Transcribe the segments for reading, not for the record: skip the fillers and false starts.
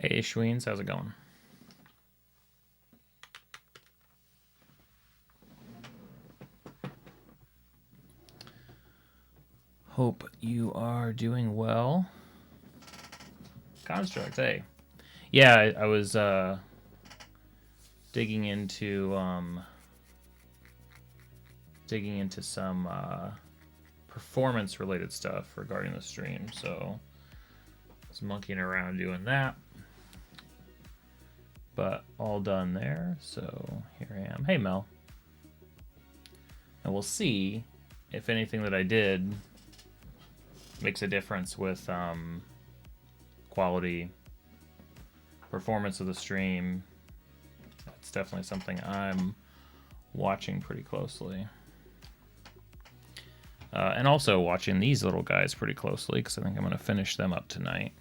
Hey, Schweens, how's it going? Hope you are doing well. Construct, hey. Yeah, I was digging into some performance-related stuff regarding the stream, so I was monkeying around doing that. But all done there, so here I am. Hey, Mel. And we'll see if anything that I did makes a difference with quality, performance of the stream. That's definitely something I'm watching pretty closely. And also watching these little guys pretty closely, because I think I'm going to finish them up tonight.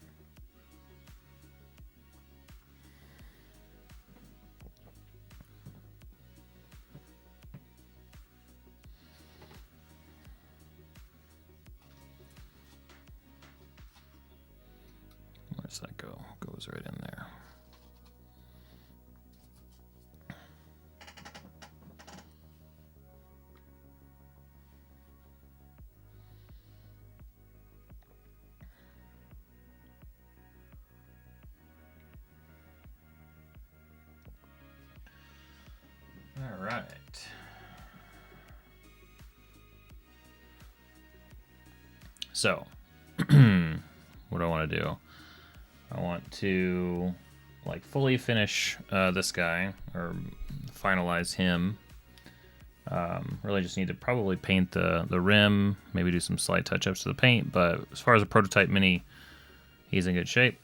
Where does that go? Goes right in there. All right. So, what do I want to do? I want to like fully finish this guy or finalize him. Really just need to probably paint the rim, maybe do some slight touch-ups to the paint, but as far as a prototype mini, he's in good shape.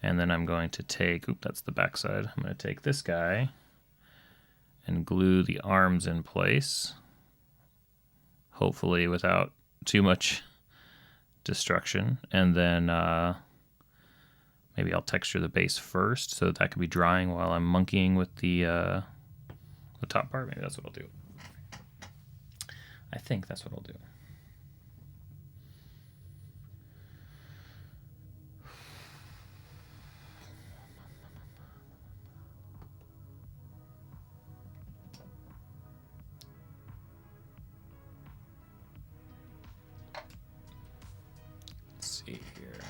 And then I'm going to take, that's the backside. I'm going to take this guy and glue the arms in place, hopefully without too much destruction. And then maybe I'll texture the base first so that can be drying while I'm monkeying with the top part. Maybe that's what I'll do. I think that's what I'll do. Let's see here.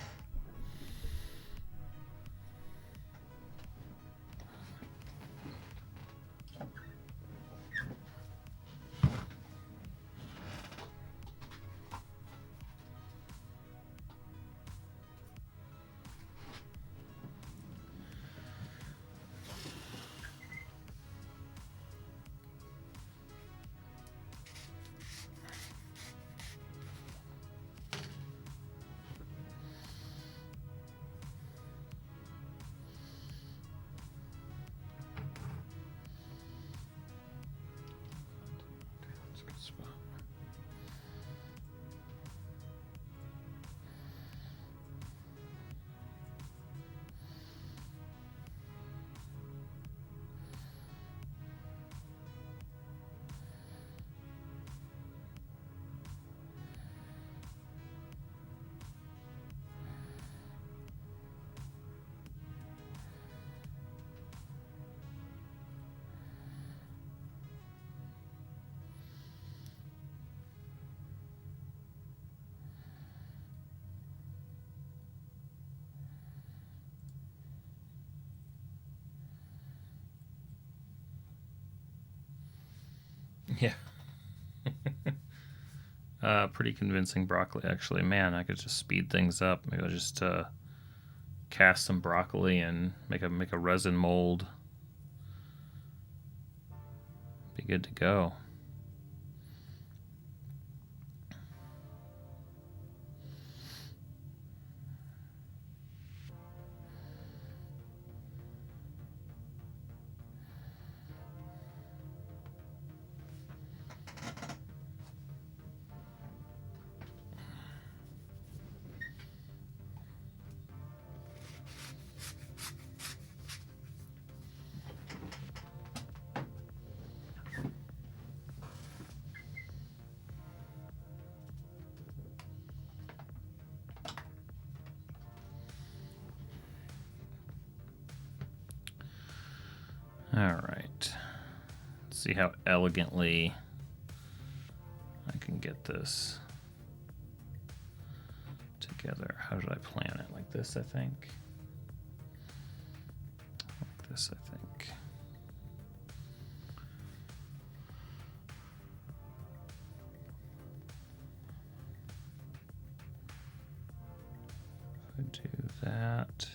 Yeah. Pretty convincing broccoli, actually. Man, I could just speed things up. Maybe I'll just cast some broccoli and make a resin mold. Be good to go. see how elegantly I can get this together. How did I plan it? Like this, I think. Like this, I think. I do that.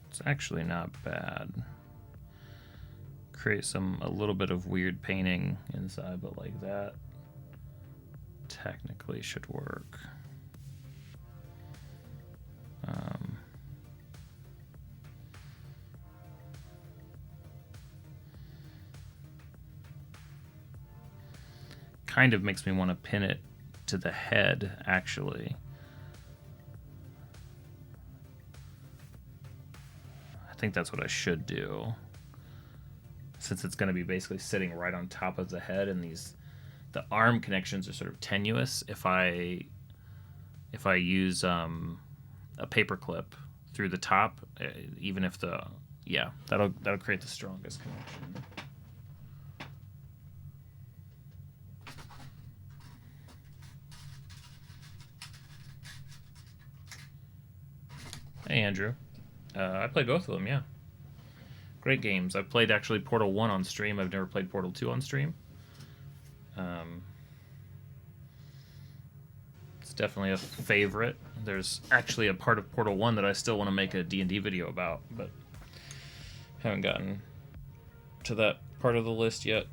It's actually not bad. Create a little bit of weird painting inside, but like that technically should work. Kind of makes me want to pin it to the head, actually. I think that's what I should do, since it's going to be basically sitting right on top of the head, and the arm connections are sort of tenuous. If I use a paper clip through the top, even if that'll create the strongest connection. Hey, Andrew. I played both of them, yeah. Great games. I've played actually Portal 1 on stream. I've never played Portal 2 on stream. It's definitely a favorite. There's actually a part of Portal 1 that I still want to make a D&D video about, but haven't gotten to that part of the list yet.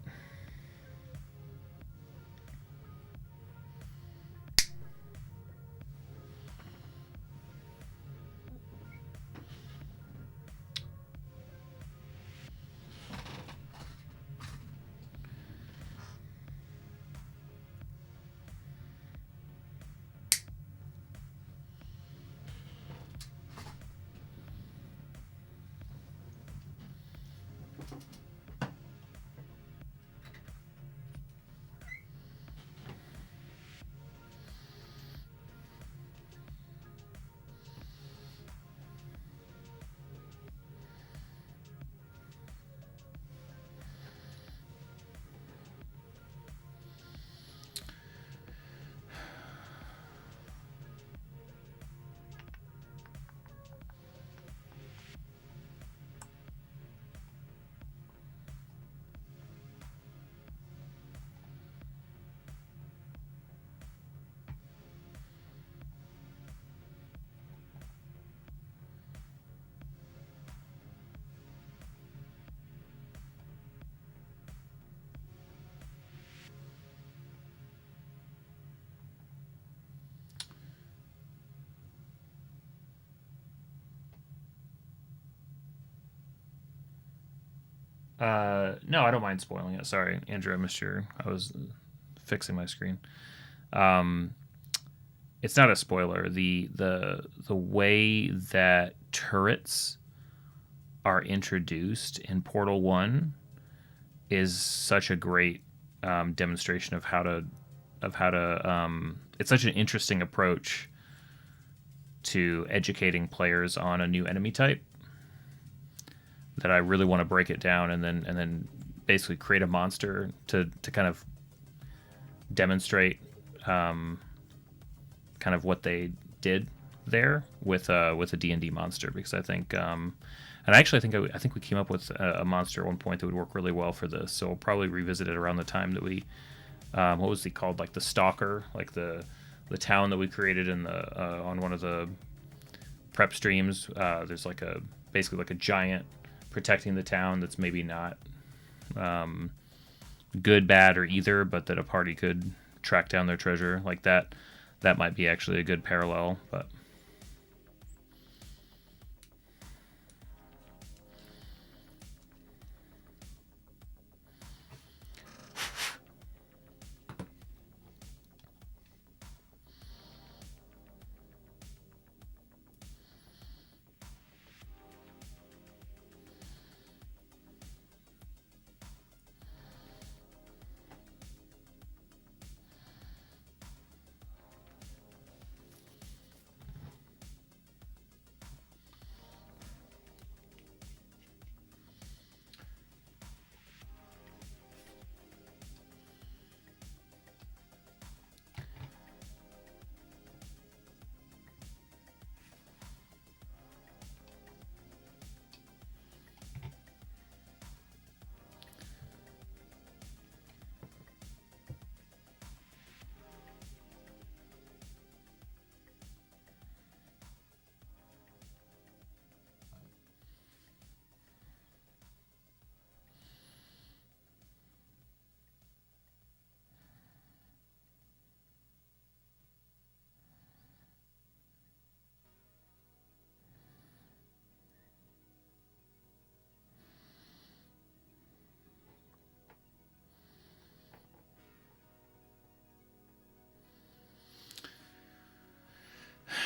No, I don't mind spoiling it. Sorry, Andrew, I was fixing my screen. It's not a spoiler. The way that turrets are introduced in Portal 1 is such a great demonstration of how to it's such an interesting approach to educating players on a new enemy type that I really want to break it down and then basically create a monster to kind of demonstrate kind of what they did there with a D&D monster, because I think and actually I think we came up with a monster at one point that would work really well for this, so we'll probably revisit it around the time that we what was he called, like the Stalker, like the town that we created in the on one of the prep streams. There's basically like a giant protecting the town that's maybe not good, bad, or either, but that a party could track down their treasure. Like that might be actually a good parallel, but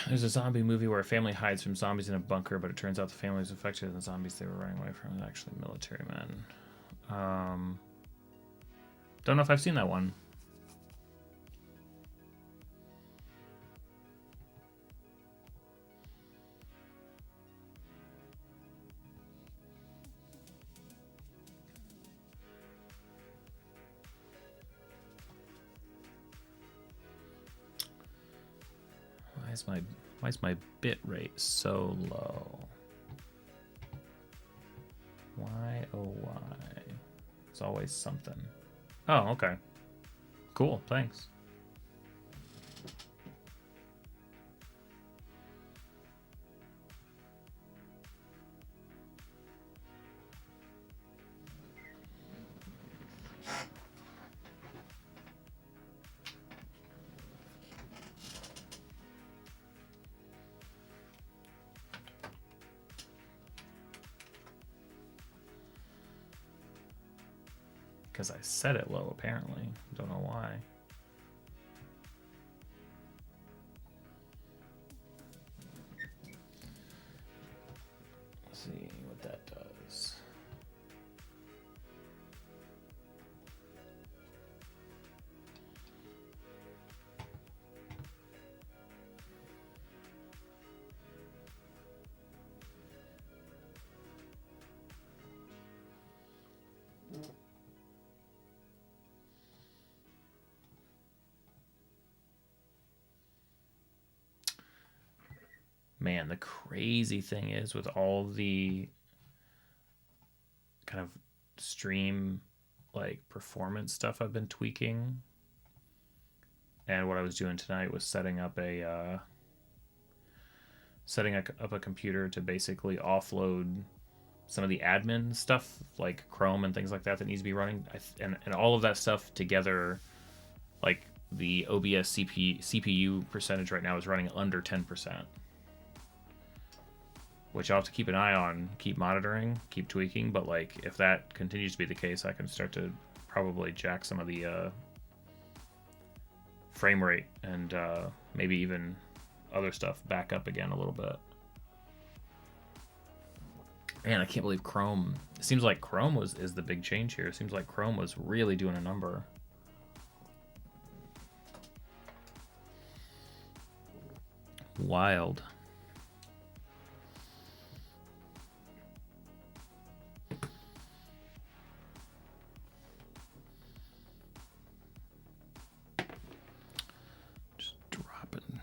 There's a zombie movie where a family hides from zombies in a bunker, but it turns out the family was infected and the zombies they were running away from were actually military men. Don't know if I've seen that one. Why is my bit rate so low? Why, oh why? It's always something. Oh, okay. Cool, thanks. Because I set it low, apparently. Don't know why. Let's see what that does. Man, the crazy thing is with all the kind of stream like performance stuff I've been tweaking, and what I was doing tonight was setting up a computer to basically offload some of the admin stuff like Chrome and things like that needs to be running, and all of that stuff together. Like the OBS CPU percentage right now is running under 10%. Which I'll have to keep an eye on, keep monitoring, keep tweaking. But like, if that continues to be the case, I can start to probably jack some of the frame rate and maybe even other stuff back up again a little bit. Man, I can't believe Chrome. It seems like Chrome is the big change here. It seems like Chrome was really doing a number. Wild.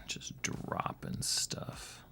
Just dropping stuff.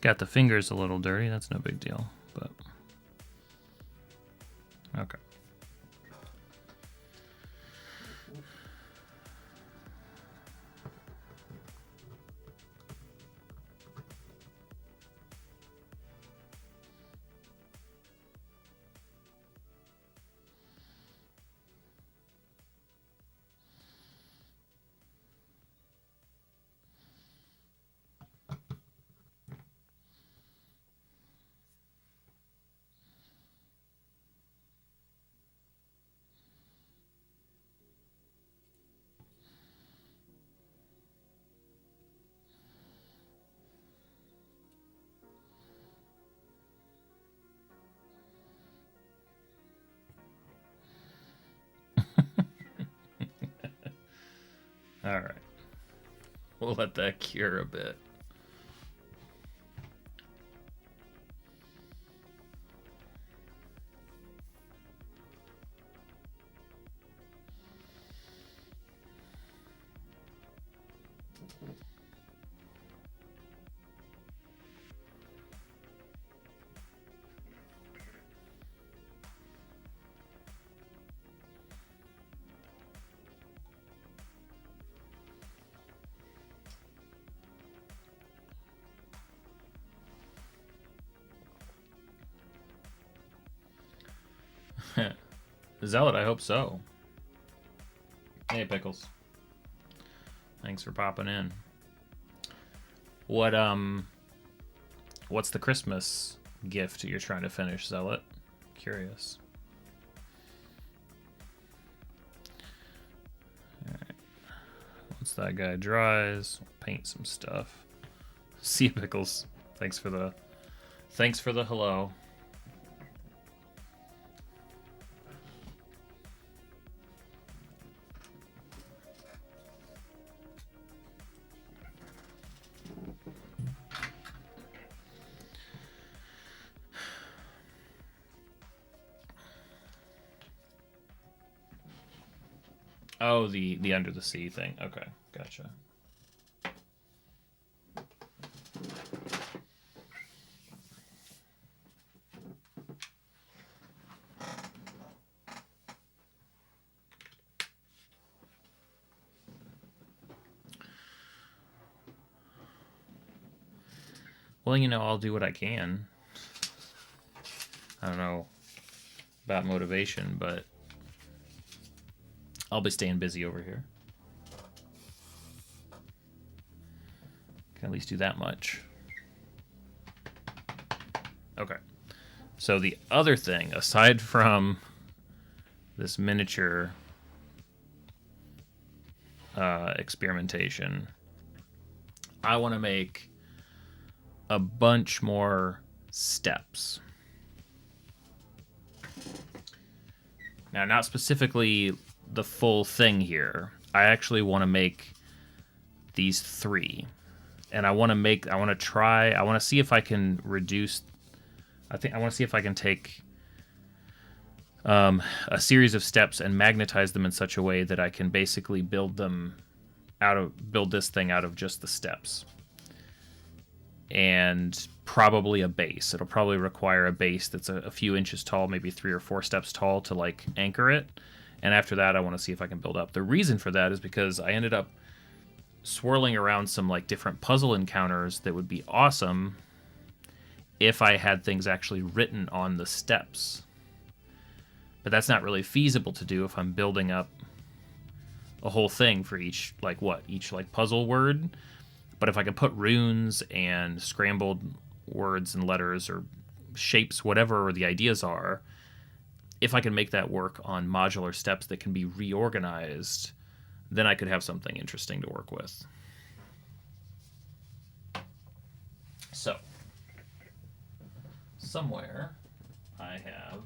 got the fingers a little dirty. That's no big deal, but okay. All right. We'll let that cure a bit. Zealot, I hope so. Hey, Pickles. Thanks for popping in. What's the Christmas gift you're trying to finish, Zealot? Curious. Alright. Once that guy dries, we'll paint some stuff. See you, Pickles. Thanks for the hello. Oh, the under the sea thing. Okay, gotcha. Well, I'll do what I can. I don't know about motivation, but I'll be staying busy over here. Can at least do that much. Okay. So the other thing, aside from this miniature experimentation, I want to make a bunch more steps. Now, not specifically the full thing here. I actually want to make these 3. And I want to see if I can reduce. I want to see if I can take a series of steps and magnetize them in such a way that I can basically build this thing out of just the steps. And probably a base. It'll probably require a base that's a few inches tall, maybe 3 or 4 steps tall to like anchor it. And after that, I want to see if I can build up. The reason for that is because I ended up swirling around some like different puzzle encounters that would be awesome if I had things actually written on the steps. But that's not really feasible to do if I'm building up a whole thing for each puzzle word. But if I can put runes and scrambled words and letters or shapes, whatever the ideas are, if I can make that work on modular steps that can be reorganized, then I could have something interesting to work with. So, somewhere I have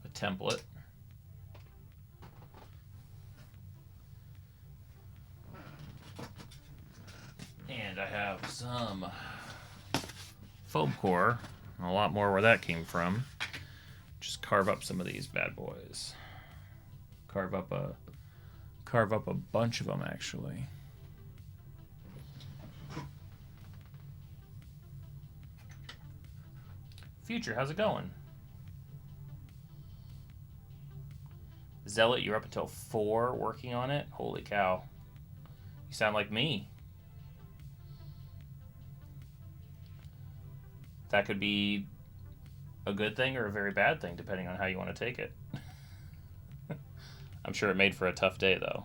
a template. And I have some foam core, a lot more where that came from. Just carve up some of these bad boys. Carve up a carve up a bunch of them, actually. Future, how's it going? Zealot, you're up until 4 working on it? Holy cow. You sound like me. That could be a good thing or a very bad thing, depending on how you want to take it. I'm sure it made for a tough day, though.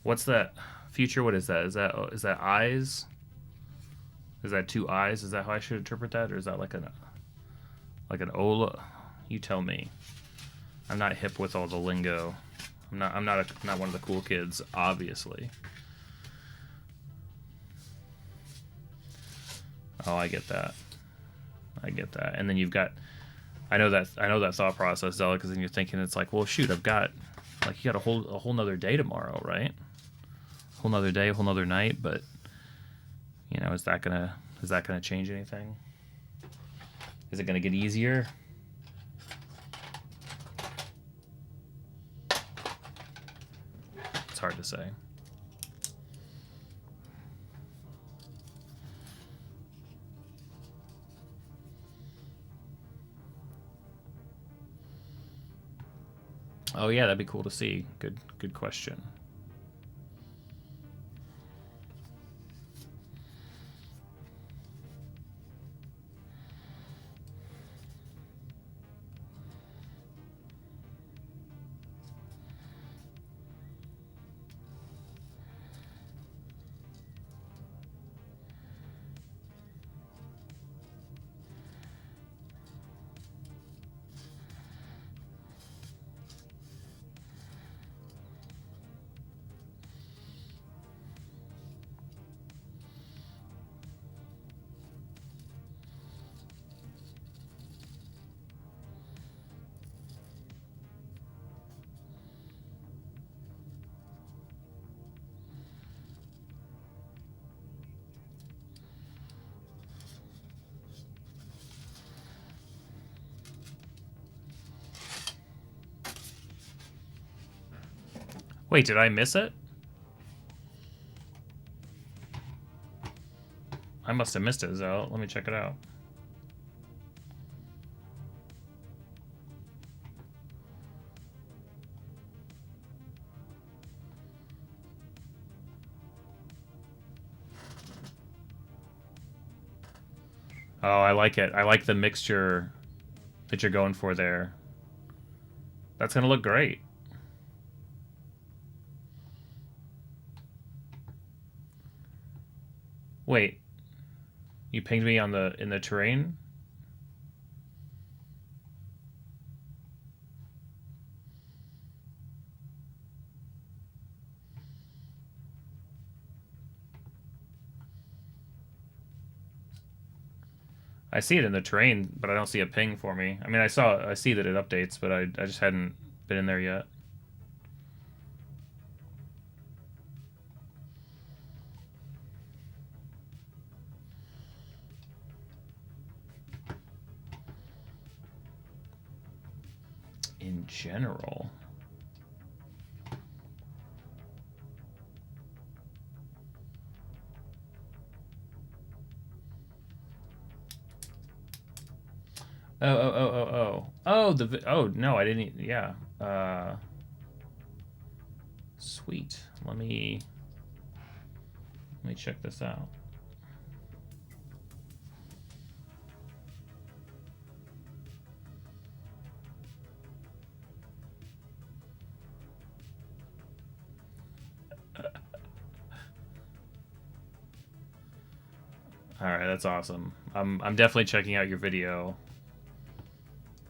What's that? Future, what is that? Is that eyes? Is that 2 eyes? Is that how I should interpret that? Or is that like an Ola? You tell me. I'm not hip with all the lingo. I'm not one of the cool kids, obviously. Oh, I get that. And then you've got, I know that thought process, Zella, because then you're thinking it's like, well, shoot, I've got, like, you got a whole nother day tomorrow, right? A whole nother day, a whole nother night, but you know, is that gonna change anything? Is it gonna get easier? It's hard to say. Oh yeah, that'd be cool to see. Good question. Wait, did I miss it? I must have missed it, Zell. Let me check it out. Oh, I like it. I like the mixture that you're going for there. That's gonna look great. Wait, you pinged me on in the terrain? I see it in the terrain, but I don't see a ping for me. I mean, I see that it updates, but I just hadn't been in there yet. In general. Oh, no, I didn't. Yeah. Sweet. Let me check this out. All right, that's awesome. I'm definitely checking out your video.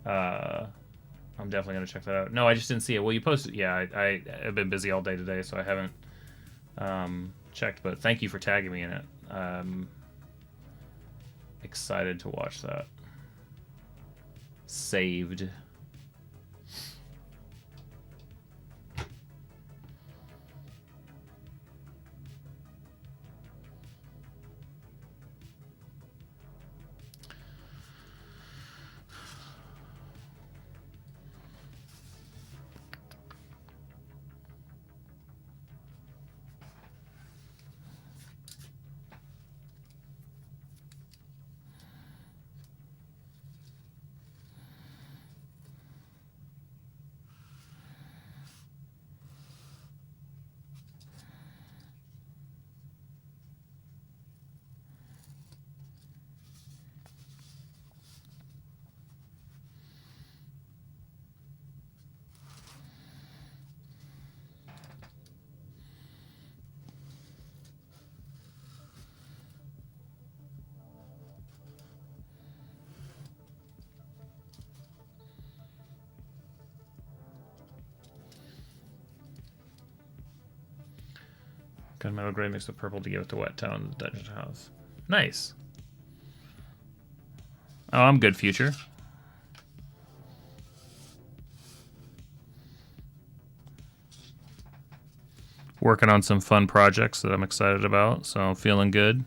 I'm definitely gonna check that out. No, I just didn't see it. Well, you posted. Yeah, I've been busy all day today, so I haven't checked. But thank you for tagging me in it. Excited to watch that. Saved. Gunmetal gray mixed with purple to give it the wet tone of the dungeon house. Nice. Oh, I'm good, future. Working on some fun projects that I'm excited about, so I'm feeling good.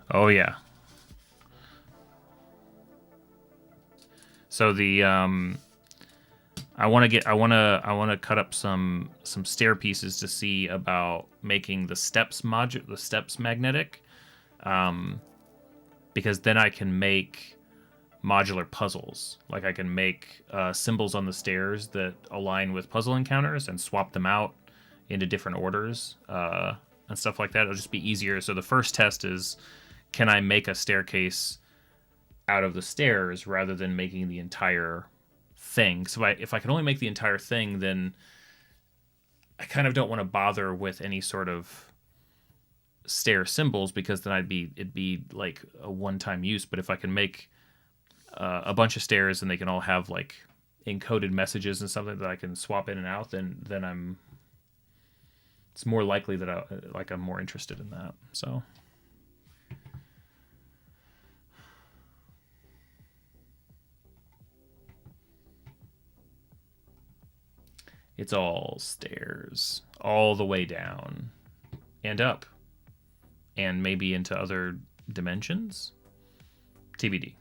Oh yeah. So the I want to cut up some stair pieces to see about making the steps magnetic, because then I can make modular puzzles. Like I can make symbols on the stairs that align with puzzle encounters and swap them out into different orders and stuff like that. It'll just be easier. So the first test is, can I make a staircase out of the stairs rather than making the entire thing? So if I can only make the entire thing, then I kind of don't want to bother with any sort of stair symbols, because then it'd be like a one-time use. But if I can make a bunch of stairs and they can all have like encoded messages and something that I can swap in and out, then it's more likely that I'm more interested in that. So it's all stairs all the way down and up and maybe into other dimensions. TBD.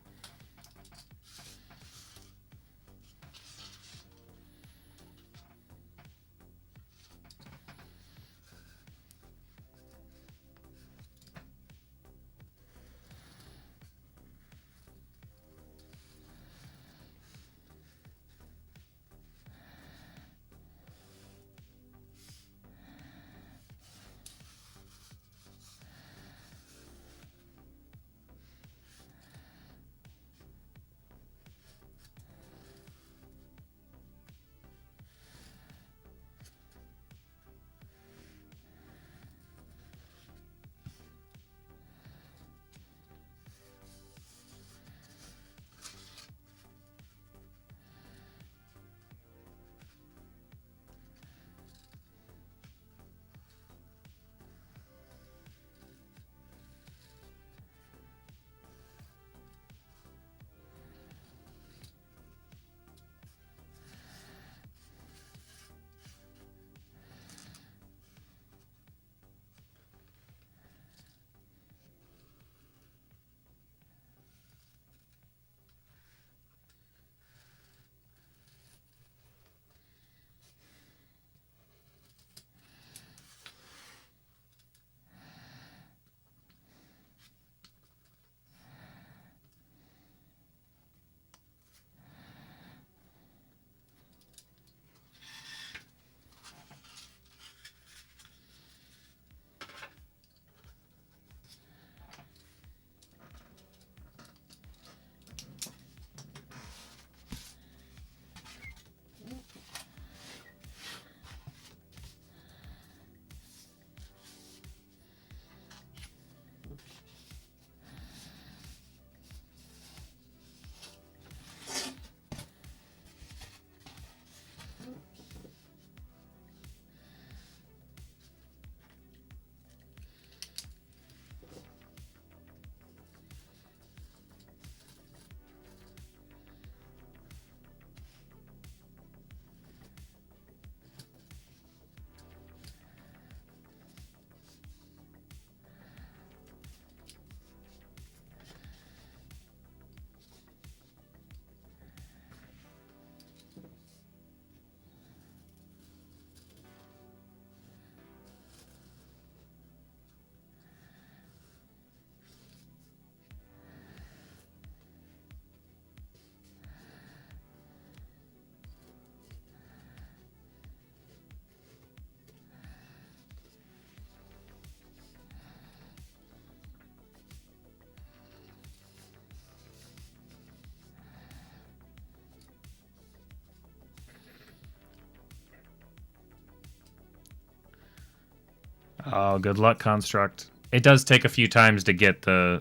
Oh, good luck, Construct. It does take a few times to get to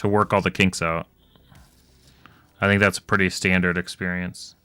work all the kinks out. I think that's a pretty standard experience.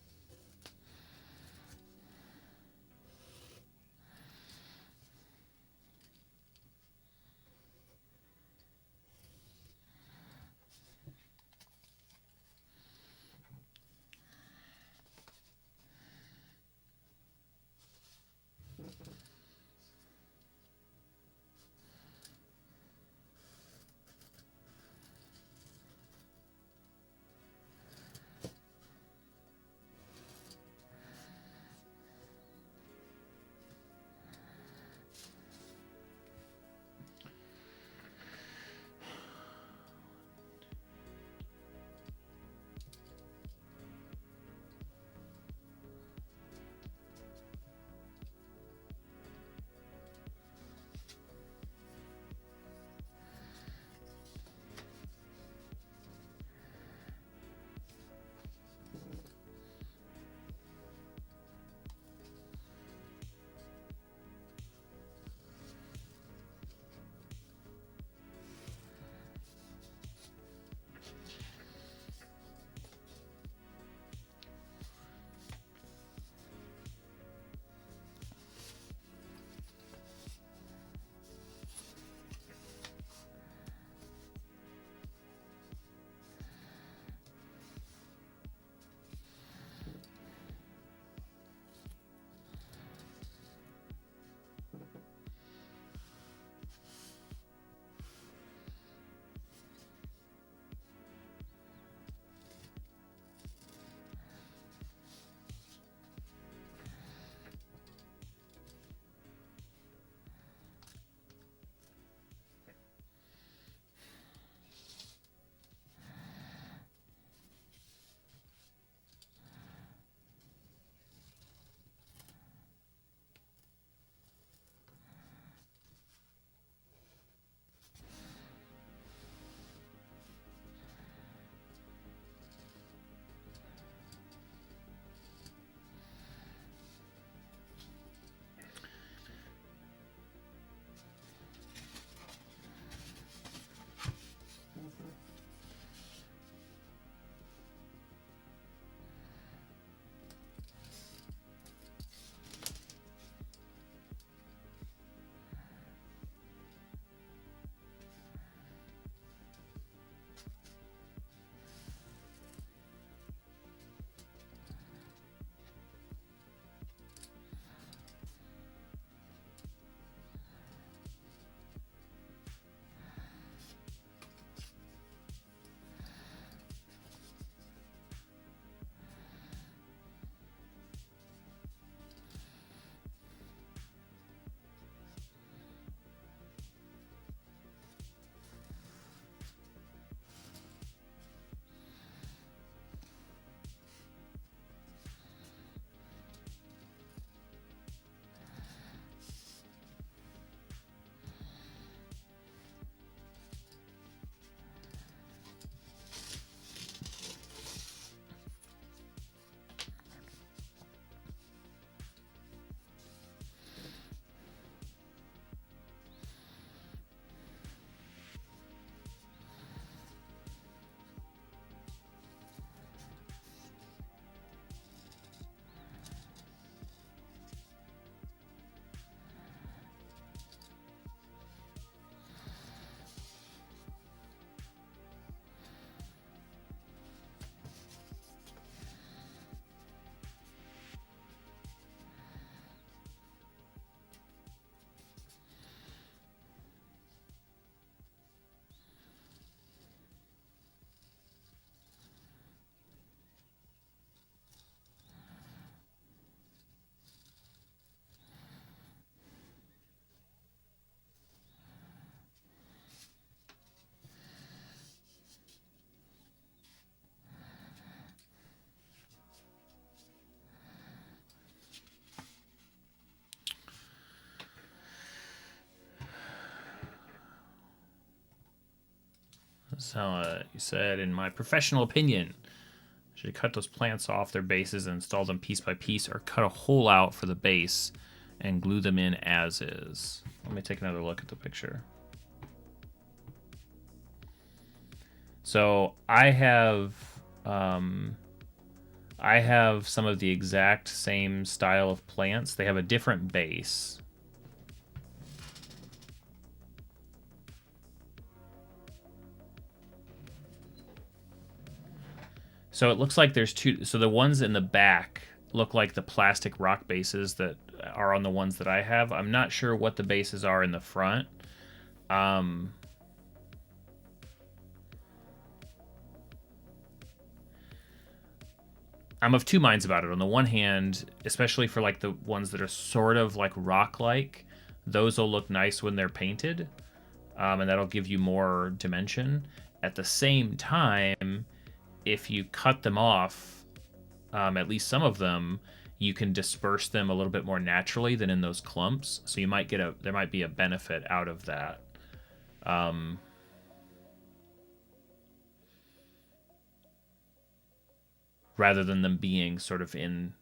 So you said, in my professional opinion, should cut those plants off their bases and install them piece by piece, or cut a hole out for the base and glue them in as is. Let me take another look at the picture. So I have some of the exact same style of plants. They have a different base. So it looks like there's two. So the ones in the back look like the plastic rock bases that are on the ones that I have. I'm not sure what the bases are in the front. I'm of two minds about it. On the one hand, especially for like the ones that are sort of like rock-like, those will look nice when they're painted, and that'll give you more dimension. At the same time, if you cut them off, at least some of them, you can disperse them a little bit more naturally than in those clumps. So you might get there might be a benefit out of that. Rather than them being sort of in,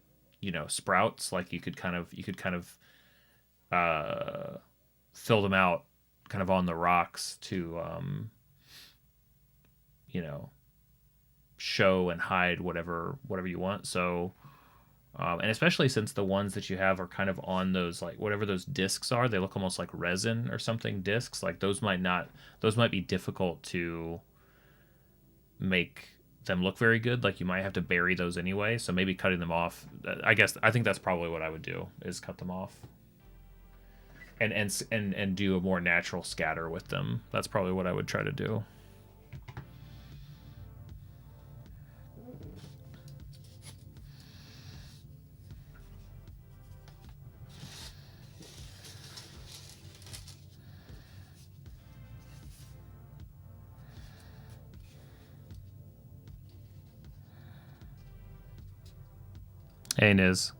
sprouts, like you could kind of fill them out kind of on the rocks to, show and hide whatever you want. So, and especially since the ones that you have are kind of on those, like, whatever those discs are, they look almost like resin or something discs. Like those might be difficult to make them look very good. Like you might have to bury those anyway. So maybe cutting them off, I think that's probably what I would do, is cut them off and do a more natural scatter with them. That's probably what I would try to do. Hey, Niz.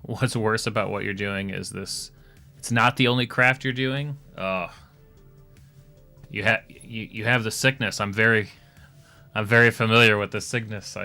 what's worse about what you're doing is this. It's not the only craft you're doing. You have the sickness. I'm very familiar with the sickness.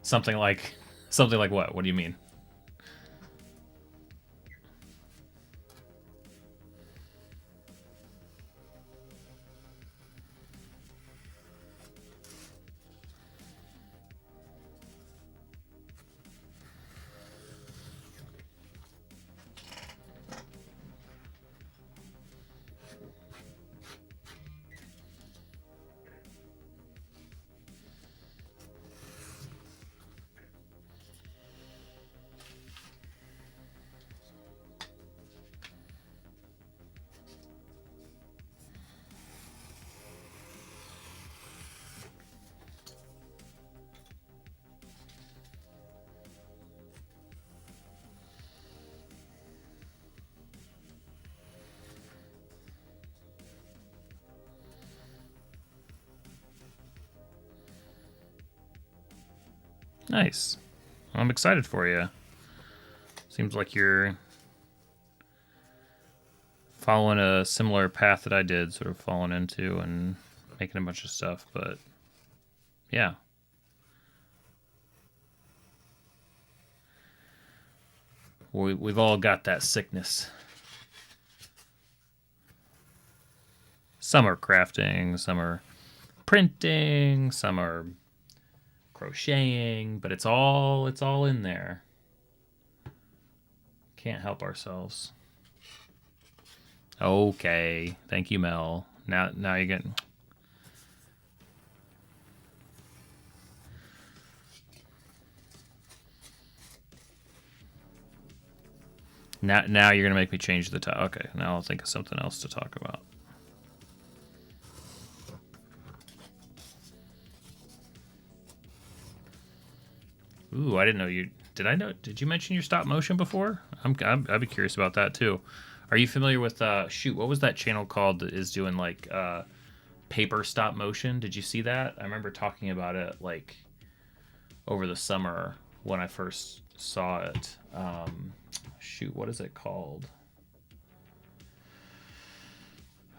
Something like what? What do you mean? Nice. I'm excited for you. Seems like you're following a similar path that I did, sort of falling into and making a bunch of stuff, but yeah. We've all got that sickness. Some are crafting, some are printing, some are crocheting, but it's all in there. Can't help ourselves. Okay, thank you, Mel. Now you're getting. Now you're gonna make me change the topic. Okay, now I'll think of something else to talk about. Ooh, I didn't know you. Did you mention your stop motion before? I'd be curious about that too. Are you familiar with what was that channel called that is doing like paper stop motion? Did you see that? I remember talking about it like over the summer when I first saw it. What is it called?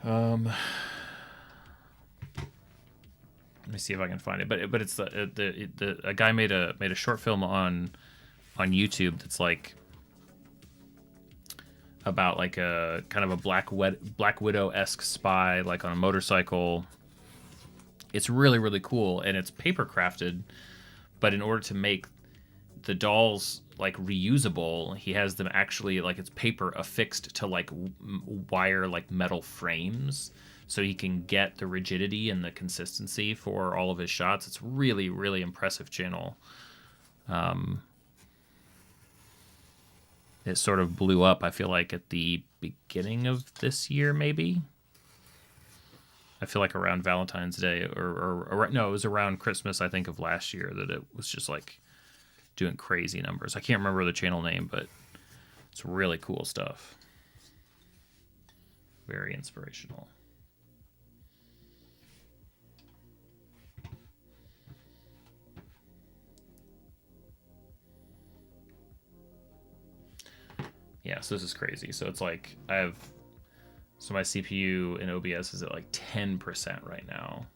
Let me see if I can find it. But it's a guy made a short film on YouTube that's like about like a kind of a Black Widow-esque spy like on a motorcycle. It's really, really cool, and it's paper crafted, but in order to make the dolls like reusable, he has them actually like it's paper affixed to like wire like metal frames, so he can get the rigidity and the consistency for all of his shots. It's really, really impressive channel. It sort of blew up, I feel like, at the beginning of this year, maybe. I feel like around Valentine's Day, or no, it was around Christmas, I think, of last year that it was just like doing crazy numbers. I can't remember the channel name, but it's really cool stuff. Very inspirational. Yeah, so this is crazy. So it's like I have, so my CPU in OBS is at like 10% right now,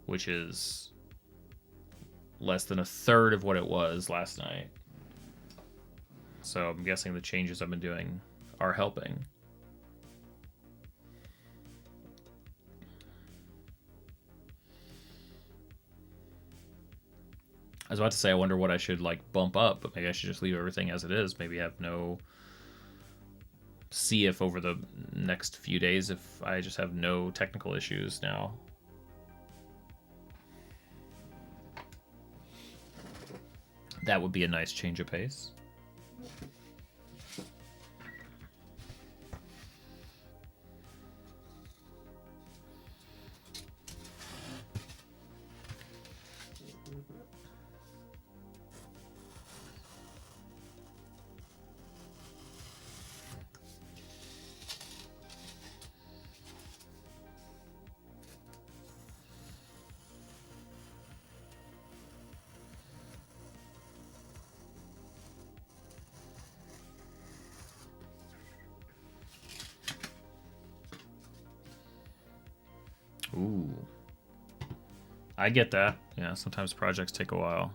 which is less than a third of what it was last night. So I'm guessing the changes I've been doing are helping. I was about to say I wonder what I should like bump up, but maybe I should just leave everything as it is. Maybe have no, see if over the next few days if I just have no technical issues now. That would be a nice change of pace. Ooh. I get that. Yeah, sometimes projects take a while.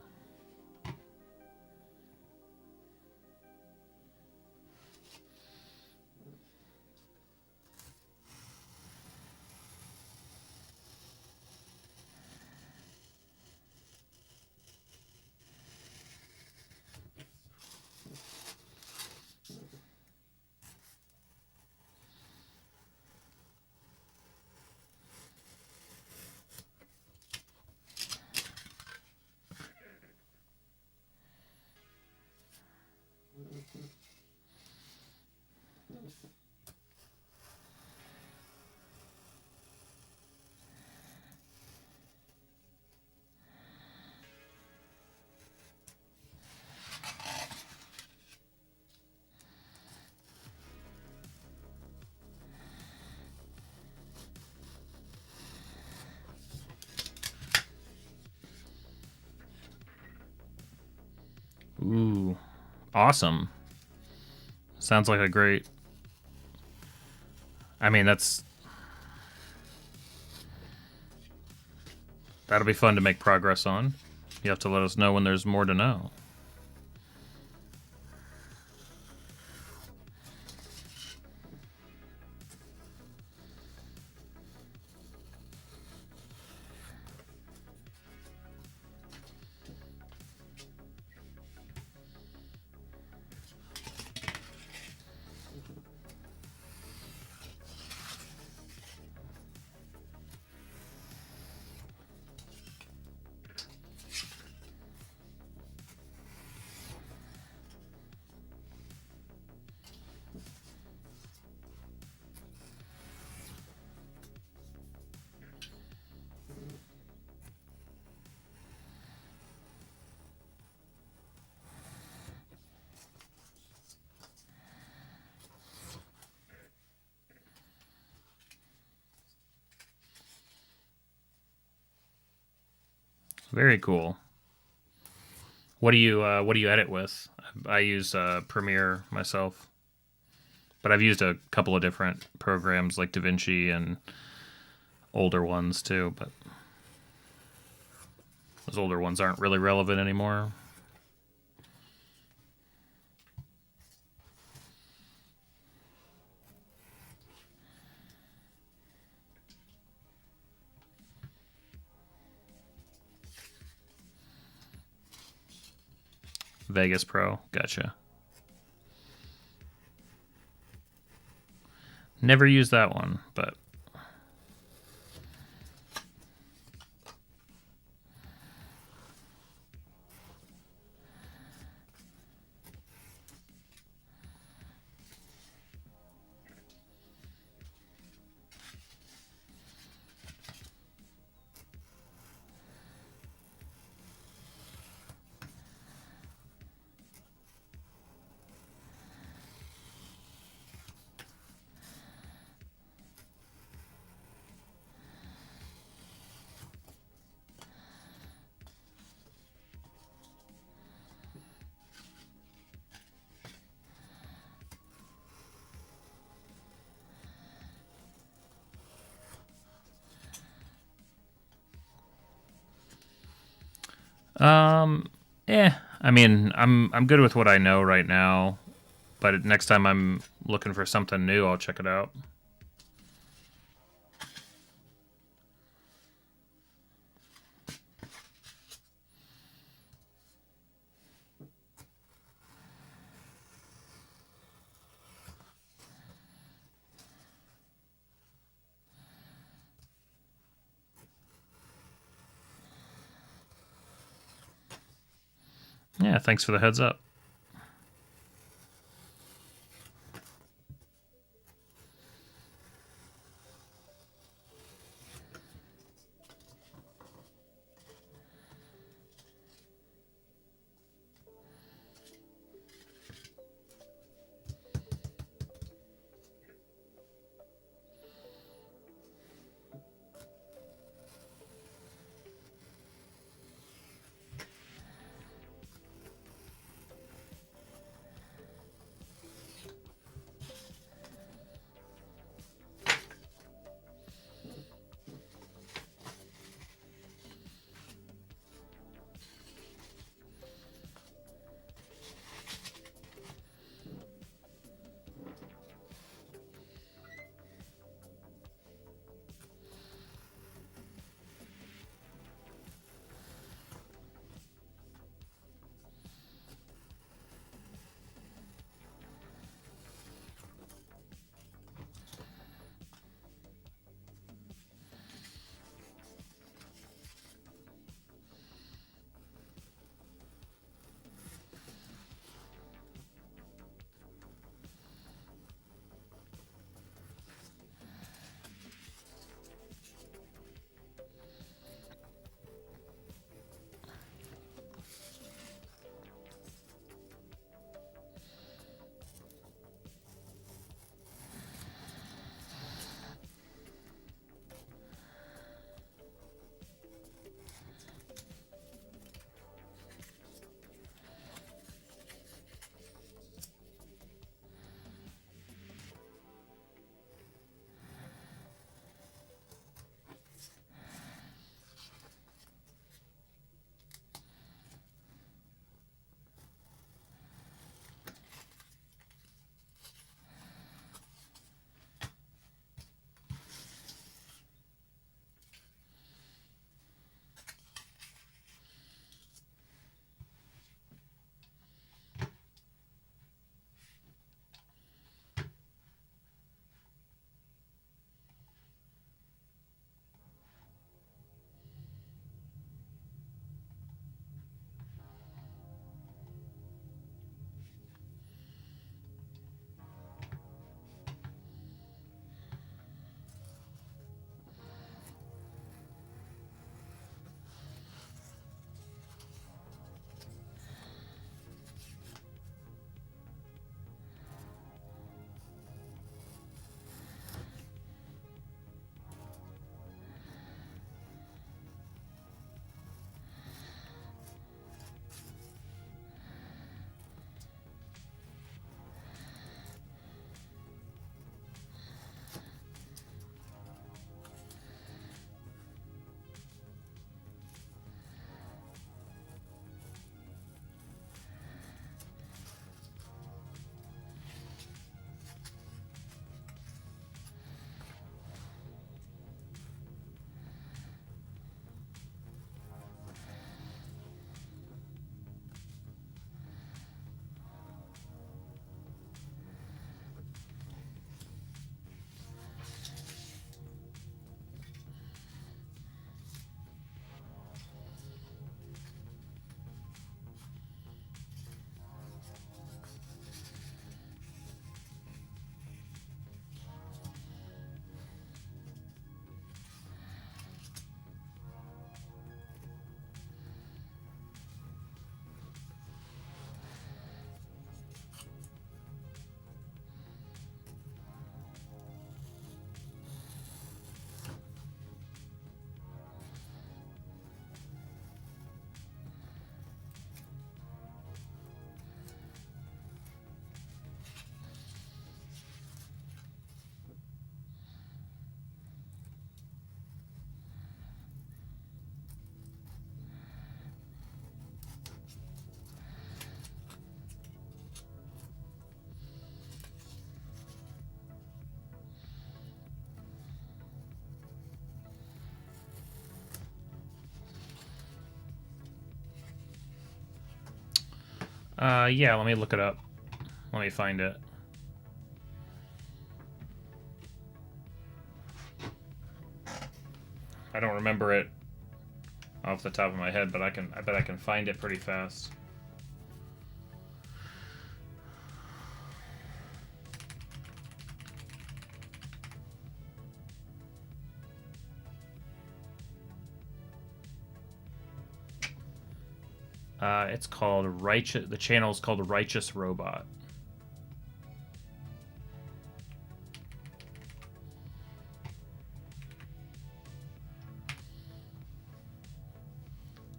Ooh, awesome. Sounds like a great... I mean, that'll be fun to make progress on. You have to let us know when there's more to know. Very cool. What do you edit with? I use Premiere myself, but I've used a couple of different programs like DaVinci and older ones too. But those older ones aren't really relevant anymore. Vegas Pro, gotcha. Never used that one, but I mean, I'm good with what I know right now, but next time I'm looking for something new, I'll check it out. Yeah, thanks for the heads up. Yeah, let me look it up. Let me find it. I don't remember it off the top of my head, but I bet I can find it pretty fast. It's called Righteous. The channel is called Righteous Robot.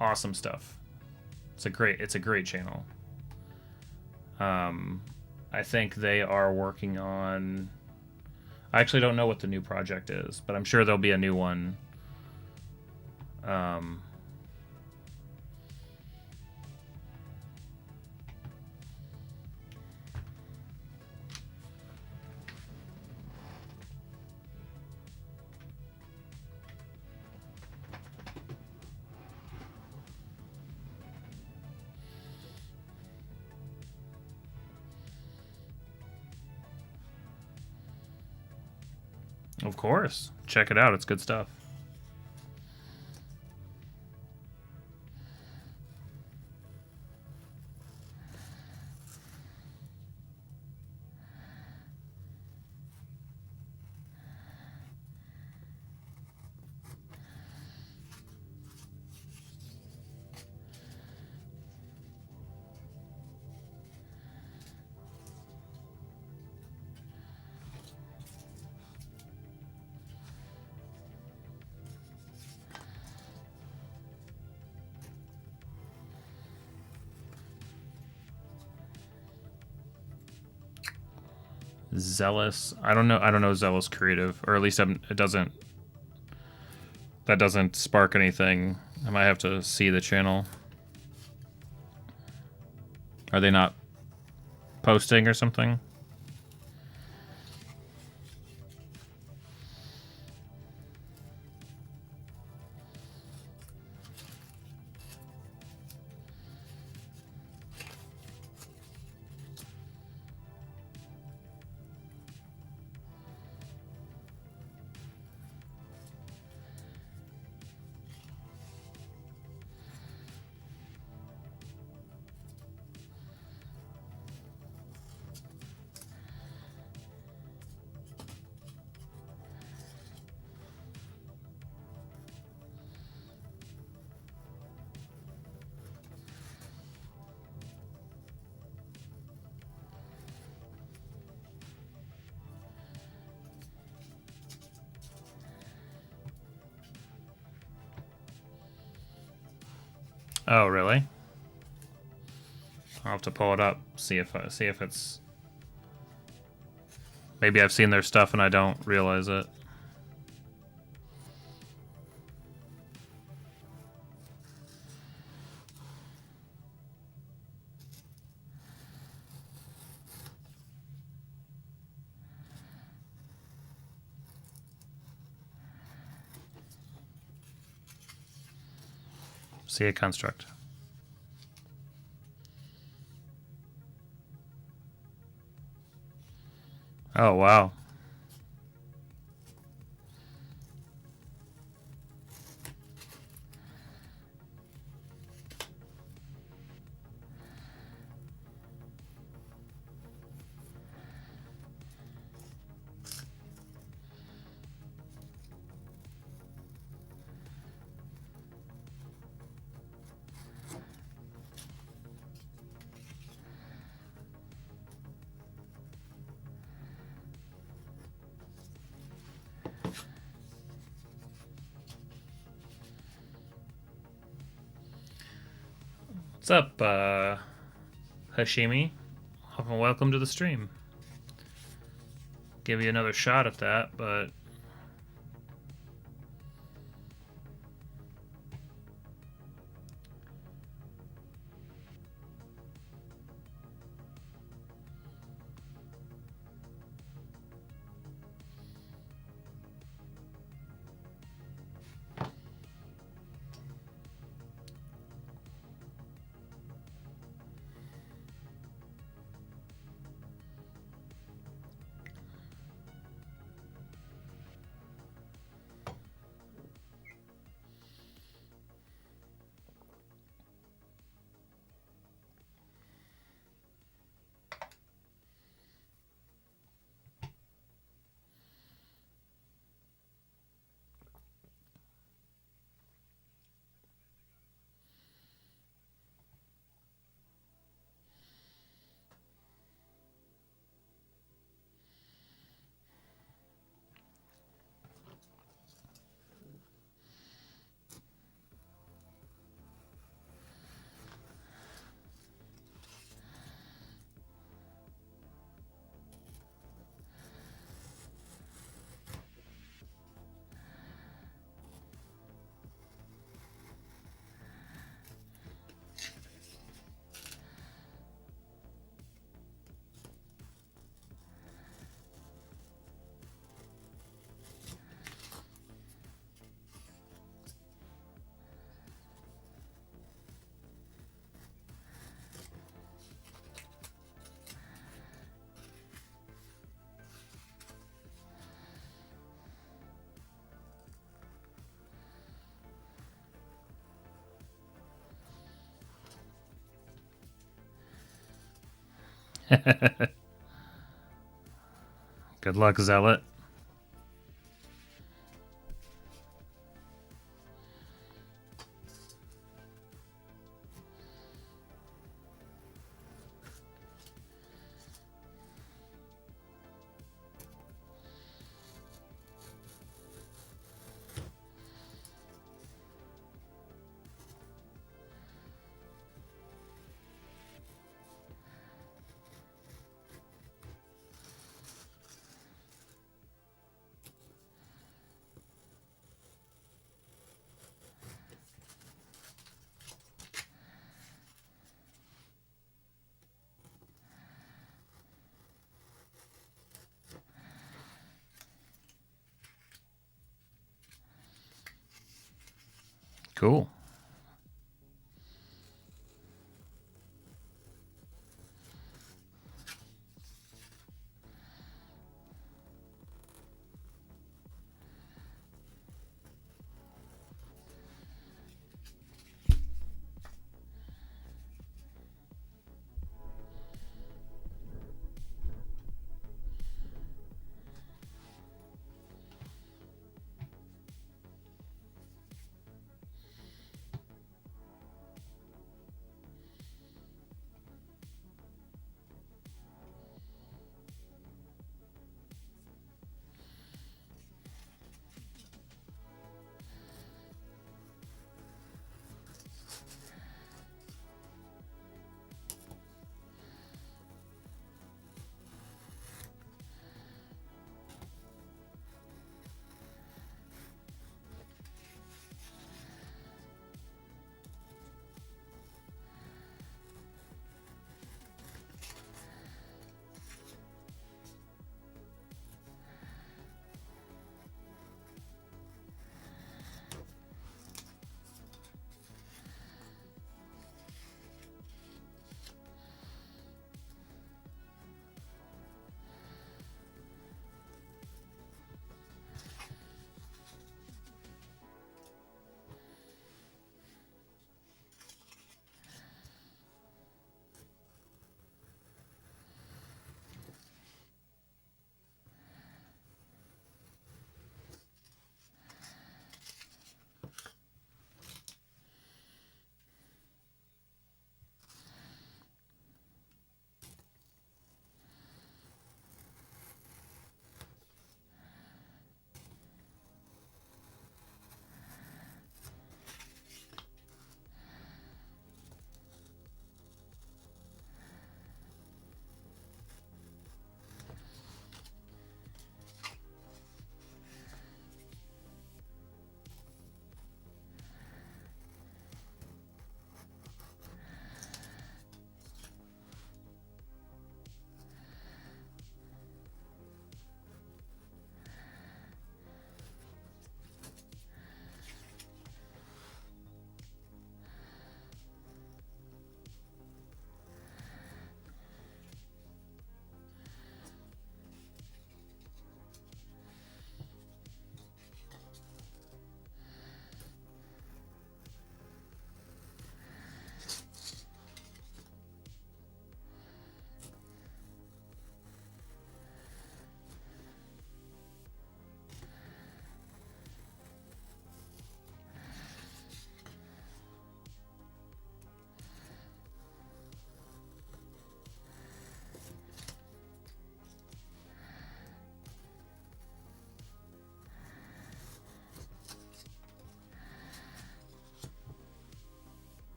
Awesome stuff. It's a great channel. I think they are working on. I actually don't know what the new project is, but I'm sure there'll be a new one. Of course. Check it out. It's good stuff. Zealous. I don't know Zealous Creative, or at least it doesn't. That doesn't spark anything. I might have to see the channel. Are they not posting or something? Oh, really? I'll have to pull it up, see if it's. Maybe I've seen their stuff and I don't realize it. See a construct. Oh, wow. What's up, Hashimi? Welcome to the stream. Give you another shot at that, but Good luck, Zealot. Cool.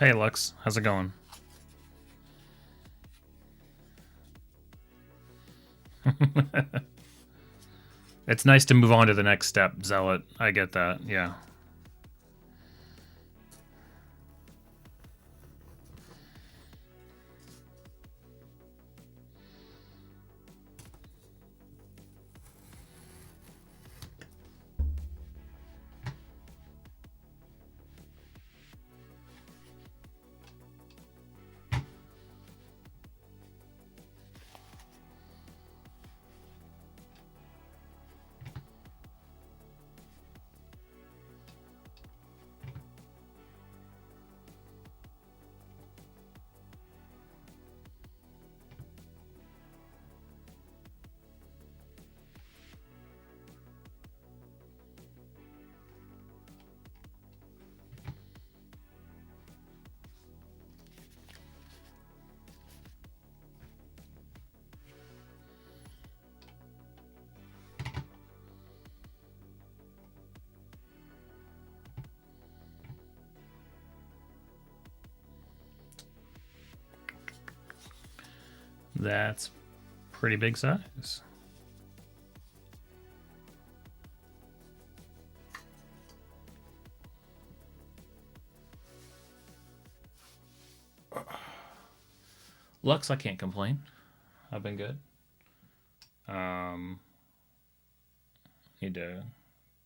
Hey, Lux. How's it going? It's nice to move on to the next step, Zealot. I get that, yeah. That's pretty big size. Lux, I can't complain. I've been good. Need to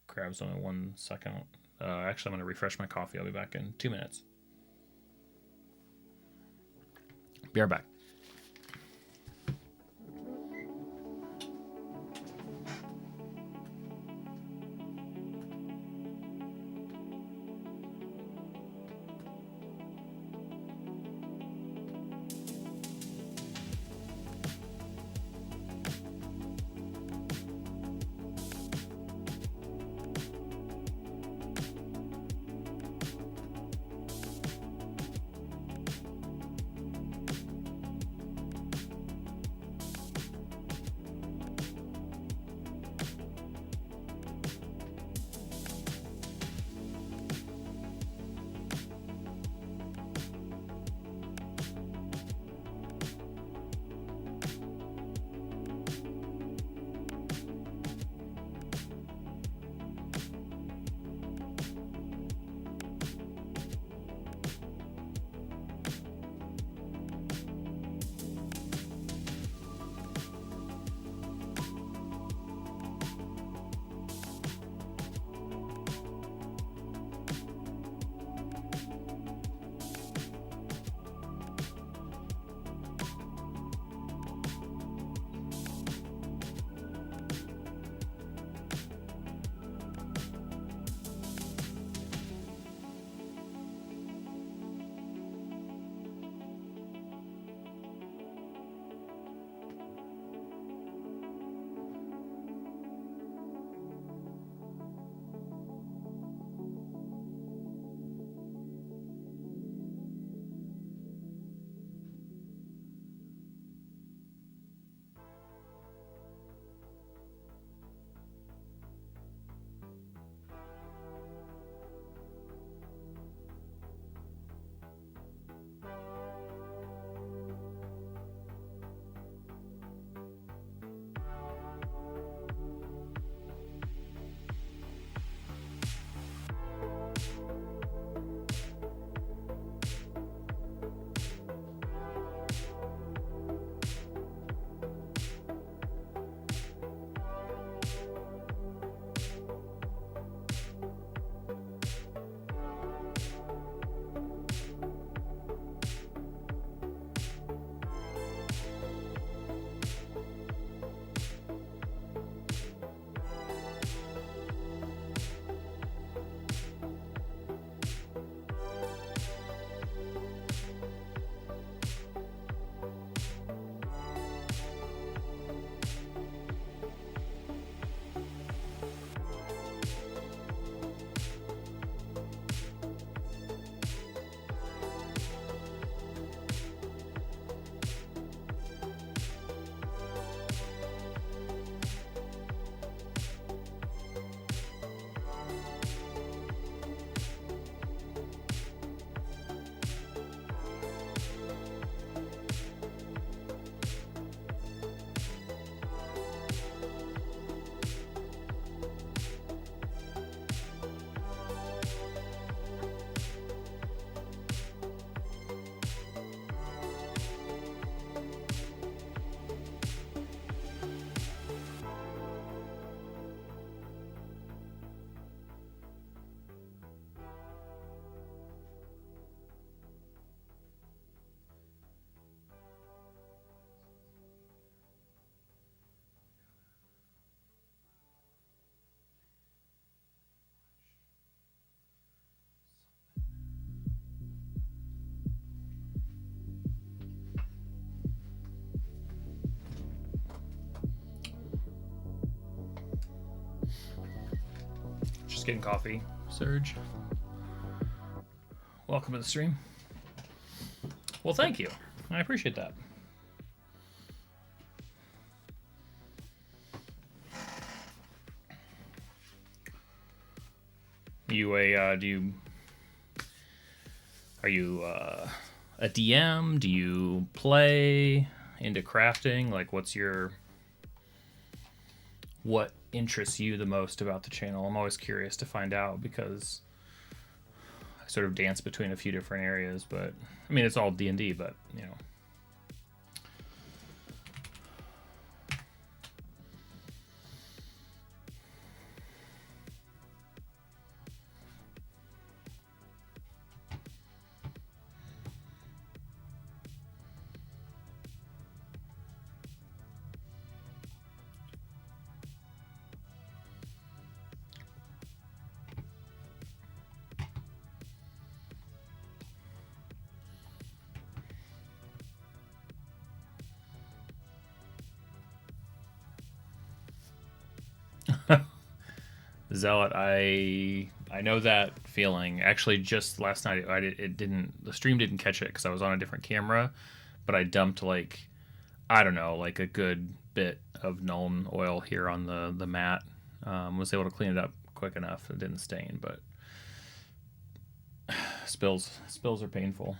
grab something 1 second. Actually, I'm going to refresh my coffee. I'll be back in 2 minutes. Be right back. Just getting coffee. Surge. Welcome to the stream. Well, thank you. I appreciate that. Are you a DM? Do you play into crafting? Like, what interests you the most about the channel? I'm always curious to find out because I sort of dance between a few different areas, but I mean, it's all D&D, but you know. Zealot, I know that feeling. Actually, just last night, the stream didn't catch it because I was on a different camera, but I dumped like, I don't know, like a good bit of Nuln oil here on the mat. Was able to clean it up quick enough. It didn't stain, but spills are painful.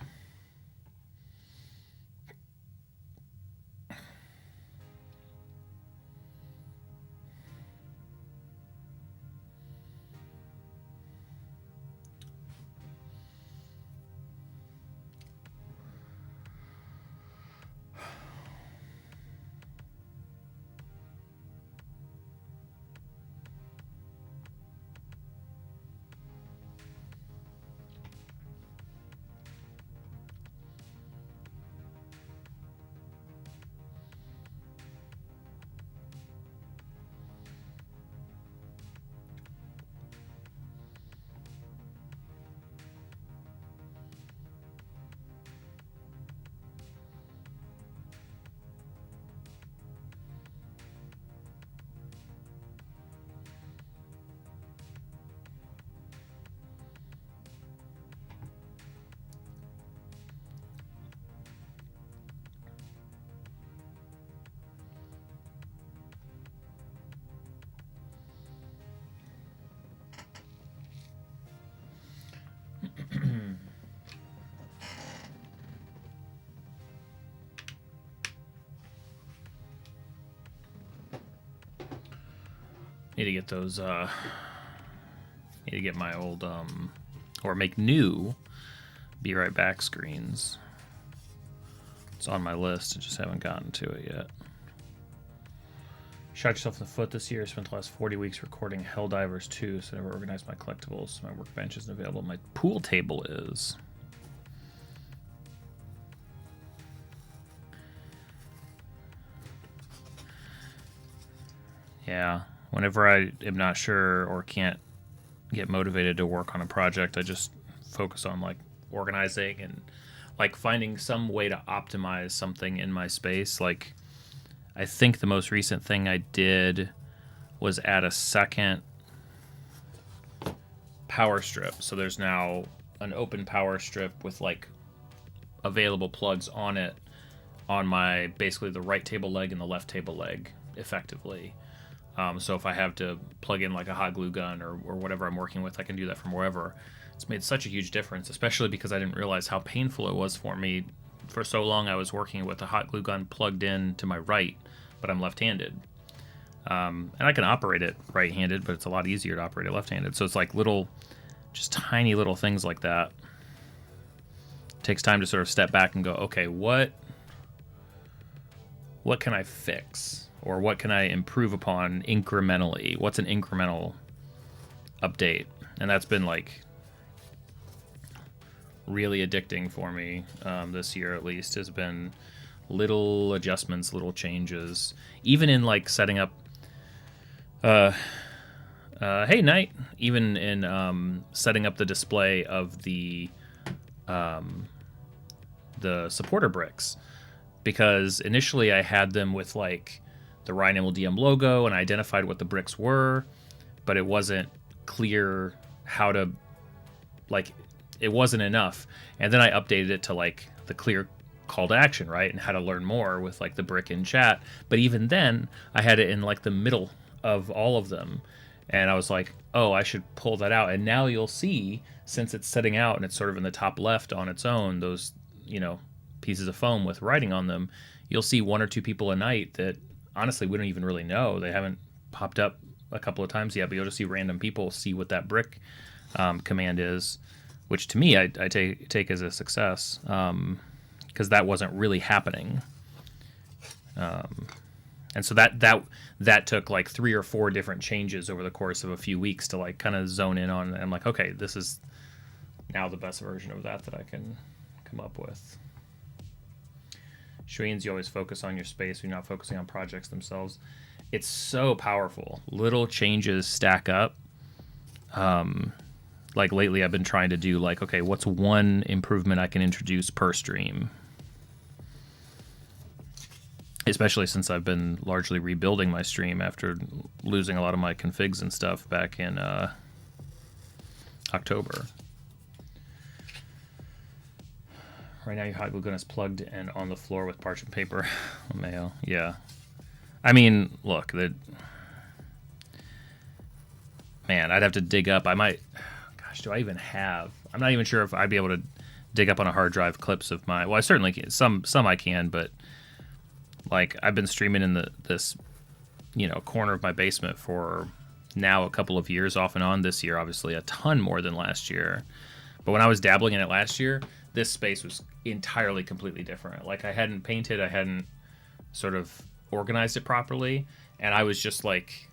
Need to get those, need to get my old, or make new Be Right Back screens. It's on my list, I just haven't gotten to it yet. Shot yourself in the foot this year. Spent the last 40 weeks recording Helldivers 2, so I never organized my collectibles. My workbench isn't available. My pool table is. Yeah. Whenever I am not sure or can't get motivated to work on a project, I just focus on like organizing and like finding some way to optimize something in my space. Like, I think the most recent thing I did was add a second power strip. So there's now an open power strip with like available plugs on it on my basically the right table leg and the left table leg effectively. So if I have to plug in like a hot glue gun or whatever I'm working with, I can do that from wherever. It's made such a huge difference, especially because I didn't realize how painful it was for me. For so long I was working with a hot glue gun plugged in to my right, but I'm left-handed. And I can operate it right-handed, but it's a lot easier to operate it left-handed. So it's like little, just tiny little things like that. It takes time to sort of step back and go, okay, what can I fix? Or what can I improve upon incrementally? What's an incremental update? And that's been like really addicting for me this year, at least. Has been little adjustments, little changes, even in like setting up. Hey, Knight. Even in setting up the display of the supporter bricks, because initially I had them with like the Ryan DM logo, and I identified what the bricks were, but it wasn't clear how to, like, it wasn't enough. And then I updated it to like the clear call to action, right? And how to learn more with like the brick in chat. But even then I had it in like the middle of all of them. And I was like, oh, I should pull that out. And now you'll see, since it's setting out and it's sort of in the top left on its own, those, you know, pieces of foam with writing on them, you'll see 1 or 2 people a night that honestly we don't even really know. They haven't popped up a couple of times yet, but you'll just see random people see what that brick command is, which to me I take as a success, because that wasn't really happening. And so that took like 3 or 4 different changes over the course of a few weeks to like kind of zone in on. And I'm like, okay, this is now the best version of that I can come up with. Shuins, you always focus on your space. You're not focusing on projects themselves. It's so powerful. Little changes stack up. Like lately I've been trying to do like, okay, what's one improvement I can introduce per stream? Especially since I've been largely rebuilding my stream after losing a lot of my configs and stuff back in October. Right now your hot glue gun is plugged and on the floor with parchment paper. Mayo, yeah. I mean, look, man, I'd have to dig up. I might, gosh, do I even have? I'm not even sure if I'd be able to dig up on a hard drive clips of my. Well, I certainly can. Some I can, but like I've been streaming in this, you know, corner of my basement for now a couple of years off and on. This year, obviously, a ton more than last year. But when I was dabbling in it last year, this space was entirely, completely different. Like I hadn't painted, I hadn't sort of organized it properly, and I was just like,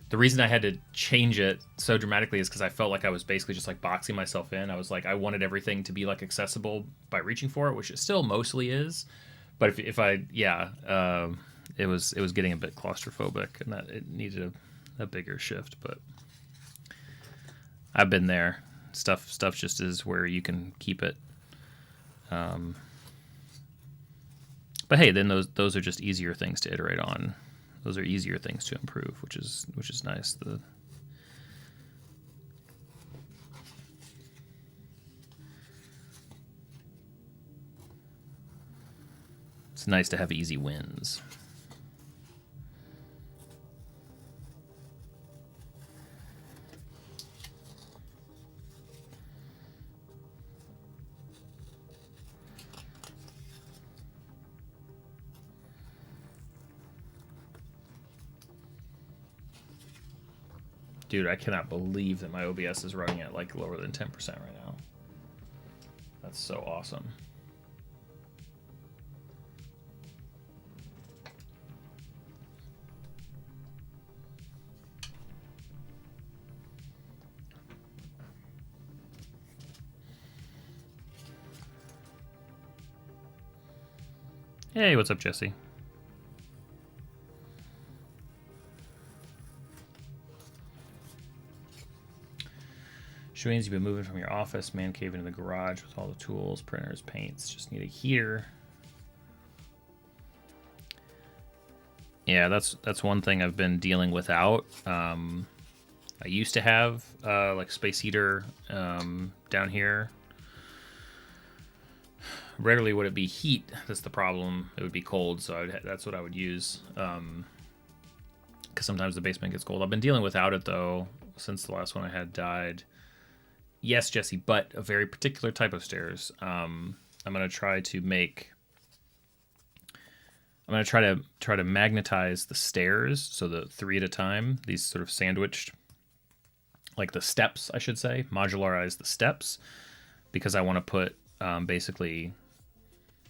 the reason I had to change it so dramatically is because I felt like I was basically just like boxing myself in. I was like, I wanted everything to be like accessible by reaching for it, which it still mostly is. But if I, it was getting a bit claustrophobic, and that it needed a bigger shift. But I've been there. Stuff just is where you can keep it. But hey, then those are just easier things to iterate on. Those are easier things to improve, which is nice. It's nice to have easy wins. Dude, I cannot believe that my OBS is running at like lower than 10% right now. That's so awesome. Hey, what's up, Jesse? Shuins, you've been moving from your office, man cave into the garage with all the tools, printers, paints. Just need a heater. Yeah, that's one thing I've been dealing without. I used to have like space heater down here. Rarely would it be heat. That's the problem. It would be cold, so that's what I would use. Because sometimes the basement gets cold. I've been dealing without it though since the last one I had died. Yes, Jesse, but a very particular type of stairs. I'm gonna try to magnetize the stairs, so the 3 at a time. These sort of sandwiched, like the steps, I should say, modularize the steps, because I want to put basically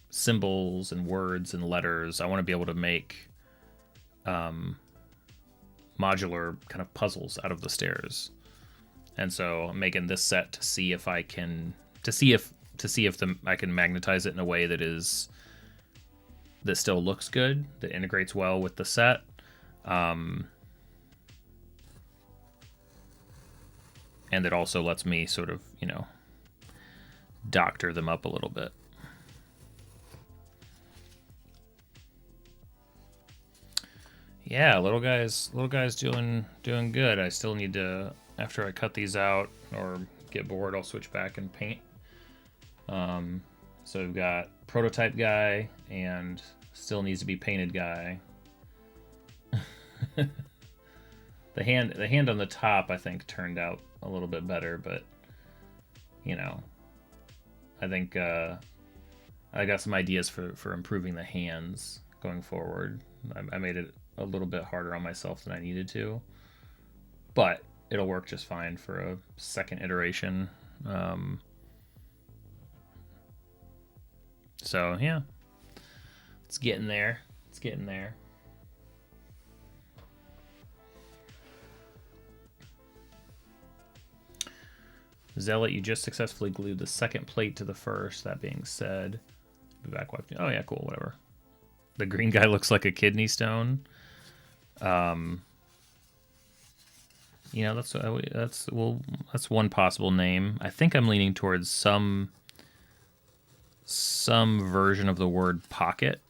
symbols and words and letters. I want to be able to make modular kind of puzzles out of the stairs. And so I'm making this set to see if I can I can magnetize it in a way that still looks good, that integrates well with the set. And that also lets me sort of, you know, doctor them up a little bit. Yeah, little guy's doing good. I still need to after I cut these out or get bored, I'll switch back and paint. So we've got prototype guy and still needs to be painted guy. The hand on the top, I think, turned out a little bit better, but you know, I think I got some ideas for improving the hands going forward. I made it a little bit harder on myself than I needed to, but it'll work just fine for a second iteration. So yeah, it's getting there. It's getting there. Zealot, you just successfully glued the second plate to the first. That being said, be back. Oh yeah, cool. Whatever. The green guy looks like a kidney stone. You know, that's one possible name. I think I'm leaning towards some version of the word pocket.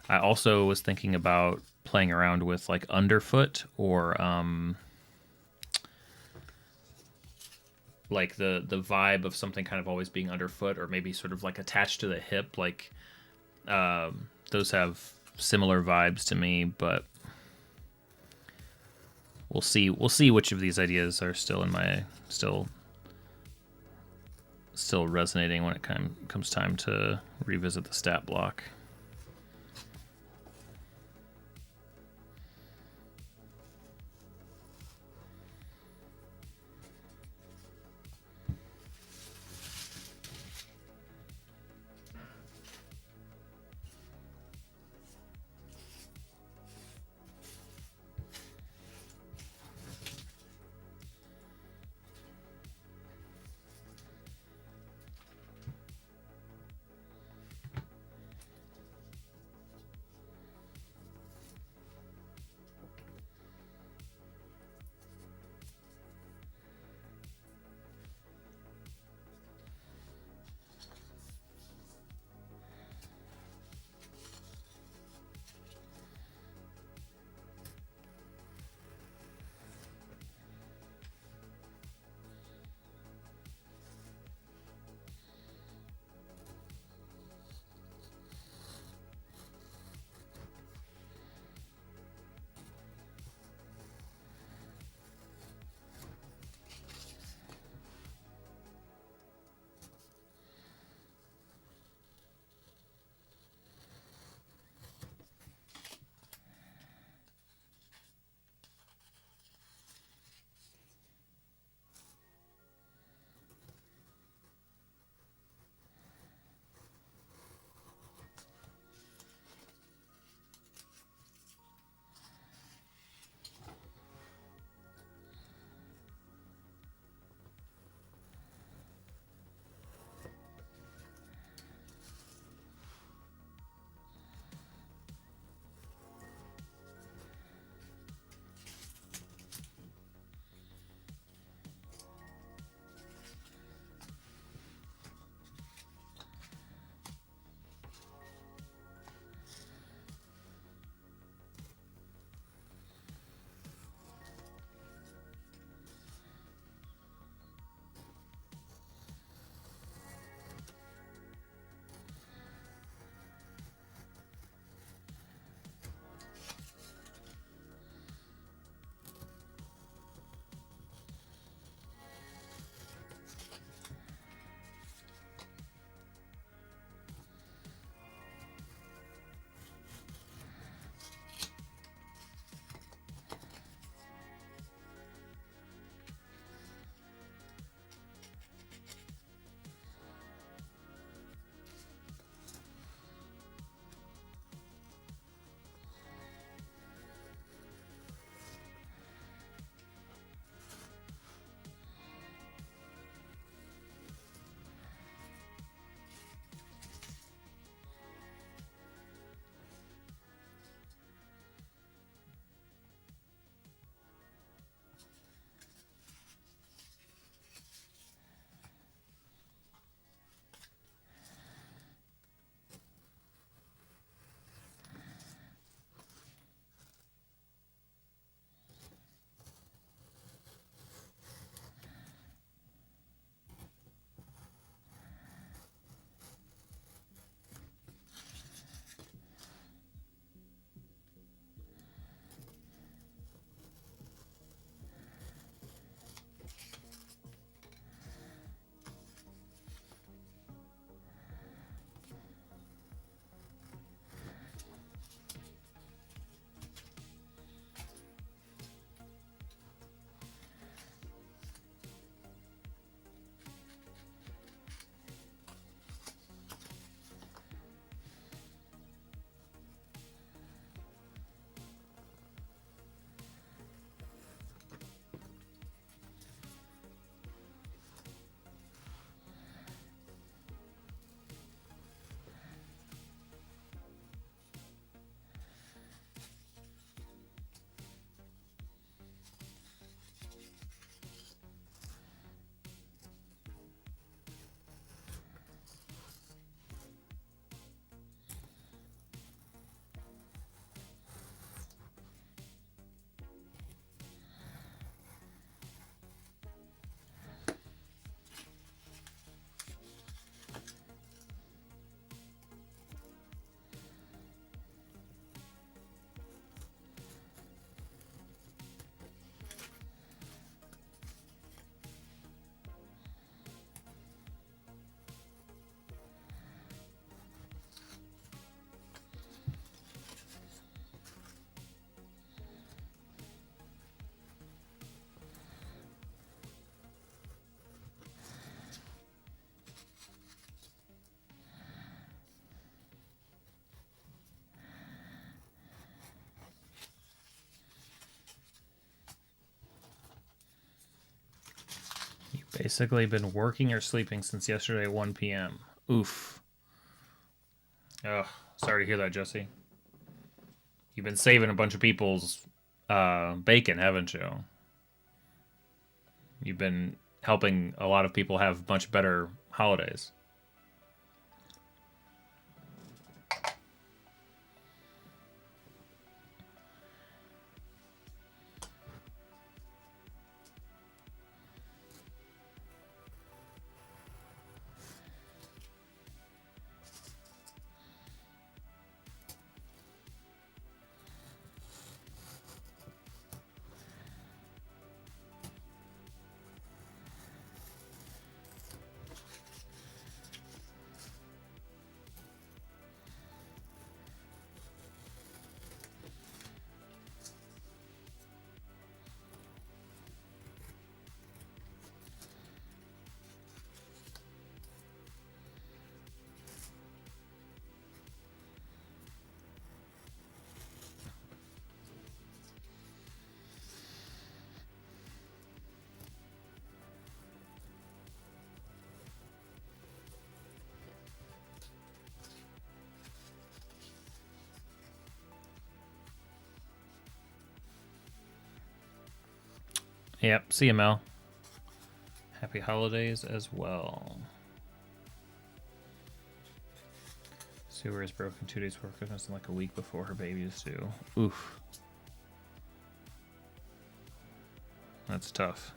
I also was thinking about playing around with like underfoot or like the vibe of something kind of always being underfoot, or maybe sort of like attached to the hip. Like those have similar vibes to me, but we'll see which of these ideas are still in my still resonating when it comes time to revisit the stat block. Basically been working or sleeping since yesterday at 1 p.m. Oof. Ugh. Sorry to hear that, Jesse. You've been saving a bunch of people's bacon, haven't you? You've been helping a lot of people have much better holidays. Yep, see you, Mel. Happy holidays as well. Sewer is broken 2 days before Christmas and like a week before her baby is due. Oof. That's tough.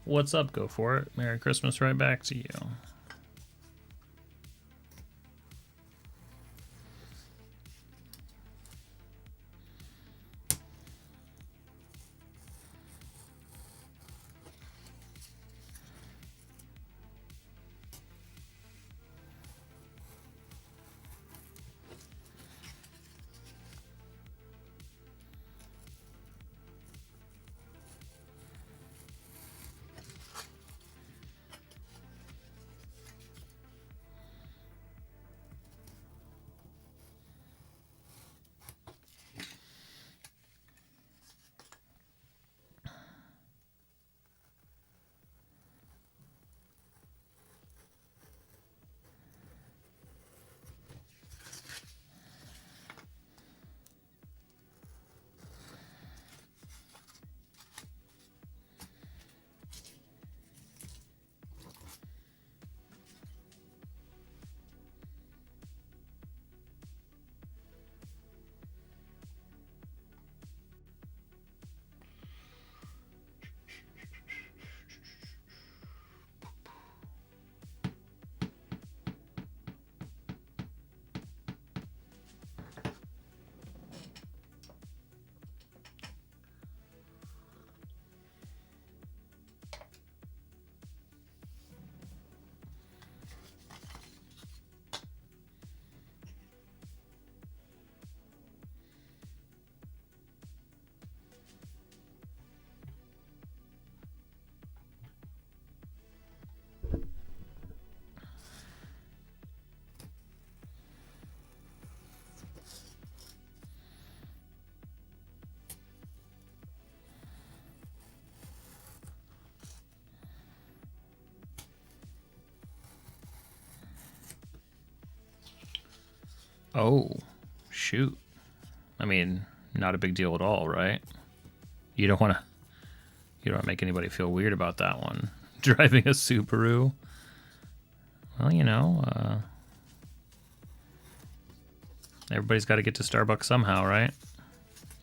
What's up? Go for it. Merry Christmas right back to you. Oh, shoot. I mean, not a big deal at all, right? You don't want to make anybody feel weird about that one. Driving a Subaru. Well, everybody's got to get to Starbucks somehow, right?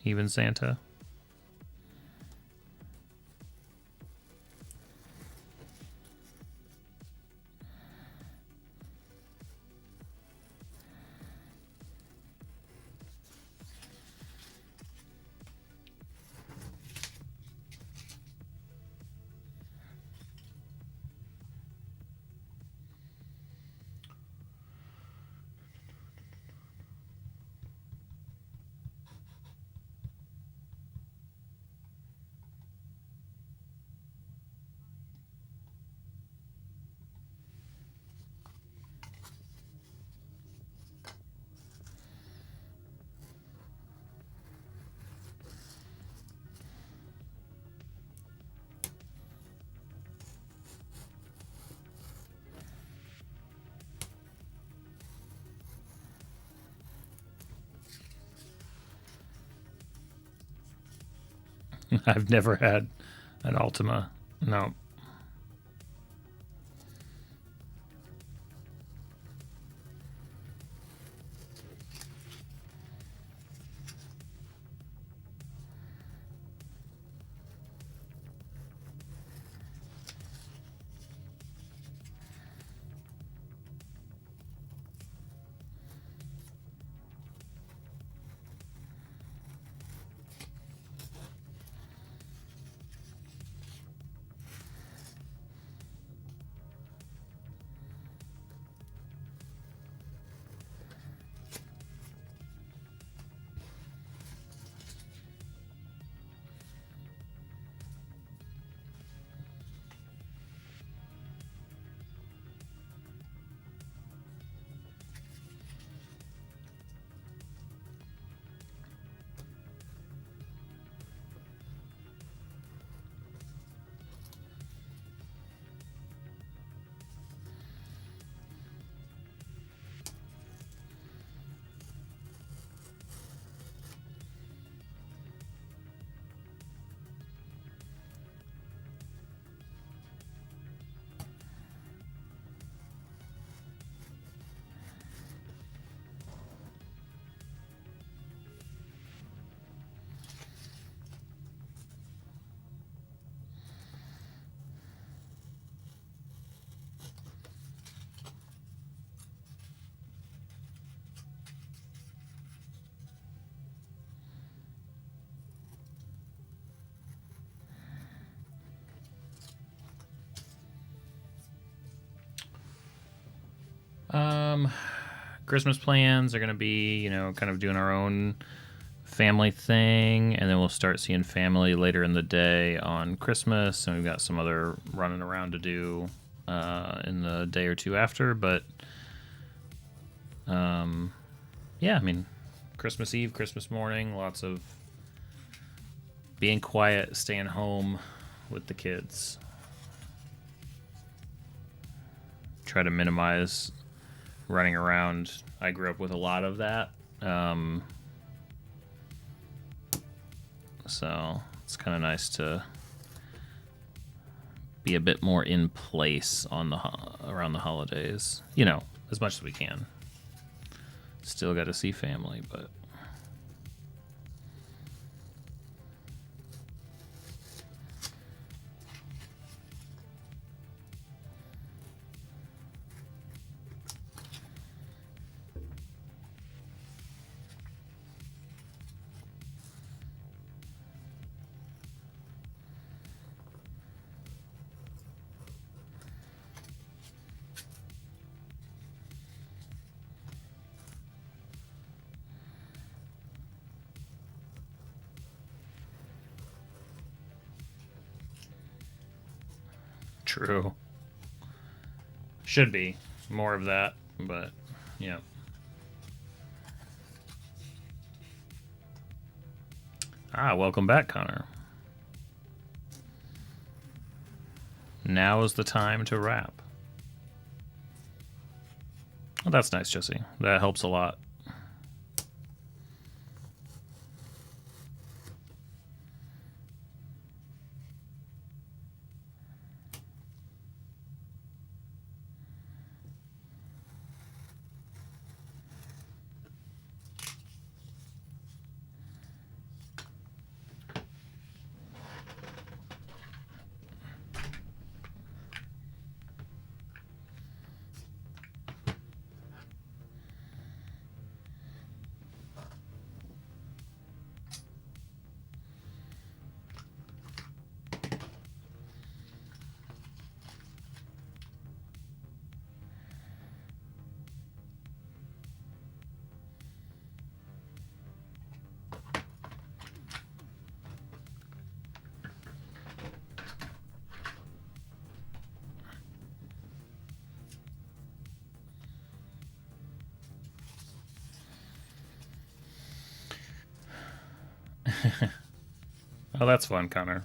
Even Santa. I've never had an Altima. No. Christmas plans are going to be, kind of doing our own family thing, and then we'll start seeing family later in the day on Christmas, and we've got some other running around to do in the day or two after, but yeah, I mean, Christmas Eve, Christmas morning, lots of being quiet, staying home with the kids. Try to minimize running around. I grew up with a lot of that. So it's kind of nice to be a bit more in place on around the holidays, as much as we can. Still got to see family, but true. Should be more of that, but yeah. Welcome back, Connor. Now is the time to wrap. Well, that's nice, Jesse. That helps a lot. Oh, that's fun, Connor.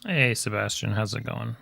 Hey, Sebastian, how's it going?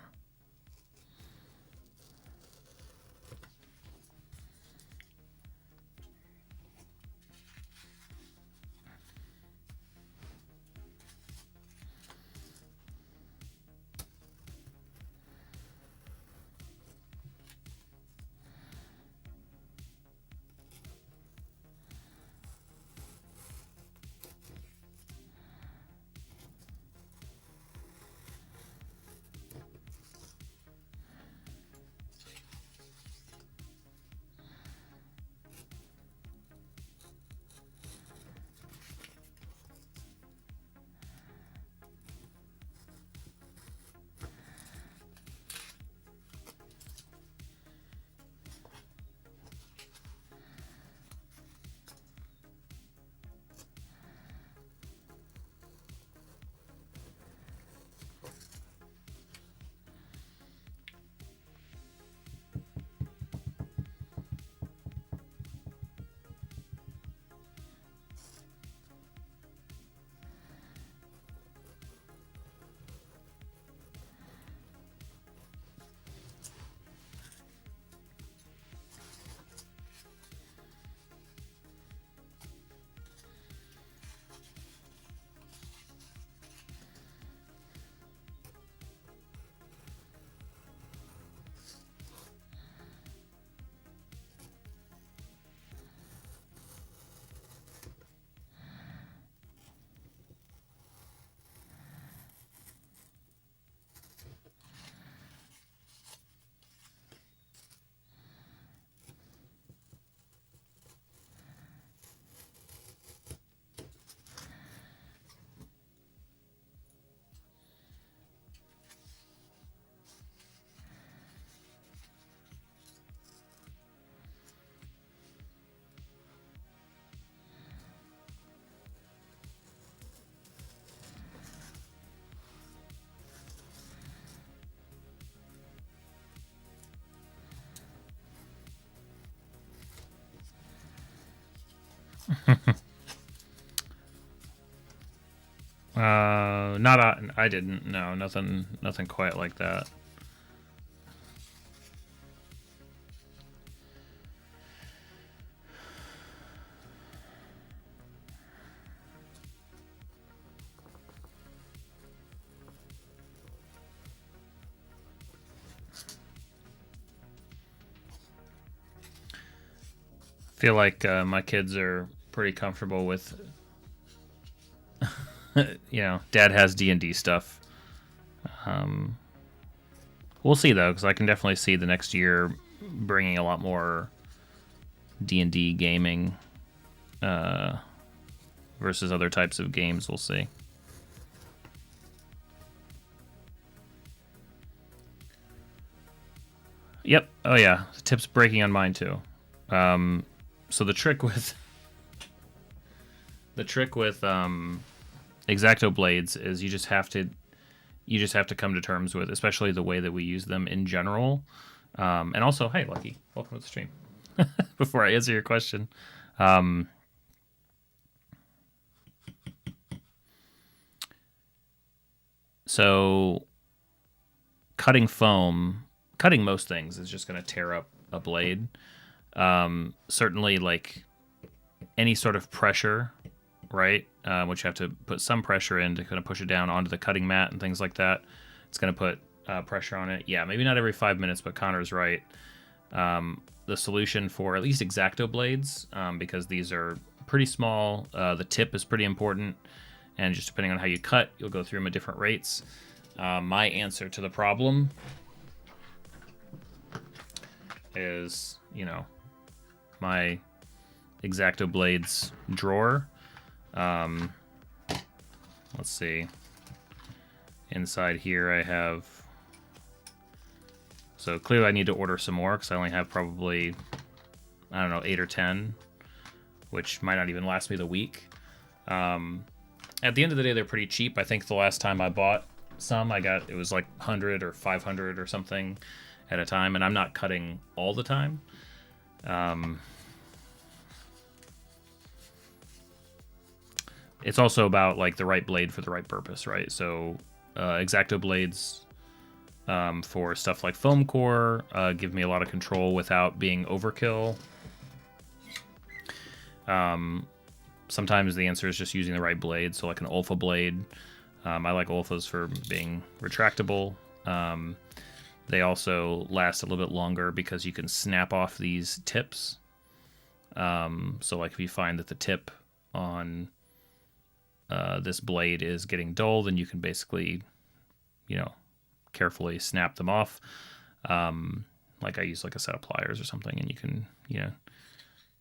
Not I didn't. No, nothing quite like that. Feel like my kids are pretty comfortable with, Dad has D&D stuff. We'll see though, because I can definitely see the next year bringing a lot more D&D gaming versus other types of games. We'll see. Yep. Oh yeah, the tip's breaking on mine too. So the trick with X-Acto blades is you just have to come to terms with, especially the way that we use them in general. And also, hey, Lucky, welcome to the stream. Before I answer your question, so cutting most things is just going to tear up a blade. Certainly, like any sort of pressure, right? Which you have to put some pressure in to kind of push it down onto the cutting mat and things like that. It's going to put pressure on it. Yeah, maybe not every 5 minutes, but Connor's right. The solution for at least X-Acto blades, because these are pretty small, the tip is pretty important, and just depending on how you cut, you'll go through them at different rates. My answer to the problem is, my X-Acto blades drawer. Let's see. Inside here I have... So clearly I need to order some more because I only have probably, 8 or 10, which might not even last me the week. At the end of the day, they're pretty cheap. I think the last time I bought some, it was like 100 or 500 or something at a time, and I'm not cutting all the time. It's also about like the right blade for the right purpose, right? So X-Acto blades for stuff like foam core give me a lot of control without being overkill. Sometimes the answer is just using the right blade, so like an Olfa blade. I like Olfas for being retractable. They also last a little bit longer because you can snap off these tips. So like if you find that the tip on this blade is getting dull, then you can basically, carefully snap them off. Like I use like a set of pliers or something, and you can,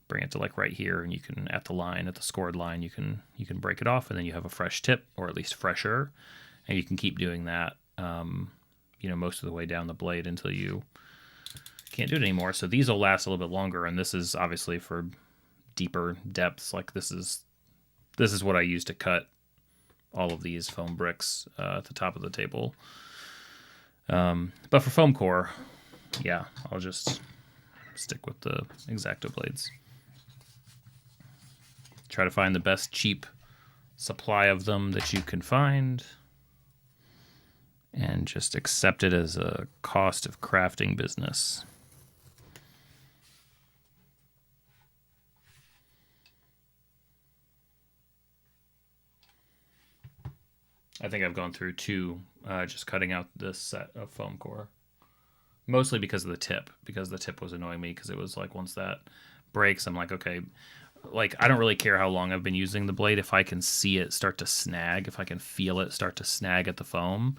bring it to like right here, and you can at the scored line, you can break it off, and then you have a fresh tip, or at least fresher, and you can keep doing that, most of the way down the blade until you can't do it anymore. So these will last a little bit longer, and this is obviously for deeper depths. Like this is what I use to cut all of these foam bricks at the top of the table. But for foam core, yeah, I'll just stick with the X-Acto blades. Try to find the best cheap supply of them that you can find, and just accept it as a cost of crafting business. I think I've gone through 2 just cutting out this set of foam core. Mostly because of the tip, because the tip was annoying me, because it was like once that breaks, I'm like, okay, like I don't really care how long I've been using the blade. If I can see it start to snag, if I can feel it start to snag at the foam,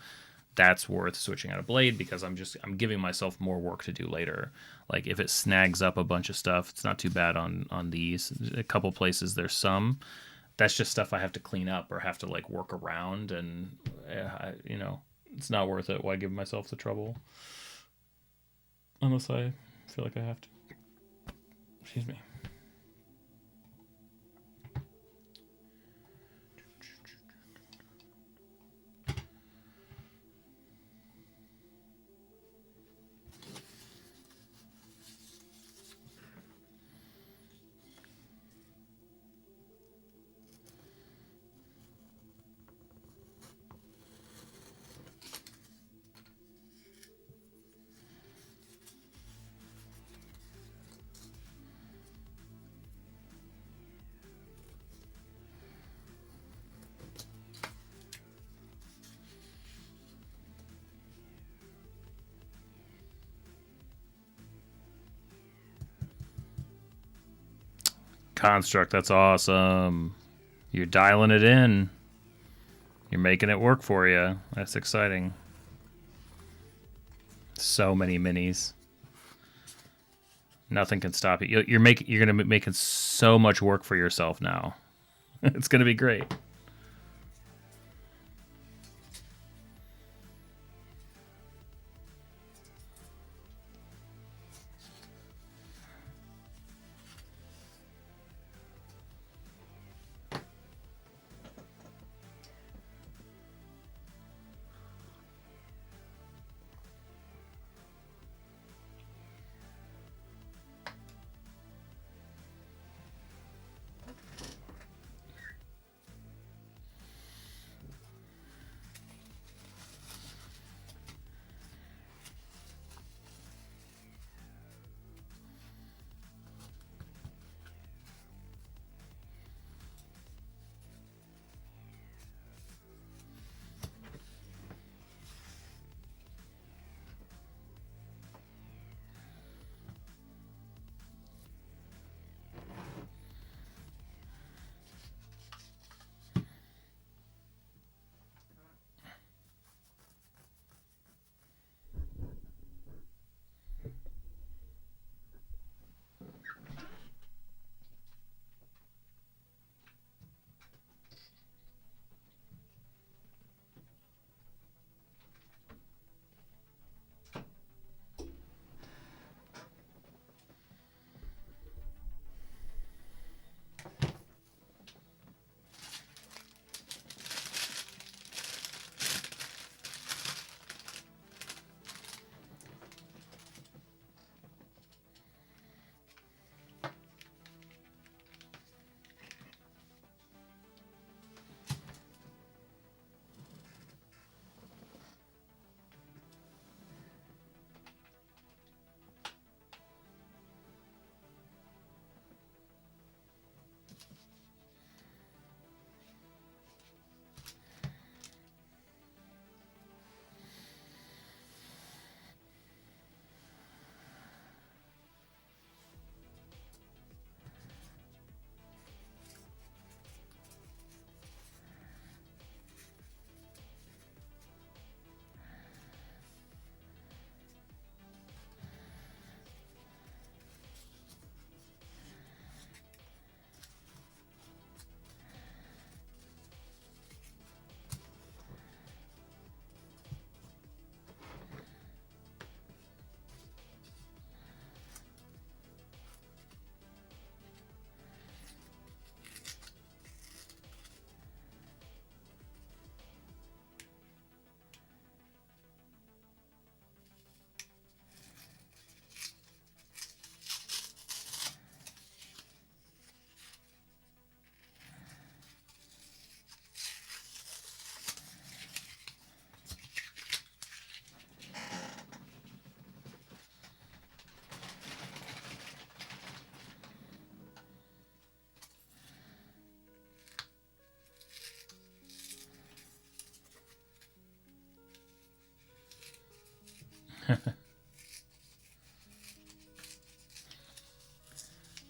that's worth switching out a blade, because I'm giving myself more work to do later. Like if it snags up a bunch of stuff, it's not too bad on these. A couple places there's some. That's just stuff I have to clean up or have to like work around, and it's not worth it. Why give myself the trouble? Unless I feel like I have to. Excuse me. Construct, that's awesome. You're dialing it in. You're making it work for you. That's exciting. So many minis. Nothing can stop you. You're gonna be making so much work for yourself now. It's gonna be great.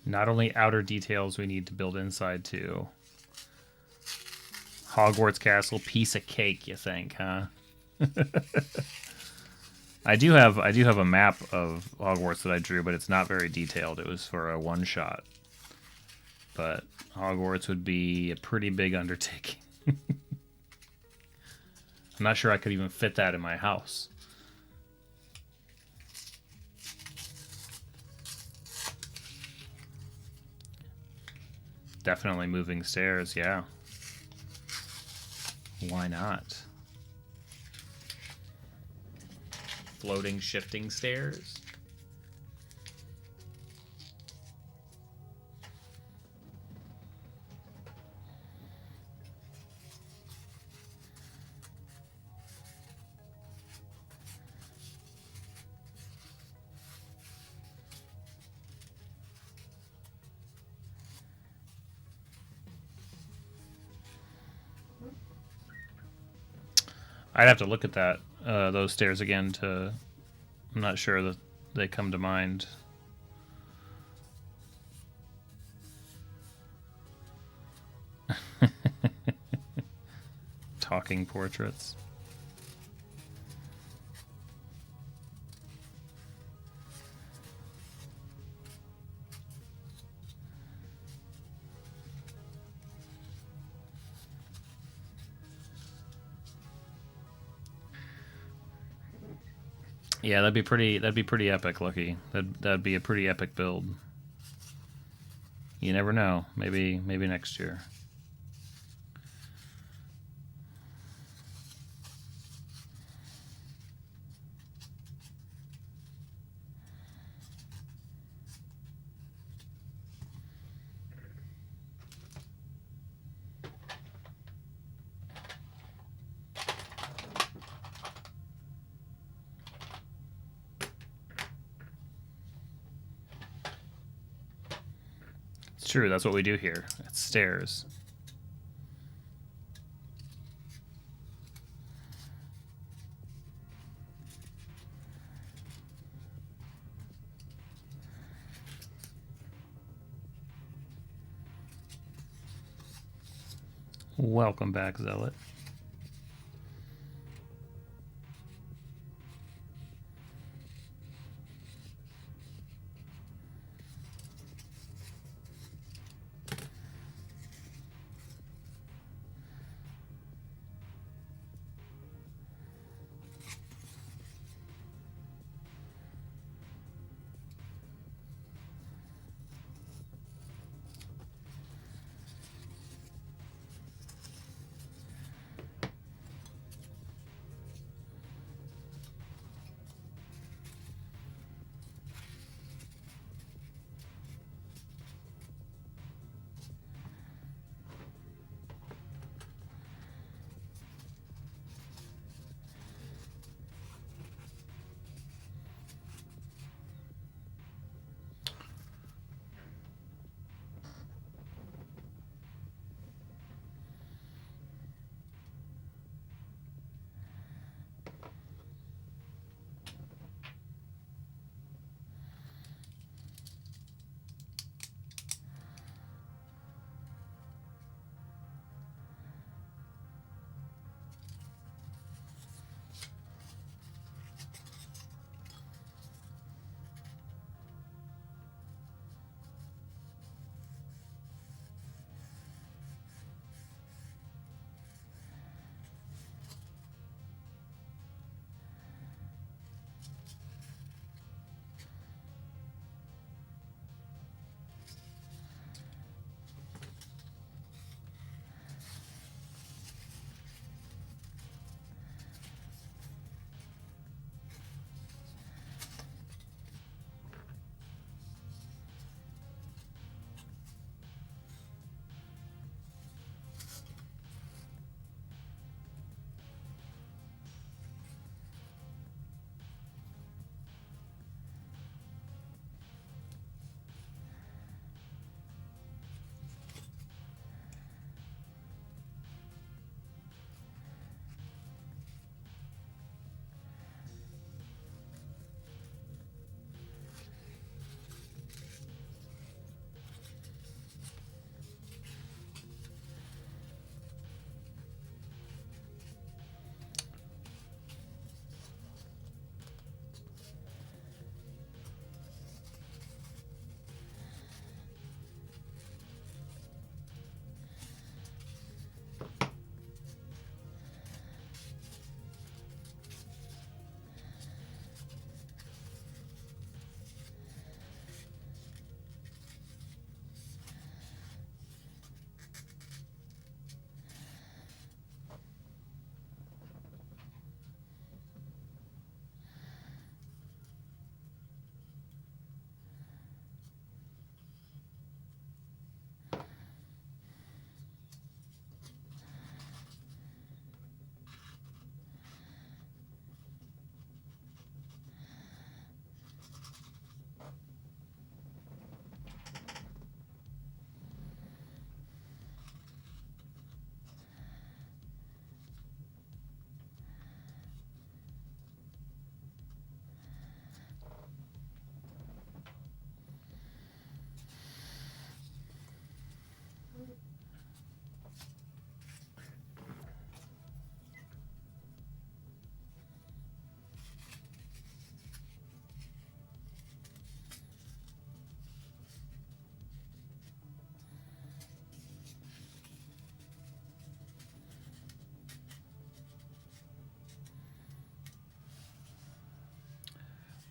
Not only outer details we need to build inside too. Hogwarts Castle, piece of cake, you think, huh? I do have a map of Hogwarts that I drew, but it's not very detailed. It was for a one shot. But Hogwarts would be a pretty big undertaking. I'm not sure I could even fit that in my house. Definitely moving stairs, yeah. Why not? Floating, shifting stairs. I'd have to look at that those stairs again to. I'm not sure that they come to mind. talking portraits. Yeah, that'd be pretty epic, Lucky. That'd be a pretty epic build. You never know. Maybe next year. It's true, that's what we do here. It's stairs. Welcome back, Zealot.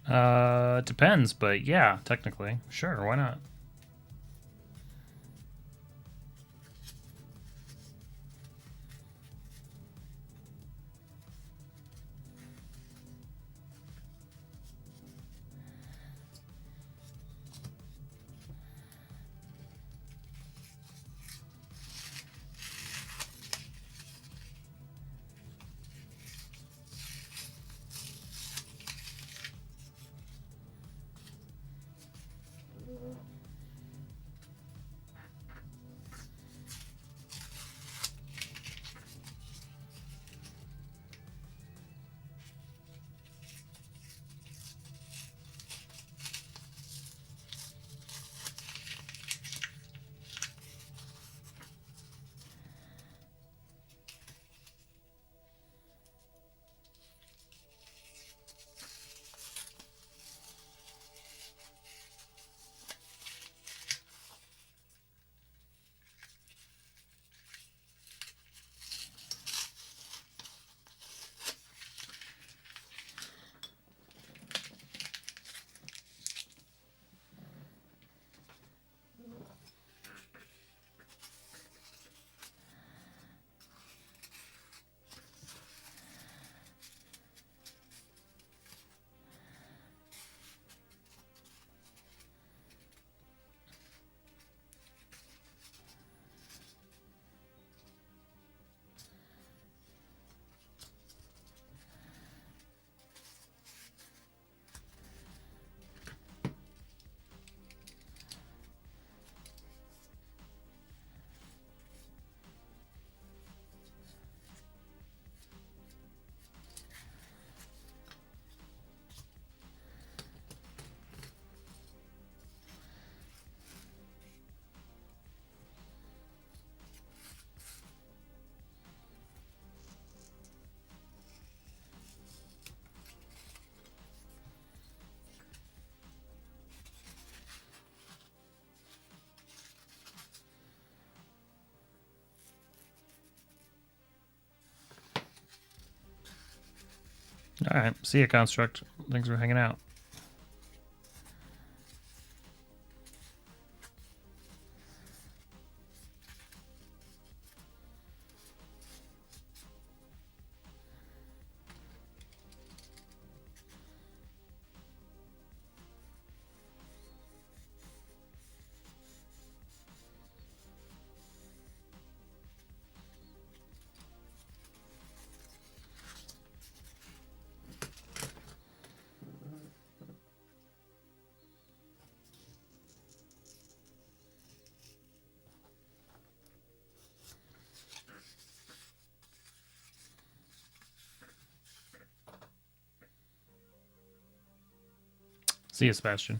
Depends, but yeah, technically. Sure, why not? All right, see ya, Construct. Thanks for hanging out. See ya, Sebastian.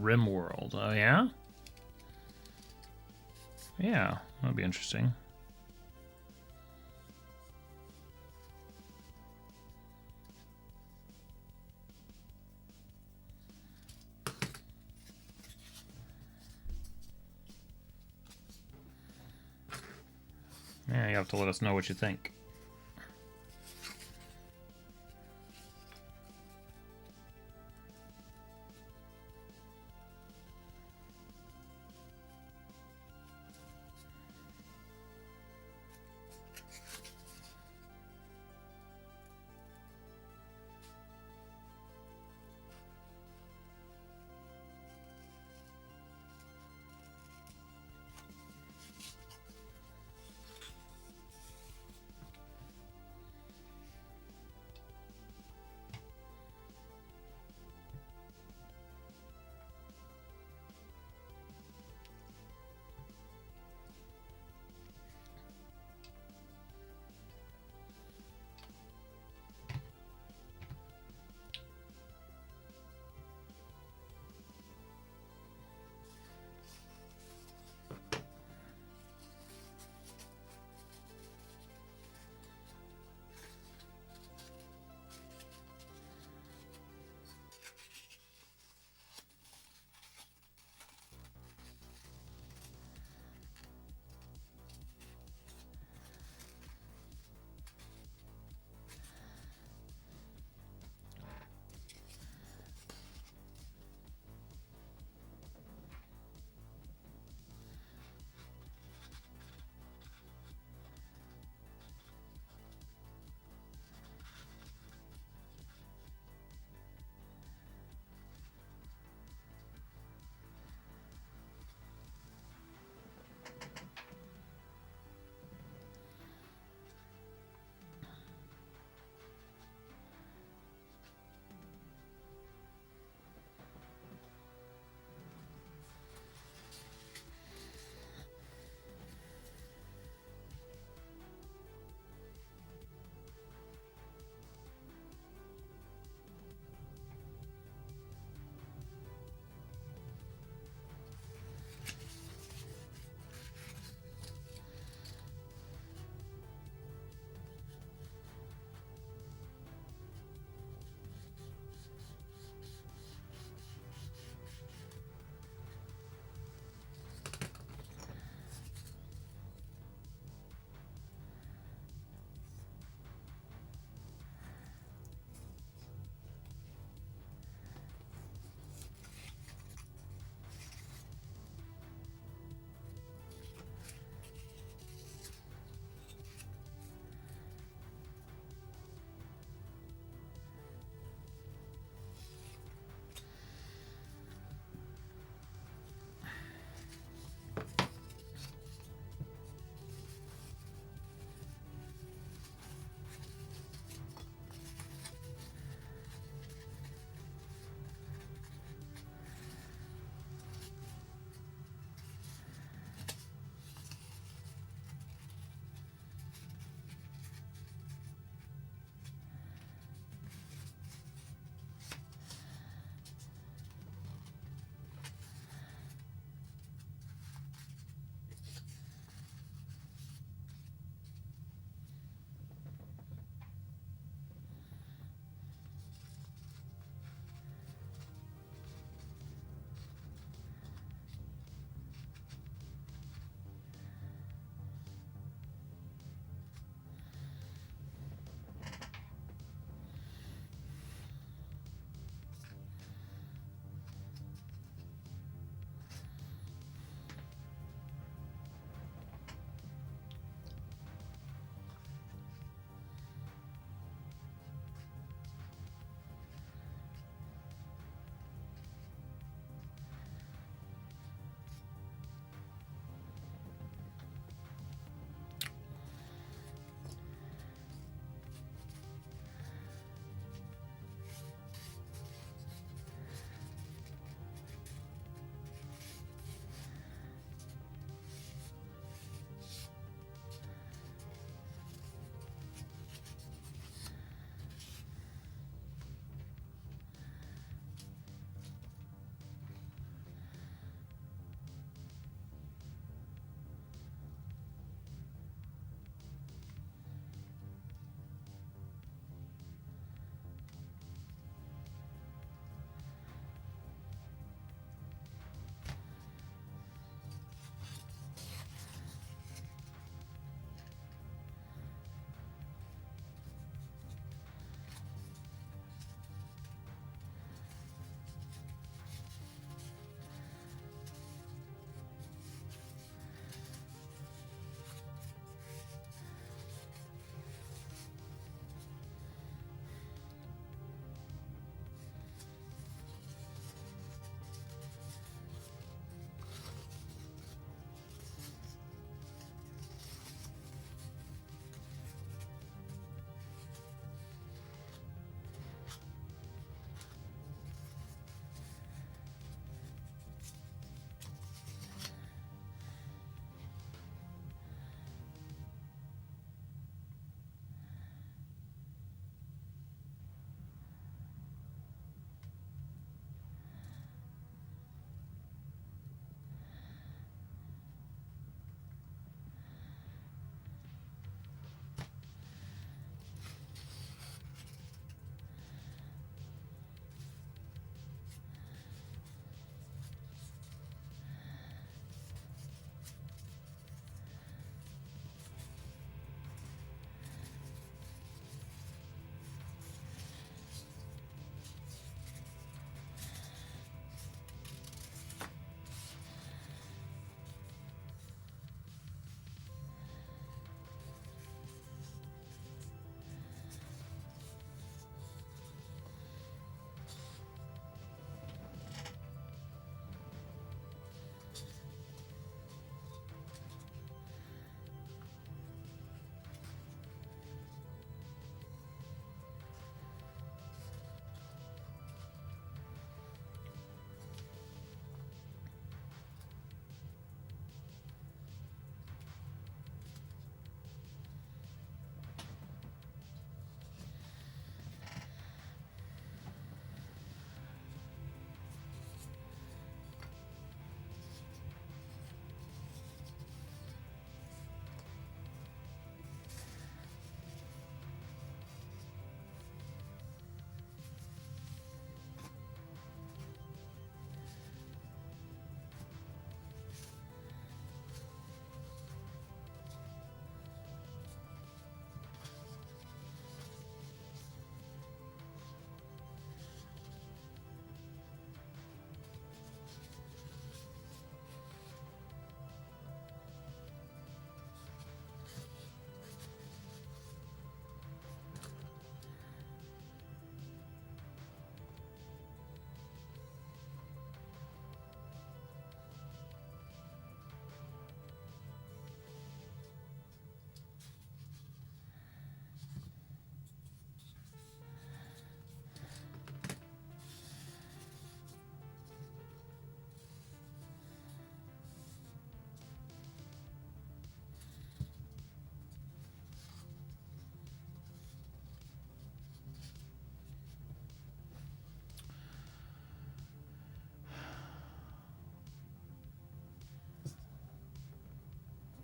Rimworld. Oh, yeah? Yeah, that'd be interesting. Yeah, you have to let us know what you think.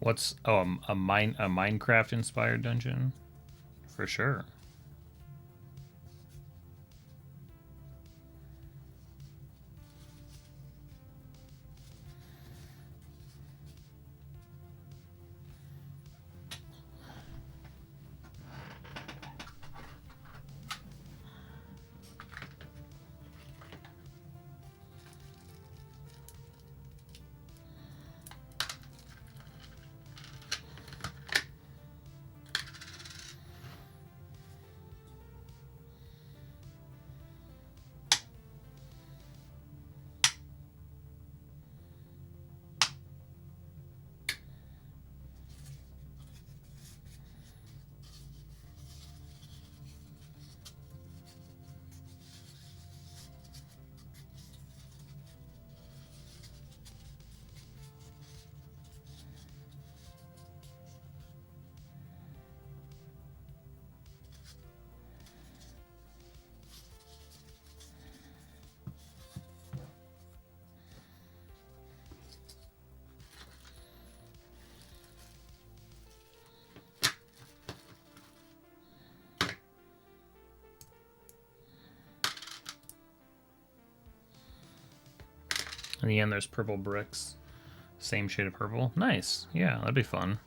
What's a Minecraft inspired dungeon? For sure. In the end, there's purple bricks. Same shade of purple. Nice. Yeah, that'd be fun.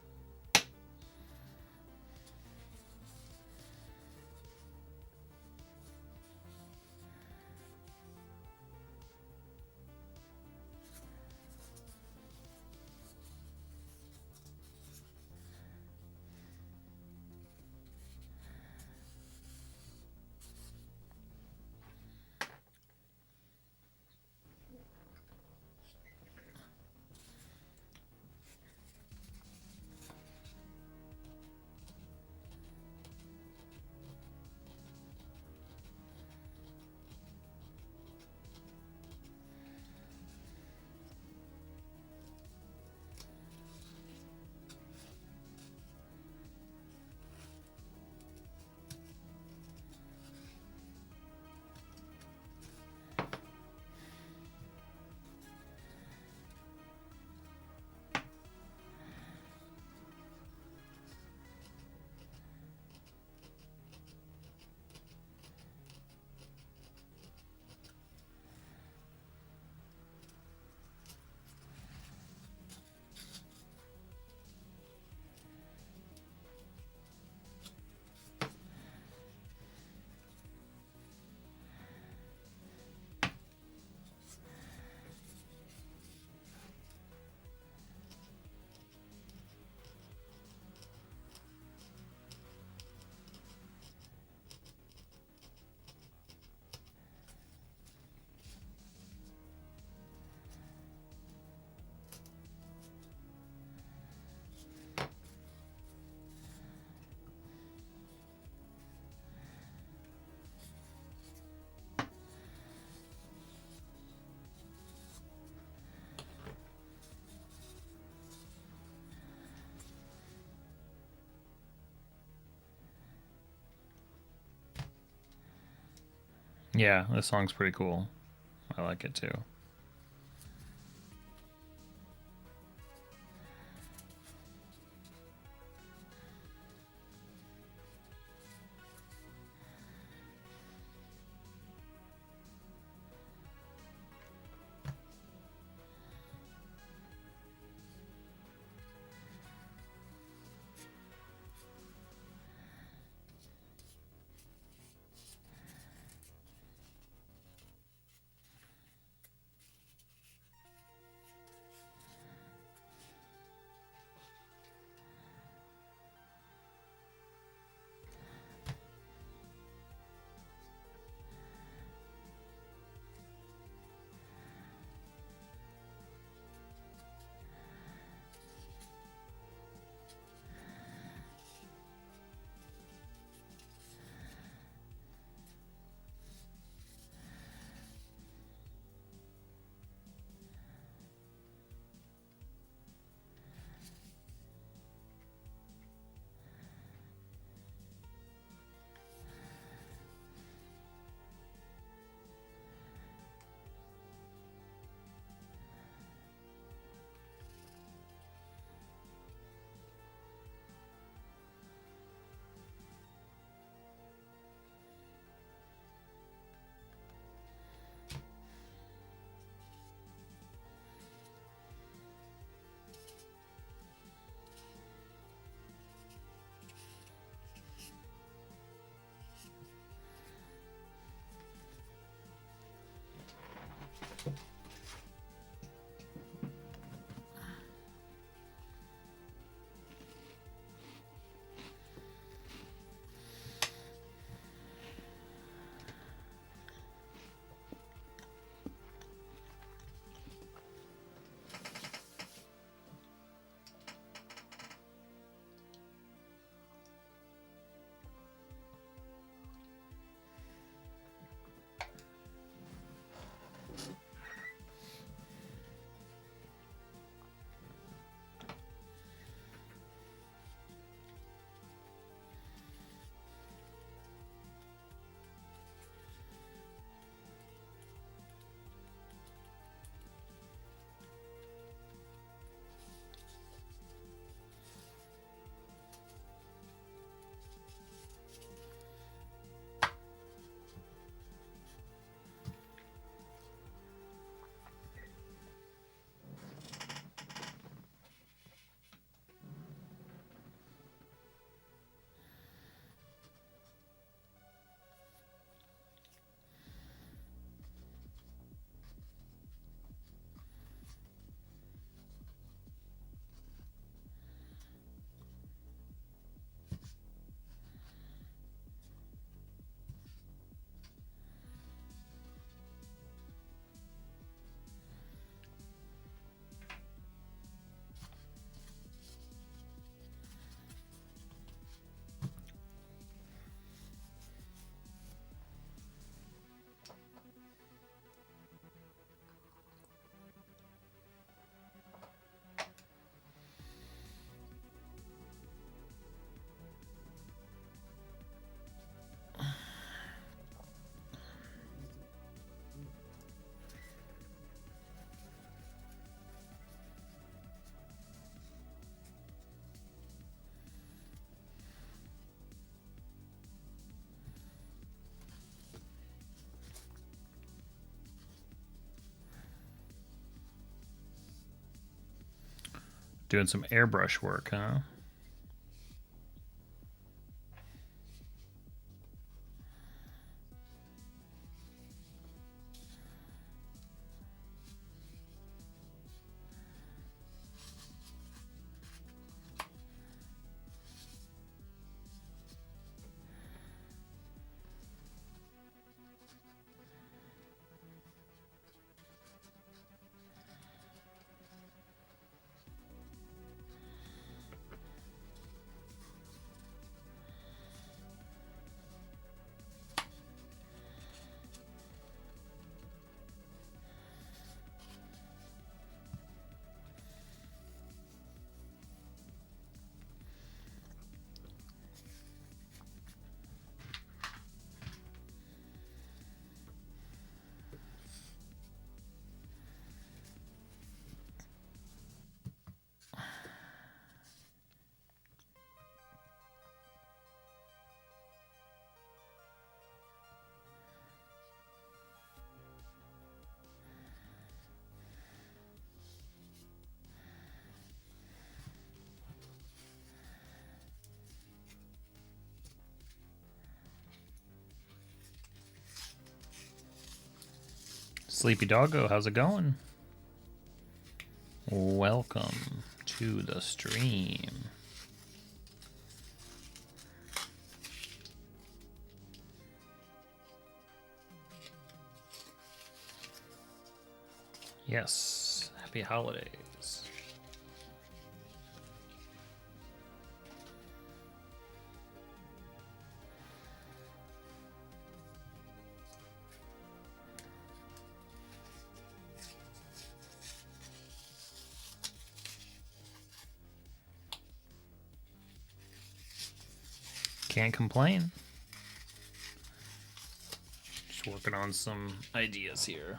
Yeah, this song's pretty cool. I like it too. Doing some airbrush work, huh? Sleepy Doggo, how's it going? Welcome to the stream. Yes, happy holidays. Can't complain. Just working on some ideas here.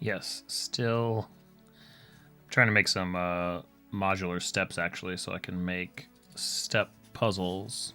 Yes, still trying to make some modular steps actually, so I can make step puzzles.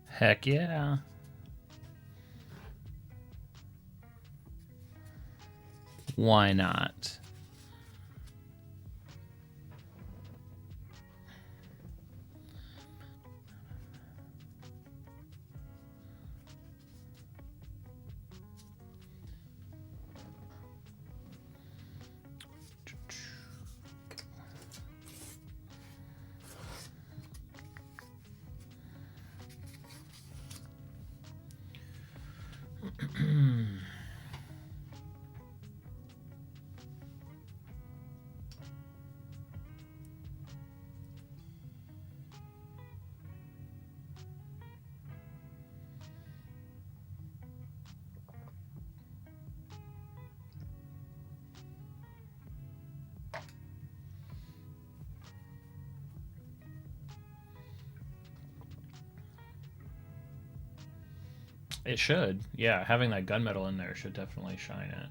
Heck yeah. Why not? It should. Yeah, having that gunmetal in there should definitely shine it.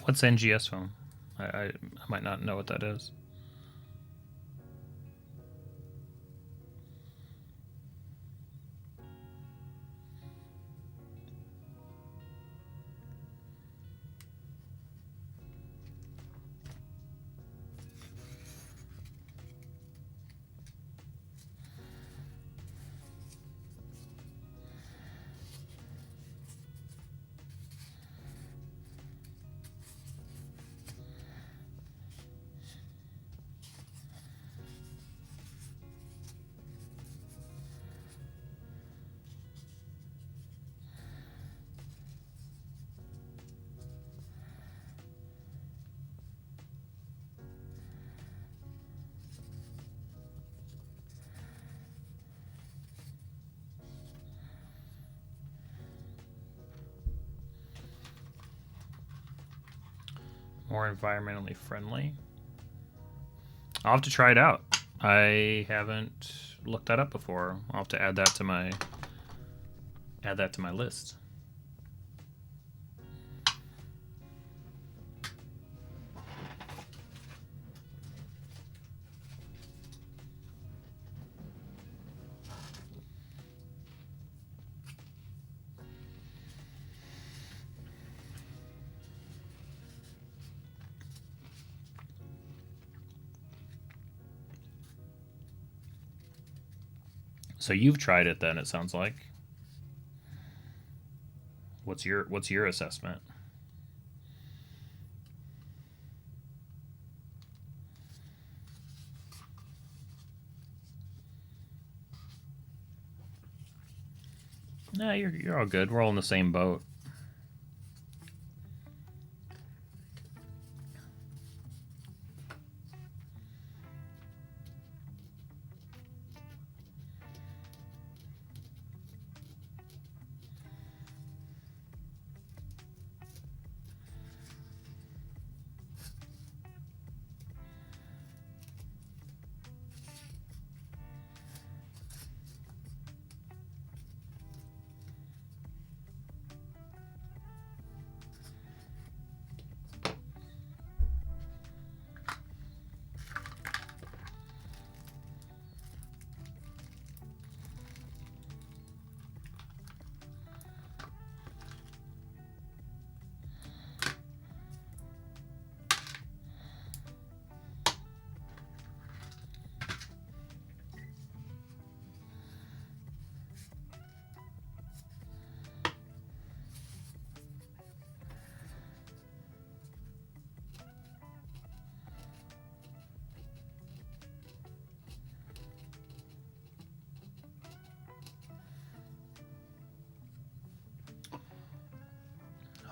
What's NGS foam? I might not know what that is. More environmentally friendly. I'll have to try it out. I haven't looked that up before. I'll have to add that to my list. So you've tried it then, it sounds like. What's your assessment? Nah, you're all good. We're all in the same boat.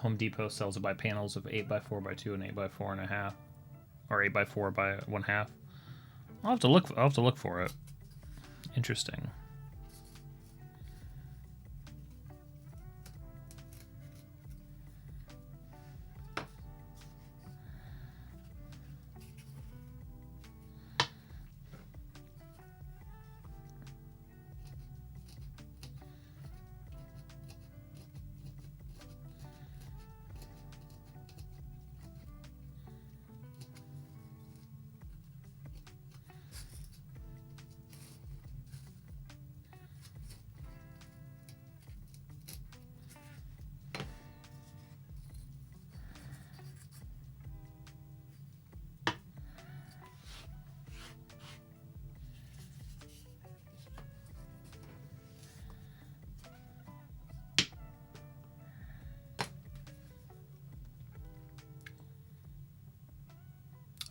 Home Depot sells it by panels of 8x4x2 and 8x4.5, or 8x4x1/2. I'll have to look for it. Interesting.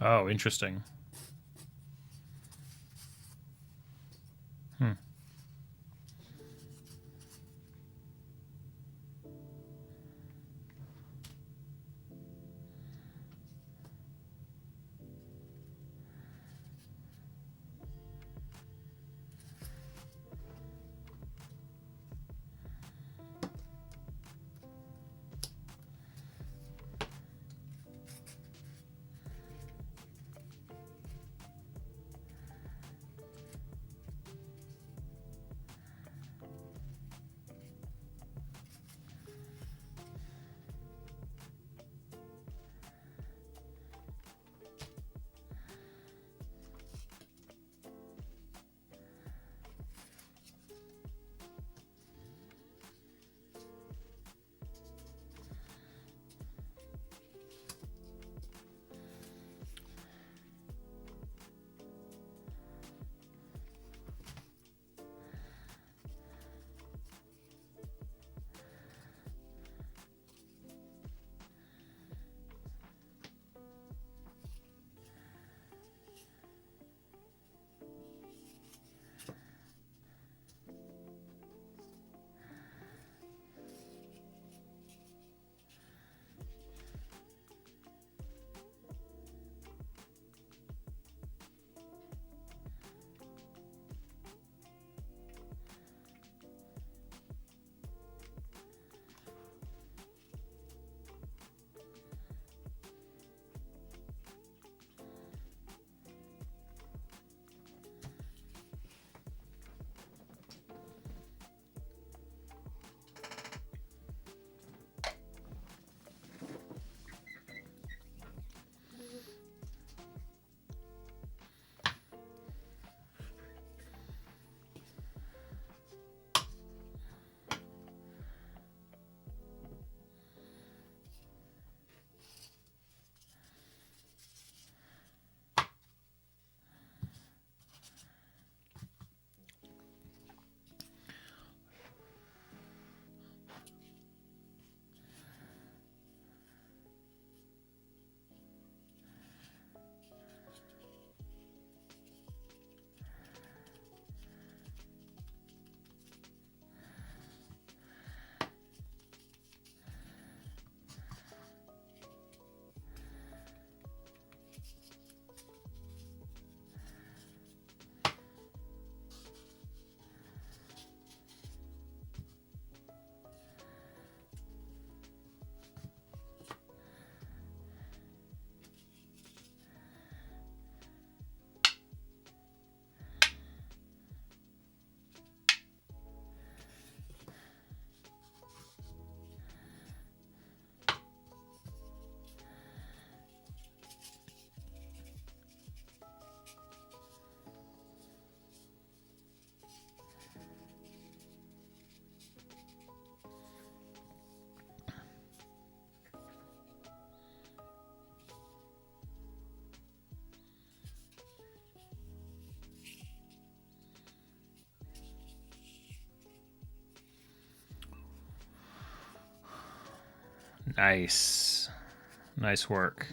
Oh, interesting. Hmm. Nice. Nice work.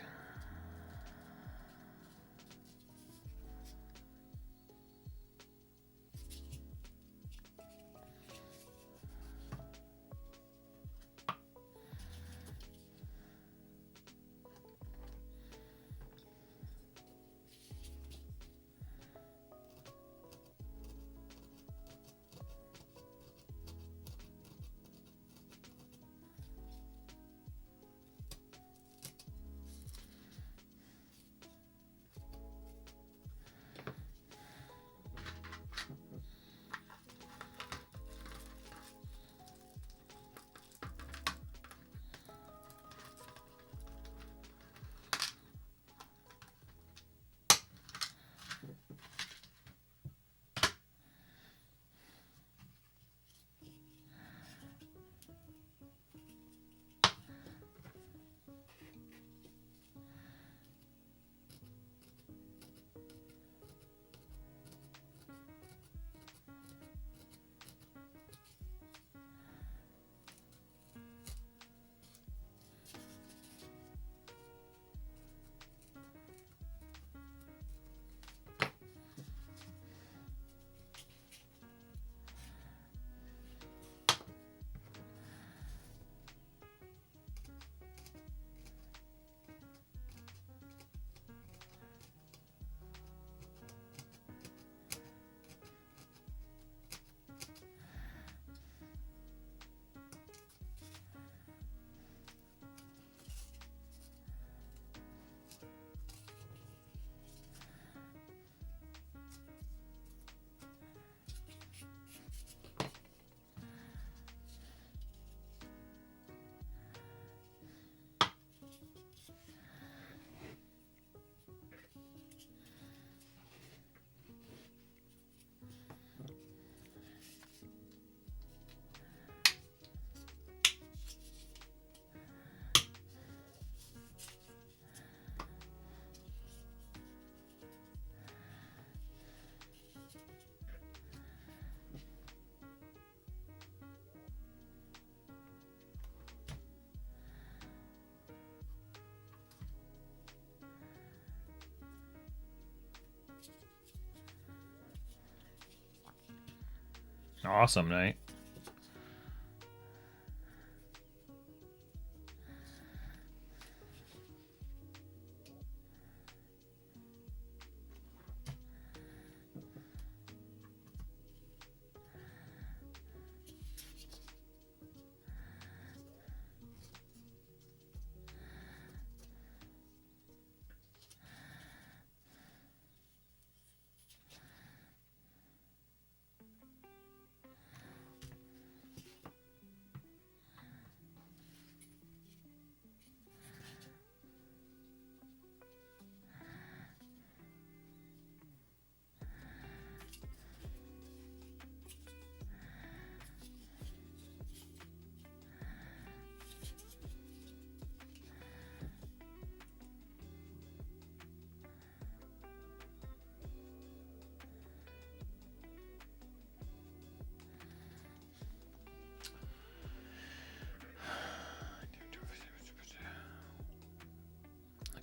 Awesome, Knight.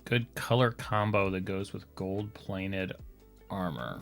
Good color combo that goes with gold plated armor.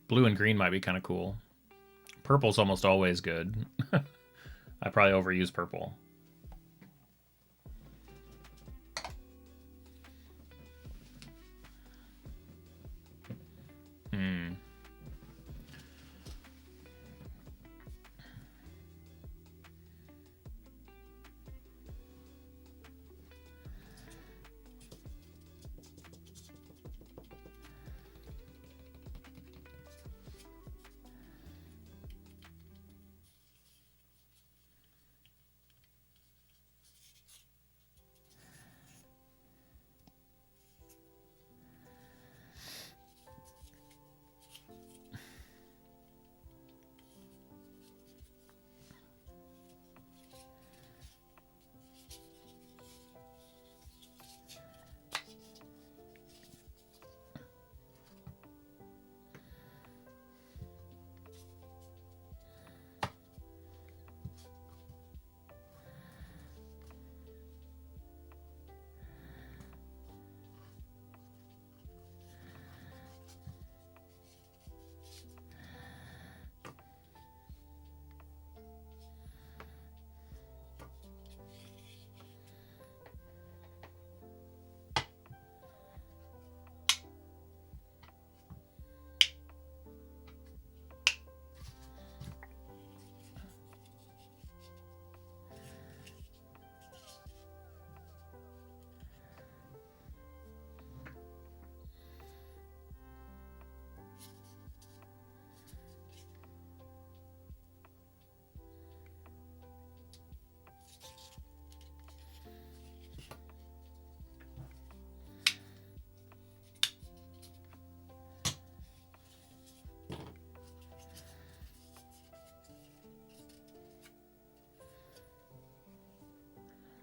Blue and green might be kind of cool. Purple's almost always good. I probably overuse purple.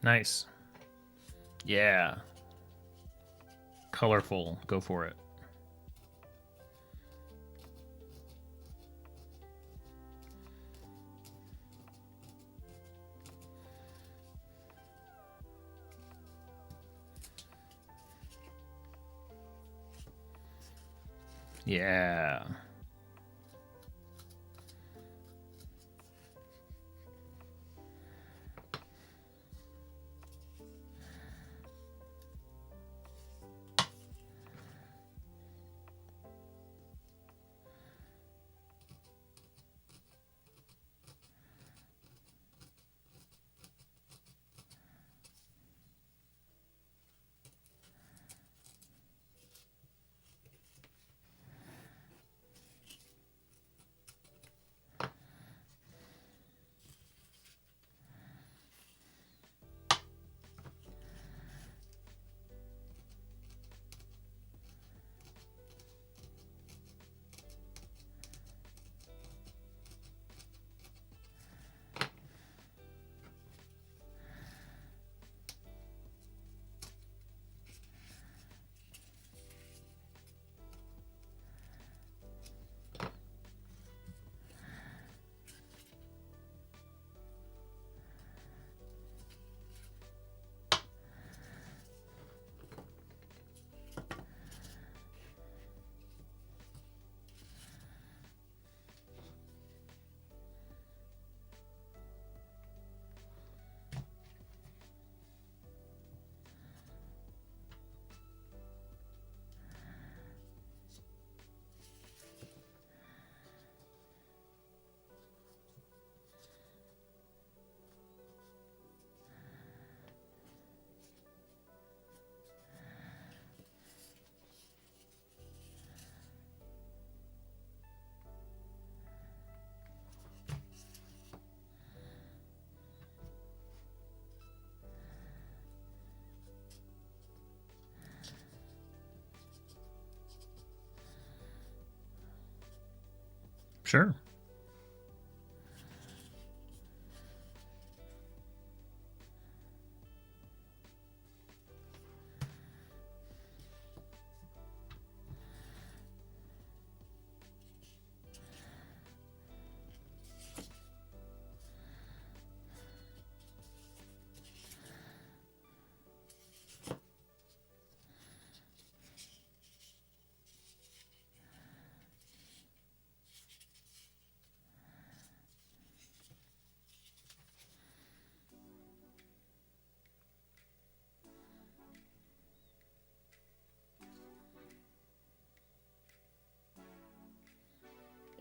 Nice. Yeah. Colorful. Go for it. Yeah. Sure.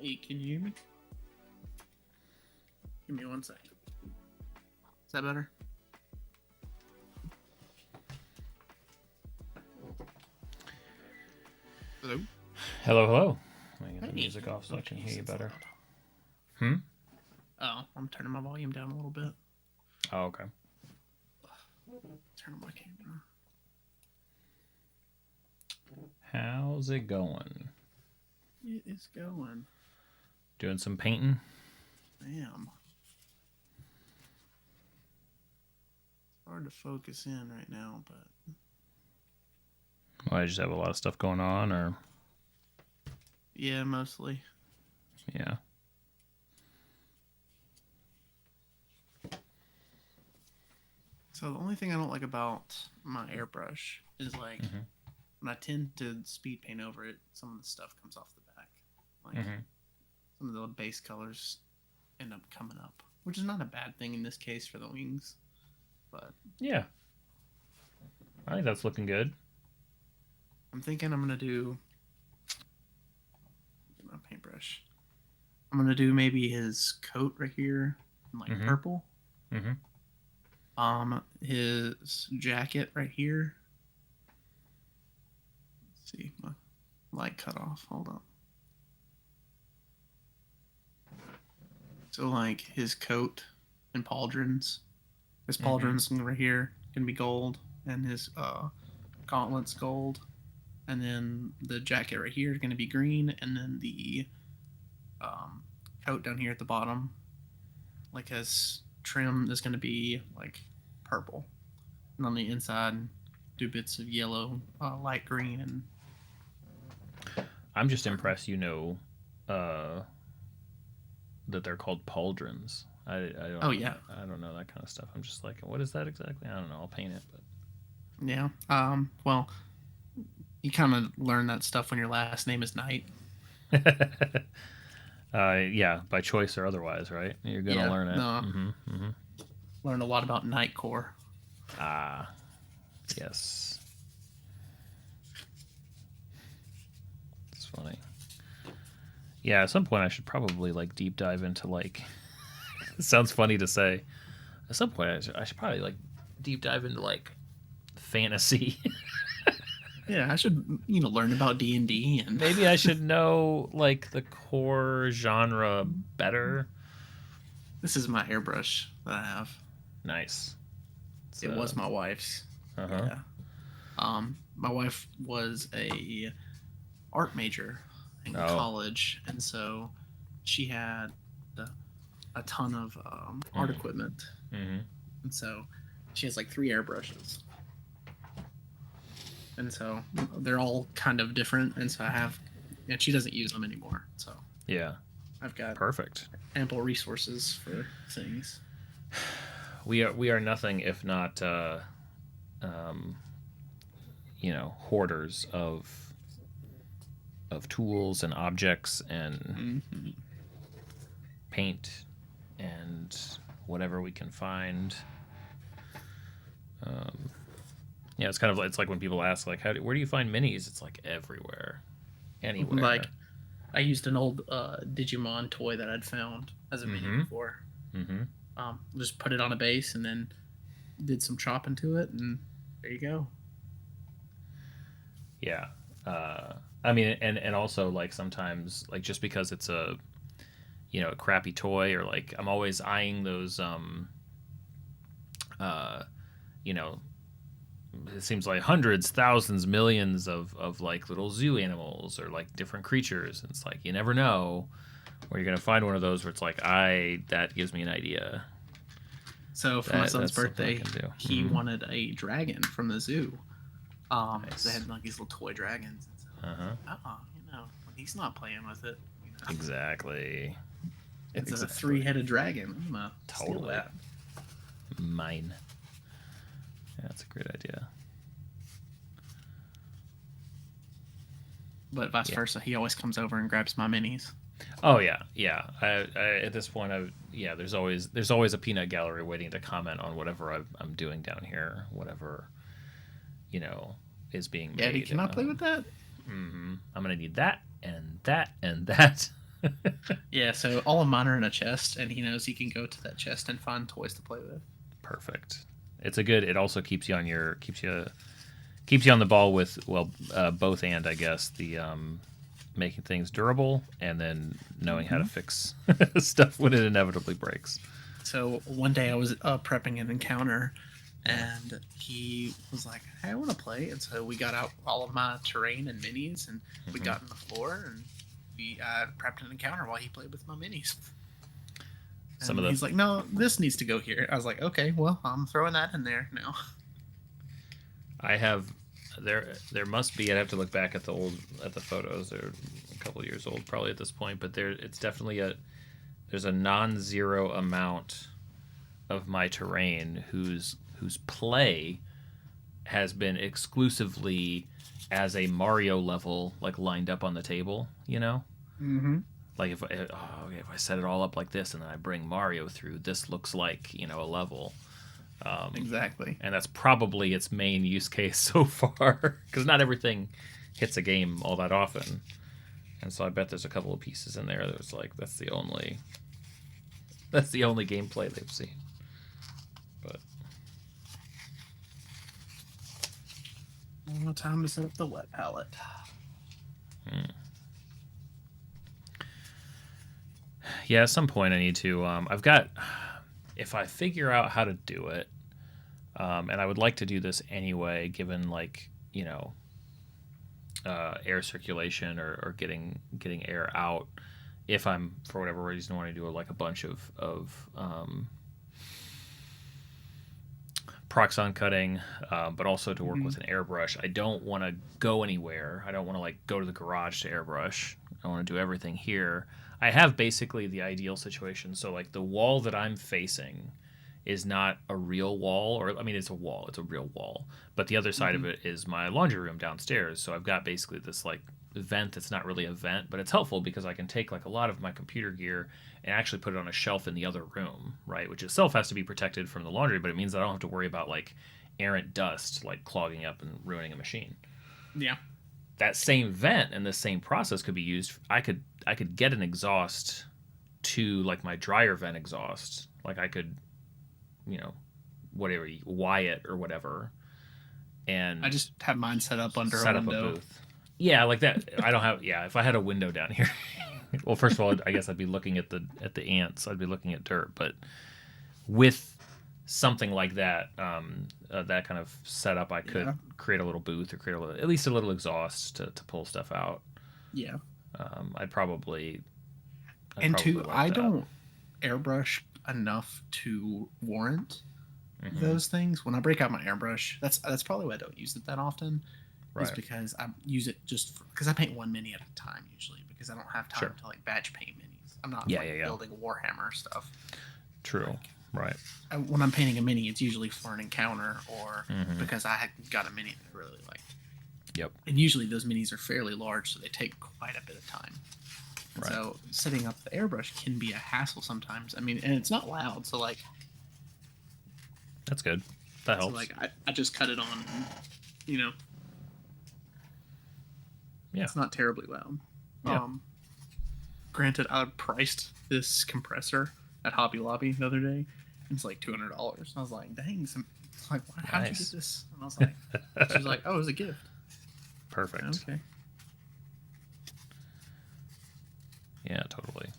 Hey, can you hear me? Give me 1 second. Is that better? Hello? Hello, hello. Let me get the Hey. music off so I can hear you better. Loud. Oh, I'm turning my volume down a little bit. Oh, okay. Turn on my camera. How's it going? It is going. Doing some painting? Damn. It's hard to focus in right now, but... Well, I just have a lot of stuff going on, or... Yeah, mostly. Yeah. So the only thing I don't like about my airbrush is like when I tend to speed paint over it, some of the stuff comes off the back. Like some of the base colors end up coming up, which is not a bad thing in this case for the wings. But yeah, I think that's looking good. I'm thinking I'm gonna do my paintbrush. I'm gonna do maybe his coat right here in like purple. His jacket right here. Let's see, my light cut off. Hold on. So like his coat and pauldrons. His pauldrons right here can be gold, and his gauntlets gold, and then the jacket right here is going to be green, and then the coat down here at the bottom, like his trim is going to be like purple, and on the inside do bits of yellow, light green, and I'm just impressed. Uh, that they're called pauldrons. I don't. oh yeah, I don't know that kind of stuff. I'm just like, what is that exactly? I don't know. I'll paint it, yeah. Well, you kind of learn that stuff when your last name is Knight. but yeah, by choice or otherwise, right? You're gonna Yeah, learn it. no, learn a lot about Night Core. Ah, yes. It's funny. Yeah, at some point I should probably like deep dive into like. It sounds funny to say. At some point I should probably like deep dive into like fantasy. Yeah, I should learn about D&D and Maybe I should know like the core genre better. this is my airbrush that I have. Nice. It was my wife's. Uh-huh. Yeah. My wife was a art major in college, and so she had a ton of art equipment, and so she has like 3 airbrushes, and so they're all kind of different, and so I have, and she doesn't use them anymore, so Yeah. I've got Perfect. ample resources for things. We are nothing if not hoarders of tools and objects and paint and whatever we can find. Yeah, it's kind of it's like when people ask like, where do you find minis? It's like everywhere, anywhere. Like I used an old Digimon toy that I'd found as a mini before. Just put it on a base and then did some chopping to it, and there you go. Yeah. I mean, and also like sometimes like just because it's a crappy toy, or like I'm always eyeing those it seems like hundreds, thousands, millions of like little zoo animals or like different creatures, and it's like you never know where you're gonna find one of those where it's like that gives me an idea. So for my son's birthday, he wanted a dragon from the zoo. Nice. They had like these little toy dragons. And so, he's not playing with it. Exactly. It's a 3-headed dragon. I'm gonna steal that. Mine. Yeah, that's a great idea. But vice versa, he always comes over and grabs my minis. Oh yeah. I at this point, there's always a peanut gallery waiting to comment on whatever I'm doing down here, whatever is being made. Eddie, can I play with that? I'm gonna need that and that and that. Yeah, so all of mine are in a chest, and he knows he can go to that chest and find toys to play with. Perfect. It also keeps you on the ball with both, and I guess the making things durable and then knowing how to fix stuff when it inevitably breaks. So one day I was prepping an encounter, and he was like, "Hey, I want to play." And so we got out all of my terrain and minis, and we got on the floor, and I prepped an encounter while he played with my minis. He's like, "No, this needs to go here." I was like, "Okay, well, I'm throwing that in there now." I have there must be. I'd have to look back at the photos. They're a couple years old probably at this point, but it's definitely there's a non-zero amount of my terrain whose play has been exclusively as a Mario level, like lined up on the table, Like if I set it all up like this and then I bring Mario through, this looks like a level. Exactly. And that's probably its main use case so far, because not everything hits a game all that often, and so I bet there's a couple of pieces in there that's like that's the only gameplay they've seen. But no time to set up the wet palette. Yeah, at some point I need to. I've got. If I figure out how to do it, and I would like to do this anyway, given like air circulation or getting air out. If I'm for whatever reason want to do like a bunch of proxon cutting, but also to work with an airbrush. I don't want to go anywhere. I don't want to like go to the garage to airbrush. I want to do everything here. I have basically the ideal situation. So like the wall that I'm facing is not a real wall, or I mean it's a wall, it's a real wall. But the other side of it is my laundry room downstairs. So I've got basically this like vent that's not really a vent, but it's helpful because I can take like a lot of my computer gear and actually put it on a shelf in the other room, right? Which itself has to be protected from the laundry, but it means that I don't have to worry about like errant dust like clogging up and ruining a machine. Yeah. That same vent and the same process could be used. I could get an exhaust to like my dryer vent exhaust. Like I could, you know, whatever, Wyatt or whatever. And I just have mine set up under a window. A booth. Yeah, like that. I don't have. Yeah, if I had a window down here, well, first of all, I guess I'd be looking at the ants. I'd be looking at dirt. But with something like that, that kind of setup, I could create a little booth or create at least a little exhaust to pull stuff out. Yeah. I'd probably. I don't airbrush enough to warrant those things. When I break out my airbrush, that's probably why I don't use it that often. Right. Is because I use it just because I paint one mini at a time usually because I don't have time to like batch paint minis. I'm not building Warhammer stuff. True. Right. When I'm painting a mini, it's usually for an encounter or because I had got a mini that I really liked. Yep. And usually those minis are fairly large, so they take quite a bit of time. Right. So setting up the airbrush can be a hassle sometimes. I mean, and it's not loud, so like. That's good. That helps. So like I just cut it on, and, you know. Yeah. It's not terribly loud. Yeah. Granted, I priced this compressor at Hobby Lobby the other day. It's like $200. I was like, dang, like, how'd you get this? And I was like, she was like, oh, it was a gift. Perfect. Okay. Yeah, totally.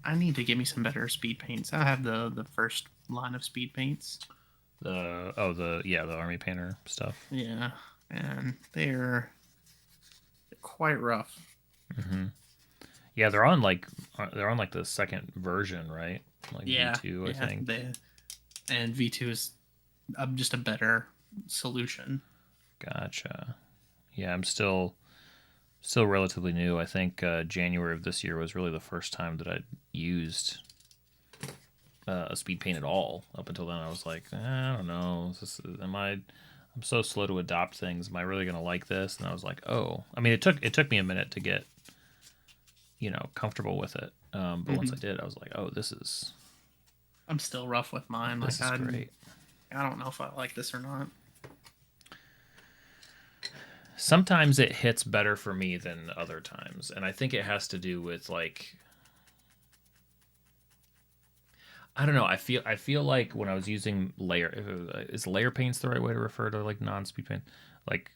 I need to get me some better speed paints. I have the first line of speed paints. The Army Painter stuff. Yeah, and they're quite rough. Yeah, they're on like the second version, right? Like V2, I think. And V2 is just a better solution. Gotcha. Yeah, I'm still relatively new. I think January of this year was really the first time that I'd used a speed paint at all. Up until then, I was like, I don't know. I'm so slow to adopt things. Am I really gonna like this? And I was like, oh. I mean, it took me a minute to get, comfortable with it. But once I did, I was like, oh, this is. I'm still rough with mine. This is great. I don't know if I like this or not. Sometimes it hits better for me than other times, and I think it has to do with like. I don't know. I feel like when I was using is layer paints the right way to refer to like non-speed paint? Like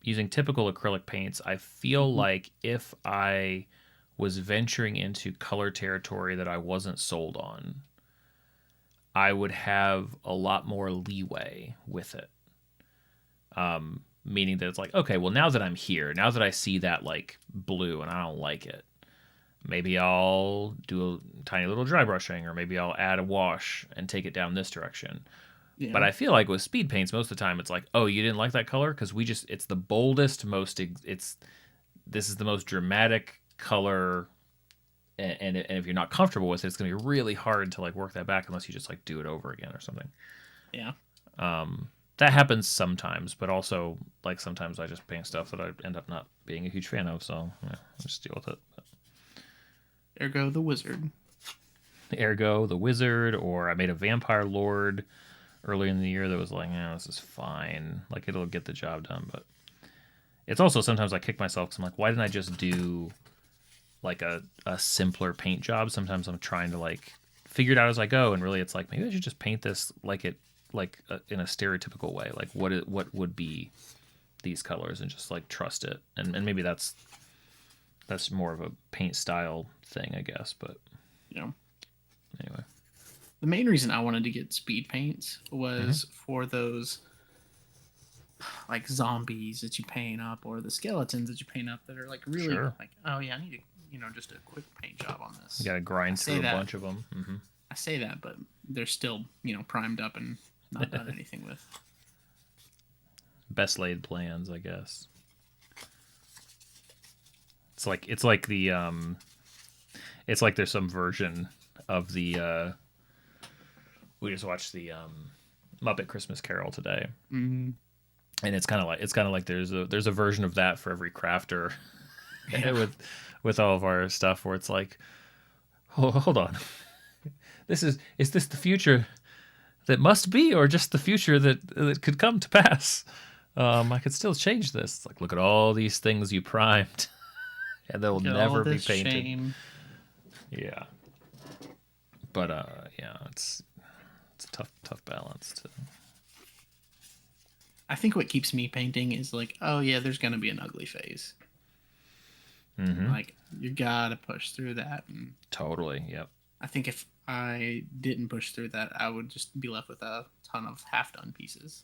using typical acrylic paints, I feel like if I was venturing into color territory that I wasn't sold on, I would have a lot more leeway with it. Meaning that it's like, okay, well now that I'm here, now that I see that like blue and I don't like it, maybe I'll do a tiny little dry brushing, or maybe I'll add a wash and take it down this direction. Yeah. But I feel like with speed paints, most of the time it's like, oh, you didn't like that color? Because it's the boldest, this is the most dramatic color. And if you're not comfortable with it, it's going to be really hard to like work that back unless you just like do it over again or something. Yeah. That happens sometimes, but also like sometimes I just paint stuff that I end up not being a huge fan of. So yeah, I just deal with it. But. Ergo the Wizard, or I made a Vampire Lord early in the year that was like, this is fine. Like it'll get the job done, but it's also sometimes I kick myself because I'm like, why didn't I just do like a simpler paint job? Sometimes I'm trying to like figure it out as I go, and really it's like maybe I should just paint this in a stereotypical way. Like what would be these colors, and just like trust it, and maybe that's more of a paint style thing, I guess. But anyway, the main reason I wanted to get speed paints was for those like zombies that you paint up, or the skeletons that you paint up that are like really like, oh yeah, I need to just a quick paint job on this. You gotta grind through a bunch of them. I say that, but they're still primed up and not done anything with. Best laid plans, I guess. It's like it's like there's some version of the we just watched the Muppet Christmas Carol today. Mm-hmm. And it's kind of like there's a version of that for every crafter. Yeah. with all of our stuff where it's like, hold on. Is this the future that must be, or just the future that could come to pass? I could still change this. It's like, look at all these things you primed, and they'll never be painted. Shame. Yeah, but yeah, it's a tough balance to. I think what keeps me painting is like, oh yeah, there's gonna be an ugly phase. Mm-hmm. Like you gotta push through that. And Totally. Yep. I think if I didn't push through that, I would just be left with a ton of half-done pieces.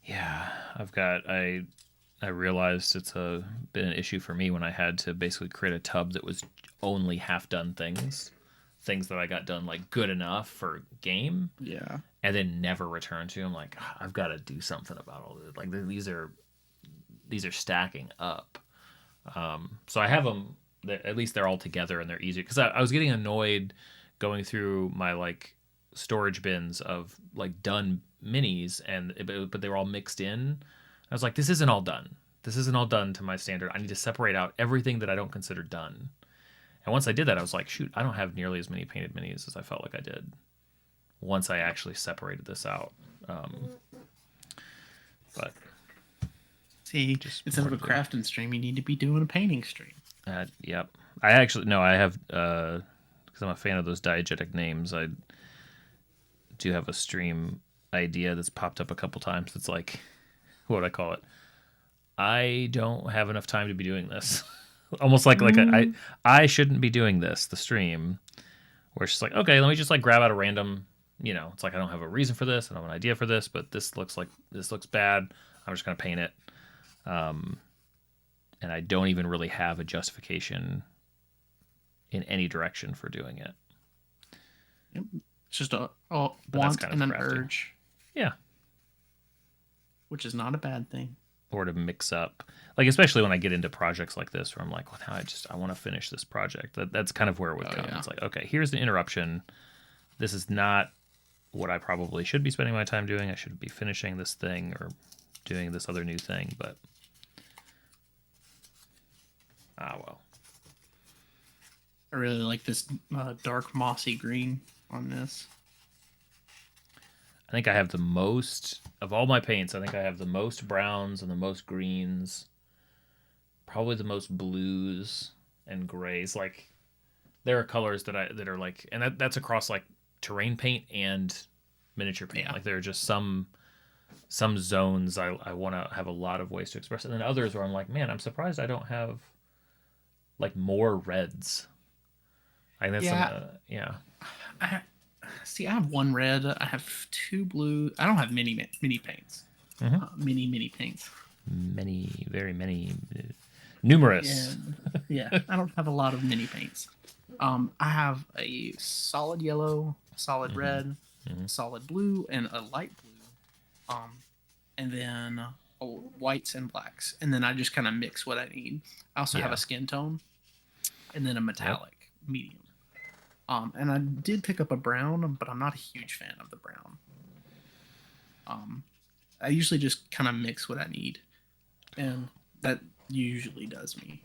Yeah, I realized it's been an issue for me when I had to basically create a tub that was only half done things that I got done like good enough for game. Yeah. And then never return to. I'm like, I've got to do something about all this. Like these are stacking up. So I have them. At least they're all together and they're easier. Because I was getting annoyed going through my like storage bins of like done minis, but they were all mixed in. I was like, this isn't all done. This isn't all done to my standard. I need to separate out everything that I don't consider done. And once I did that, I was like, shoot, I don't have nearly as many painted minis as I felt like I did. Once I actually separated this out. But see, just instead of a crafting stream, you need to be doing a painting stream. Yep. I have, because I'm a fan of those diegetic names, I do have a stream idea that's popped up a couple times. It's like, what would I call it? I don't have enough time to be doing this. Almost like I shouldn't be doing this, the stream, where it's just like, okay, let me just like grab out a random, it's like I don't have a reason for this, I don't have an idea for this, but this looks bad. I'm just gonna paint it, and I don't even really have a justification in any direction for doing it. Yep. It's just a want and an urge. Yeah, which is not a bad thing. Or to mix up, like especially when I get into projects like this, where I'm like, well, now I want to finish this project. That's kind of where it would come. Yeah. It's like, okay, here's the interruption. This is not what I probably should be spending my time doing. I should be finishing this thing or doing this other new thing, but well. I really like this dark mossy green on this. I think I have the most of all my paints. I think I have the most browns and the most greens, probably the most blues and grays. Like there are colors that are like, and that's across like terrain paint and miniature paint. Yeah. Like there are just some zones I want to have a lot of ways to express it, and then others where I'm like, man, I'm surprised I don't have like more reds. I think that's See, I have one red. I have two blue. I don't have many paints. Mm-hmm. Many paints. Very many, numerous. Yeah, I don't have a lot of mini paints. I have a solid yellow, solid red, solid blue, and a light blue. And then whites and blacks. And then I just kind of mix what I need. I also have a skin tone, and then a metallic medium. And I did pick up a brown, but I'm not a huge fan of the brown. I usually just kind of mix what I need, and that usually does me.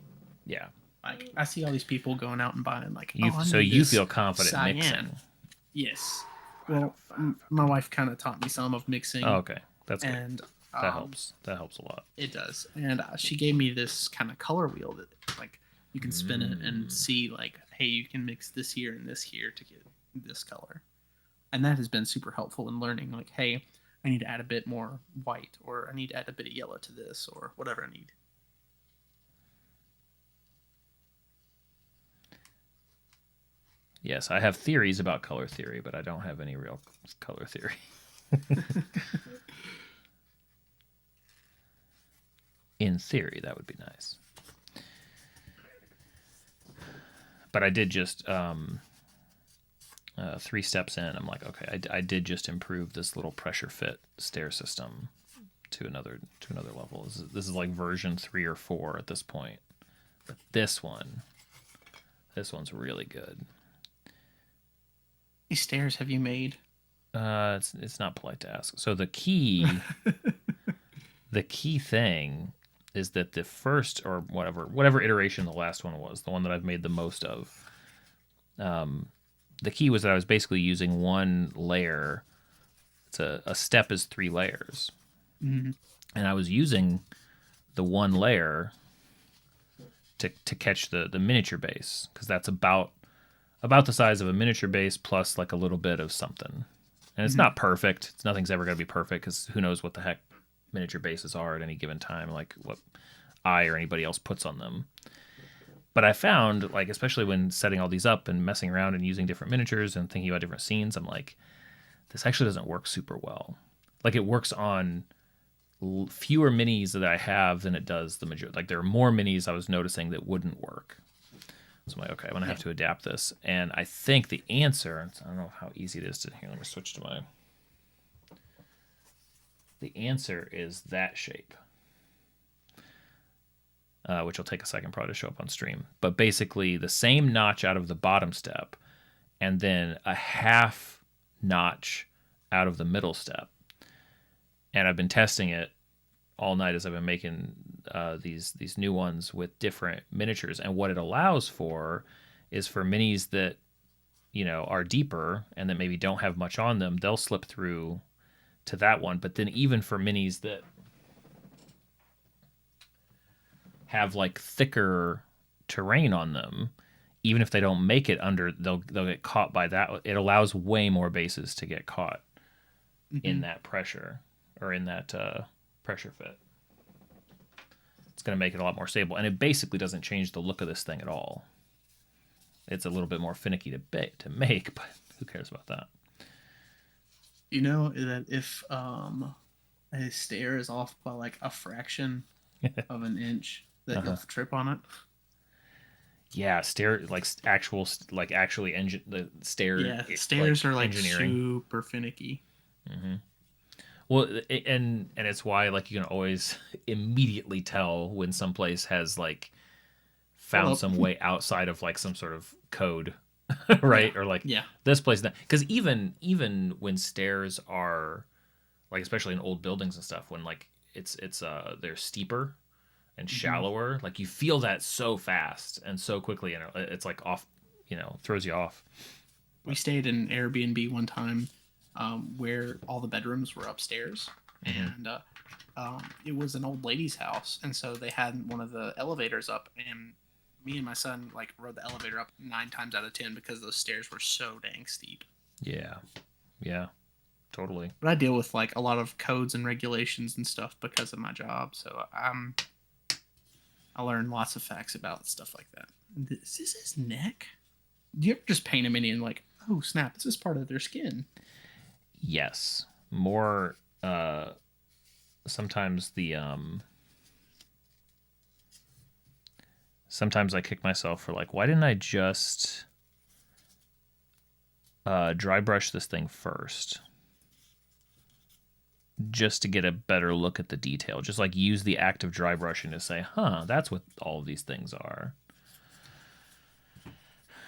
Yeah. Like I see all these people going out and buying like. So you feel confident cyan. Mixing? Yes. Well, my wife kind of taught me some of mixing. Oh, okay, that's good. And that helps. That helps a lot. It does, and she gave me this kind of color wheel that like. You can spin it and see like, hey, you can mix this here and this here to get this color. And that has been super helpful in learning like, hey, I need to add a bit more white, or I need to add a bit of yellow to this, or whatever I need. Yes, I have theories about color theory, but I don't have any real color theory. In theory, that would be nice. But I did just, I 3 steps in, I'm like, okay, I did just improve this little pressure fit stair system to another level. This is like version 3 or 4 at this point. But this one's really good. How many stairs have you made? It's not polite to ask. So the key thing is that the first, or whatever iteration the last one was, the one that I've made the most of, the key was that I was basically using one layer. It's a step is 3 layers. Mm-hmm. And I was using the one layer to catch the miniature base, because that's about the size of a miniature base plus like a little bit of something. And it's not perfect. Nothing's ever going to be perfect, because who knows what the heck miniature bases are at any given time, like what I or anybody else puts on them. But I found, like, especially when setting all these up and messing around and using different miniatures and thinking about different scenes, I'm like, this actually doesn't work super well. Like, it works on fewer minis that I have than it does the majority. Like, there are more minis I was noticing that wouldn't work. So I'm like, okay, I'm going to have to adapt this. And I think the answer, I don't know how easy it is to, here, let me switch to my, the answer is that shape. Which will take a second probably to show up on stream. But basically the same notch out of the bottom step, and then a half notch out of the middle step. And I've been testing it all night as I've been making these new ones with different miniatures. And what it allows for is for minis that, you know, are deeper and that maybe don't have much on them, they'll slip through to that one. But then even for minis that have like thicker terrain on them, even if they don't make it under, they'll get caught by that. It allows way more bases to get caught in that pressure, or in that pressure fit. It's going to make it a lot more stable, and it basically doesn't change the look of this thing at all. It's a little bit more finicky to make, but who cares about that? You know that if a stair is off by like a fraction of an inch, that you'll trip on it. Yeah, stair, like actually engine, the stair. Yeah, stairs are like engineering. super finicky. Mm-hmm. Well, and it's why, like, you can always immediately tell when someplace has like found some way outside of like some sort of code, right? Or like this place, because even when stairs are like, especially in old buildings and stuff, when like it's they're steeper and shallower, like you feel that so fast and so quickly, and it's like off, you know, throws you off. We stayed in Airbnb one time where all the bedrooms were upstairs, and it was an old lady's house, and so they had one of the elevators up, and me and my son like rode the elevator up 9 times out of 10 because those stairs were so dang steep. Yeah, totally. But I deal with like a lot of codes and regulations and stuff because of my job, so I learned lots of facts about stuff like that. Is this his neck? Do you ever just paint a mini and like, oh snap, this is part of their skin? Yes. More sometimes sometimes I kick myself for like, why didn't I just dry brush this thing first? Just to get a better look at the detail. Just like use the act of dry brushing to say, that's what all of these things are.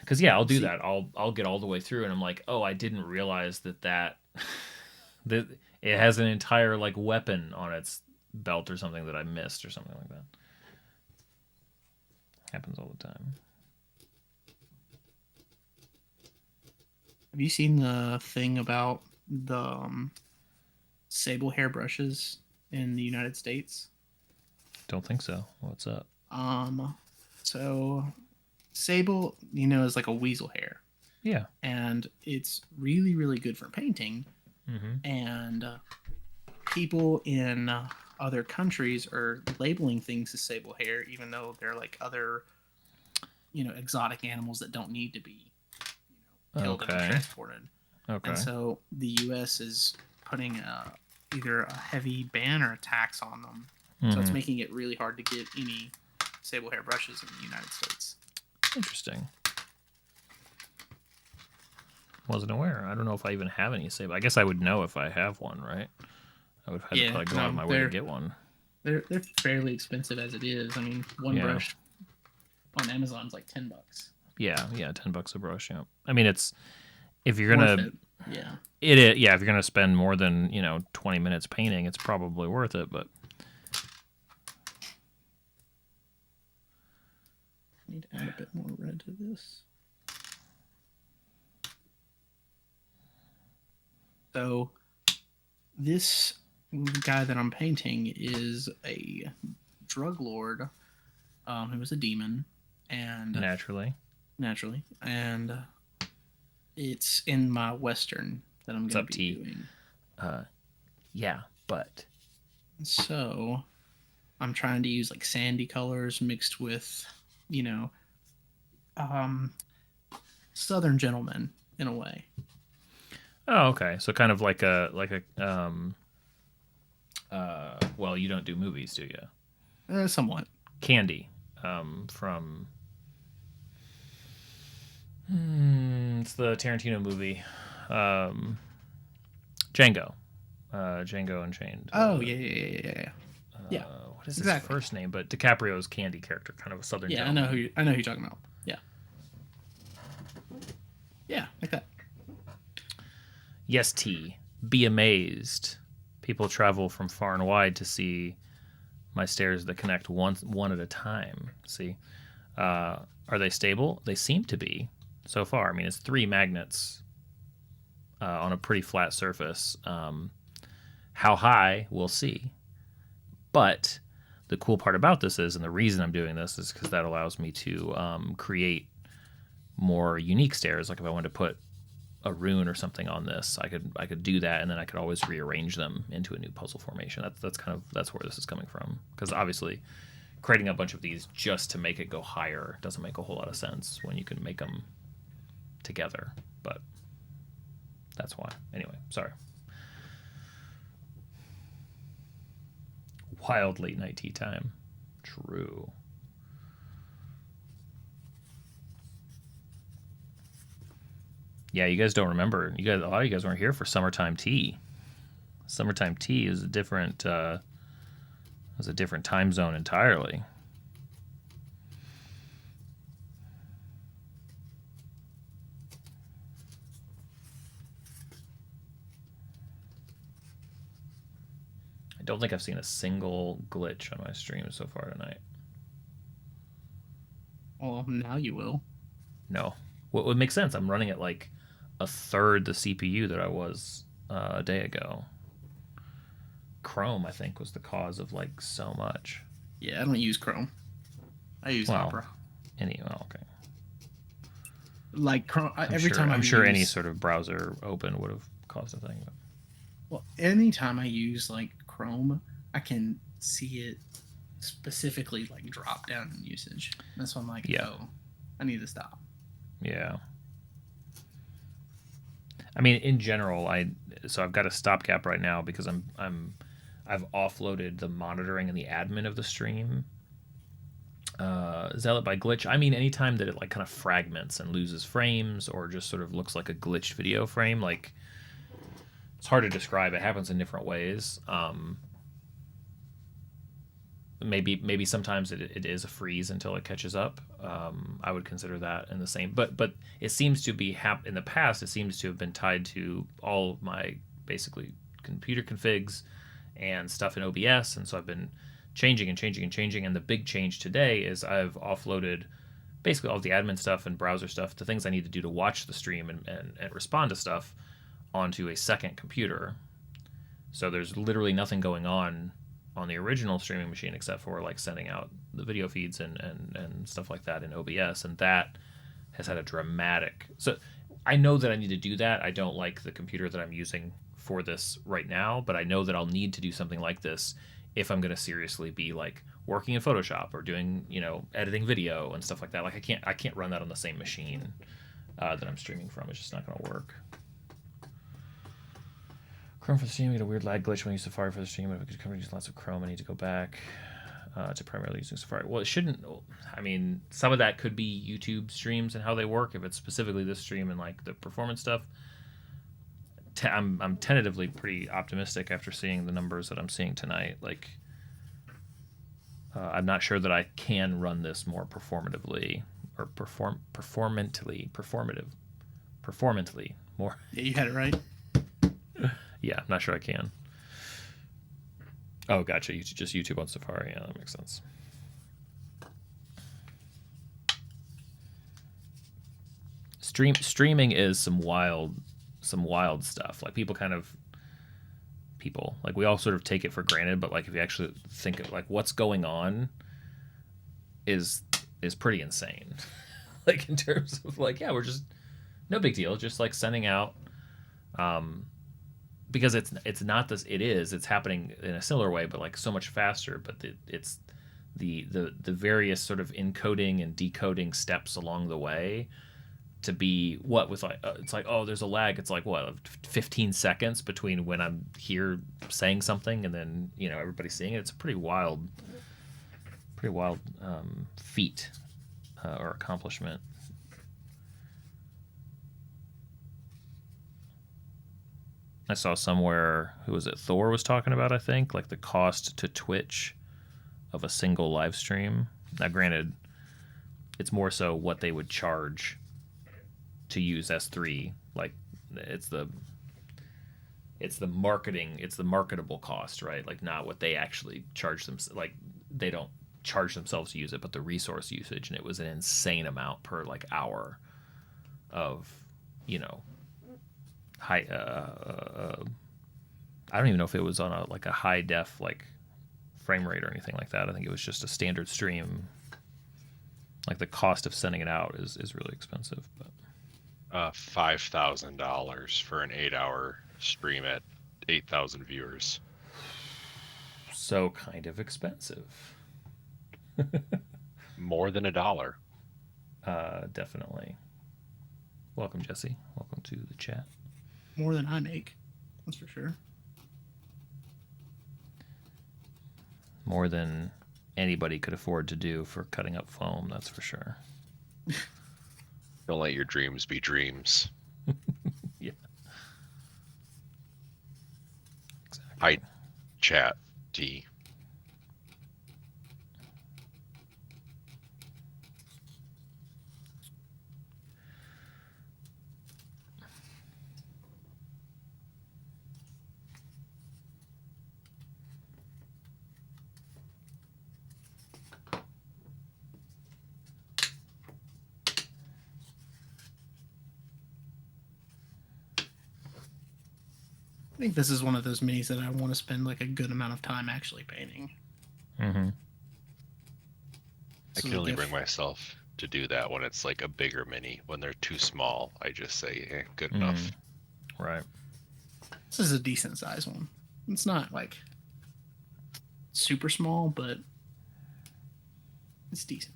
Because I'll do that. I'll get all the way through, and I'm like, oh, I didn't realize that it has an entire like weapon on its belt or something that I missed or something like that. Happens all the time. Have you seen the thing about the sable hairbrushes in the United States? Don't think so. What's up? So sable, you know, is like a weasel hair. Yeah. And it's really, really good for painting. And people in other countries are labeling things as sable hair, even though they're like other, you know, exotic animals that don't need to be, you know, killed and transported. Okay. And so the U.S. is putting either a heavy ban or a tax on them. So it's making it really hard to get any sable hair brushes in the United States. Interesting. Wasn't aware. I don't know if I even have any save. I guess I would know if I have one, right? I would have had to probably go out of my way to get one. They're fairly expensive as it is. I mean, one brush on Amazon's like $10. Yeah, $10 a brush. Yeah, I mean it's if you're gonna if you're gonna spend more than 20 minutes painting, it's probably worth it. But I need to add a bit more red to this. So this guy that I'm painting is a drug lord who was a demon, and naturally, and it's in my western that I'm going to be doing. Yeah, but so I'm trying to use like sandy colors mixed with, Southern gentleman in a way. Oh, okay. So kind of like a well, you don't do movies, do you? Somewhat. Candy, from it's the Tarantino movie, Django, Django Unchained. Oh yeah. What is his first name? But DiCaprio's Candy character, kind of a Southern. Yeah, gentleman. I know who you're talking about. Yeah, like that. Yes, T. Be amazed. People travel from far and wide to see my stairs that connect one at a time. See, are they stable? They seem to be so far. I mean, it's 3 magnets on a pretty flat surface. How high, we'll see. But the cool part about this is, and the reason I'm doing this is because that allows me to create more unique stairs. Like if I wanted to put a rune or something on this, I could do that, and then I could always rearrange them into a new puzzle formation. That's where this is coming from. Because obviously, creating a bunch of these just to make it go higher doesn't make a whole lot of sense when you can make them together. But that's why. Anyway, sorry. Wild late night tea time. True. Yeah, you guys don't remember. A lot of you guys weren't here for summertime tea. Summertime tea is a different time zone entirely. I don't think I've seen a single glitch on my stream so far tonight. Well, now you will. No. What would make sense? I'm running at like a third the CPU that I was a day ago. Chrome, I think, was the cause of like so much. Yeah, I don't use Chrome. I use Opera. Okay. Like Chrome, I'm sure any sort of browser open would have caused a thing. But. Well, anytime I use like Chrome, I can see it specifically like drop down in usage. That's why I'm like, oh, I need to stop. Yeah. I mean, in general, I've got a stopgap right now because I've offloaded the monitoring and the admin of the stream. Zealot by glitch. I mean, anytime that it like kind of fragments and loses frames or just sort of looks like a glitched video frame, like it's hard to describe. It happens in different ways. Maybe sometimes it is a freeze until it catches up. I would consider that in the same. But it seems to be in the past. It seems to have been tied to all of my basically computer configs and stuff in OBS, and so I've been changing. And the big change today is I've offloaded basically all the admin stuff and browser stuff, the things I need to do to watch the stream and respond to stuff, onto a second computer. So there's literally nothing going on the original streaming machine except for like sending out the video feeds and stuff like that in OBS, and that has had a dramatic. So I know that I need to do that. I don't like the computer that I'm using for this right now, but I know that I'll need to do something like this if I'm going to seriously be like working in Photoshop or doing, editing video and stuff like that. Like I can't run that on the same machine that I'm streaming from. It's just not going to work. Chrome for the stream, we get a weird lag glitch when you use Safari for the stream. But if it could use lots of Chrome, I need to go back. to primarily using Safari. Well, it shouldn't. I mean, some of that could be YouTube streams and how they work. If it's specifically this stream and like the performance stuff, I'm tentatively pretty optimistic after seeing the numbers that I'm seeing tonight. Like, I'm not sure that I can run this more performatively or performantly more. Yeah, you had it right. Yeah, I'm not sure I can. Oh, gotcha. Just YouTube on Safari. Yeah, that makes sense. Streaming is some wild stuff. Like people like we all sort of take it for granted, but like if you actually think of like what's going on is pretty insane. Like in terms of like, yeah, we're just no big deal, just like sending out because it's not this, it's happening in a similar way but like so much faster, but it's the various sort of encoding and decoding steps along the way to be what with like it's like, oh, there's a lag. It's like what, 15 seconds between when I'm here saying something and then everybody's seeing it. It's a pretty wild feat or accomplishment. I saw somewhere, who was it, Thor was talking about, I think, like the cost to Twitch of a single live stream. Now granted, it's more so what they would charge to use S3. Like it's the marketing, it's the marketable cost, right? Like not what they actually charge them. Like they don't charge themselves to use it, but the resource usage, and it was an insane amount per like hour of high. I don't even know if it was on a high def like frame rate or anything like that. I think it was just a standard stream. Like the cost of sending it out is really expensive, but. $5,000 for an 8-hour stream at 8,000 viewers. So kind of expensive. More than $1. Definitely. Welcome, Jesse. Welcome to the chat. More than I make, that's for sure. More than anybody could afford to do for cutting up foam, that's for sure. Don't let your dreams be dreams. Yeah. Exactly. Hi, chat, D. I think this is one of those minis that I want to spend like a good amount of time actually painting. Mm-hmm. I can only bring myself to do that when it's like a bigger mini. When they're too small, I just say, good enough. Right. This is a decent size one. It's not like super small, but it's decent.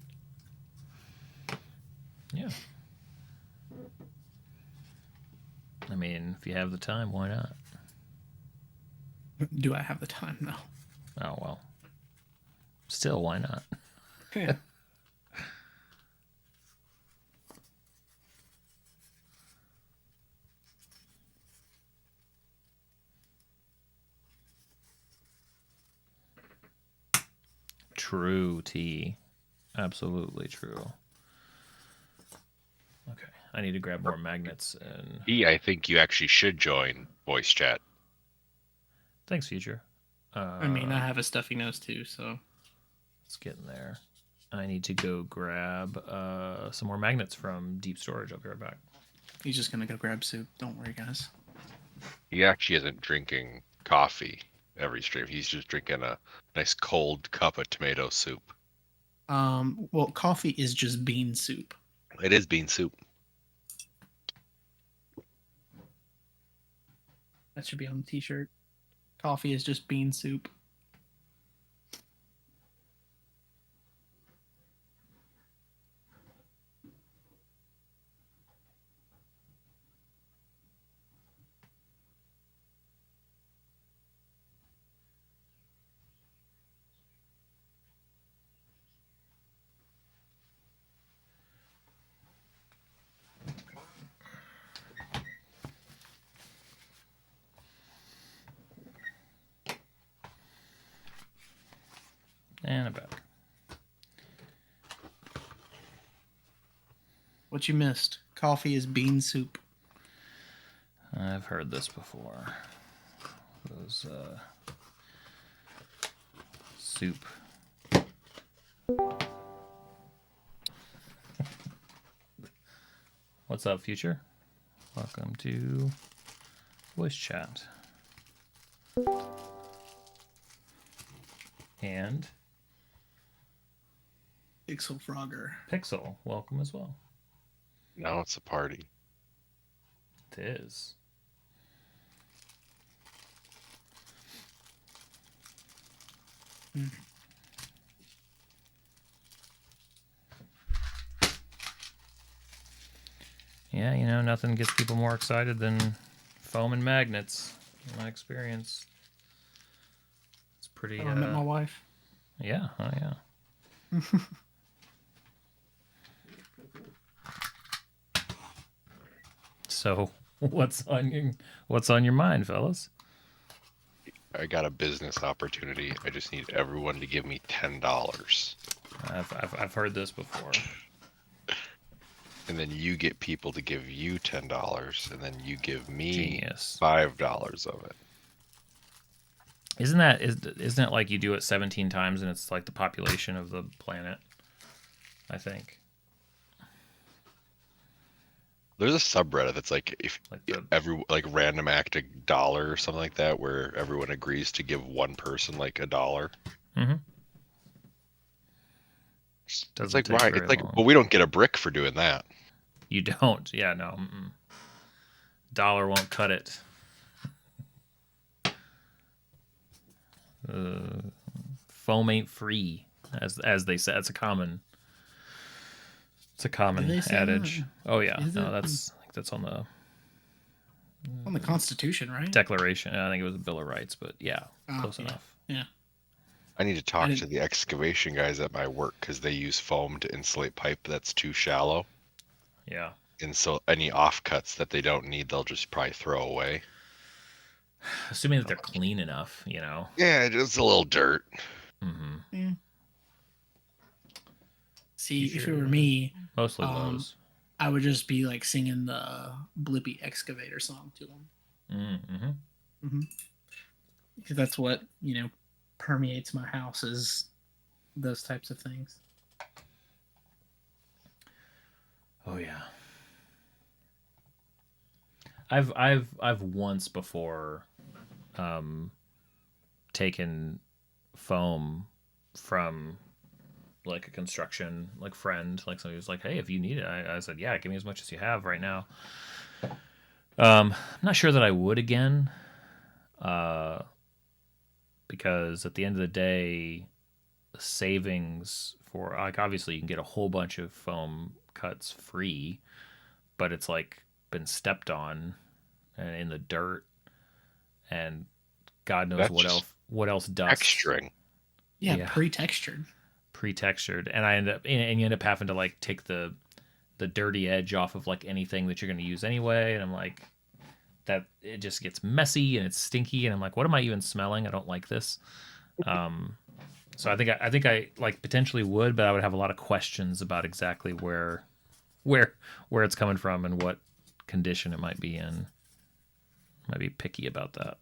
Yeah. I mean, if you have the time, why not? Do I have the time? No. Oh, well. Still, why not? Yeah. True, T. Absolutely true. Okay. I need to grab more magnets and... I think you actually should join voice chat. Thanks, Future. I mean, I have a stuffy nose too, so... Let's get in there. I need to go grab some more magnets from deep storage. I'll be right back. He's just going to go grab soup. Don't worry, guys. He actually isn't drinking coffee every stream. He's just drinking a nice cold cup of tomato soup. Well, coffee is just bean soup. It is bean soup. That should be on the t-shirt. Coffee is just bean soup. And I'm back. What you missed? Coffee is bean soup. I've heard this before. Those soup. What's up, future? Welcome to voice chat. And Pixel Frogger. Pixel, welcome as well. Now it's a party. It is. Yeah, you know, nothing gets people more excited than foam and magnets, in my experience. It's pretty... I met my wife. Yeah, oh yeah. So, what's on your mind, fellas? I got a business opportunity. I just need everyone to give me $10. I've heard this before. And then you get people to give you $10, and then you give me Genius. $5 of it. Isn't it like you do it 17 times and it's like the population of the planet? I think. There's a subreddit that's like if Like random act a dollar or something like that, where everyone agrees to give one person like $1. Mm-hmm. It's like why? It's like, well, we don't get a brick for doing that. You don't. Yeah, no. Mm-mm. Dollar won't cut it. Foam ain't free, as they say. It's a common adage. That? Oh yeah, Is no, it? I think that's on the Constitution, right? Declaration. I think it was the Bill of Rights, but yeah, close yeah. enough. Yeah. I need to talk to the excavation guys at my work because they use foam to insulate pipe that's too shallow. Yeah. And so any offcuts that they don't need, they'll just probably throw away. Assuming that they're clean enough, you know. Yeah, just a little dirt. Mm-hmm. Yeah. See, if it were me, Mostly Lowe's. I would just be like singing the Blippi Excavator song to them. Mm-hmm. Mm-hmm. Because that's what, permeates my house is those types of things. Oh yeah. I've once before taken foam from like a construction friend, like somebody was like, hey, if you need it. I said, yeah, give me as much as you have right now. I'm not sure that I would again, because at the end of the day, the savings for, like, obviously you can get a whole bunch of foam cuts free, but it's like been stepped on and in the dirt, and God knows what else dust. Texturing. Yeah, pre-textured, and you end up having to like take the dirty edge off of like anything that you're going to use anyway, and I'm like, that it just gets messy and it's stinky, and I'm like, what am I even smelling? I don't like this. So I think I like potentially would, but I would have a lot of questions about exactly where it's coming from and what condition it might be in. Might be picky about that.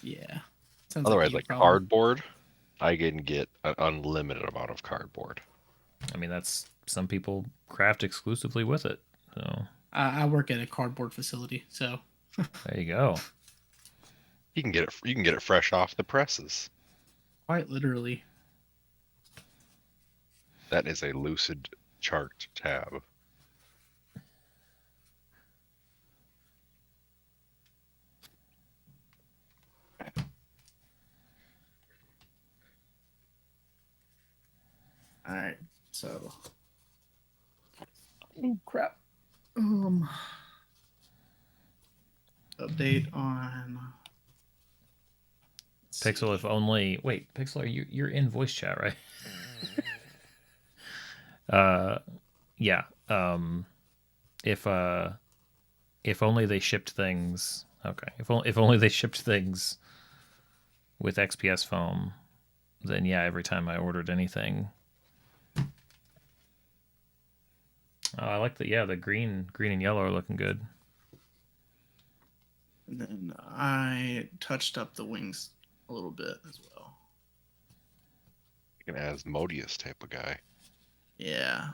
Yeah. Otherwise, like cardboard, I can get an unlimited amount of cardboard. I mean, that's, some people craft exclusively with it. So I work at a cardboard facility, so there you go. You can get it fresh off the presses. quite literally. That is a lucid chart tab. All right, so crap. Update on Pixel, if only. Wait, Pixel, you're in voice chat, right? Yeah. If only they shipped things. Okay. If only they shipped things with XPS foam then yeah, every time I ordered anything. Oh, I like the green and yellow are looking good. And then I touched up the wings a little bit as well. An Asmodeus type of guy. Yeah.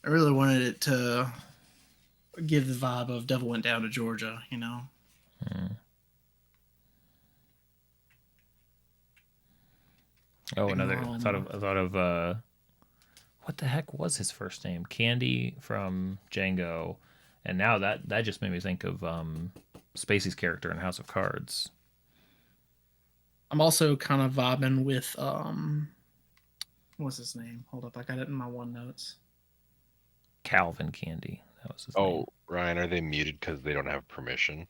I really wanted it to give the vibe of Devil Went Down to Georgia, you know? Oh, another. I thought of what the heck was his first name? Candy from Django, and now that just made me think of Spacey's character in House of Cards. I'm also kind of vibing with what's his name? Hold up, I got it in my OneNotes. Calvin Candy. That was his name. Oh, Ryan, are they muted because they don't have permission?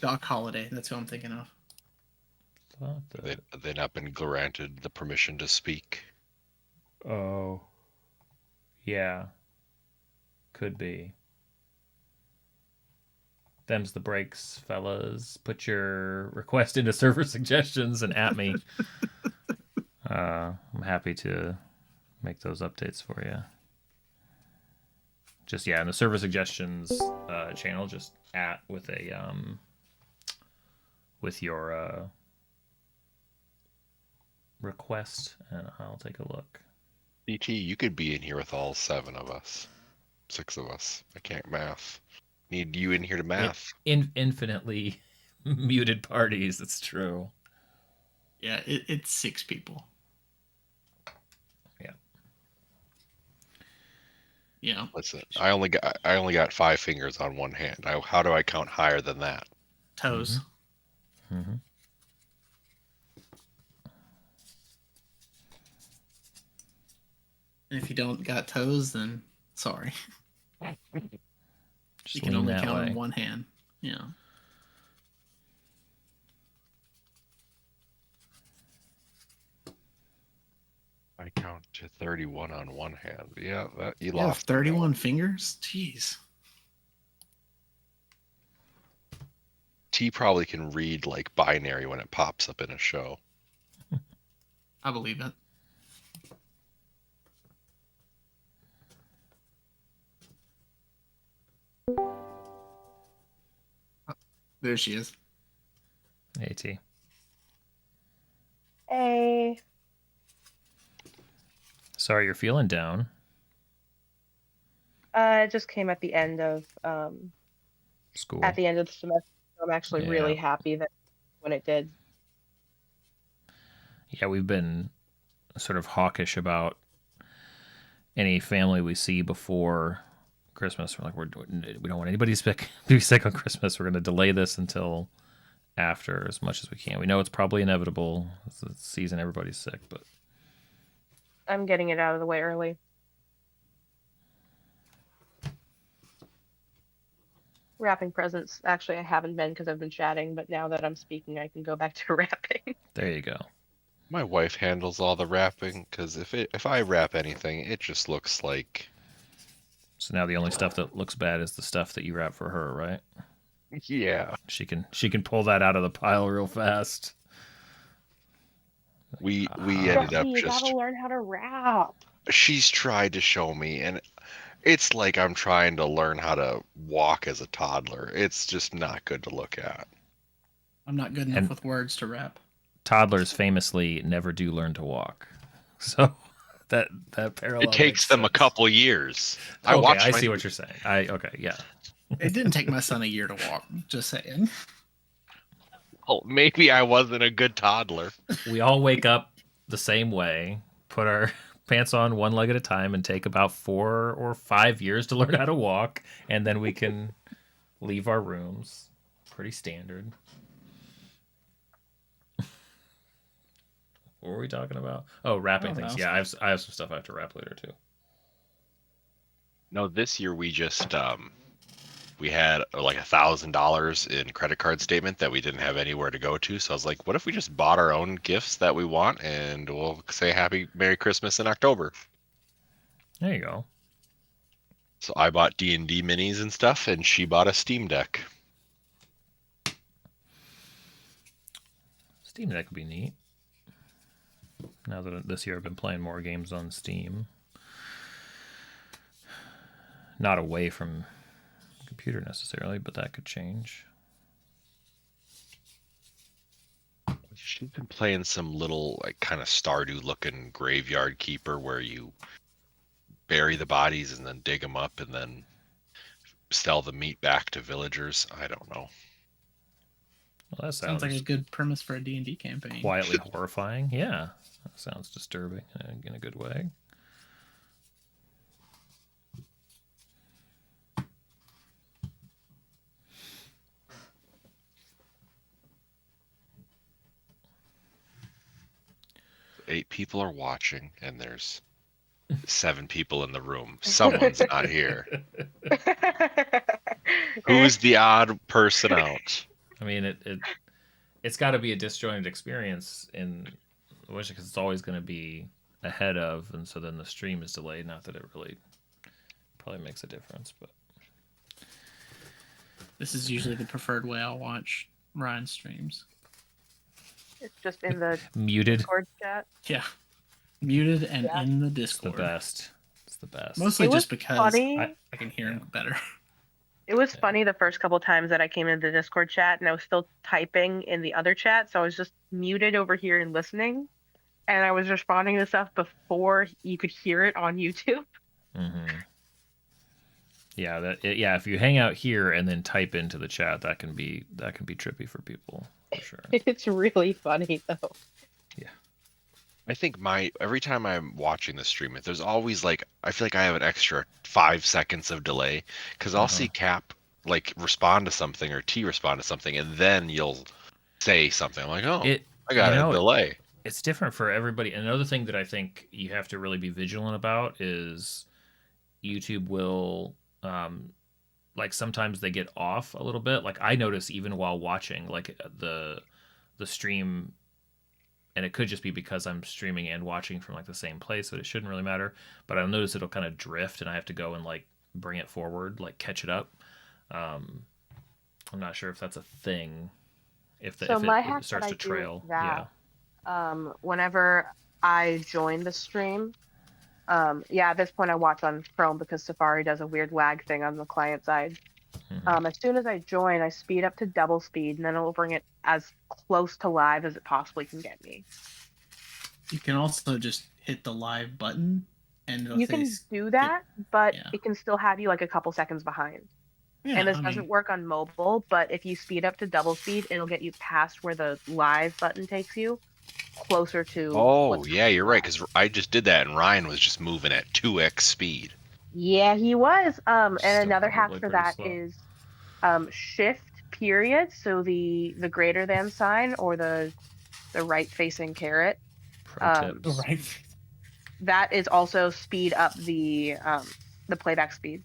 Doc Holliday. That's who I'm thinking of. They not been granted the permission to speak. Oh, yeah, could be. Them's the breaks, fellas. Put your request into server suggestions and at me. I'm happy to make those updates for you. Just in the server suggestions channel, just at with a with your request, and I'll take a look. DT, you could be in here with all 7 of us, 6 of us. I can't math. Need you in here to math. Infinitely muted parties. It's true. Yeah, it's 6 people. Yeah. Yeah. Listen, I only got 5 fingers on one hand. How do I count higher than that? Toes. Mm-hmm. And if you don't got toes, then sorry. Just you can only count on one hand. Yeah. I count to 31 on one hand. Yeah, you have lost. 31 fingers? Jeez. T probably can read like binary when it pops up in a show. I believe it. There she is. AT. Hey. Sorry you're feeling down. It just came at the end of school. At the end of the semester. So I'm actually really happy that when it did. Yeah, we've been sort of hawkish about any family we see before Christmas. We're like, we don't want anybody to be sick on Christmas. We're going to delay this until after as much as we can. We know it's probably inevitable. It's the season, everybody's sick, but I'm getting it out of the way early. Wrapping presents. Actually, I haven't been because I've been chatting, but now that I'm speaking, I can go back to wrapping. There you go. My wife handles all the wrapping because if I wrap anything, it just looks like. So now the only stuff that looks bad is the stuff that you wrap for her, right? Yeah. She can pull that out of the pile real fast. We ended up You just. gotta learn how to wrap. She's tried to show me, and it's like I'm trying to learn how to walk as a toddler. It's just not good to look at. I'm not good enough with words to wrap. Toddlers famously never do learn to walk. So that parallel. It takes them a couple years. I see what you're saying. Yeah. It didn't take my son a year to walk. Just saying. Oh, maybe I wasn't a good toddler. We all wake up the same way, put our pants on one leg at a time, and take about 4 or 5 years to learn how to walk, and then we can leave our rooms. Pretty standard. What were we talking about? Oh, wrapping things. Yeah, I have some stuff I have to wrap later too. No, this year we just we had like $1,000 in credit card statement that we didn't have anywhere to go to. So I was like, what if we just bought our own gifts that we want and we'll say Merry Christmas in October. There you go. So I bought D&D minis and stuff, and she bought a Steam Deck. Steam Deck would be neat. Now that this year I've been playing more games on Steam. Not away from the computer necessarily, but that could change. She's been playing some little, like, kind of Stardew-looking Graveyard Keeper where you bury the bodies and then dig them up and then sell the meat back to villagers. I don't know. Well, that Sounds like a good premise for a D&D campaign. quietly horrifying. Yeah, that sounds disturbing in a good way. Eight people are watching, and there's 7 people in the room. Someone's not here. Who's the odd person out? I mean, it's got to be a disjointed experience in which because it's always going to be ahead of, and so then the stream is delayed. Not that it really probably makes a difference, but This is usually the preferred way I'll watch Ryan's streams. It's just in the muted. Discord chat. Yeah. Muted and Yeah. in the It's the Discord. best. It's the best. Mostly It was just because funny. I can hear him better. It was funny the first couple times that I came into the Discord chat and I was still typing in the other chat, so I was just muted over here and listening, and I was responding to stuff before you could hear it on YouTube. Mm-hmm. Yeah, if you hang out here and then type into the chat, that can be trippy for people for sure. It's really funny though. I think every time I'm watching the stream, there's always like I feel like I have an extra 5 seconds of delay because I'll see Cap like respond to something or T respond to something, and then you'll say something. I'm like, oh, I got a delay. It's different for everybody. Another thing that I think you have to really be vigilant about is YouTube will like sometimes they get off a little bit. Like I notice even while watching like the stream. And it could just be because I'm streaming and watching from like the same place, but it shouldn't really matter. But I'll notice it'll kind of drift, and I have to go and like bring it forward, like catch it up. I'm not sure if that's a thing. If My it hack starts that to I do trail, is that, whenever I join the stream, at this point I watch on Chrome because Safari does a weird lag thing on the client side. As soon as I join, I speed up to double speed, and then it'll bring it as close to live as it possibly can get me. You can also just hit the live button, and You can do that, but Yeah. it can still have you like a couple seconds behind. Yeah, And this doesn't work on mobile, but if you speed up to double speed, it'll get you past where the live button takes you, closer to. Oh, yeah, you're right, because I just did that, and Ryan was just moving at 2x speed. Yeah, he was. And Still another hack probably for pretty that slow. is shift period. So the greater than sign or the right facing caret. Pro tips. Right. That is also speed up the playback speed.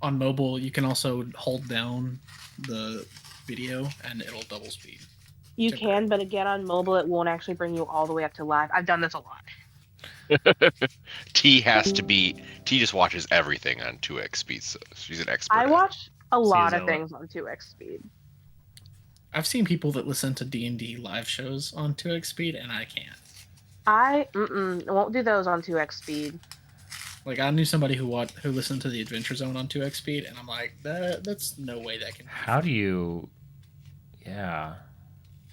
On mobile, you can also hold down the video, and it'll double speed. You Temporary. can, but again on mobile, it won't actually bring you all the way up to live. I've done this a lot. T just watches everything on 2x speed, so she's an expert. I watch a lot of CZL. things on 2x speed. I've seen people that listen to D&D live shows on 2x speed, and I can't. I won't do those on 2x speed. Like, I knew somebody who listened to the Adventure Zone on 2x speed, and I'm like, that's no way that can be. How do you? Yeah.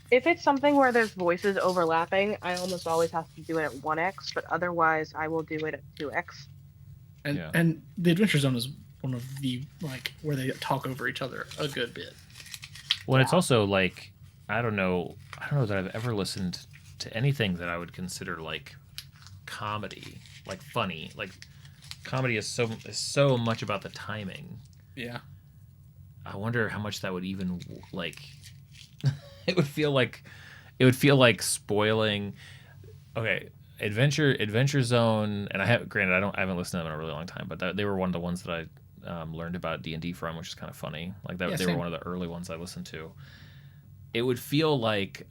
If it's something where there's voices overlapping, I almost always have to do it at 1x, but otherwise I will do it at 2x. And the Adventure Zone is one of the, like, where they talk over each other a good bit. Well, it's also like I don't know that I've ever listened to anything that I would consider like comedy, like funny. Like comedy is so much about the timing. Yeah. I wonder how much that would even like. It would feel like spoiling. Okay, Adventure Zone, and I haven't listened to them in a really long time, but they were one of the ones that I learned about D&D from, which is kind of funny. Like that, Yeah, they same. were one of the early ones I listened to. It would feel like,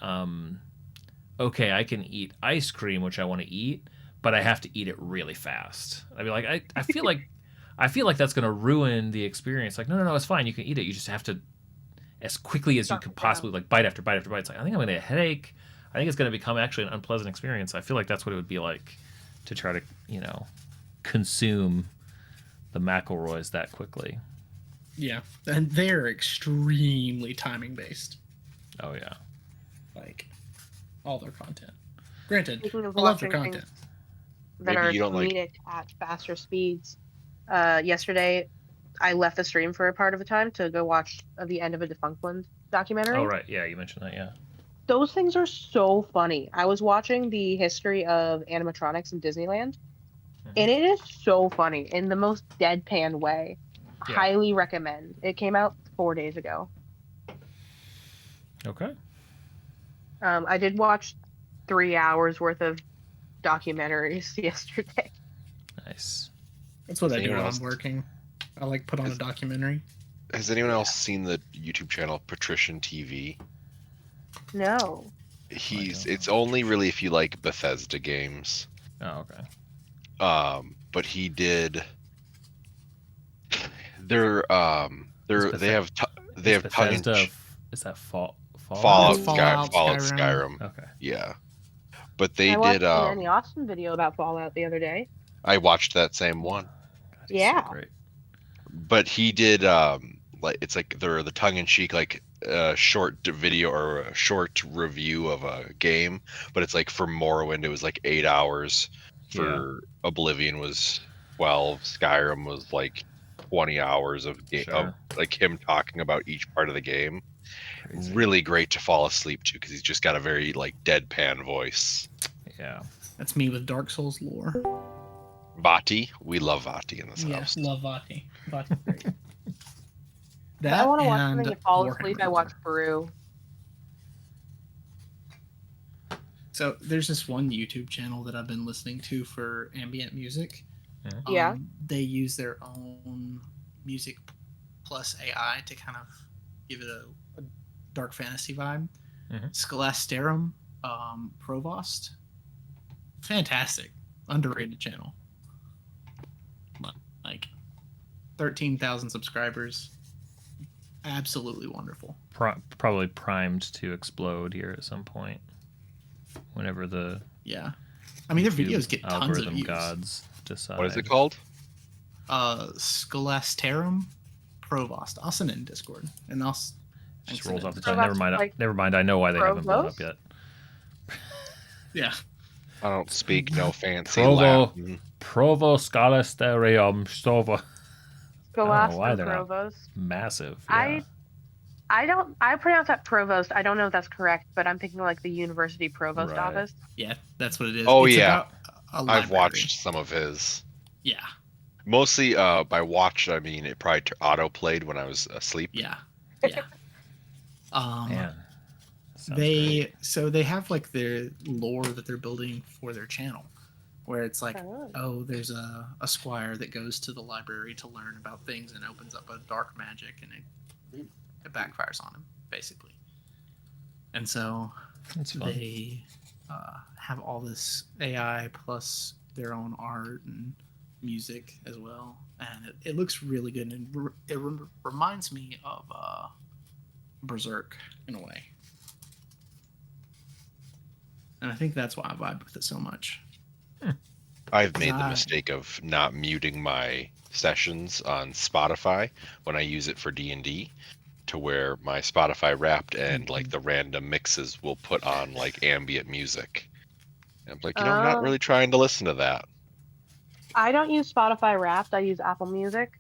okay, I can eat ice cream, which I want to eat, but I have to eat it really fast. I'd be like, I feel like that's going to ruin the experience. Like, no, it's fine. You can eat it. You just have to. as quickly as you Dark could it down. possibly, like bite after bite after bite. It's like, I think I'm gonna get a headache. I think it's gonna become actually an unpleasant experience. I feel like that's what it would be like to try to, consume the McElroys that quickly. Yeah, and they're extremely timing based. Oh yeah. Like all their content. Granted, Speaking of I love their watching content. that Maybe are you don't like- comedic at faster speeds. Yesterday, I left the stream for a part of the time to go watch the end of a Defunctland documentary. Oh right, yeah, you mentioned that, yeah. Those things are so funny. I was watching the history of animatronics in Disneyland, and it is so funny in the most deadpan way. Yeah. Highly recommend. It came out 4 days ago. Okay. I did watch 3 hours worth of documentaries yesterday. Nice. That's what I do anyone when else- I'm working. I like put on a documentary. Has anyone else seen the YouTube channel Patrician TV? No. It's only really if you like Bethesda games. Oh, okay. But he did. They have tongue in Bethesda. Is that Fallout? Fallout Fallout, Skyrim. Okay. Yeah, but they I watched did. an Annie Austin video about Fallout the other day. I watched that same one, God, he's Yeah. So great. but he did like it's like the tongue in cheek like short video or a short review of a game, but it's like for Morrowind it was like 8 hours. For Oblivion was 12. Skyrim was like 20 hours of game, Sure. of like him talking about each part of the game. Crazy. Really great to fall asleep to because he's just got a very like deadpan voice. Yeah. That's me with Dark Souls lore. Vati, we love Vati in this Yes, house. love Vati. Vati's great. If I want to watch and something to fall Warhammer asleep, I watch Fantasy. Brew. So there's this one YouTube channel that I've been listening to for ambient music. Yeah. They use their own music plus AI to kind of give it a dark fantasy vibe. Mhm. Scholasterum, Provost. Fantastic. Underrated channel. Like 13,000 subscribers. Absolutely wonderful. Probably primed to explode here at some point. Whenever the Yeah. I mean, their YouTube videos get tons of algorithm views. gods decide. What is it called? Scholasterum Provost. I'll send it in Discord. And I'll... It just I'll rolls send off the it. tongue. Provost, Never mind. I know why they haven't blown up Provost? yet. Yeah. I don't speak no fancy Provo. Latin. Provo Scholasterium Stova. Scholastic why they're not- Provost. Massive. I pronounce that Provost. I don't know if that's correct, but I'm thinking like the University Provost Right. office. Yeah, that's what it is. Oh, It's yeah. about a I've library. watched some of his. Yeah. Mostly by watched, I mean it probably auto played when I was asleep. Yeah. Yeah. Man. Sounds they great. so they have like their lore that they're building for their channel, where it's like, Oh. there's a squire that goes to the library to learn about things and opens up a dark magic, and it backfires on him basically. And so That's fun. they have all this AI plus their own art and music as well, and it looks really good, and it reminds me of Berserk in a way. And I think that's why I vibe with it so much. I've made the Right. mistake of not muting my sessions on Spotify when I use it for D&D, to where my Spotify Wrapped and like the random mixes will put on like ambient music. And I'm like, I'm not Oh. really trying to listen to that. I don't use Spotify Wrapped. I use Apple Music.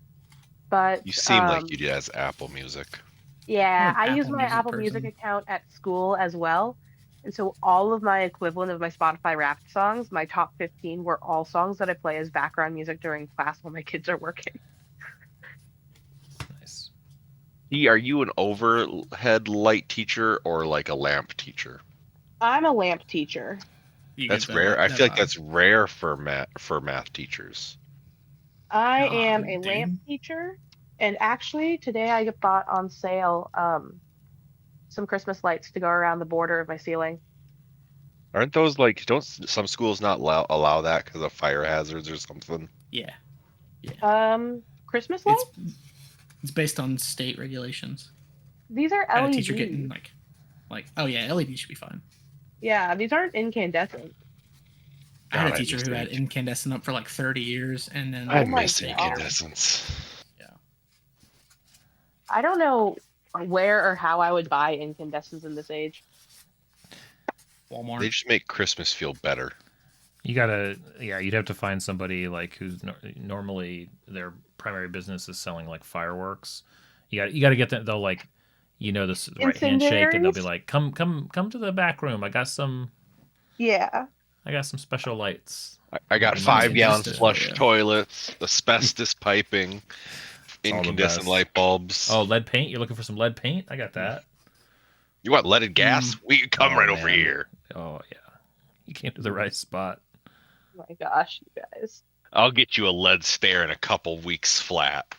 But You seem like you do as Apple Music. Yeah, I'm an I use Apple my Music Apple Music person. account at school as well. And so all of my equivalent of my Spotify Wrapped songs, my top 15, were all songs that I play as background music during class while my kids are working. Nice. Are you an overhead light teacher or like a lamp teacher? I'm a lamp teacher. You That's get that- rare. I that feel like vibe. that's rare for math teachers. I God, am a dude. lamp teacher. And actually, today I bought on sale some Christmas lights to go around the border of my ceiling. Aren't those like? Don't some schools not allow that because of fire hazards or something? Yeah. Christmas lights? It's based on state regulations. These are I had a LEDs. teacher getting like oh yeah, LED should be fine. Yeah, these aren't incandescent. I had a God, I teacher miss who the had incandescent up for like 30 years, and then I Oh my miss God. incandescents. Yeah. I don't know where or how I would buy incandescents in this age. Walmart. They just make Christmas feel better. You gotta, yeah, you'd have to find somebody like who's normally their primary business is selling like fireworks. You got to get them. They'll like, this right handshake, and they'll be Incendiaries? like, come to the back room. I got some Yeah. special lights. I got You might as well 5-gallon just, flush yeah. toilets, asbestos piping, It's all the incandescent best. light bulbs. Oh, lead paint. You're looking for some lead paint? I got that. You want leaded gas? We can come Oh, right over man. here. Oh yeah, you came to the right spot. Oh my gosh, you guys. I'll get you a lead stare in a couple weeks flat.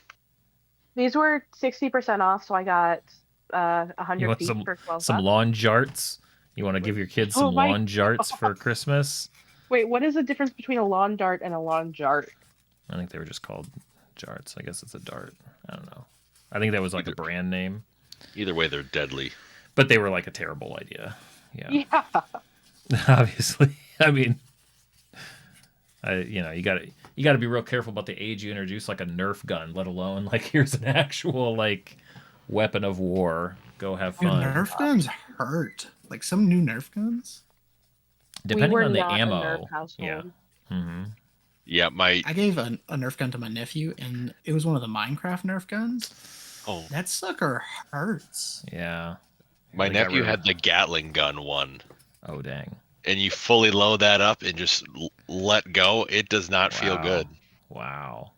These were 60% off, so I got You 100 want feet some for 12 some bucks. lawn jarts? You want to give your kids Oh some my lawn jarts for Christmas? Wait, what is the difference between a lawn dart and a lawn jart? I think they were just called jarts. I guess it's a dart. I don't know. I think that was like a brand name, Either way, they're deadly. but they were like a terrible idea. Yeah, Yeah. obviously. I mean, you gotta be real careful about the age you introduce like a Nerf gun, let alone like here's an actual like weapon of war. Go have Dude, fun. Nerf guns hurt. Like some new Nerf guns. Depending we were on the not ammo. a Nerf household. Yeah. Mm-hmm. Yeah, my I gave a Nerf gun to my nephew, and it was one of the Minecraft Nerf guns. That sucker hurts. Yeah. my They got nephew rid of- had the Gatling gun one, Oh dang. and you fully load that up and just let go. It does not feel Wow. good. Wow.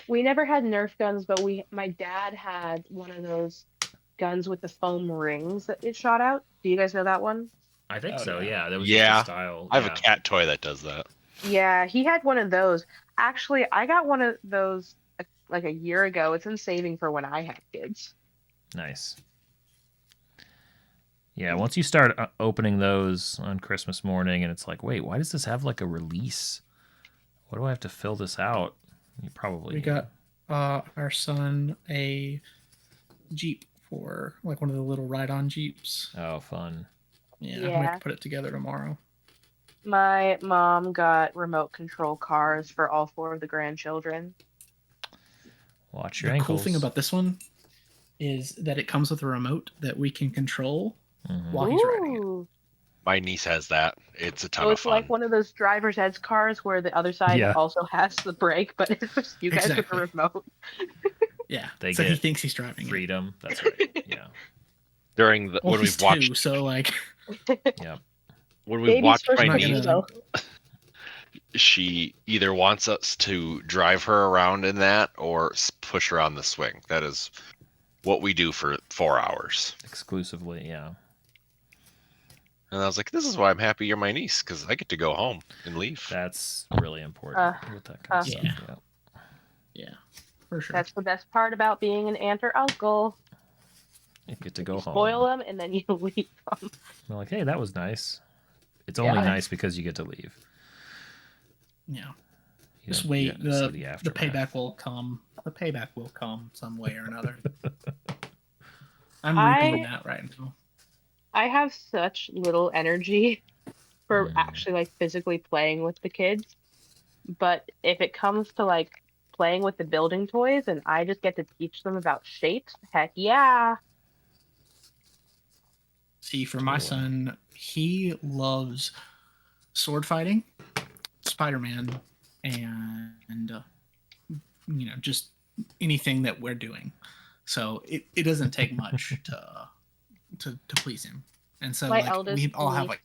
We never had Nerf guns, but my dad had one of those guns with the foam rings that it shot out. Do you guys know that one? I think Oh, so. yeah. Yeah, that was Yeah. just the style. I have a cat toy that does that. Yeah, he had one of those. Actually, I got one of those like a year ago. It's in saving for when I have kids. Nice. Yeah, once you start opening those on Christmas morning, and it's like, wait, why does this have like a release? What do I have to fill this out? You probably We got our son a Jeep for like one of the little ride-on Jeeps. Oh, fun. Yeah, we Yeah. have to put it together tomorrow. My mom got remote control cars for all 4 of the grandchildren. Watch your The ankles. cool thing about this one is that it comes with a remote that we can control Mhm. while he's riding it. Ooh. My niece has that. It's a ton So of it's fun. like one of those driver's ed cars where the other side Yeah. also has the brake, but it's just you guys Exactly. with the remote. Yeah, They so he get thinks he's driving it. freedom. That's right. Yeah. During the Well, when he's we've watched 2, so like Yep. when we've Baby's watched first my puppy, niece, though. she either wants us to drive her around in that or push her on the swing. That is what we do for 4 hours. Exclusively. Yeah. And I was like, this is why I'm happy you're my niece, because I get to go home and leave. That's really important with that kind of stuff. yeah. Yeah. yeah, for sure. That's the best part about being an aunt or uncle. You get to go home. Spoil them and then you leave them. They're like, hey, that was nice. It's only Yeah. nice because you get to leave. Yeah. You Just don't wait. get to see The aftermath. payback will come. The payback will come some way or another. I'm I- reaping that right now. I have such little energy for Mm. actually like physically playing with the kids. But if it comes to like playing with the building toys and I just get to teach them about shapes, heck yeah. See, for my Totally. son, he loves sword fighting, Spider-Man, and just anything that we're doing. So it doesn't take much to please him. And so My like eldest we all have niece- like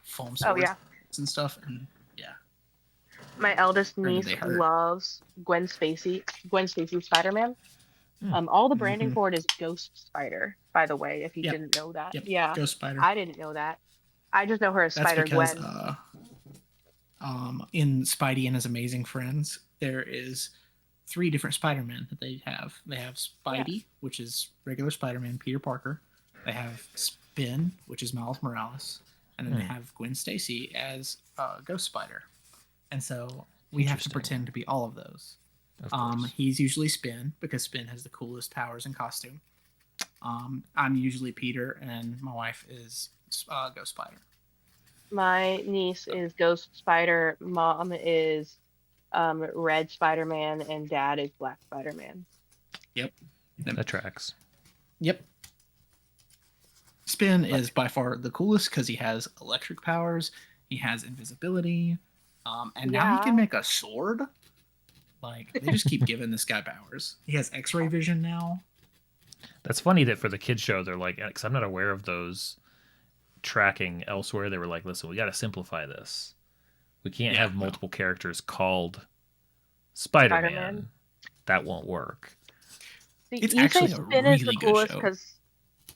foam Oh swords yeah. and stuff, and yeah, My eldest Or do niece they hurt? loves Gwen Stacy Spider-Man. Hmm. All the branding Mhm. for it is Ghost Spider, by the way, if you Yep. didn't know that. Yep. Yeah. Ghost Spider. I didn't know that. I just know her as That's Spider because Gwen. in Spidey and His Amazing Friends, there is 3 different Spider-Men that they have. They have Spidey, which is regular Spider-Man, Peter Parker. They have Spin, which is Miles Morales, and then they have Gwen Stacy as Ghost Spider. And so we have to Interesting. pretend to be all of those. Of course. He's usually Spin because Spin has the coolest powers and costume. I'm usually Peter, and my wife is Ghost Spider. My niece is Ghost Spider. Mom is Red Spider-Man, and Dad is Black Spider-Man. Yep. That tracks. Yep. Spin is by far the coolest because he has electric powers, he has invisibility, and now he can make a sword. Like, they just keep giving this guy powers. He has X-ray vision now. That's funny that for the kids show, they're like, because I'm not aware of those tracking elsewhere. They were like, listen, we got to simplify this. We can't have multiple characters called Spider-Man. Spider-Man. That won't work. It's actually a really good show.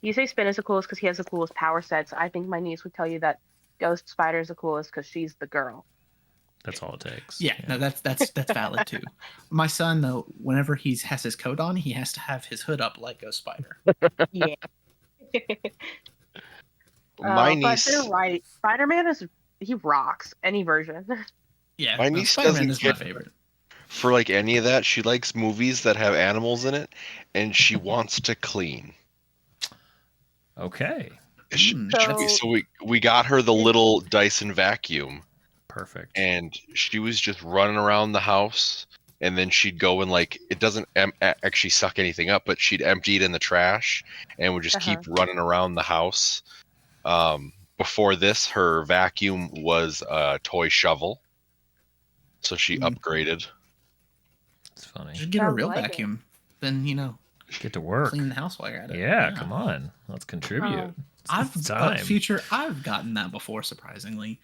You say Spin is the coolest because he has the coolest power sets. I think my niece would tell you that Ghost Spider is the coolest because she's the girl. That's all it takes. Yeah, no, that's valid too. My son, though, whenever he has his coat on, he has to have his hood up like Ghost Spider. Yeah. My niece. But they're right. Spider-Man he rocks any version. Yeah, My niece Spider-Man doesn't is my care favorite. for like any of that. She likes movies that have animals in it, and she wants to clean. Okay. So we got her the little Dyson vacuum. Perfect. And she was just running around the house, and then she'd go and like, it doesn't actually suck anything up, but she'd empty it in the trash and would just keep running around the house. Before this, her vacuum was a toy shovel, so she upgraded. It's funny. Just get a real vacuum, then get to work, clean the house while you're at it. Yeah, come on, let's contribute. I've gotten that before, surprisingly.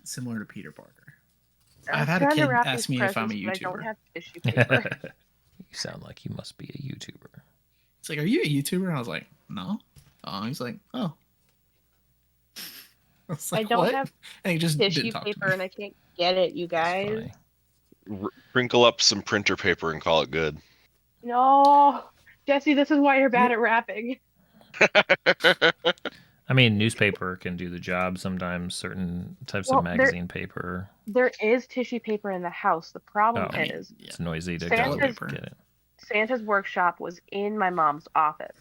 Similar to Peter Parker. I've had a kid ask me if I'm a YouTuber. I don't have tissue paper. You sound like you must be a YouTuber. It's like, are you a YouTuber? And I was like, no. He's like, oh. I don't have and he just tissue paper, and I can't get it, you guys. Crinkle up some printer paper and call it good. No, Jesse, this is why you're bad at rapping. I mean, newspaper can do the job sometimes, certain types of magazine paper. There is tissue paper in the house. The problem is it's noisy to go get it. Santa's workshop was in my mom's office.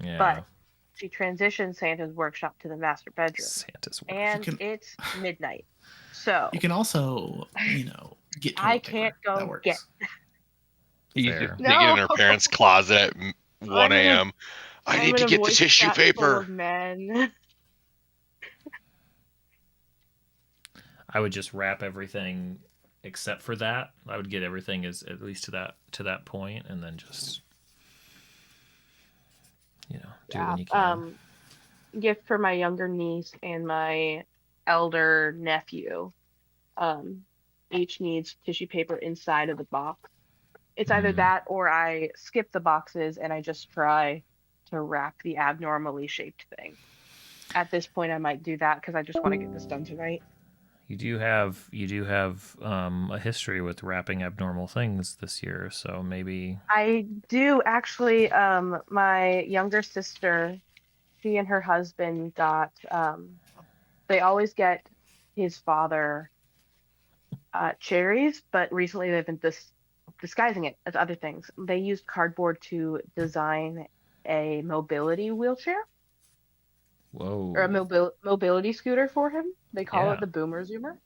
Yeah. But she transitioned Santa's workshop to the master bedroom. Santa's workshop. And it's midnight. So you can also, get I can't go get. You dig it in her parents' closet at 1 a.m. I need to get the tissue paper. Men. I would just wrap everything except for that. I would get everything at least to that point, and then just do when you can. Gift for my younger niece and my elder nephew. Each needs tissue paper inside of the box. It's either that or I skip the boxes and I just try to wrap the abnormally shaped thing. At this point, I might do that because I just want to get this done tonight. You do have a history with wrapping abnormal things this year, so maybe I do actually. My younger sister, she and her husband got. They always get his father cherries, but recently they've been disguising it as other things. They used cardboard to design a mobility wheelchair. Whoa. Or a mobility scooter for him. They call it the Boomer Zoomer.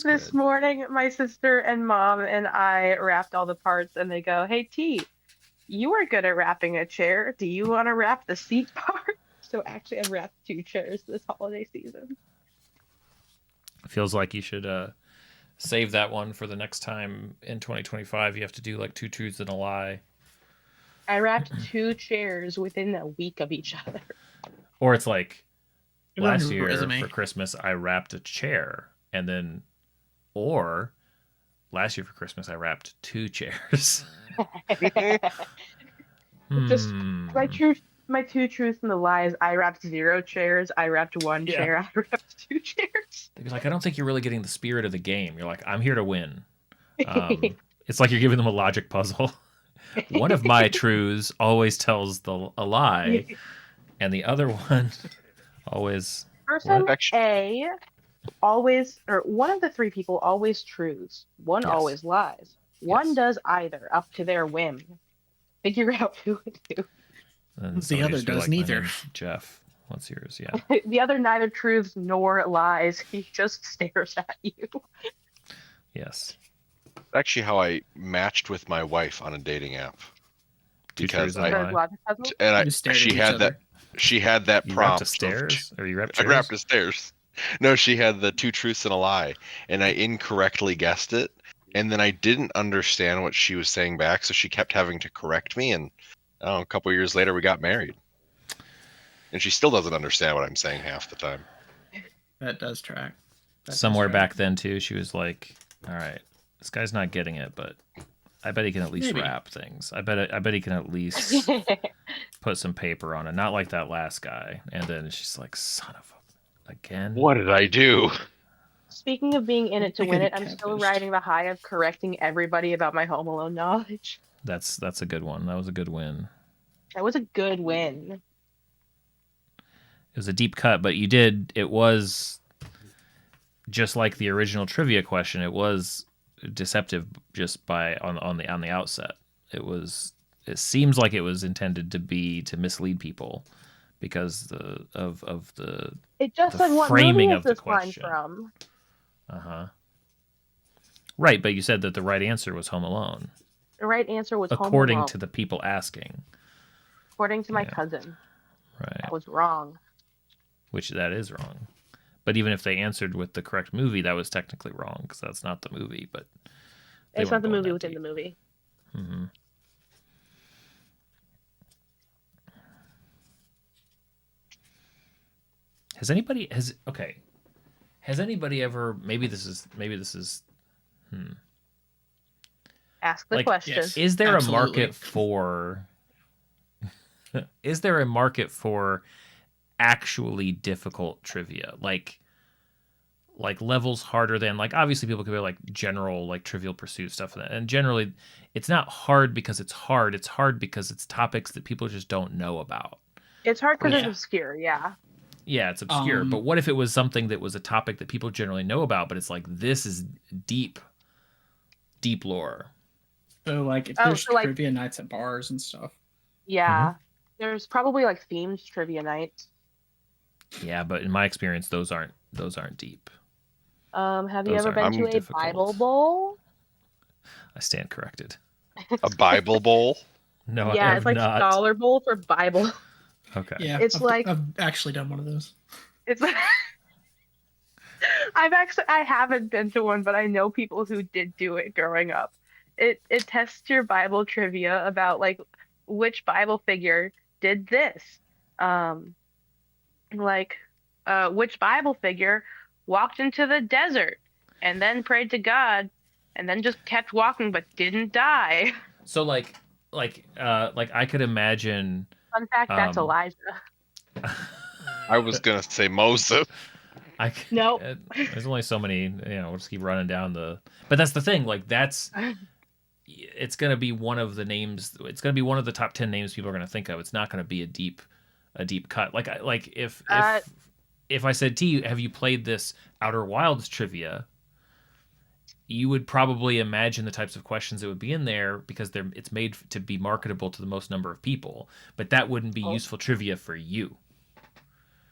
This morning, my sister and mom and I wrapped all the parts, and they go, "Hey, T, you are good at wrapping a chair. Do you want to wrap the seat part?" So actually, I've wrapped 2 chairs this holiday season. Feels like you should save that one for the next time in 2025. You have to do like 2 truths and a lie. I wrapped 2 chairs within a week of each other. Or it's like last year for Christmas, I wrapped a chair, and then, or last year for Christmas, I wrapped 2 chairs. Just my 2 truths and the lies. I wrapped 0 chairs. I wrapped 1 chair. I wrapped 2 chairs. They'd be like, I don't think you're really getting the spirit of the game. You're like, I'm here to win. It's like you're giving them a logic puzzle. One of my truths always tells a lie, and the other one always. Person A always, or one of the 3 people always truths. One always lies. One Yes. does either, up to their whim. Figure out who to do. And The somebody other just be does like, "My neither." name's Jeff. What's yours? Yeah. The other neither truths nor lies. He just stares at you. Yes. Actually, how I matched with my wife on a dating app. Two Because truths and a Because lie. logic puzzle. And You just stared at she each had other. she had that You rapped to prompt. stairs, or you rapped I chairs? rapped to stairs. No, she had the 2 truths and a lie, and I incorrectly guessed it, and then I didn't understand what she was saying back, so she kept having to correct me, and a couple years later we got married. And she still doesn't understand what I'm saying half the time. That does track. That does Somewhere track. back then too, she was like, "All right, this guy's not getting it, but I bet he can at least Maybe. rap things. I bet he can at least put some paper on it. Not like that last guy." And then she's like, "Son of a, again." What did I do? Speaking of being in it to I win get it, I'm still catfished. riding the high of correcting everybody about my Home Alone knowledge. That's a good one. That was a good win. That was a good win. It was a deep cut, but you did. It was just like the original trivia question. It was deceptive just by on the outset. It was. It seems like it was intended to mislead people because of the It just the said, what framing movie of is the this line question. from? Right, but you said that the right answer was Home Alone, The right answer was Home according Alone. to the people asking. According to my Yeah. cousin. Right, That was wrong. which that is wrong. But even if they answered with the correct movie, that was technically wrong because that's not the movie. But they It's not weren't the going movie that within deep. the movie. Mm-hmm. Has anybody ever maybe this is Ask the Like, question. yes. is there Absolutely. a market for is there a market for actually difficult trivia? Like levels harder than, like, obviously people could be like general, like Trivial Pursuit stuff, and generally it's not hard because it's hard. It's hard because it's topics that people just don't know about. It's hard because it's Yeah. obscure, yeah. Yeah, it's obscure. But what if it was something that was a topic that people generally know about, but it's like, this is deep lore. So like if Oh, there's so, like- trivia nights at bars and stuff. Yeah. There's probably like themed trivia nights. Yeah, but in my experience, those aren't deep. Have you Those ever are been to a difficult. Bible Bowl? I stand corrected. A Bible bowl? No, I Yeah, have it's like not. Scholar Bowl for Bible. Okay. Yeah. It's like- I've actually done one of those. It's I haven't been to one, but I know people who did do it growing up. It tests your Bible trivia about like which Bible figure did this. Which Bible figure walked into the desert and then prayed to God and then just kept walking but didn't die. So like I could imagine. Fun fact, that's Um, Elijah. I was gonna say Moses. Nope. There's only so many. We'll just keep running down the. But that's the thing. Like it's gonna be one of the names. It's gonna be one of the top 10 names people are gonna think of. It's not gonna be a deep cut. Like if I said to you, have you played this Outer Wilds trivia? You would probably imagine the types of questions that would be in there because it's made to be marketable to the most number of people. But that wouldn't be useful trivia for you.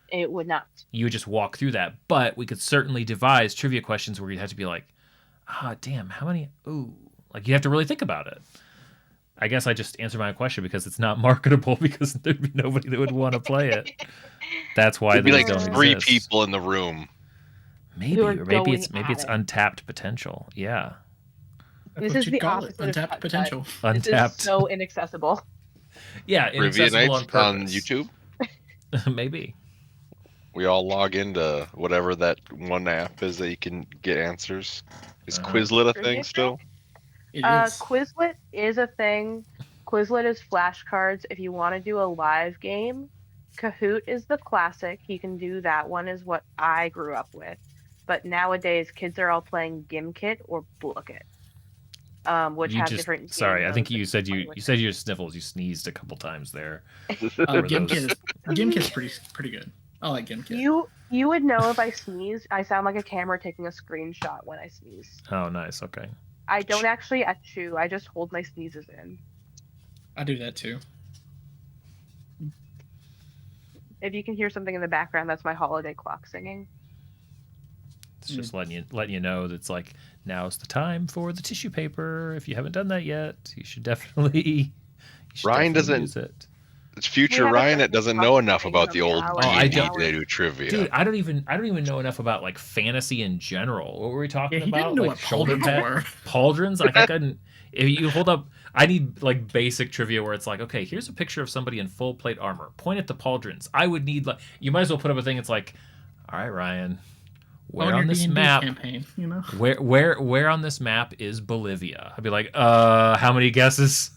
It would not. You would just walk through that. But we could certainly devise trivia questions where you'd have to be like, damn, how many? Ooh. Like, you have to really think about it. I guess I just answered my question because it's not marketable because there'd be nobody that would want to play it. That's why It'd be those like don't 3 exist. people in the room. Maybe, who are or maybe it's going at it. untapped potential. Yeah. That's This what is you'd the call opposite it. of Untapped cut-cut. potential. This Untapped. is so inaccessible. Yeah, Trivia inaccessible nights on on purpose. YouTube. Maybe. We all log into whatever that one app is that you can get answers. Is Uh-huh. Quizlet a Trivia thing still? It is. Quizlet is a thing. Quizlet is flashcards. If you want to do a live game, Kahoot is the classic. You can do that one, is what I grew up with. But nowadays, kids are all playing Gimkit or Bookit, which have different. Sorry, game I think modes you that said play you with. said your sniffles. You sneezed a couple times there. Gimkit's pretty good. I like Gimkit. You would know if I sneeze. I sound like a camera taking a screenshot when I sneeze. Oh, nice. Okay. I don't actually achoo. I just hold my sneezes in. I do that too. If you can hear something in the background, that's my holiday clock singing. It's just letting you know that it's like, now's the time for the tissue paper. If you haven't done that yet, you should definitely, Ryan doesn't. use it. It's future We have a Ryan that Christmas doesn't clock know enough singing about of the the old hour I D&D don't- to do trivia. Dude, I don't even know enough about like fantasy in general. What were we talking Yeah, he about? didn't know Like what shoulder pauldrons pad were. pauldrons? Like I couldn't. If you hold up, I need like basic trivia where it's like, okay, here's a picture of somebody in full plate armor. Point at the pauldrons. I would need like, you might as well put up a thing. It's like, all right, Ryan, where On on your this D&D map? campaign, you know. Where on this map is Bolivia? I'd be like, how many guesses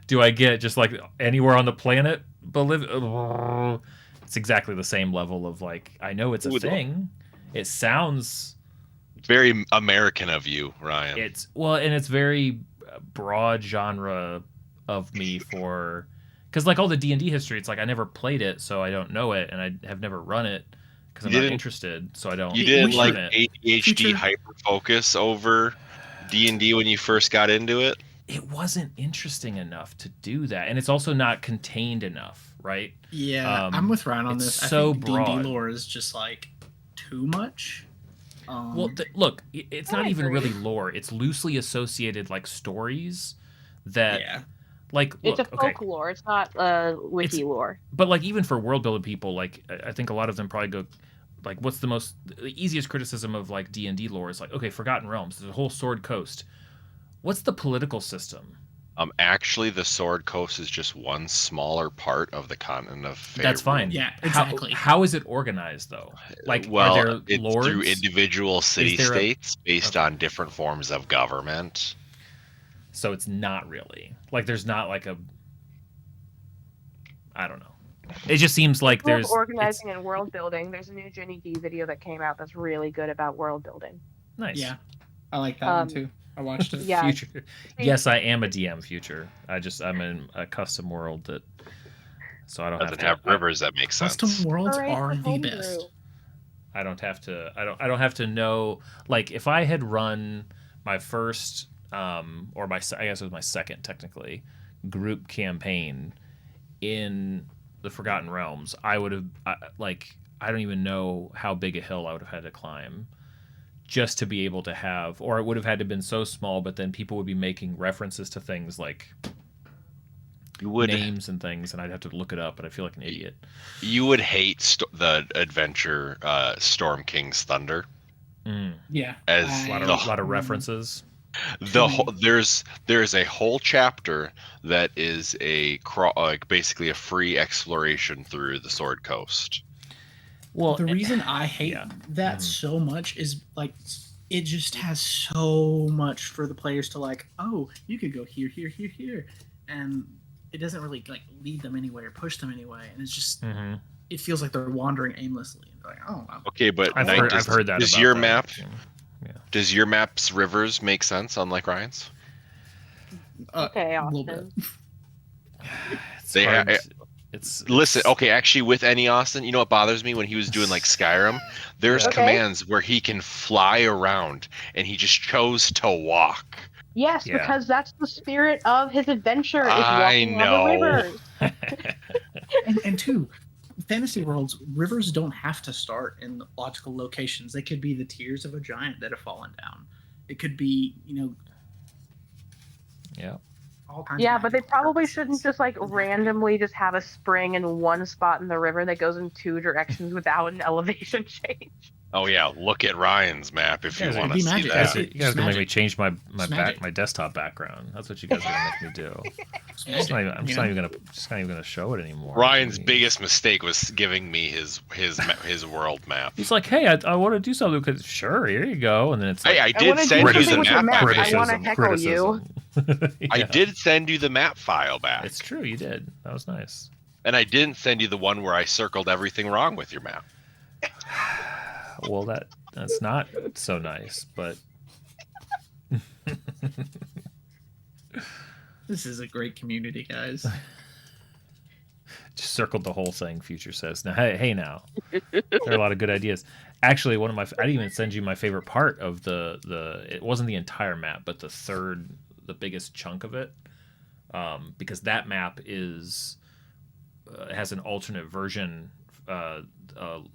do I get? Just like anywhere on the planet, Bolivia. It's exactly the same level of like, I know it's a Ooh, thing. It sounds, Very American of you, Ryan. it's well, and it's very broad genre of me for, because like all the D&D history, it's like I never played it, so I don't know it, and I have never run it because I'm You not didn't- interested, so I don't. You We didn't should- like learn it. ADHD Future- hyper focus over D&D when you first got into it? It wasn't interesting enough to do that, and it's also not contained enough, right? Yeah, I'm with Ryan on it's this. so I think broad. D&D lore is just like too much. Well, look, it's not I even agree. really lore. It's loosely associated like stories that, yeah, like, It's look, a okay, folklore. It's not wiki lore. but like even for world building people, like I think a lot of them probably go, like, what's the easiest criticism of like D&D lore is like, okay, Forgotten Realms, there's a whole Sword Coast. What's the political system? Actually, the Sword Coast is just one smaller part of the continent of Faerû. That's fine. Yeah, exactly. How is it organized though? Like, well, are there it's lords? through individual city there a- states based Okay. on different forms of government. So it's not really like there's not like a. I don't know. It just seems like Both there's organizing and world building. There's a new Jenny D video that came out that's really good about world building. nice. yeah, I like that one too. I watched it. Yeah. Future. Yes, I am a DM future. I'm in a custom world that, so I don't Doesn't have have to. rivers that make sense. Custom worlds Hooray are for the homebrew. best. I don't have to. I don't have to know. Like if I had run my first, or my I guess it was my second technically, group campaign in the Forgotten Realms, I would have like I don't even know how big a hill I would have had to climb just to be able to have, or it would have had to have been so small, but then people would be making references to things like You would names and things, and I'd have to look it up, and I feel like an idiot. you would hate the adventure Storm King's Thunder Yeah, as A lot the of references. there's a whole chapter that is like basically a free exploration through the Sword Coast. Well, the reason I hate yeah. that Mhm. so much is like it just has so much for the players to like. Oh, you could go here, here, here, here, and it doesn't really like lead them anywhere, push them anyway, and it's just Mhm. it feels like they're wandering aimlessly. And they're like, oh, Okay, but I've Knight, heard that. Does about your that. map does your map's rivers make sense, unlike Ryan's? Okay, a little bit. Austin. It's They hard. ha- Listen, it's- okay, actually, with any Austin, you know what bothers me when he was doing like Skyrim? There's Okay. commands where he can fly around, and he just chose to walk. Yes, Yeah. because that's the spirit of his adventure. Is I walking on know. the rivers. And two, fantasy worlds, rivers don't have to start in logical locations. They could be the tears of a giant that have fallen down. It could be, Yeah. all kinds. Yeah, of but they magical probably purposes. shouldn't just like Doesn't have to be. randomly just have a spring in one spot in the river that goes in two directions without an elevation change. Oh yeah, look at Ryan's map if you Guys, want it'd to be see magic. that. You guys gonna make me magic. change my It's magic. my desktop background. That's what you guys are gonna make me do. It's I'm just not magic, even gonna show it anymore. Ryan's Jeez. biggest mistake was giving me his world map. He's like, hey, I want to do something. Because sure, here you go. And then it's like, Hey, I I did wanna do send you something the with your map. map. back. I wanna heckle you. I Yeah. did send you the map file back, It's true, you did. That was nice. and I didn't send you the one where I circled everything wrong with your map. Well, that's not so nice, but This is a great community, guys. Just circled the whole thing. Future says. Now, hey, now there are a lot of good ideas. Actually, I didn't even send you my favorite part of the. It wasn't the entire map, but the biggest chunk of it, because that map has an alternate version.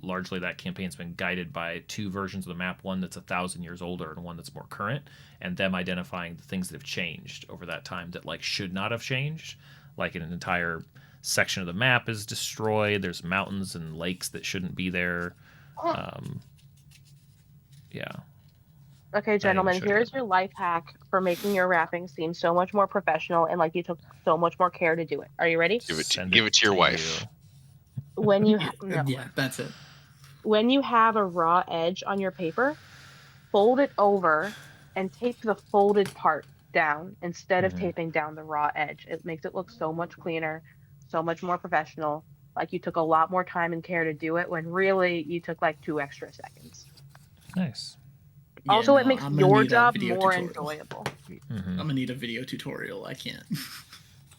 Largely, that campaign's been guided by two versions of the map: one that's 1,000 years older and one that's more current, and them identifying the things that have changed over that time that like should not have changed, like an entire section of the map is destroyed. There's mountains and lakes that shouldn't be there. Yeah. Okay, gentlemen, here's your life hack for making your wrapping seem so much more professional and like you took so much more care to do it. Are you ready? Give it to your wife. When you no. Yeah, that's it. When you have a raw edge on your paper, fold it over and tape the folded part down instead of taping down the raw edge. It makes it look so much cleaner, so much more professional. Like you took a lot more time and care to do it when really you took like 2 extra seconds. Nice. Yeah, Also, it makes your job video more tutorial. enjoyable. I'm gonna need a video tutorial. I can't.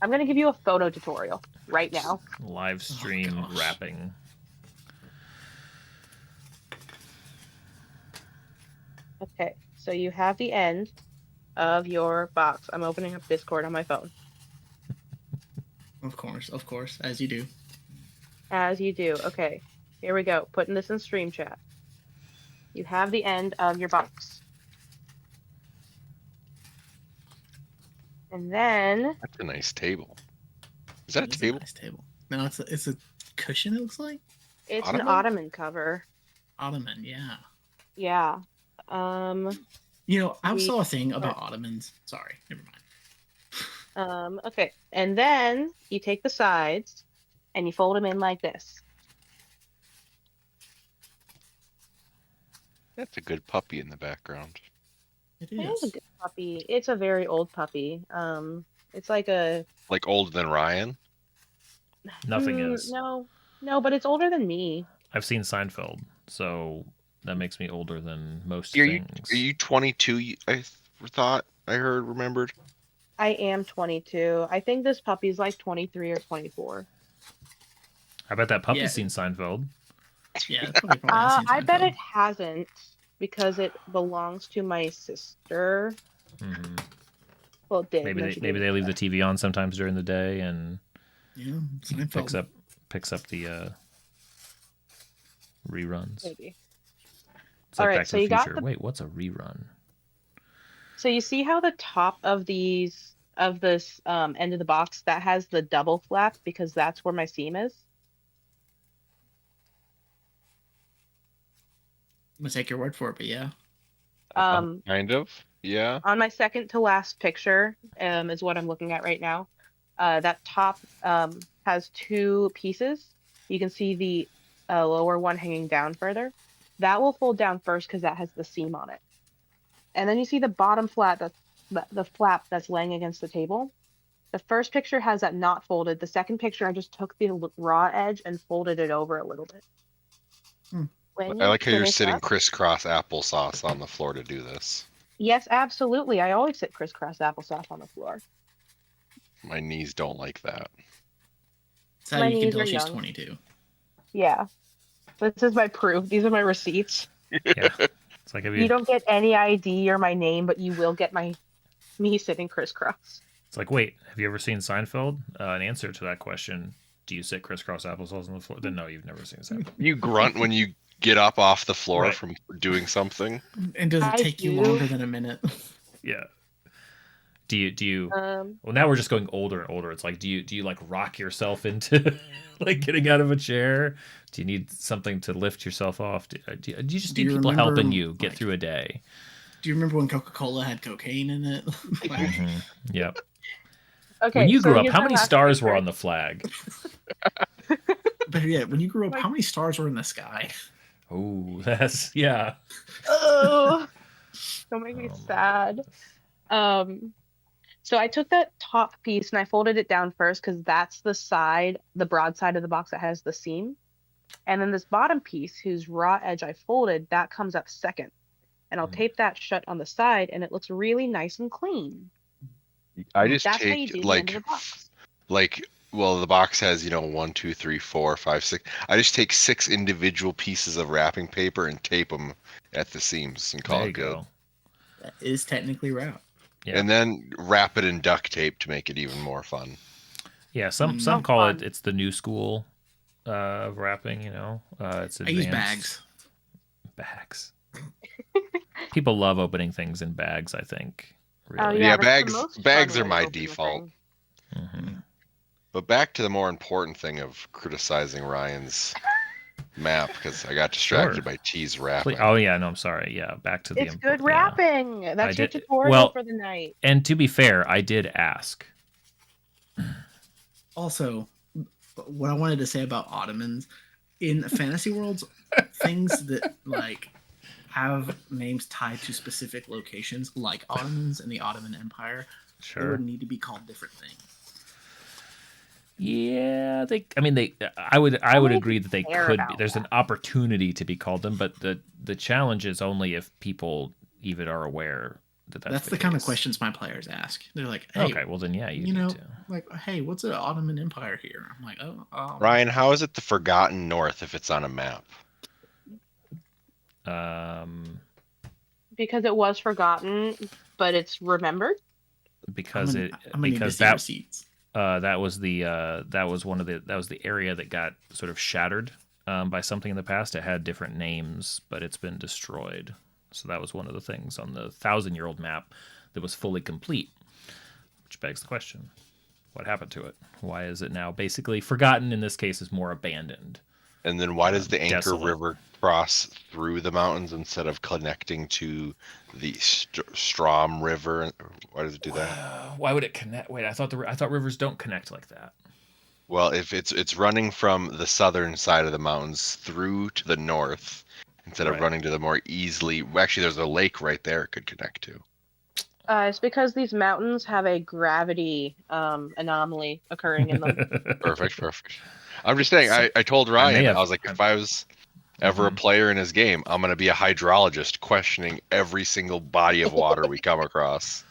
I'm going to give you a photo tutorial right now. Live stream wrapping. Okay, so you have the end of your box. I'm opening up Discord on my phone. Of course, as you do. As you do. Okay, here we go. Putting this in stream chat. You have the end of your box. And then... That's a nice table. Is that a table? A nice table. No, it's a cushion, it looks like. It's an ottoman cover. Ottoman, yeah. Yeah. I saw a thing about ottomans. Sorry, never mind. Okay. And then you take the sides and you fold them in like this. That's a good puppy in the background. It is is. a good puppy. It's a very old puppy. It's like older than Ryan. Nothing is. No, but it's older than me. I've seen Seinfeld, so that makes me older than most Are things. Are you 22? I remembered. I am 22. I think this puppy's like 23 or 24. I bet that puppy's seen Seinfeld. Yeah, probably seen I bet Seinfeld. it hasn't because it belongs to my sister. Mm-hmm. Well, it did. Maybe they leave the TV on sometimes during the day and Seinfeld. picks up the reruns. Maybe. It's like All right, Back to so the you got Future. Wait, what's a rerun? So you see how the top of this end of the box that has the double flap because that's where my seam is. I'm gonna take your word for it, but yeah. Kind of. Yeah. On my second to last picture is what I'm looking at right now. That top has 2 pieces. You can see the lower one hanging down further. That will fold down first because that has the seam on it. And then you see the bottom flat, the flap that's laying against the table. The first picture has that not folded. The second picture, I just took the raw edge and folded it over a little bit. I like how you're sitting crisscross applesauce on the floor to do this. Yes, absolutely. I always sit crisscross applesauce on the floor. My knees don't like that. That's how you can tell she's 22. Yeah. This is my proof. These are my receipts. Yeah. It's like you don't get any ID or my name, but you will get me sitting crisscross. It's like, wait, have you ever seen Seinfeld? An answer to that question: do you sit crisscross applesauce on the floor? Then no, you've never seen Seinfeld. You grunt when you get up off the floor from doing something. And does it take you longer than a minute? Yeah. Do you? Well, now we're just going older and older. It's like, do you like rock yourself into like getting out of a chair? Do you need something to lift yourself off? Do you just need people helping you get through a day? Do you remember when Coca-Cola had cocaine in it? Yep. Okay. When you grew up, how many stars were on the flag? But yeah, when you grew up, how many stars were in the sky? Oh, that's Oh, don't make me sad. So I took that top piece and I folded it down first because that's the broad side of the box that has the seam. And then this bottom piece, whose raw edge I folded, that comes up second. And I'll tape that shut on the side and it looks really nice and clean. I just That's how you take do the end of the box. like Well, the box has, 1, 2, 3, 4, 5, 6. I just take 6 individual pieces of wrapping paper and tape them at the seams and call There it you good. go. That is technically wrap. Yeah. And then wrap it in duct tape to make it even more fun. Yeah, some Oh, call fun. it's the new school of wrapping, it's advanced. I use bags. Bags. People love opening things in bags, I think. Oh, Really. Yeah, that's the most bags fun are way to my open the default. thing. Mm-hmm. But back to the more important thing of criticizing Ryan's map, because I got distracted Sure. by cheese wrapping. Oh yeah, no, I'm sorry. Yeah, back to the It's good yeah. wrapping. I That's your did- tutorial well- for the night. And to be fair, I did ask. Also, what I wanted to say about Ottomans in fantasy worlds, things that like have names tied to specific locations, like Ottomans and the Ottoman Empire, they Sure. would need to be called different things. Yeah, I would Only if agree you that they care could be. about There's an opportunity to be called them, but the challenge is only if people even are aware that That's the kind of questions my players ask. They're like, "Hey, Okay, well then, yeah, you you need know, to. like, hey, what's an Ottoman Empire here?" I'm like, "Oh, Ryan, how is it the Forgotten North if it's on a map? Because it was forgotten, but it's remembered. Because I'm gonna need to because see that receipts." that was the area that got sort of shattered by something in the past. It had different names, but it's been destroyed. So that was one of the things on the 1,000-year-old map that was fully complete. Which begs the question: what happened to it? Why is it now basically forgotten? In this case, is more abandoned. And then why does the Anchor Desolate. River cross through the mountains instead of connecting to the Strom River? Why does it do that? Why would it connect? Wait, I thought rivers don't connect like that. Well, if it's running from the southern side of the mountains through to the north instead of Right. running to the more easily. Actually, there's a lake right there it could connect to. It's because these mountains have a gravity anomaly occurring in them. Perfect. I'm just saying. I told Ryan, I was like, if I was ever a Mhm. player in his game, I'm gonna be a hydrologist questioning every single body of water we come across.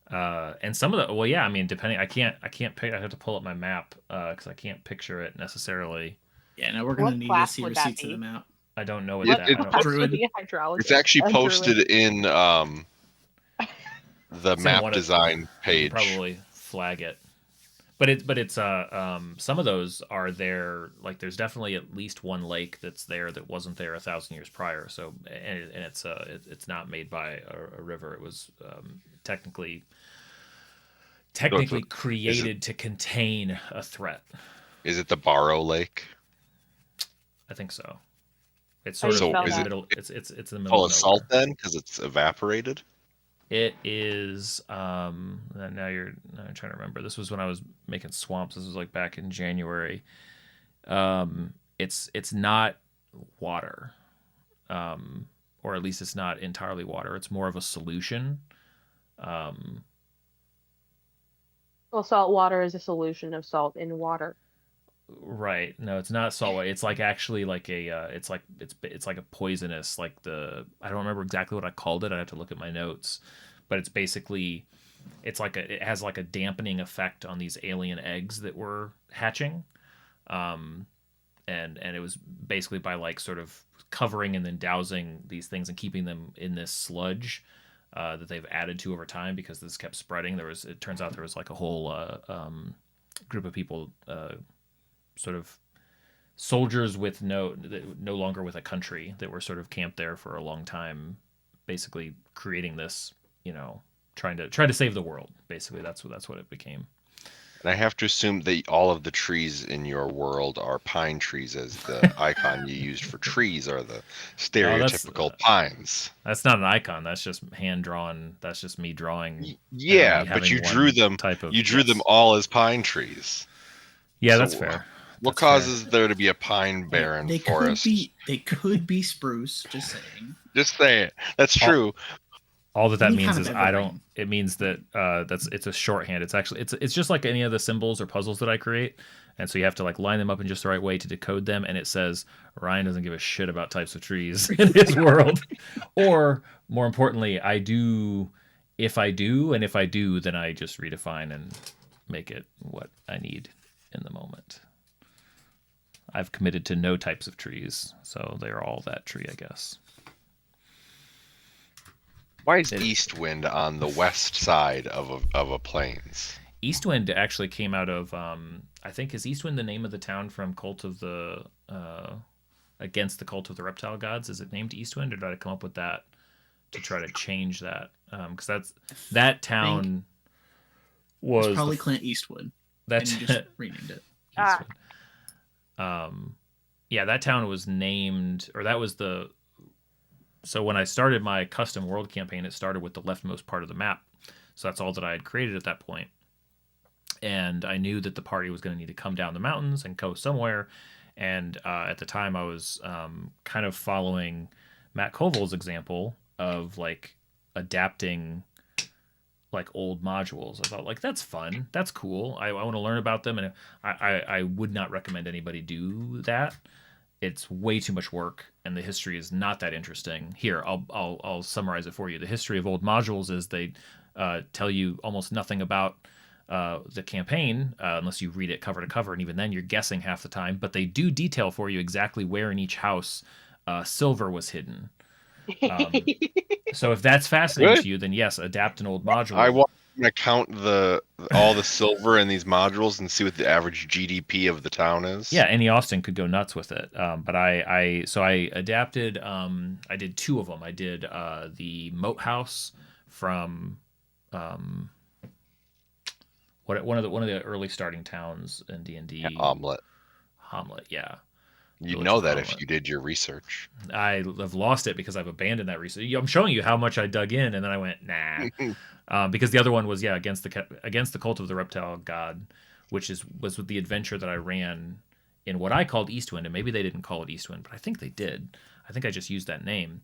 And some of the yeah, I mean, depending, I can't pick. I have to pull up my map because I can't picture it necesserily. Yeah, no, we're gonna What need to class see would that receipts of be? the map. I don't know what It- that. it- I don't- Class Druid. would be a hydrologist. It's actually A druid. posted in the It's in map one of- design I could page. probably flag it. But it's some of those are there. Like there's definitely at least one lake that's there that wasn't there 1,000 years prior. So and it's not made by a river. It was technically created to contain a threat. Is it the Barrow Lake? I think so. It's How do sort you of spell in the that? middle. It's in the middle Oh, of it's nowhere. salt then, because it's evaporated. It is. Now I'm trying to remember. This was when I was making swamps. This was like back in January. It's not water, or at least it's not entirely water. It's more of a solution. Well, salt water is a solution of salt in water. Right. No, it's not salt water. It's like actually like a. It's like a poisonous. I don't remember exactly what I called it. I have to look at my notes, but it's basically, it has like a dampening effect on these alien eggs that were hatching, and it was basically by like sort of covering and then dousing these things and keeping them in this sludge. That they've added to over time because this kept spreading. It turns out there was like a whole group of people, sort of soldiers with no longer with a country that were sort of camped there for a long time, basically creating this, trying to save the world. Basically, that's what it became. And I have to assume that all of the trees in your world are pine trees, as the icon you used for trees are the stereotypical pines. That's not an icon. That's just hand drawn. That's just me drawing. Yeah, me but having you one drew them. type of. You drew them yes. all as pine trees. Yeah, So that's fair. What That's fair. causes there to be a pine barren They forest? They could be spruce. Just saying. Just say it. That's true. All that Any means kind is of I evergreen. don't. It means that it's a shorthand. It's actually it's just like any of the symbols or puzzles that I create, and so you have to like line them up in just the right way to decode them. And it says Ryan doesn't give a shit about types of trees in his world, or more importantly, I do. If I do, then I just redefine and make it what I need. in the moment. I've committed to no types of trees, so they're all that tree, I guess. Why is Eastwind on the west side of a plains? Eastwind actually came out of, I think, is Eastwind the name of the town from against the Cult of the Reptile Gods? Is it named Eastwind, or did I come up with that to try to change that? Because that town was it's probably Clint Eastwood. That's and you just renamed it. Eastwood. Yeah, that town was named, or that was the. So when I started my custom world campaign, it started with the leftmost part of the map. So that's all that I had created at that point. And I knew that the party was going to need to come down the mountains and go somewhere. And at the time, I was kind of following Matt Koval's example of like adapting like old modules. I thought like that's fun, that's cool. I want to learn about them, and I would not recommend anybody do that. It's way too much work, and the history is not that interesting. Here, I'll summarize it for you. The history of old modules is they tell you almost nothing about the campaign unless you read it cover to cover, and even then you're guessing half the time. But they do detail for you exactly where in each house silver was hidden. So if that's fascinating to you, then yes, adapt an old module. I want to count all the silver in these modules and see what the average GDP of the town is. Yeah, Annie Austin could go nuts with it. But I adapted. I did two of them. I did the Moat House from one of the early starting towns in D&D. Hamlet, yeah. You'd know that if you did your research. I have lost it because I've abandoned that research. I'm showing you how much I dug in, and then I went nah, because the other one was against the Cult of the Reptile God, which was with the adventure that I ran in what I called Eastwind, and maybe they didn't call it Eastwind, but I think they did. I think I just used that name.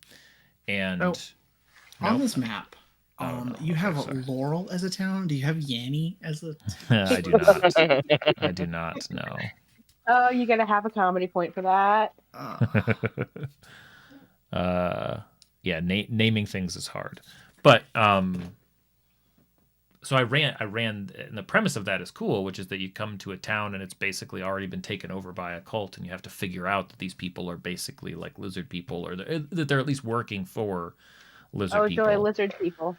And on this map, you have Laurel as a town. Do you have Yanny as a? I do not. I do not. No. Oh, you're gonna have a comedy point for that. Yeah, naming things is hard, but so I ran, and the premise of that is cool, which is that you come to a town and it's basically already been taken over by a cult, and you have to figure out that these people are basically like lizard people, or that they're at least working for lizard people. Oh, joy, lizard people.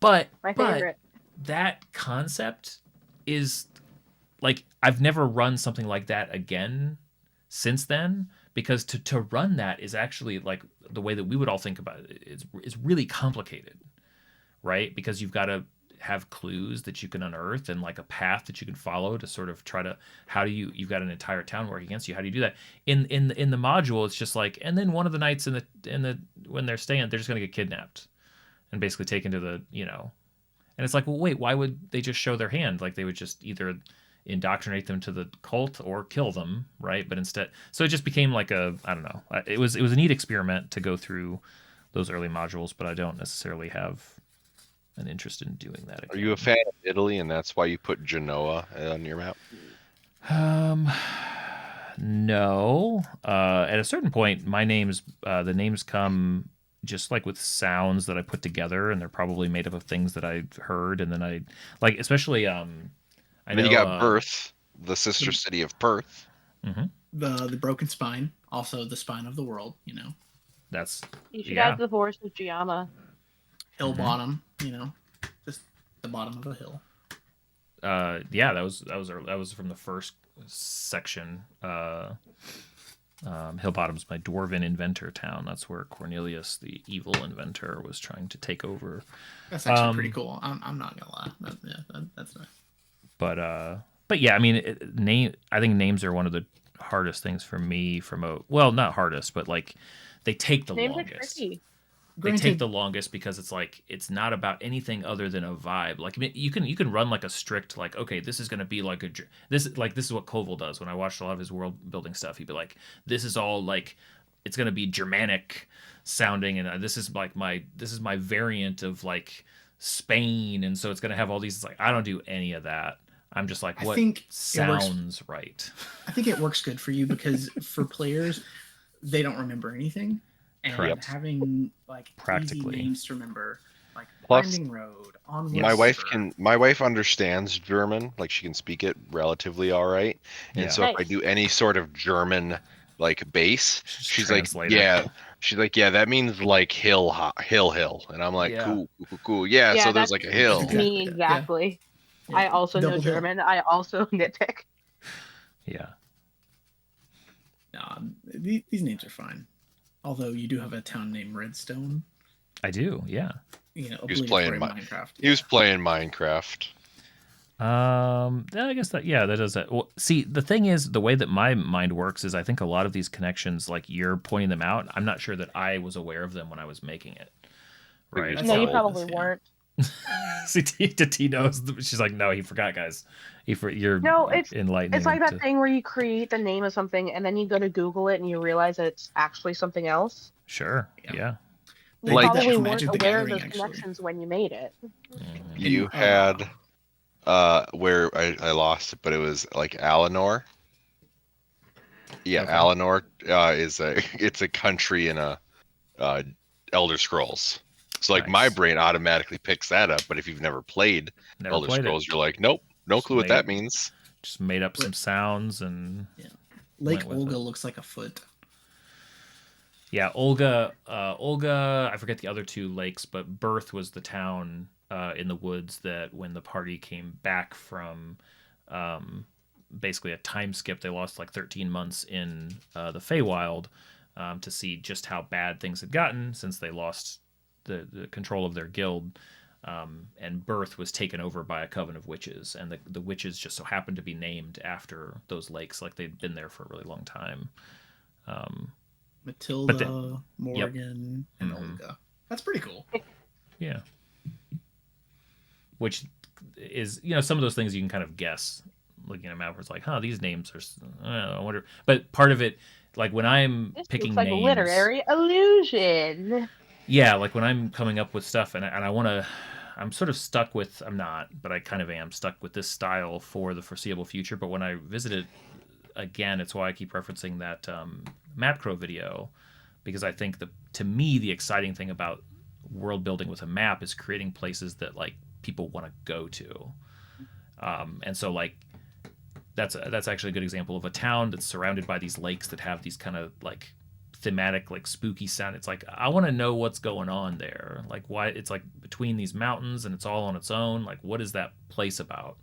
But my favorite. That concept is. Like, I've never run something like that again since then, because to run that is actually, like, the way that we would all think about it is really complicated, right? Because you've got to have clues that you can unearth and, like, a path that you can follow to sort of try to, you've got an entire town working against you. How do you do that? In the module, it's just like, and then one of the nights when they're staying, they're just going to get kidnapped and basically taken to the, and it's like, well, wait, why would they just show their hand? Like, they would just either indoctrinate them to the cult or kill them, right? But instead, so it just became like I don't know. It was a neat experiment to go through those early modules, but I don't necessarily have an interest in doing that again. Are you a fan of Italy, and that's why you put Genoa on your map? No. At a certain point, my the names come just like with sounds that I put together, and they're probably made up of things that I've heard, and then I like, especially And then you got Perth, the sister city of Perth. Mm-hmm. The broken spine, also the spine of the world. That's you should add the forest of Giamma. Hill bottom, just the bottom of a hill. Yeah, that was from the first section. Hill Bottom's my dwarven inventor town. That's where Cornelius, the evil inventor, was trying to take over. That's actually pretty cool. I'm not gonna lie. That's nice. But yeah, I mean, I think names are one of the hardest things for me. Not hardest, but like they take the names longest. Are tricky. They take the longest because it's like it's not about anything other than a vibe. Like, I mean, you can run like a strict, like, okay, this is going to be like this is what Koval does. When I watched a lot of his world building stuff, he'd be like, this is all like, it's going to be Germanic sounding, and this is my variant of like Spain, and so it's going to have all these. It's like, I don't do any of that. I'm just like, what sounds right? I think it works good for you because for players, they don't remember anything, and having like practically easy names to remember, like Plus, winding road, onward. my wife ever. my wife understands German, like she can speak it relatively all right. And Yeah. so if I Nice. do any sort of German like base, Just she's like, translate it. yeah, that means like hill, hill. And I'm like, Yeah. cool, cool, cool, cool. Yeah, Yeah, so there's that's like a hill. me Exactly it, yeah. exactly. Yeah, I also know double hill. German. I also nitpick. Yeah. These names are fine. Although you do have a town named Redstone. I do. Yeah. You know, He was playing obligatory Minecraft. He was playing Minecraft. Yeah, I guess that does that. Well, see, the thing is, the way that my mind works is I think a lot of these connections, like you're pointing them out, I'm not sure that I was aware of them when I was making it. Right. That's No, you all. probably Yeah. weren't. See, T knows. She's like, no, he forgot, guys. You're No, it's enlightening. It's like him that thing where you create the name of something and then you go to Google it and you realize that it's actually something else. Sure. Yeah. Yeah. They You Like- did that probably for weren't Magic the aware of Gathering, those actually. connections when you made it. Mhm. You And, had where I lost it, but it was like Alinor. Yeah, Okay. Alinor is it's a country in a Elder Scrolls. So like my Nice. brain automatically picks that up, but if you've never played Never Elder played Scrolls, it. you're like, nope, no Just clue what made that it. means. Just made up some What- sounds and Lake went with Olga it. looks like a foot. yeah, Olga. I forget the other two lakes, but Birth was the town in the woods that when the party came back from basically a time skip, they lost like 13 months in the Feywild to see just how bad things had gotten since they lost the control of their guild. And Birth was taken over by a coven of witches, and the witches just so happened to be named after those lakes, like they'd been there for a really long time. Matilda, Morgan, and Mhm. Olga. That's pretty cool. Yeah. Which is, some of those things you can kind of guess looking at a map where it's like, these names are, I wonder. But part of it, like when I'm This picking looks like names. a literary illusion. Yeah, like when I'm coming up with stuff and I want to, I'm sort of stuck with, I'm not, but I kind of am stuck with this style for the foreseeable future. But when I visit it again, it's why I keep referencing that Map Crow video, because I think to me, the exciting thing about world building with a map is creating places that like people want to go to. And so like, that's actually a good example of a town that's surrounded by these lakes that have these kind of like thematic, like spooky sound. It's like, I want to know what's going on there. Like why it's like between these mountains and it's all on its own. Like, what is that place about?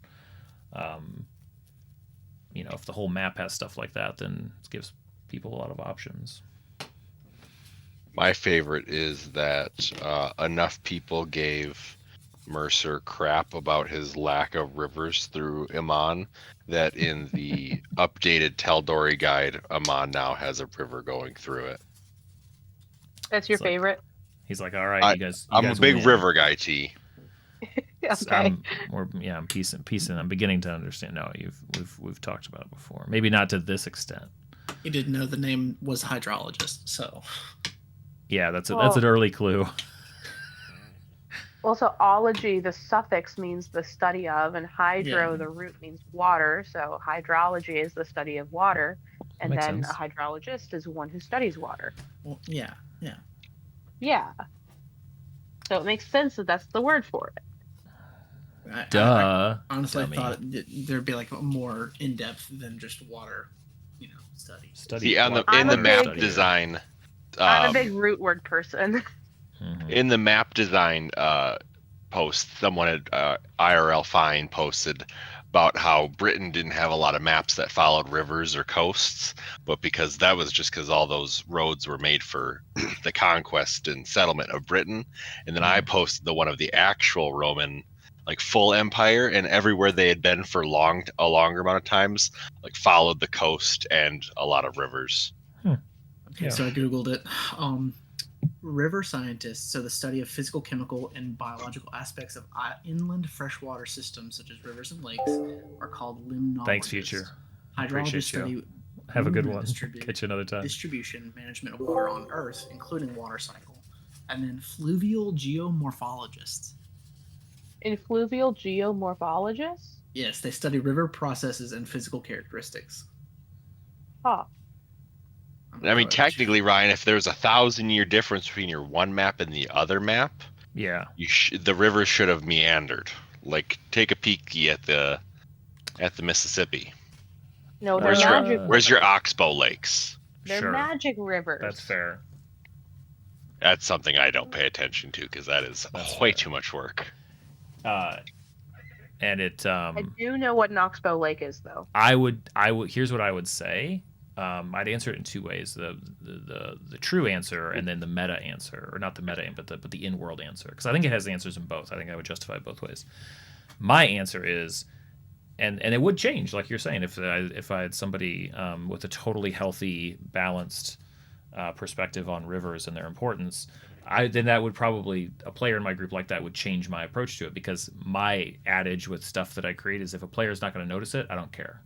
If the whole map has stuff like that, then it gives people a lot of options. My favorite is that enough people gave Mercer crap about his lack of rivers through Iman that in the updated Taldori guide, Iman now has a river going through it. That's your It's like- favorite. He's like, all right, you guys. I'm a guys big win. river guy, T. Okay. I'm piecing. I'm beginning to understand. No, we've talked about it before. Maybe not to this extent. You didn't know the name was hydrologist, so Yeah, that's an Well- early clue. Also, ology, the suffix means the study of, and hydro, Yeah. the root means water. So hydrology is the study of water, and Makes then sense. a hydrologist is one who studies water. well, yeah. Yeah. So it makes sense that that's the word for it. I Duh. honestly dummy. thought there'd be like a more in depth than just water, study. Study. See, in I'm the a map big- design, I'm a big root word person. Mhm. in the map design post, someone at IRL Fine posted about how Britain didn't have a lot of maps that followed rivers or coasts, but because all those roads were made for the conquest and settlement of Britain. And then I posted the one of the actual Roman, like full empire, and everywhere they had been for a longer amount of times, like followed the coast and a lot of rivers. Okay, Yeah. so I googled it. River scientists, so the study of physical, chemical, and biological aspects of inland freshwater systems such as rivers and lakes, are called limnologists. Thanks, future. Appreciate Hydrologists study you. Have a good movement, one. Catch you another time. distribution, management of water on Earth, including water cycle, and then fluvial geomorphologists. In fluvial geomorphologists? Yes, they study river processes and physical characteristics. Huh. I mean, technically, Ryan, if there's 1,000-year difference between your one map and the other map, Yeah. The rivers should have meandered. Like, take a peek at the Mississippi. No, they're Where's magic. where's your rivers. Oxbow Lakes? They're Sure. magic rivers. That's fair. That's something I don't pay attention to because that is That's way fair. too much work. And it I do know what an Oxbow Lake is, though. I would here's what I would say. I'd answer it in two ways: the true answer, and then the meta answer, or not the meta, but the in-world answer. Because I think it has the answers in both. I think I would justify it both ways. My answer is, and it would change, like you're saying, if I had somebody with a totally healthy, balanced perspective on rivers and their importance. Then that would probably, a player in my group like that would change my approach to it, because my adage with stuff that I create is if a player is not going to notice it, I don't care.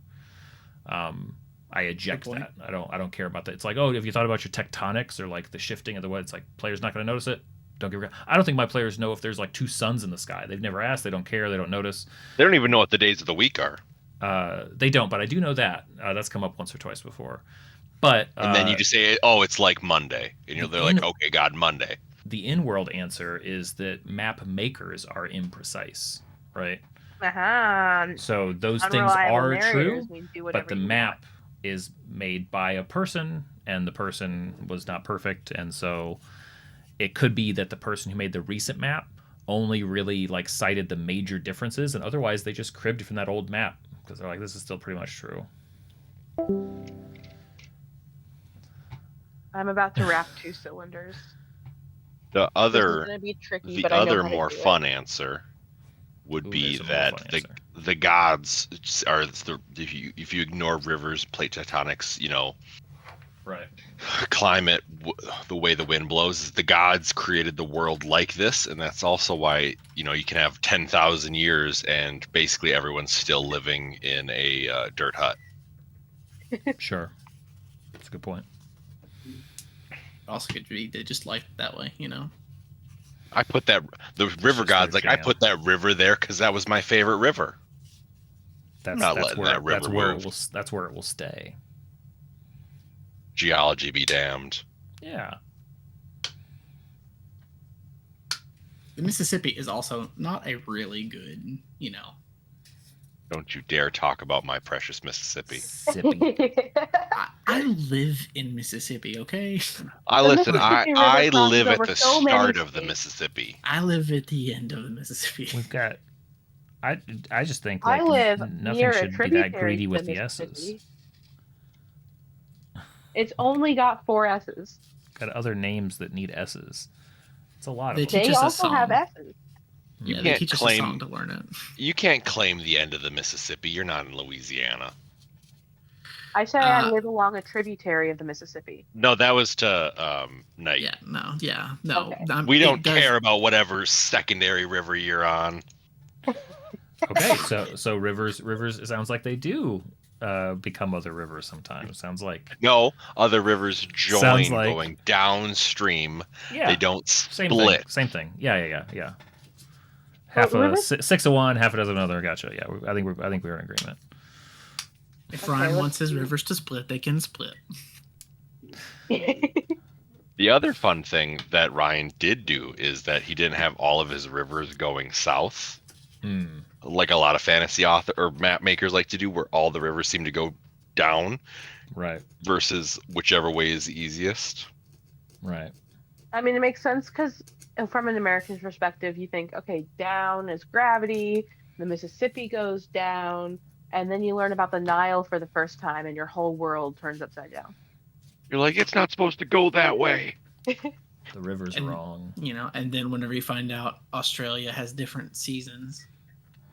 I eject Good point. that. I don't care about that. It's like, oh, have you thought about your tectonics or like the shifting of the weather? It's like, players not going to notice it. Don't give. I don't think my players know if there's like two suns in the sky. They've never asked. They don't care. They don't notice. They don't even know what the days of the week are. They don't, but I do know that. That's come up once or twice before. But And then you just say, "Oh, it's like Monday," and they're like, "Okay, God, Monday." The in-world answer is that map makers are imprecise, right? So those things are true, but the map is made by a person, and the person was not perfect, and so it could be that the person who made the recent map only really like cited the major differences, and otherwise they just cribbed from that old map because they're like, this is still pretty much true. I'm about to wrap 2 cylinders. The This is other, gonna be tricky, the but I know other how to more do it. fun answer would Ooh, be there's a more that fun the answer. gods are if you ignore rivers, plate tectonics, Right. climate, the way the wind blows, the gods created the world like this, and that's also why you can have 10,000 years and basically everyone's still living in a dirt hut. Sure. That's a good point. Also could be they just life that way, I put the river just gods, their like I jam. put that river there because that was my favorite river. That's Not that's letting where that river move. that's where it will stay. Geology be damned. Yeah. The Mississippi is also not a really good, Don't you dare talk about my precious Mississippi. Sippy. I live in Mississippi, okay? I The listen. Mississippi River I crosses live at over the so many start of the states. Mississippi. I live at the end of the Mississippi. We've got. I just think I like live nothing near a should be that tributary greedy to with the the S's. Mississippi. It's only got 4 S's. Got other names that need S's. It's a lot They of them. teach They us a also have song. S's. You Yeah, they can't teach us a claim- song to learn it. You can't claim the end of the Mississippi. You're not in Louisiana. I say I Uh, live along a tributary of the Mississippi. No, that was to Night. Yeah, no. Okay. We it don't does- care about whatever secondary river you're on. Okay, so rivers. It sounds like they do become other rivers sometimes. Sounds like No, other rivers join Sounds like- going downstream. yeah. They don't Same split. thing. Same thing. Yeah. Half Well, a rivers- 6 of one, half a dozen of another. Gotcha. Yeah, I think we're in agreement. If Okay, Ryan let's wants his see. rivers to split, they can split. The other fun thing that Ryan did do is that he didn't have all of his rivers going south, like a lot of fantasy author or map makers like to do, where all the rivers seem to go down Right. versus whichever way is easiest. Right. I mean, it makes sense because from an American's perspective, you think, okay, down is gravity, the Mississippi goes down, and then you learn about the Nile for the first time, and your whole world turns upside down. You're like, it's not supposed to go that way. The river's And- wrong. And then whenever you find out Australia has different seasons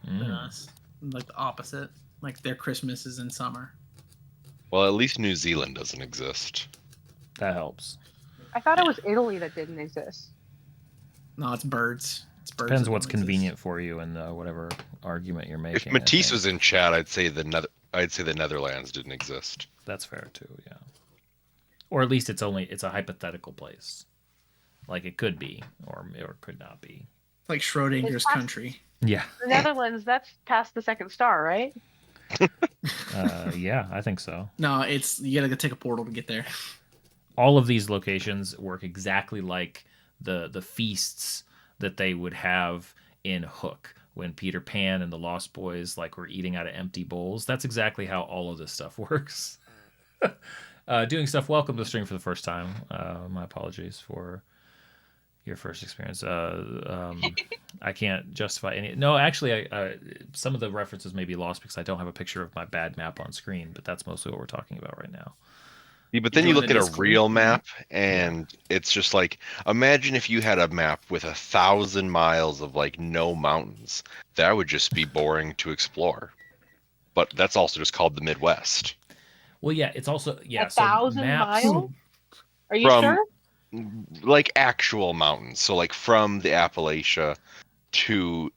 than us, like the opposite, like their Christmas is in summer. Well, at least New Zealand doesn't exist. That helps. I thought it was Italy that didn't exist. No, it's birds. It's birds. Depends that what's don't exist. convenient for you and whatever argument you're making. If I Matisse think. was in chat, I'd say the Netherlands didn't exist. That's fair too, yeah. Or at least it's a hypothetical place. Like it could be, or could not be. Like Schrodinger's It's past- country. Yeah. The Netherlands, that's past the second star, right? Yeah, I think so. No, you gotta go take a portal to get there. All of these locations work exactly like the feasts that they would have in Hook when Peter Pan and the Lost Boys like were eating out of empty bowls. That's exactly how all of this stuff works. Doing stuff. Welcome to the stream for the first time. My apologies for your first experience. I can't justify any. No, actually, some of the references may be lost because I don't have a picture of my bad map on screen. But that's mostly what we're talking about right now. Yeah, but then you look at a real map, and it's just like, imagine if you had a map with 1,000 miles of like no mountains. That would just be boring to explore. But that's also just called the Midwest. Well, yeah, it's also 1,000 miles. Are you From, sure? Like actual mountains, so like from the Appalachia to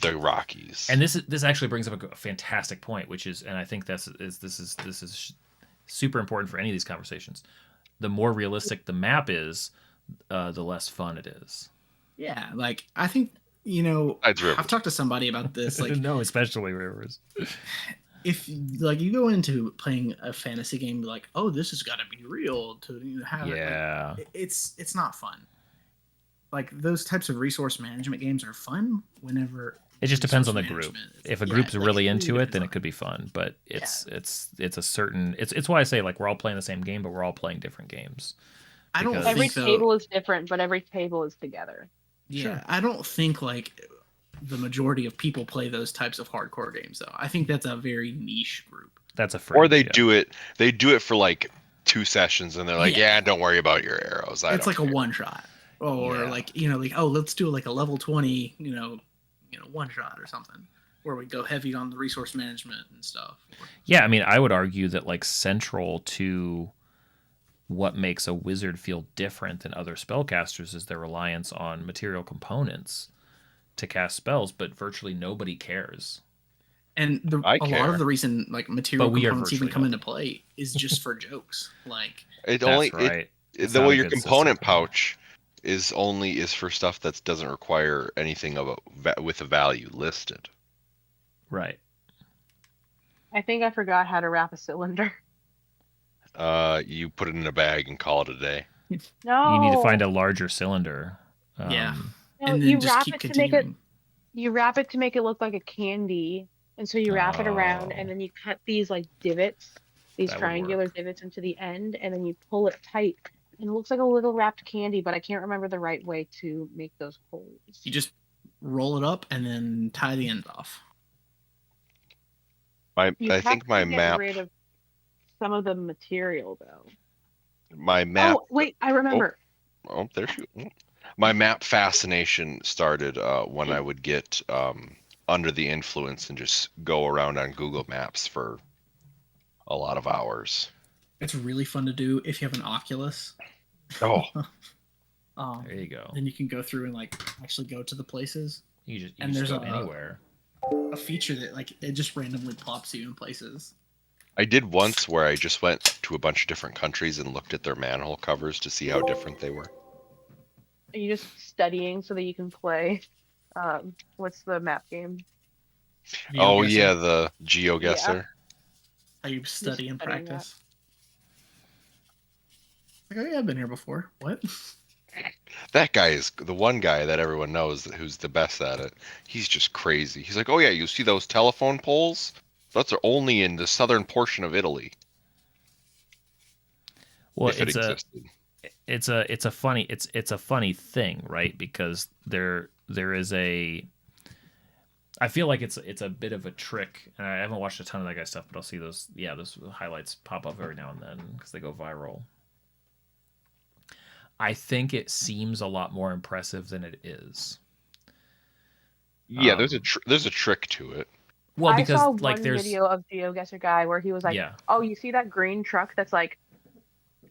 the Rockies. And this actually brings up a fantastic point, which is, and I think this is super important for any of these conversations. The more realistic the map is, the less fun it is. Yeah, like I think I've talked to somebody about this. Like, no, especially rivers. If like you go into playing a fantasy game, like, oh, this has got to be real to have yeah. it. Like, it's not fun. Like those types of resource management games are fun whenever. It just depends on the group. If a group's really into it, then it could be fun. But it's a certain. It's why I say like we're all playing the same game, but we're all playing different games. I don't. Every table is different, but every table is together. Yeah, sure. I don't think like the majority of people play those types of hardcore games though. I think that's a very niche group. That's a or they do it. They do it for like 2 sessions, and they're like, "Yeah, don't worry about your arrows." It's like a one shot, or like like, oh, let's do like a level 20, one shot or something, where we go heavy on the resource management and stuff. Yeah, I mean, I would argue that like central to what makes a wizard feel different than other spellcasters is their reliance on material components to cast spells, but virtually nobody cares. And a lot of the reason like material components even come into play is just for jokes. Like the way your component pouch is for stuff that doesn't require anything with a value listed. Right. I think I forgot how to wrap a cylinder. You put it in a bag and call it a day. No. You need to find a larger cylinder. Yeah. No, and then just keep continuing. You wrap it to make it look like a candy, and so you wrap it around, and then you cut these like divots, these triangular divots into the end, and then you pull it tight, and it looks like a little wrapped candy. But I can't remember the right way to make those holes. You just roll it up and then tie the ends off. I think my map. Get rid of some of the material though. My map. Oh wait, I remember. Oh, there she. My map fascination started when I would get under the influence and just go around on Google Maps for a lot of hours. It's really fun to do if you have an Oculus. Oh. There you go. Then you can go through and like actually go to the places. You just go anywhere. A feature that like it just randomly plops you in places. I did once where I just went to a bunch of different countries and looked at their manhole covers to see how different they were. Are you just studying so that you can play? What's the map game? GeoGuessr. The GeoGuessr. Yeah. How you study and practice? Like, oh yeah, I've been here before. What? That guy is the one guy that everyone knows who's the best at it. He's just crazy. He's like, oh yeah, you see those telephone poles? Those are only in the southern portion of Italy. Well, it's a funny thing, right? Because there is a. I feel like it's a bit of a trick, and I haven't watched a ton of that guy's stuff, but I'll see those highlights pop up every now and then because they go viral. I think it seems a lot more impressive than it is. Yeah, there's a trick to it. Well, because I saw one video of GeoGuessr guy where he was like, "Oh, you see that green truck that's like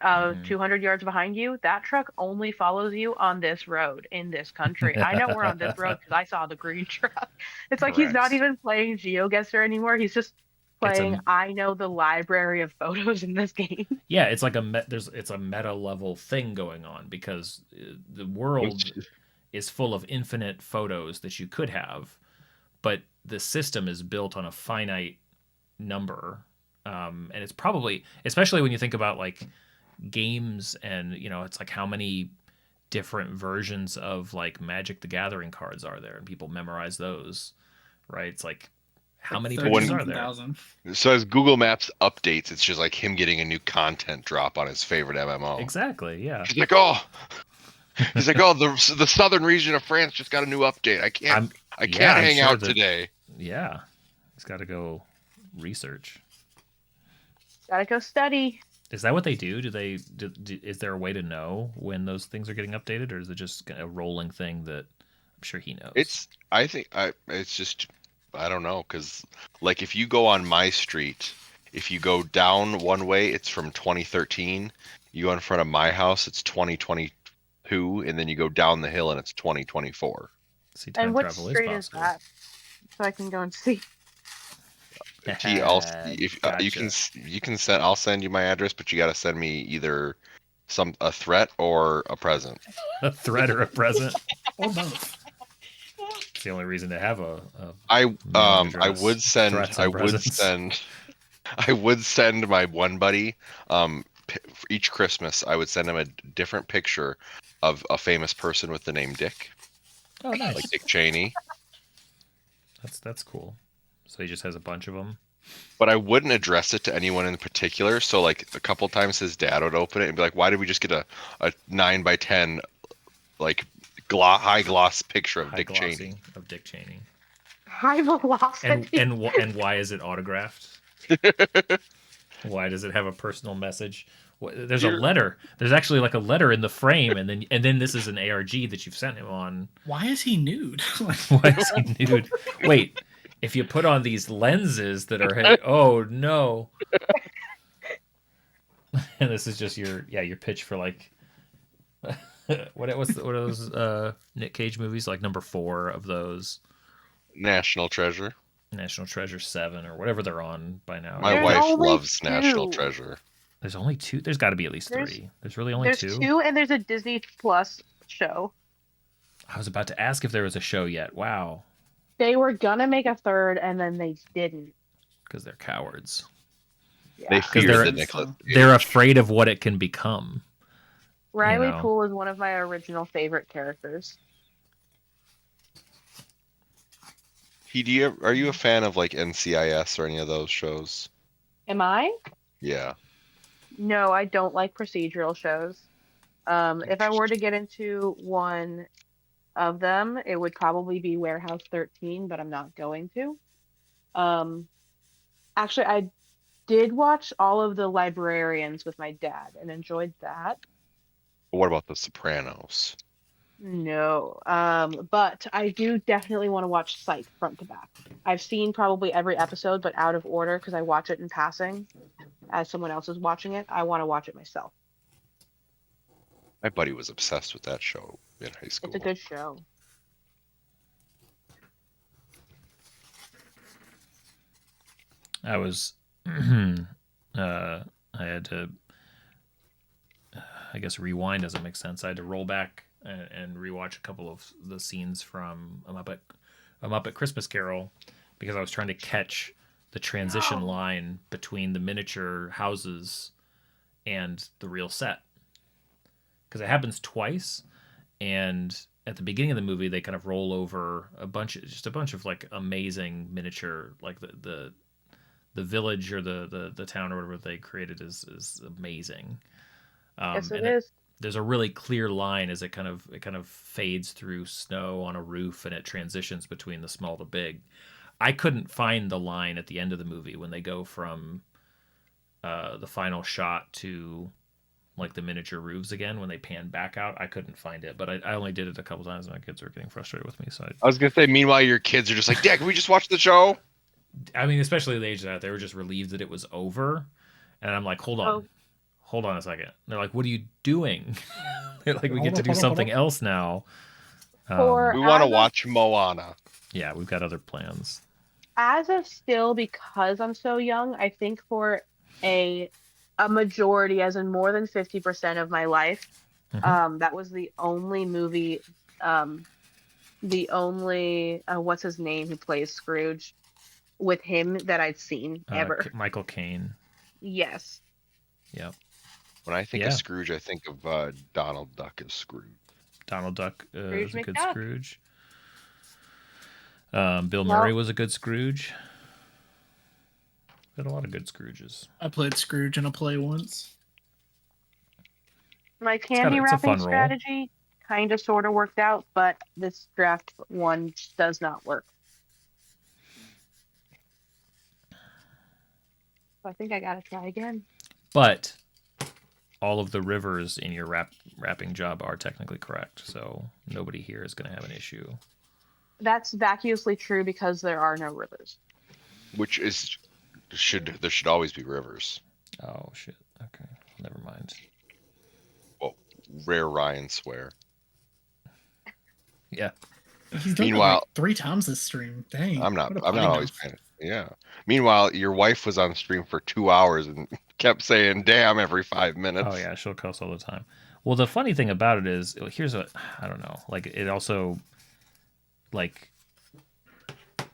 200 yards behind you? That truck only follows you on this road in this country. I know we're on this road because I saw the green truck." It's like he's not even playing GeoGuessr anymore. He's just playing I know the library of photos in this game. Yeah, it's like it's a meta level thing going on because the world is full of infinite photos that you could have, but the system is built on a finite number, and it's probably, especially when you think about like games and it's like how many different versions of like Magic the Gathering cards are there, and people memorize those, right? It's like how many pages are there? 30,000. So as Google Maps updates, it's just like him getting a new content drop on his favorite MMO. Exactly. Yeah. He's like, oh, the southern region of France just got a new update. I can't I'm hang sure out that- today. Yeah. He's got to go research. Gotta go study. Is that what they do? Is there a way to know when those things are getting updated, or is it just a rolling thing that I'm sure he knows? It's just I don't know, because like if you go on my street, if you go down one way, it's from 2013. You go in front of my house, it's 2022, and then you go down the hill and it's 2024. See, time And what travel street is is possible. that? So I can go and see. I'll you can send. I'll send you my address, but you got to send me either a threat or a present. A threat or a present. Or both. It's the only reason to have a I mailing address. would send Threats and presents. I would send my one buddy for each Christmas I would send him a different picture of a famous person with the name Dick, Oh, nice. like Dick Cheney. That's cool. So he just has a bunch of them. But I wouldn't address it to anyone in particular. So like a couple times his dad would open it and be like, "Why did we just get a 9x10 like high gloss picture of High Dick glossy Cheney?" of Dick Cheney. High velocity. And why is it autographed? Why does it have a personal message? There's a letter. There's actually like a letter in the frame, and then this is an ARG that you've sent him on. Why is he nude? Why is he nude? Wait, if you put on these lenses that are oh no. And this is just your pitch for like what are those Nick Cage movies, like number 4 of those? National Treasure. National Treasure 7 or whatever they're on by now. My There's wife only loves National 2. Treasure. There's only 2. There's got to be at least 3. There's really only There's 2. 2, and there's a Disney Plus show. I was about to ask if there was a show yet. Wow, They were gonna make a 3rd, and then they didn't. because they're cowards. Yeah. They fear they're- the Nicholas. They're afraid of what it can become. Riley know. Poole is one of my original favorite characters. Are you a fan of like NCIS or any of those shows? Am I? Yeah. No, I don't like procedural shows. If I were to get into one of them, it would probably be Warehouse 13, but I'm not going to. Actually, I did watch all of The Librarians with my dad and enjoyed that. But what about The Sopranos? No, but I do definitely want to watch Psych front to back. I've seen probably every episode, but out of order because I watch it in passing as someone else is watching it. I want to watch it myself. My buddy was obsessed with that show in high school. It's a good show. I was, I had to, I guess rewind doesn't make sense. I had to roll back and rewatch a couple of the scenes from A Muppet Christmas Carol because I was trying to catch the transition line between the miniature houses and the real set. Because it happens twice, and at the beginning of the movie they kind of roll over a bunch of like amazing miniature, like the village or the town or whatever they created is amazing. Yes, it and is. there's a really clear line as it kind of fades through snow on a roof and it transitions between the small to big. I couldn't find the line at the end of the movie when they go from the final shot to like the miniature roofs again when they pan back out. I couldn't find it, but I only did it a couple times and my kids were getting frustrated with me. So I was gonna say, meanwhile, your kids are just like, "Dad, can we just watch the show?" I mean, especially the age of that, they were just relieved that it was over, and I'm like, hold on a second. They're like, what are you doing? They're like, we get to do something else now. We want to watch Moana. Yeah, we've got other plans. As of still, because I'm so young, I think for a majority, as in more than 50% of my life, that was the only movie, what's his name, who plays Scrooge, with him that I'd seen ever. Michael Caine. Yes. Yep. When I think of Scrooge, I think of Donald Duck as Scrooge. Donald Duck Scrooge is a good McDuck. Scrooge. Bill Murray was a good Scrooge. Got a lot of good Scrooges. I played Scrooge in a play once. My candy it's a wrapping fun role. strategy kind of sort of worked out, but this draft one does not work. So I think I gotta try again. But all of the rivers in your wrapping job are technically correct, so nobody here is going to have an issue. That's vacuously true because there are no rivers. Which is there should always be rivers. Oh shit. Okay. Never mind. Well, rare Ryan swear. Yeah. He's done Meanwhile, that like 3 times this stream. Dang. I'm not what a always polymorph. paying it. Yeah. Meanwhile, your wife was on stream for 2 hours and kept saying "damn" every 5 minutes. Oh yeah, she'll cuss all the time. Well, the funny thing about it is, here's what I don't know. Like it also, like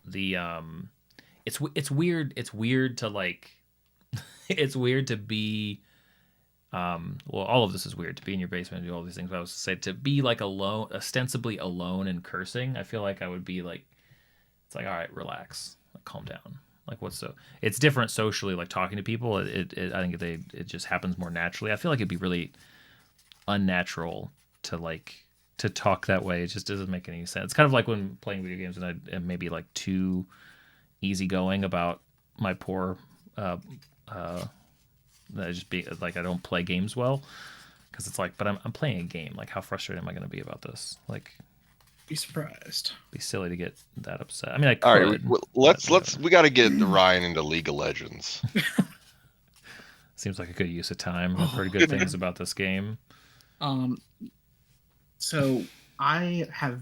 the it's weird. It's weird to like, it's weird to be. Well, all of this is weird to be in your basement and do all these things. But I was to say to be like alone, ostensibly alone and cursing. I feel like I would be like, it's like all right, relax, like, calm down. Like what's so? It's different socially, like talking to people. I think it just happens more naturally. I feel like it'd be really unnatural to talk that way. It just doesn't make any sense. It's kind of like when playing video games and I am maybe like too easygoing about my poor. I just be like I don't play games well because it's like, but I'm playing a game. Like how frustrated am I going to be about this? Like. Be surprised. Be silly to get that upset. I mean, I could. All right, we got to get Ryan into League of Legends. Seems like a good use of time. I've heard good things about this game. So I have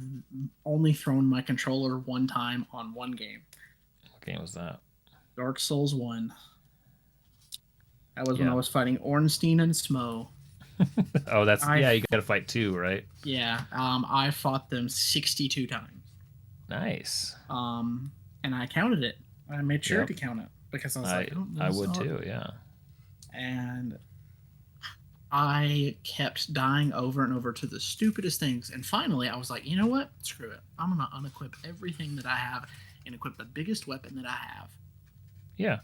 only thrown my controller one time on one game. What game was that? Dark Souls 1. That was when I was fighting Ornstein and Smo. Oh, you got to fight 2, right? Yeah, I fought them 62 times. Nice. And I counted it. I made sure to count it because I was I would too, yeah. And I kept dying over and over to the stupidest things. And finally, I was like, you know what? Screw it. I'm going to unequip everything that I have and equip the biggest weapon that I have. Yeah.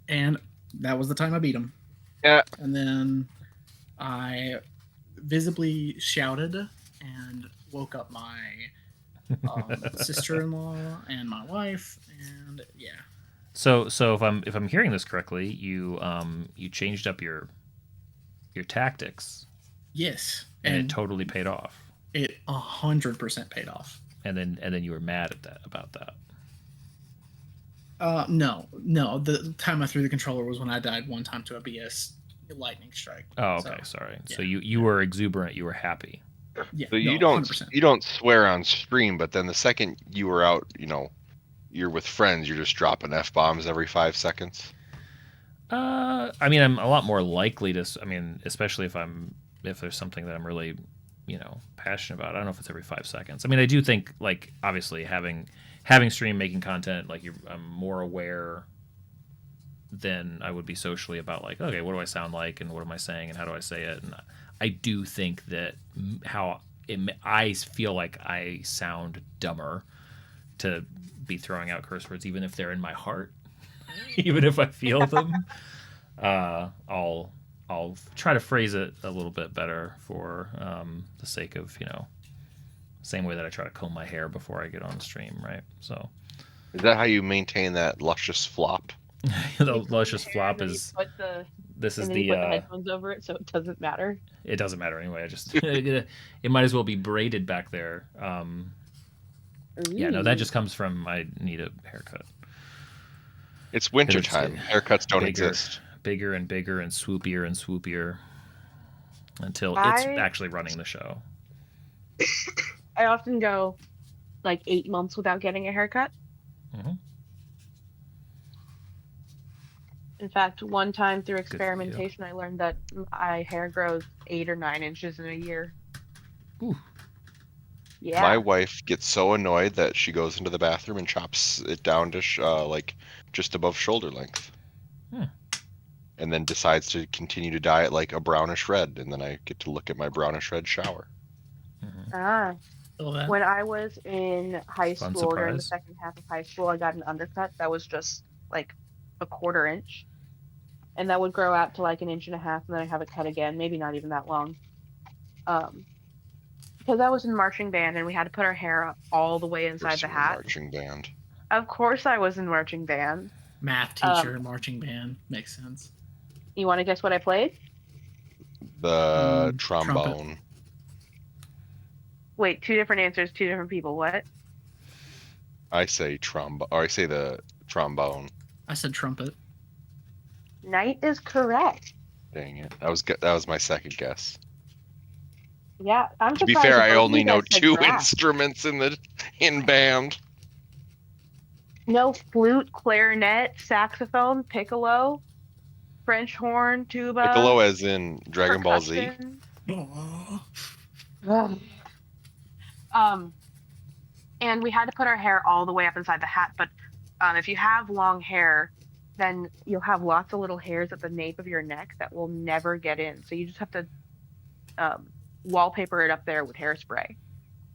And that was the time I beat him. Yeah. And then I visibly shouted and woke up my sister-in-law and my wife, and yeah. So if I'm hearing this correctly, you changed up your tactics. Yes, and it totally paid off. It 100% paid off. And then you were mad about that. No. The time I threw the controller was when I died one time to a BS lightning strike. Oh, okay, sorry. Yeah. So you were exuberant. You were happy. Yeah. So you don't swear on stream, but then the second you were out, you're with friends, you're just dropping F-bombs every 5 seconds. I mean, I'm a lot more likely to. I mean, especially if there's something that I'm really, passionate about. I don't know if it's every 5 seconds. I mean, I do think like obviously having stream making content, like I'm more aware than I would be socially about like, okay, what do I sound like and what am I saying and how do I say it? And I do think that I feel like I sound dumber to be throwing out curse words, even if they're in my heart, even if I feel them. I'll try to phrase it a little bit better for the sake of, same way that I try to comb my hair before I get on the stream, right? So is that how you maintain that luscious flop? The luscious flop is put the headphones over it, so it doesn't matter. It doesn't matter anyway. I just it might as well be braided back there. Yeah, no, that just comes from I need a haircut. It's wintertime. Haircuts don't exist. Bigger and bigger and swoopier until it's actually running the show. I often go like 8 months without getting a haircut. Mm-hmm. In fact, one time through experimentation, I learned that my hair grows 8 or 9 inches in a year. Ooh. Yeah. My wife gets so annoyed that she goes into the bathroom and chops it down to like just above shoulder length. And then decides to continue to dye it like a brownish red, and then I get to look at my brownish red shower. Mm-hmm. Ah, Feel that? when I was in high Fun school, during the surprise. second half of high school, I got an undercut that was just like a quarter inch, and that would grow out to like an inch and a half, and then I have it cut again, maybe not even that long. Um, because I was in marching band and we had to put our hair up all the way Of inside course the you were hat. marching band. Of course, I was in marching band. Math teacher, marching band. Makes sense. You want to guess what I played? The Trumpet. trombone. Wait, two different answers, two different people. What? I say or I say the trombone. I said trumpet. Knight is correct. Dang it. That was my second guess. Yeah, I'm To be surprised. fair, that I both of only you know guys said two brass. instruments in band. No, flute, clarinet, saxophone, piccolo, French horn, tuba, Piccolo as in Dragon Ball Z. percussion. Oh. Ugh. And we had to put our hair all the way up inside the hat. But if you have long hair, then you'll have lots of little hairs at the nape of your neck that will never get in. So you just have to wallpaper it up there with hairspray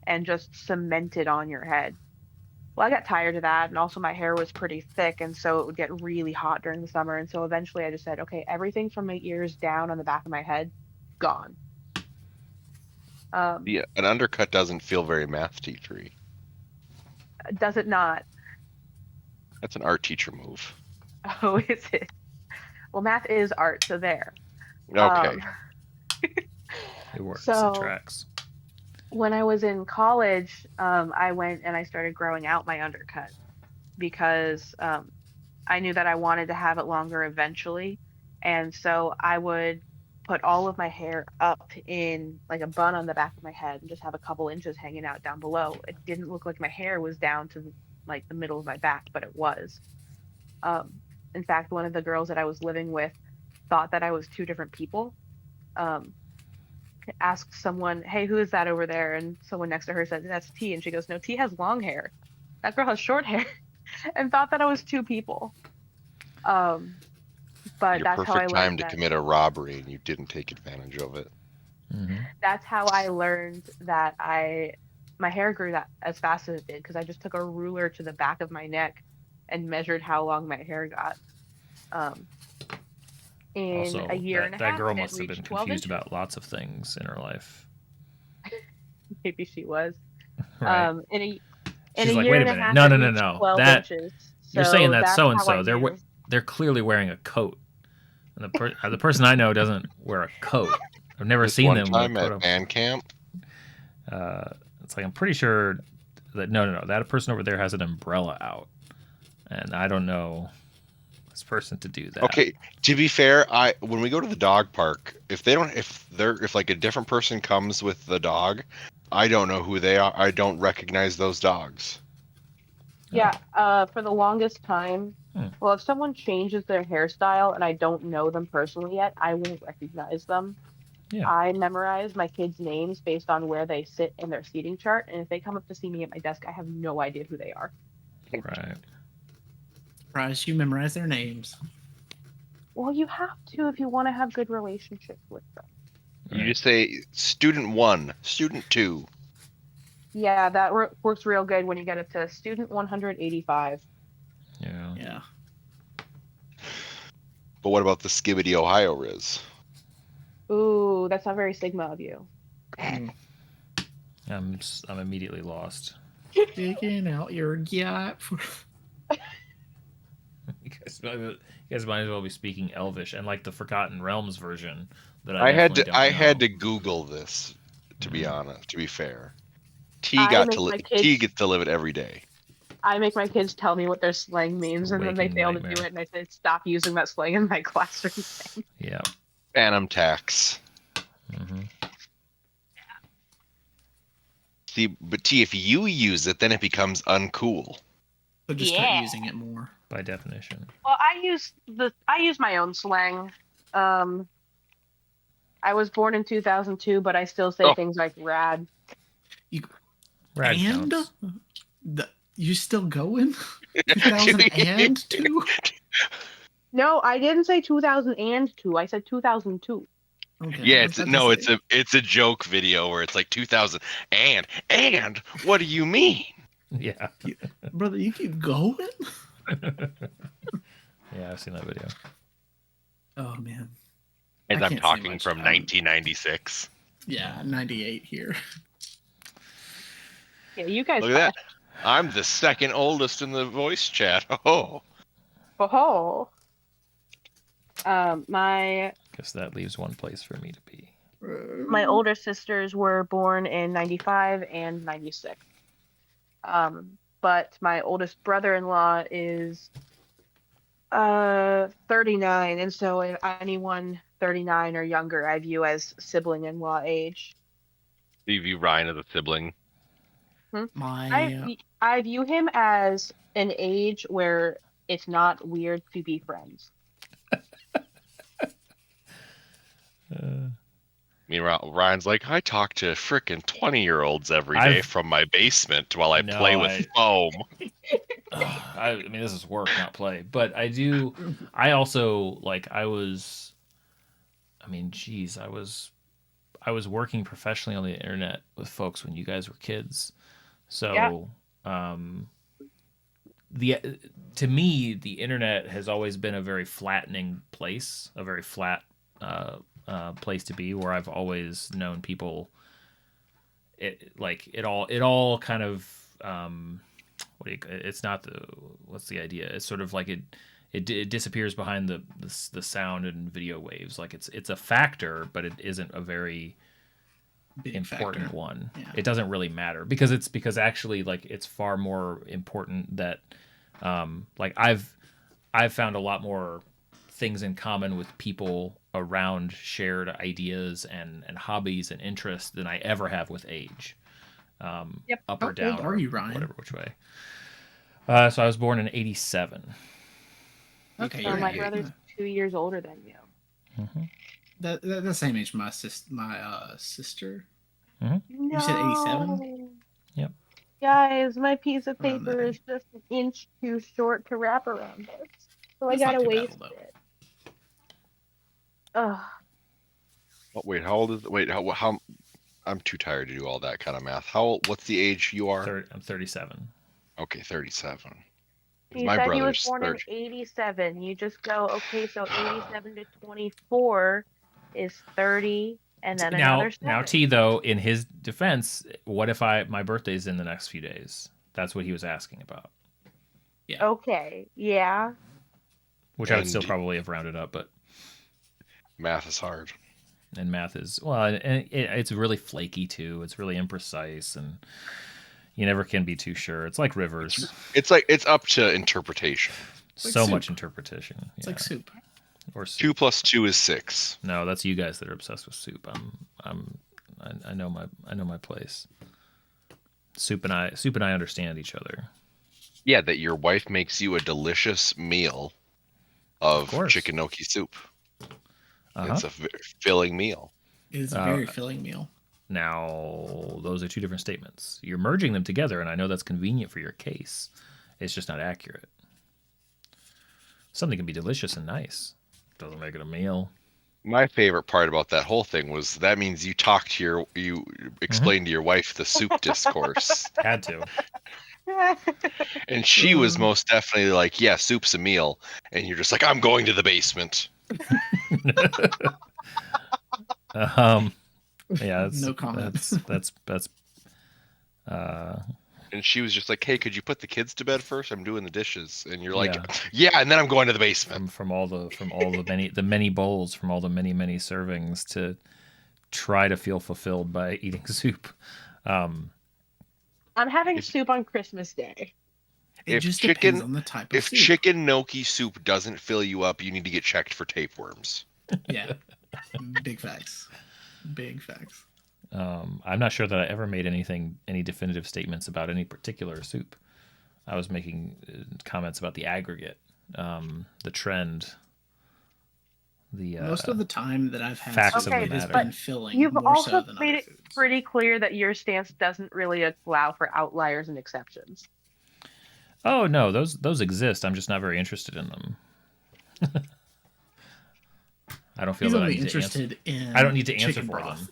and just cement it on your head. Well, I got tired of that, and also my hair was pretty thick, and so it would get really hot during the summer. And so eventually I just said, okay, everything from my ears down on the back of my head, gone. Yeah, an undercut doesn't feel very math teachery. Does it not? That's an art teacher move. Oh, is it? Well, math is art, so there. Okay. It works. So- It tracks. When I was in college, I went and I started growing out my undercut because I knew that I wanted to have it longer eventually. And so I would put all of my hair up in like a bun on the back of my head and just have a couple inches hanging out down below. It didn't look like my hair was down to like the middle of my back, but it was. In fact, one of the girls that I was living with thought that I was two different people. Asked someone, hey, who is that over there? And someone next to her said, that's T. And she goes, no, T has long hair. That girl has short hair. And thought that I was two people. But Your that's how I perfect time learned to that. commit a robbery and you didn't take advantage of it. Mm-hmm. That's how I learned that my hair grew that as fast as it did because I just took a ruler to the back of my neck and measured how long my hair got. In Also, a year and a half, that girl it must have reached been 12 confused inches. about lots of things in her life. Maybe she was. Right? In a She's a like, year wait a and a minute. half, No, it no, no, reached no. 12 That inches. you're saying that's that's so and how I so. knew. They're clearly wearing a coat. And the person I know doesn't wear a coat. I've never This seen one them wear a time coat. at band camp, It's like I'm pretty sure that no, that person over there has an umbrella out, and I don't know this person to do that. okay. To be fair, when we go to the dog park, if like a different person comes with the dog, I don't know who they are. I don't recognize those dogs. Yeah, for the longest time, well, if someone changes their hairstyle and I don't know them personally yet, I won't recognize them. Yeah. I memorize my kids' names based on where they sit in their seating chart, and if they come up to see me at my desk, I have no idea who they are. Right. Surprised you memorize their names. Well, you have to if you want to have good relationships with them. You just say student 1, student 2. Yeah, that works real good when you get it to student 185. Yeah. Yeah. But what about the Skibbity Ohio Riz? Ooh, that's not very Sigma of you. I'm immediately lost. Digging out your gap. You guys might as well be speaking Elvish and like the Forgotten Realms version that I had definitely don't to know. Google this, to be honest. To be fair, T I gets to live it every day. I make my kids tell me what their slang means, and then they Waking fail to nightmare. do it, and I say, stop using that slang in my classroom. Yeah. Phantom tax. Mm-hmm. See, but T, if you use it, then it becomes uncool. So just start using it more. By definition. Well, I use my own slang. I was born in 2002, but I still say things like rad. Rad And counts. you still going? 2002? No, I didn't say 2002. I said 2002. Okay. Yeah, I was about to say. it's a joke video where it's like 2000 and what do you mean? Yeah. Brother, you keep going? Yeah, I've seen that video. Oh man. And I I'm can't say talking much. from 1996. Yeah, 98 here. Yeah, you guys. Look at that. I'm the second oldest in the voice chat. Oh, Oh, my Guess that leaves one place for me to be. my older sisters were born in 95 and 96. But my oldest brother-in-law is 39, and so anyone 39 or younger I view as sibling-in-law age. do you view Ryan as a sibling? My I view him as an age where it's not weird to be friends. Meanwhile, Ryan's like, I talk to frickin' 20-year-olds every day I've- from my basement while I No, play with foam. I mean, this is work, not play. But I do. I also like. I mean, geez, I was working professionally on the internet with folks when you guys were kids. So, to me, the internet has always been a very flattening place, a very flat place to be, where I've always known people. It all kind of it's not what's the idea? It's sort of like it disappears behind the sound and video waves. Like it's a factor, but it isn't a very big important factor. one. Yeah. It doesn't really matter because actually like it's far more important that like I've found a lot more things in common with people around shared ideas and hobbies and interests than I ever have with age. Yep. Up How or down, old are or you, Ryan? whatever which way. So I was born in '87. Okay, So you're my right. brother's 2 years older than you. Mm-hmm. That the same age my sister. No. You said 87? Yep. Guys, my piece of Around paper there. is just an inch too short to wrap around this. So That's I not gotta too bad, waste though. it. Ugh. Oh, wait, how old is? Wait, how? I'm too tired to do all that kind of math. What's the age you are? I'm 37. Okay, 37. 'Cause He my said he was brother's born in 30. 87. You just go, okay, so 87 to 24 is 30, and then another Now 7. T though, in his defense, what if my birthday's in the next few days? That's what he was asking about. Okay, yeah. Which I would And still probably have rounded up, but Math is hard. and math is and it's really flaky too. It's really imprecise, and you never can be too sure. It's like rivers. It's up to interpretation. like So soup. much interpretation. It's like soup. Or soup. 2 plus 2 is 6. No, that's you guys that are obsessed with soup. I know my place. Soup and I understand each other. Yeah, that your wife makes you a delicious meal of course. chicken gnocchi soup. Uh-huh. It's a filling meal. It is a very filling meal. Now, those are two different statements. You're merging them together, and I know that's convenient for your case. It's just not accurate. Something can be delicious and nice. Doesn't make it a meal. My favorite part about that whole thing was that means you explained to your wife the soup discourse. Had to. And she was most definitely like, yeah, soup's a meal. And you're just like, I'm going to the basement. Yeah, that's, No comments. That's And she was just like, hey, could you put the kids to bed first? I'm doing the dishes. And you're like, yeah, and then I'm going to the basement. from all the many bowls, from all the many servings to try to feel fulfilled by eating soup. I'm having soup on Christmas Day. It just depends on the type of If soup. chicken gnocchi soup doesn't fill you up, you need to get checked for tapeworms. Yeah. Big facts. Big facts. I'm not sure that I ever made any definitive statements about any particular soup. I was making comments about the aggregate, the trend, the most of the time that I've had facts soup, of the it has matter. been filling You've more also so than made other it foods. pretty clear that your stance doesn't really allow for outliers and exceptions. Oh no, those exist. I'm just not very interested in them. I don't feel He's that I only need to answer. interested in. I don't need to answer chicken for broth. them.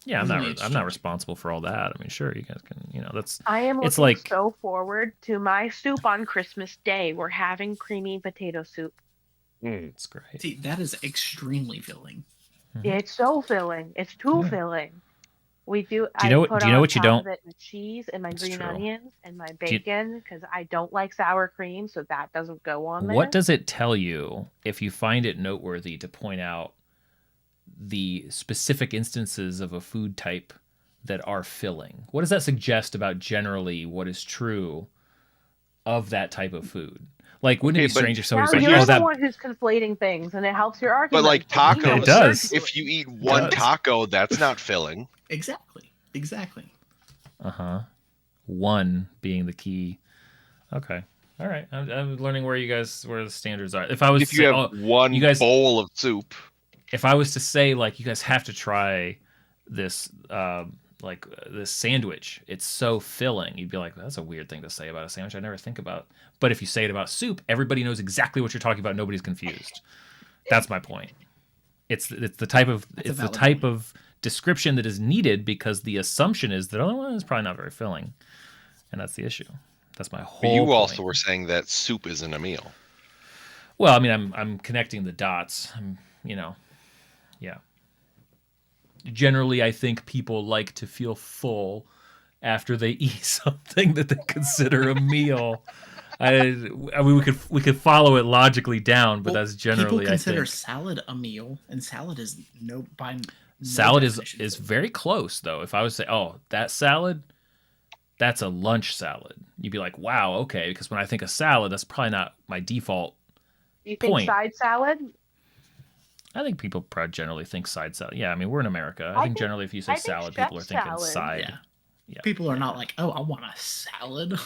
Yeah, He's only I'm interested not in responsible for all that. I mean, sure, you guys can. That's. I am It's looking like so forward to my soup on Christmas Day. We're having creamy potato soup. it's great. See, that is extremely filling. It's so filling. It's too Yeah. filling. We do. Do you I know put do you know on what you top don't? of it the cheese and my It's green true. onions and my Do you- bacon because I don't like sour cream, so that doesn't go on there. What does it tell you if you find it noteworthy to point out the specific instances of a food type that are filling? What does that suggest about generally what is true of that type of food? Like, wouldn't it be Okay, but- strange if somebody Now said, you're "Oh, the that one who's conflating things, and it helps your But argument. like because you know tacos, It does. if you eat one does. taco, that's not filling. Exactly. one being the key." Okay, all right. I'm learning where the standards are. If I was If to you say, have "Oh, one you guys," bowl of soup, if I was to say like you guys have to try this this sandwich, it's so filling, you'd be like, that's a weird thing to say about a sandwich. I never think about. But if you say it about soup, everybody knows exactly what you're talking about. Nobody's confused. That's my point. It's the type of description that is needed because the assumption is that other one is probably not very filling, and that's the issue. That's my whole. but you point. also were saying that soup isn't a meal. Well, I mean, I'm connecting the dots. Yeah. Generally, I think people like to feel full after they eat something that they consider a meal. I mean, we could follow it logically down, but Well, that's generally people consider I think salad a meal, and salad is no salad definition is food. very close though. If I was to say, oh, that salad, that's a lunch salad, you'd be like, wow, okay, because when I think of salad, that's probably not my default. You think point. side salad? I think people probably generally think side salad. Yeah, I mean, we're in America. I I think think- generally if you say I think salad, chef people are thinking salad. side. Yeah. Yeah. People are not like, oh, I want a salad.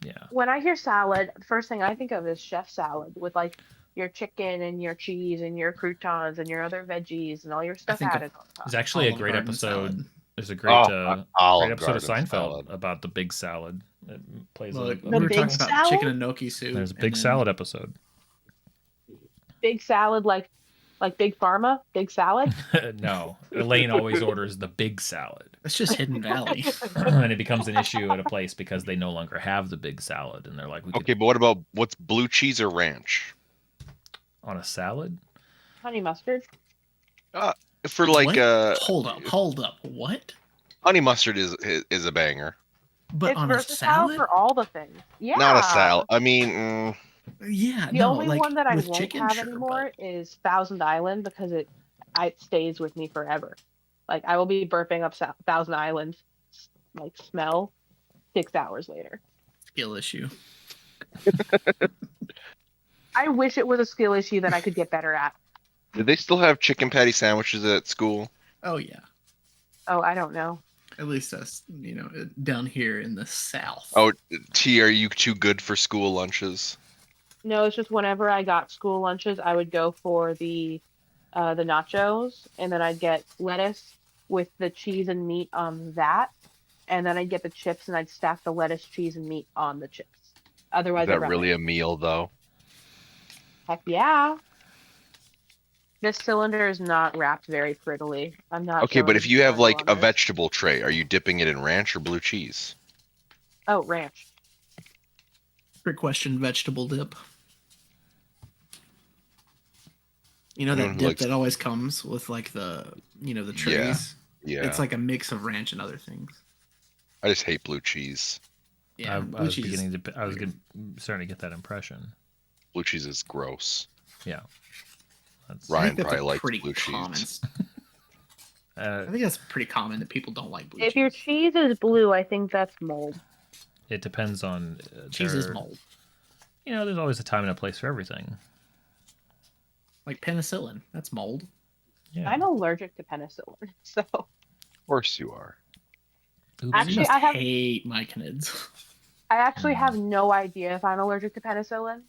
Yeah. When I hear salad, the first thing I think of is chef salad with like your chicken and your cheese and your croutons and your other veggies and all your stuff think of- added on top. There's actually a Olive great Garden episode. salad. There's a great Olive great episode of Garden Seinfeld salad. about the big salad. It plays Well, a we were big talking about salad? chicken and gnocchi soup. there's a and big then- salad episode. Big salad like Big Pharma, big salad. No, Elaine always orders the big salad, That's just Hidden Valley. and it becomes an issue at a place because they no longer have the big salad, and they're like, we could Okay, but what about what's blue cheese or ranch? on a salad. Honey mustard. For like What? Hold up. What? honey mustard is a banger. But It's on a versatile salad? for all the things. Yeah. Not a salad. I mean, Yeah, The no, only like one that I with won't chicken, have sure, anymore is Thousand Island because it stays with me forever. Like I will be burping up Thousand Island like smell 6 hours later. but skill issue. I wish it was a skill issue that I could get better at. do they still have chicken patty sandwiches at school? Oh yeah, Oh, I don't know. at least us, down here in the South. Oh, T, are you too good for school lunches? No, it's just whenever I got school lunches, I would go for the nachos, and then I'd get lettuce with the cheese and meat on that, and then I'd get the chips, and I'd stack the lettuce, cheese, and meat on the chips. Otherwise, Is that really a meal though? heck yeah. This cylinder is not wrapped very prettily. I'm not. Okay, but showing if you have detail like on a this. vegetable tray, are you dipping it in ranch or blue cheese? Oh, ranch. Trick question: vegetable dip. You know that Anyone who dip likes- that always comes with like the the trays. Yeah, It's like a mix of ranch and other things. I just hate blue cheese. Yeah, I blue was cheese is beginning to. I was weird. starting to get that impression. Blue cheese is gross. Yeah. That's, I Ryan think that's probably a likes pretty blue cheese. common. uh, I think that's pretty common that people don't like blue If cheese. your cheese is blue, I think that's mold. it depends on. Cheese is their- mold, There's always a time and a place for everything. like penicillin. That's mold. Yeah. I'm allergic to penicillin, so Of course you are. Oops. Actually, you must I have- hate myconids. I actually have no idea if I'm allergic to penicillin.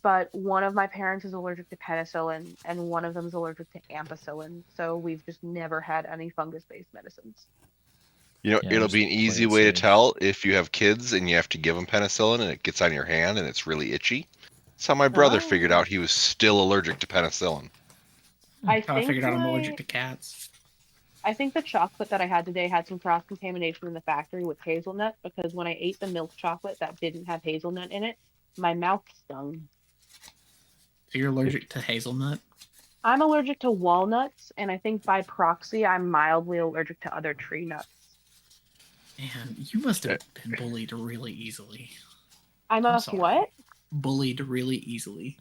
But one of my parents is allergic to penicillin, and one of them is allergic to ampicillin. So we've just never had any fungus-based medicines. Yeah, It'll just be an play easy it way to safe. tell if you have kids and you have to give them penicillin and it gets on your hand and it's really itchy. That's how my brother figured Oh. out he was still allergic to penicillin. I How I think figured out I'm my- allergic to cats. I think the chocolate that I had today had some cross contamination in the factory with hazelnut because when I ate the milk chocolate that didn't have hazelnut in it, my mouth stung. So you're allergic to hazelnut? I'm allergic to walnuts, and I think by proxy, I'm mildly allergic to other tree nuts. Man, you must have been bullied really easily. I must sorry. what? Bullied really easily.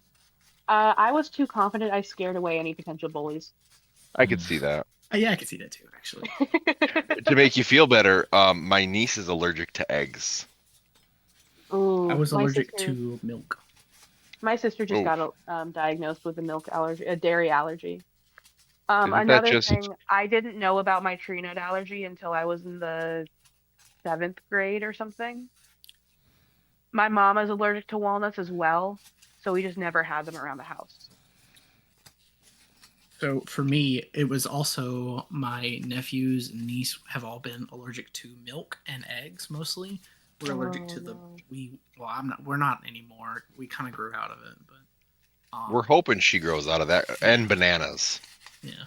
I was too confident. I scared away any potential bullies. I could see that. Yeah, I can see that too, actually. To make you feel better, my niece is allergic to eggs. Ooh, I was my allergic sister- to milk. My sister just Oof. got diagnosed with a milk allergy, a dairy allergy. Isn't that Another just- thing, I didn't know about my tree nut allergy until I was in the 7th grade or something. My mom is allergic to walnuts as well, so we just never had them around the house. So for me, it was also my nephews and niece have all been allergic to milk and eggs mostly. We're allergic to the no. we're not anymore. We kind of grew out of it, but We're hoping she grows out of that, and bananas. yeah.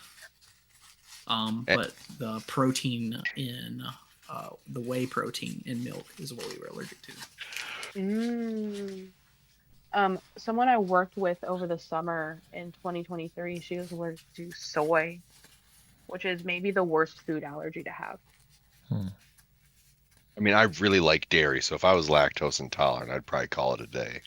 And- But the protein in the whey protein in milk is what we were allergic to. Someone I worked with over the summer in 2023, she was allergic to soy, which is maybe the worst food allergy to have. I mean, I really like dairy, so if I was lactose intolerant, I'd probably call it a day.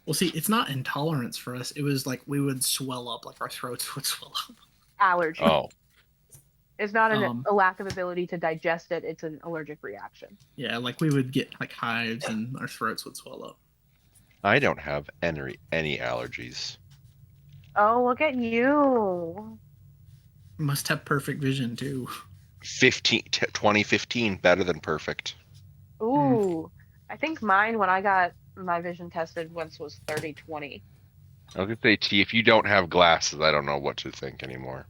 Well, see, it's not intolerance for us. It was like we would swell up, like our throats would swell up. Allergy. Oh, It's not Um, a lack of ability to digest it, it's an allergic reaction. Yeah, like we would get like hives and our throats would swell up. I don't have any allergies. Oh, look at you. Must have perfect vision too. 2015, better than perfect. Ooh. I think mine, when I got my vision tested once, was 30/20. I was gonna say, T, if you don't have glasses, I don't know what to think anymore.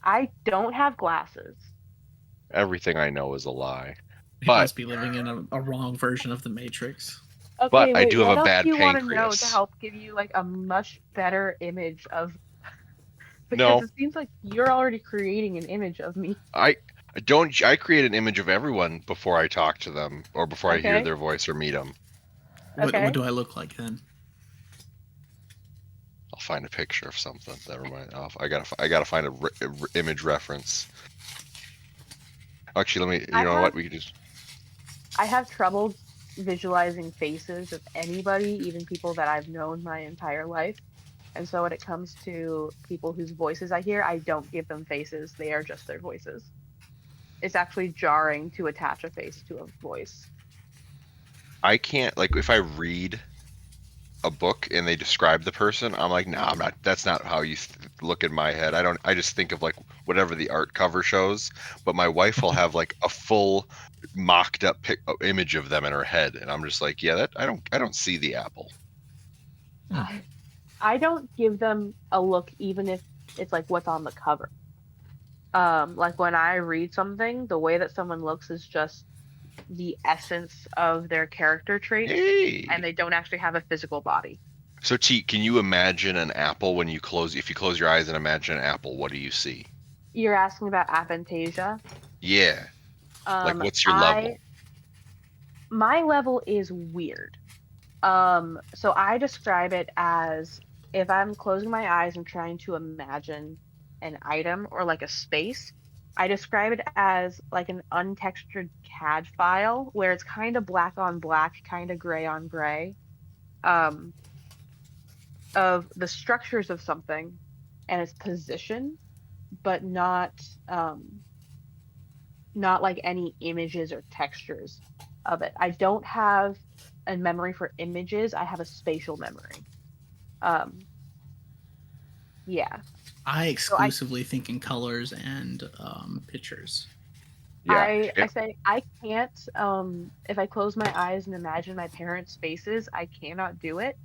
I don't have glasses. Everything I know is a lie. You But- must be living in a wrong version of the Matrix. Okay, But I wait, do have what a else bad do you want to know to pancreas. help give you like a much better image of? Because No. it seems like you're already creating an image of me. I create an image of everyone before I talk to them or before I hear Okay. their voice or meet them. Okay. What do I look like then? I'll find a picture of something. Never mind. I gotta find a image reference. Actually, let me. You I know have- what? We could just. I have trouble visualizing faces of anybody, even people that I've known my entire life. And so when it comes to people whose voices I hear, I don't give them faces. They are just their voices. It's actually jarring to attach a face to a voice. I can't like if I read a book and they describe the person, I'm like, no, I'm not. That's not how you look in my head. I just think of like whatever the art cover shows. But my wife will have like a full mocked up image of them in her head, and I'm just like, yeah, that I don't see the apple. I don't give them a look, even if it's like what's on the cover. Like when I read something, the way that someone looks is just the essence of their character traits, Hey. and they don't actually have a physical body. So T, can you imagine an apple when you close? If you close your eyes and imagine an apple, what do you see? You're asking about aphantasia. Yeah. Like, what's your level? My level is weird. So I describe it as if I'm closing my eyes and trying to imagine an item or like a space, I describe it as like an untextured CAD file where it's kind of black on black, kind of gray on gray, of the structures of something and its position, but not like any images or textures of it. I don't have a memory for images. I have a spatial memory. Yeah. I exclusively think in colors and pictures. Yeah. I say I can't, if I close my eyes and imagine my parents' faces, I cannot do it.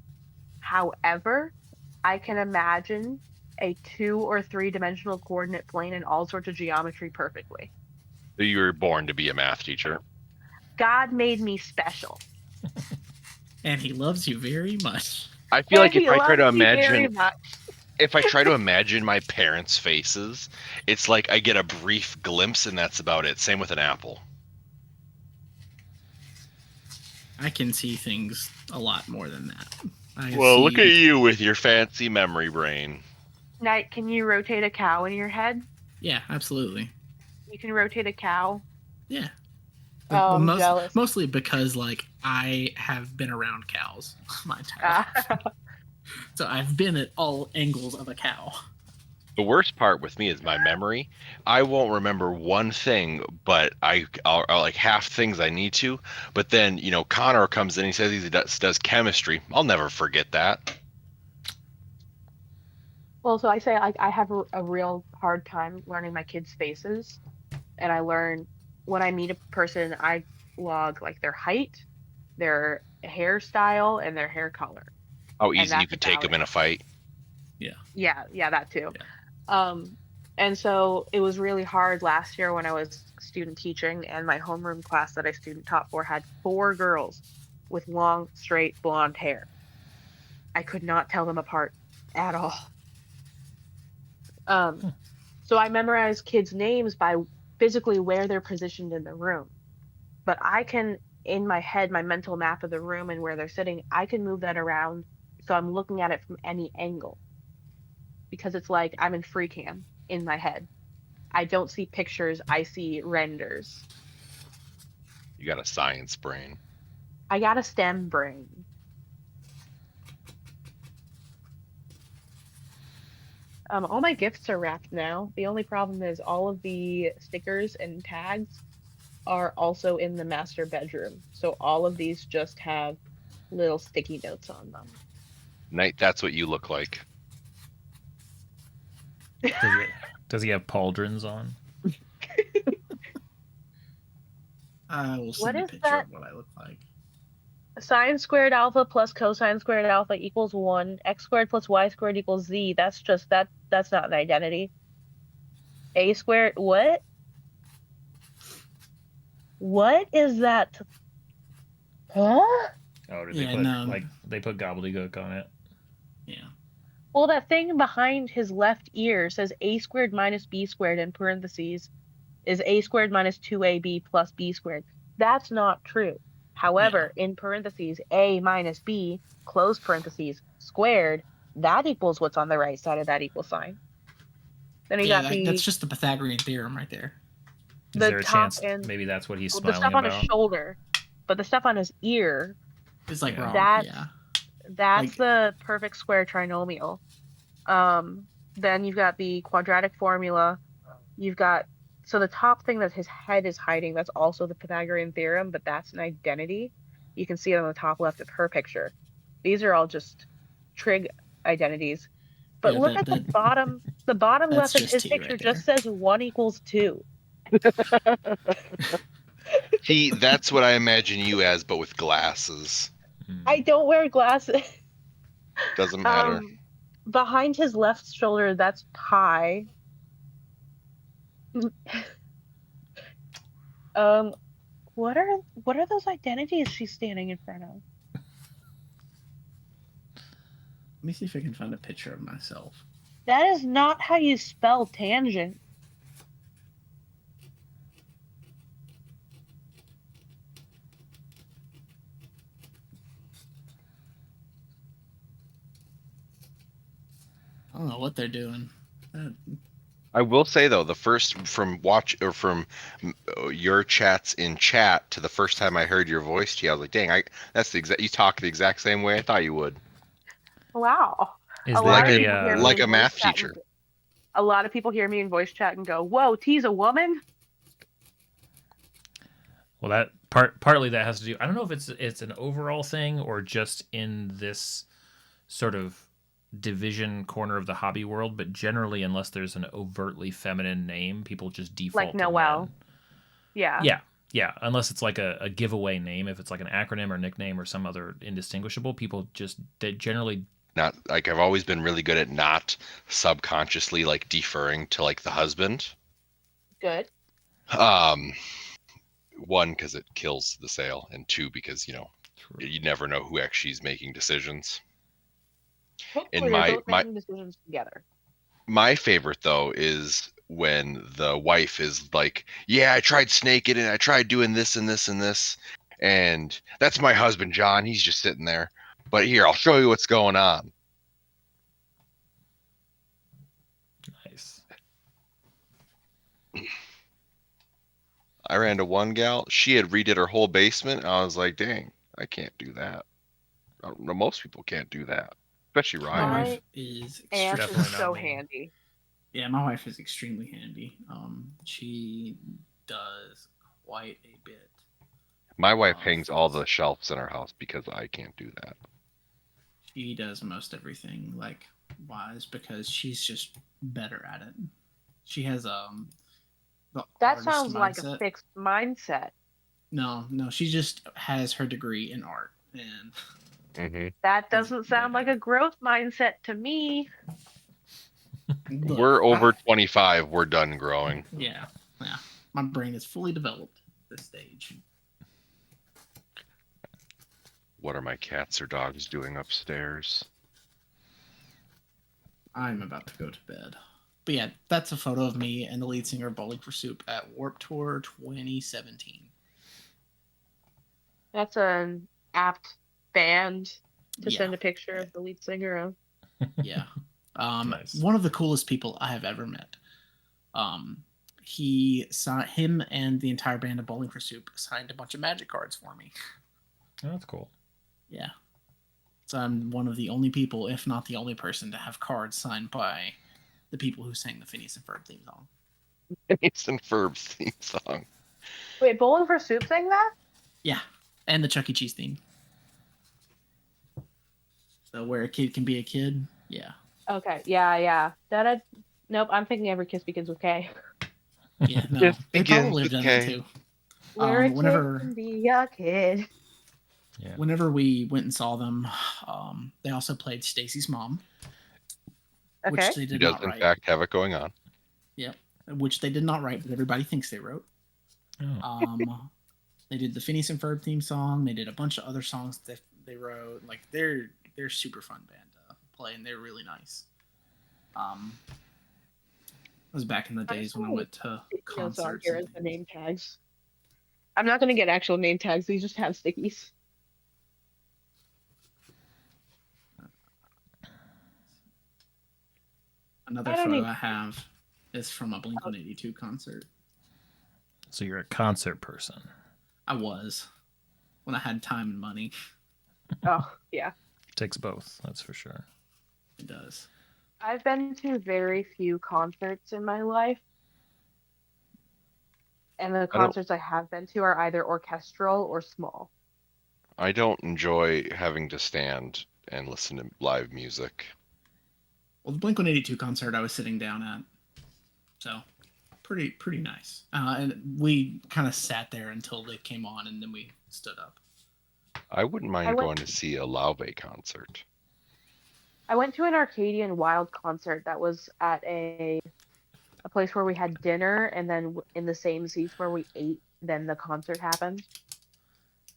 However, I can imagine a 2 or 3 dimensional coordinate plane and all sorts of geometry perfectly. You were born to be a math teacher. God made me special. And he loves you very much. I feel like And if he I try to loves me very imagine, much. if I try to imagine my parents' faces, it's like I get a brief glimpse and that's about it. Same with an apple. I can see things a lot more than that. Well, look at you with your fancy memory brain. Knight, can you rotate a cow in your head? Yeah, absolutely. You can rotate a cow. Yeah. Oh, I'm jealous. Mostly because like I have been around cows my entire life. So I've been at all angles of a cow. The worst part with me is my memory. I won't remember one thing, but I'll like half things I need to. But then, Connor comes in, he says he does chemistry. I'll never forget that. Well, so I say I have a real hard time learning my kids' faces, and I learn when I meet a person, I log like their height, their hairstyle, and their hair color. How And easy you that's could take about them in a fight. Yeah, that too. Yeah. And so it was really hard last year when I was student teaching, and my homeroom class that I student taught for had 4 girls with long, straight, blonde hair. I could not tell them apart at all. So I memorized kids' names by physically where they're positioned in the room. But I can, in my head, my mental map of the room and where they're sitting, I can move that around so I'm looking at it from any angle. Because it's like I'm in free cam in my head. I don't see pictures, I see renders. You got a science brain. I got a STEM brain. All my gifts are wrapped now. The only problem is all of the stickers and tags are also in the master bedroom. So all of these just have little sticky notes on them. Knight, that's what you look like. Does he have pauldrons on? I will What send a is picture that? of what I look like. Sine squared alpha plus cosine squared alpha equals 1. X squared plus y squared equals z. That's just that's not an identity. A squared, what? What is that? Huh? Oh, did Yeah, they put no. they put gobbledygook on it? Yeah. Well, that thing behind his left ear says a squared minus b squared in parentheses is a squared minus 2ab plus b squared. That's not true. However, in parentheses, a minus b, close parentheses, squared, that equals what's on the right side of that equal sign. Then you got that's just the Pythagorean theorem right there. Is the there a top chance and maybe that's what he's the smiling stuff on his about? shoulder, but the stuff on his ear, It's like Yeah. wrong. that's Yeah. that's the perfect square trinomial. Then you've got the quadratic formula. You've got so the top thing that his head is hiding, that's also the Pythagorean theorem, but that's an identity. You can see it on the top left of her picture. These are all just trig identities. But Yeah, look at the bottom that's left of just his T picture right just there. says 1 equals 2. See, that's what I imagine you as, but with glasses. I don't wear glasses. Doesn't matter. Behind his left shoulder, that's pi. What are those identities she's standing in front of? Let me see if I can find a picture of myself. That is not how you spell tangent. I don't know what they're doing. I will say though, the first from your chats in chat to the first time I heard your voice, T, I was like, dang, that's the exact. You talk the exact same way I thought you would. Wow. Is A lot there of people hear me like in a voice math chat teacher? A lot of people hear me in voice chat and go, "Whoa, T's a woman." Well, that partly that has to do. I don't know if it's an overall thing or just in this sort of division corner of the hobby world, but generally, unless there's an overtly feminine name, people just default Like to Noelle. men. Yeah. Yeah. Unless it's like a giveaway name, if it's like an acronym or nickname or some other indistinguishable, people they generally Not like I've always been really good at not subconsciously like deferring to like the husband. Good. One, because it kills the sale, and two, because you never know who actually is making decisions. And Hopefully, they're both making decisions together. my favorite though is when the wife is like, "Yeah, I tried snaking and I tried doing this and this and this, and that's my husband, John. He's just sitting there. But here, I'll show you what's going on." Nice. I ran to one gal. She had redid her whole basement. And I was like, "Dang, I can't do that. I don't know, most people can't do that, especially My Ryan." wife is Aunt Definitely is not so me. handy. Yeah, my wife is extremely handy. She does quite a bit. My wife hangs all the shelves in our house because I can't do that. She does most everything like wise because she's just better at it. She has the That artist sounds like a mindset. fixed mindset. No, she just has her degree in art, and Mm-hmm. That doesn't sound like a growth mindset to me. look, We're over 25. We're done growing. Yeah. My brain is fully developed at this stage. What are my cats or dogs doing upstairs? I'm about to go to bed. But yeah, that's a photo of me and the lead singer of Bowling for Soup at Warped Tour 2017. That's an apt band to Yeah. send a picture of the lead singer of. Yeah. Nice. One of the coolest people I have ever met. Him and the entire band of Bowling for Soup signed a bunch of Magic cards for me. Oh, that's cool. Yeah. So I'm one of the only people, if not the only person, to have cards signed by the people who sang the Phineas and Ferb theme song. Phineas and Ferb's theme song. Wait, Bowling for Soup sang that? Yeah. And the Chuck E. Cheese theme. So where a kid can be a kid. Yeah. Okay, yeah. Nope, I'm thinking Every Kiss Begins with K. Yeah, no. Just They begins probably have with done that K. too. Where a whenever- kid can be a kid. Yeah. Whenever we went and saw them, they also played Stacy's Mom, Okay. which they He did does, not in write. fact, have it going on. Yep. Which they did not write, but everybody thinks they wrote. Oh. They did the Phineas and Ferb theme song. They did a bunch of other songs that they wrote. Like they're super fun band to play, and they're really nice. It was back in the days when I went to concerts. Here and is the name tags. I'm not going to get actual name tags. These just have stickies. Another I don't photo need- I have is from a Blink-182 concert. So you're a concert person. I was when I had time and money. Oh, yeah. Takes both, that's for sure. It does. I've been to very few concerts in my life. And the concerts I have been to are either orchestral or small. I don't enjoy having to stand and listen to live music. Well, the Blink-182 concert I was sitting down at, so pretty nice. And we kind of sat there until they came on, and then we stood up. I wouldn't mind I went- going to see a Lauve concert. I went to an Arcadian Wild concert that was at a place where we had dinner, and then in the same seats where we ate, then the concert happened.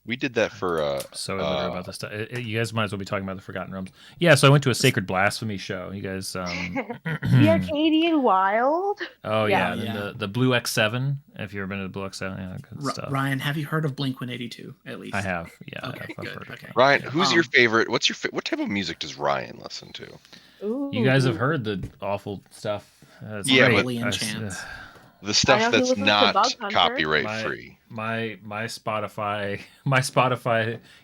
We did that for So illiterate about this stuff. You guys might as well be talking about the Forgotten Realms. Yeah, so I went to a Sacred Blasphemy show. You guys. The Arcadian Wild? Oh yeah, Yeah. then the Blue X7. If you've ever been to the Blue X7, yeah, good stuff. Ryan, have you heard of Blink-182 at least? I have. Yeah. Okay, I've good. heard of Okay. it. Ryan. Who's your Um, favorite? What type of music does Ryan listen to? Ooh. You guys have heard the awful stuff. It's Yeah, great. but- Alien Chants. The know stuff he that's listens to not Bug Hunter. copyright free. My Spotify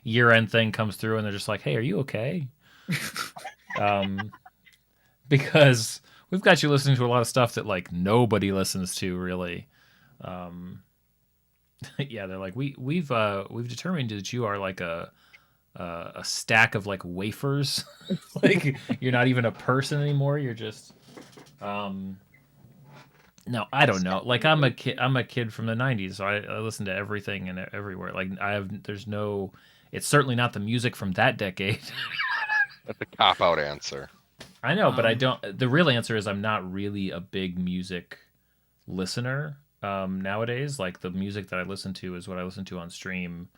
year-end thing comes through and they're just like, "Hey, are you okay?" Because we've got you listening to a lot of stuff that like nobody listens to really. Yeah, they're like, we've determined that you are like a stack of like wafers. Like you're not even a person anymore. You're just no, I don't know. Like I'm a kid from the 90s, so I listen to everything and everywhere. Like it's certainly not the music from that decade. That's a cop-out answer. I know, but I don't. The real answer is I'm not really a big music listener nowadays. Like the music that I listen to is what I listen to on stream,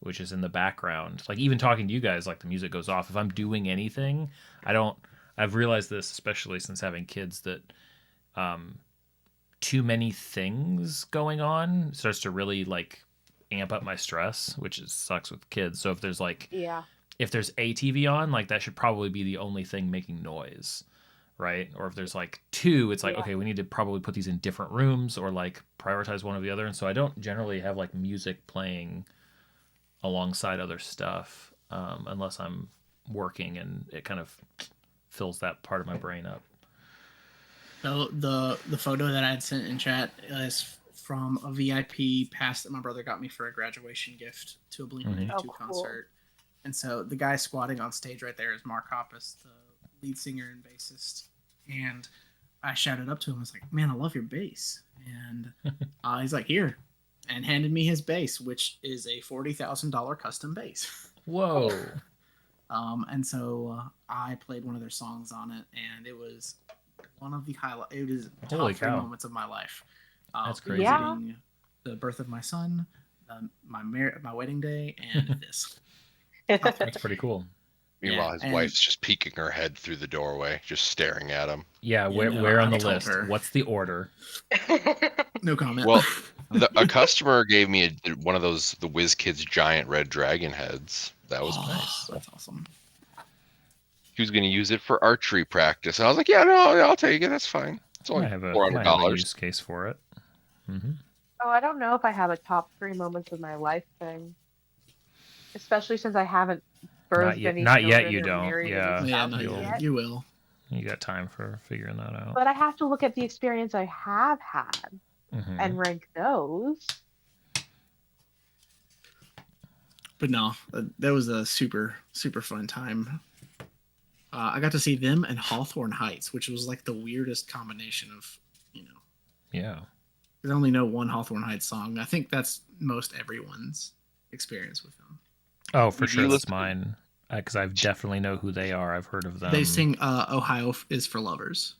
which is in the background. Like even talking to you guys, like the music goes off. If I'm doing anything, I've realized this, especially since having kids, that too many things going on starts to really like amp up my stress, which sucks with kids. So if there's a TV on, like that should probably be the only thing making noise, right? Or if there's like two, it's like, okay, we need to probably put these in different rooms or like prioritize one or the other. And so I don't generally have like music playing alongside other stuff unless I'm working, and it kind of fills that part of my brain up. So the photo that I had sent in chat is from a VIP pass that my brother got me for a graduation gift to a Blink-182 concert. And so the guy squatting on stage right there is Mark Hoppus, the lead singer and bassist. And I shouted up to him. I was like, "Man, I love your bass." And he's like, "Here," and handed me his bass, which is a $40,000 custom bass. Whoa. And so I played one of their songs on it, and it was one of the highlights. It was top 3 moments of my life. That's crazy. Visiting the birth of my son, my wedding day, and this. That's pretty cool. Meanwhile, his wife's just peeking her head through the doorway, just staring at him. Yeah, where on the list? What's the order? No comment. Well, a customer gave me one of those, the WizKids giant red dragon heads. That was nice. That's awesome. He was going to use it for archery practice. I was like, "Yeah, no, I'll take it. That's fine. It's only $400." Use case for it. Mm-hmm. Oh, I don't know if I have a top 3 moments of my life thing, especially since I haven't birthed any. Not yet. children You or don't. married Yeah. any Yeah, spouse no, yet. you will. You got time for figuring that out. But I have to look at the experience I have had and rank those. But no, that was a super, super fun time. I got to see them and Hawthorne Heights, which was like the weirdest combination of, Yeah. I only know one Hawthorne Heights song. I think that's most everyone's experience with them. Oh, for sure. That's mine. Because I definitely know who they are. I've heard of them. They sing Ohio is for Lovers.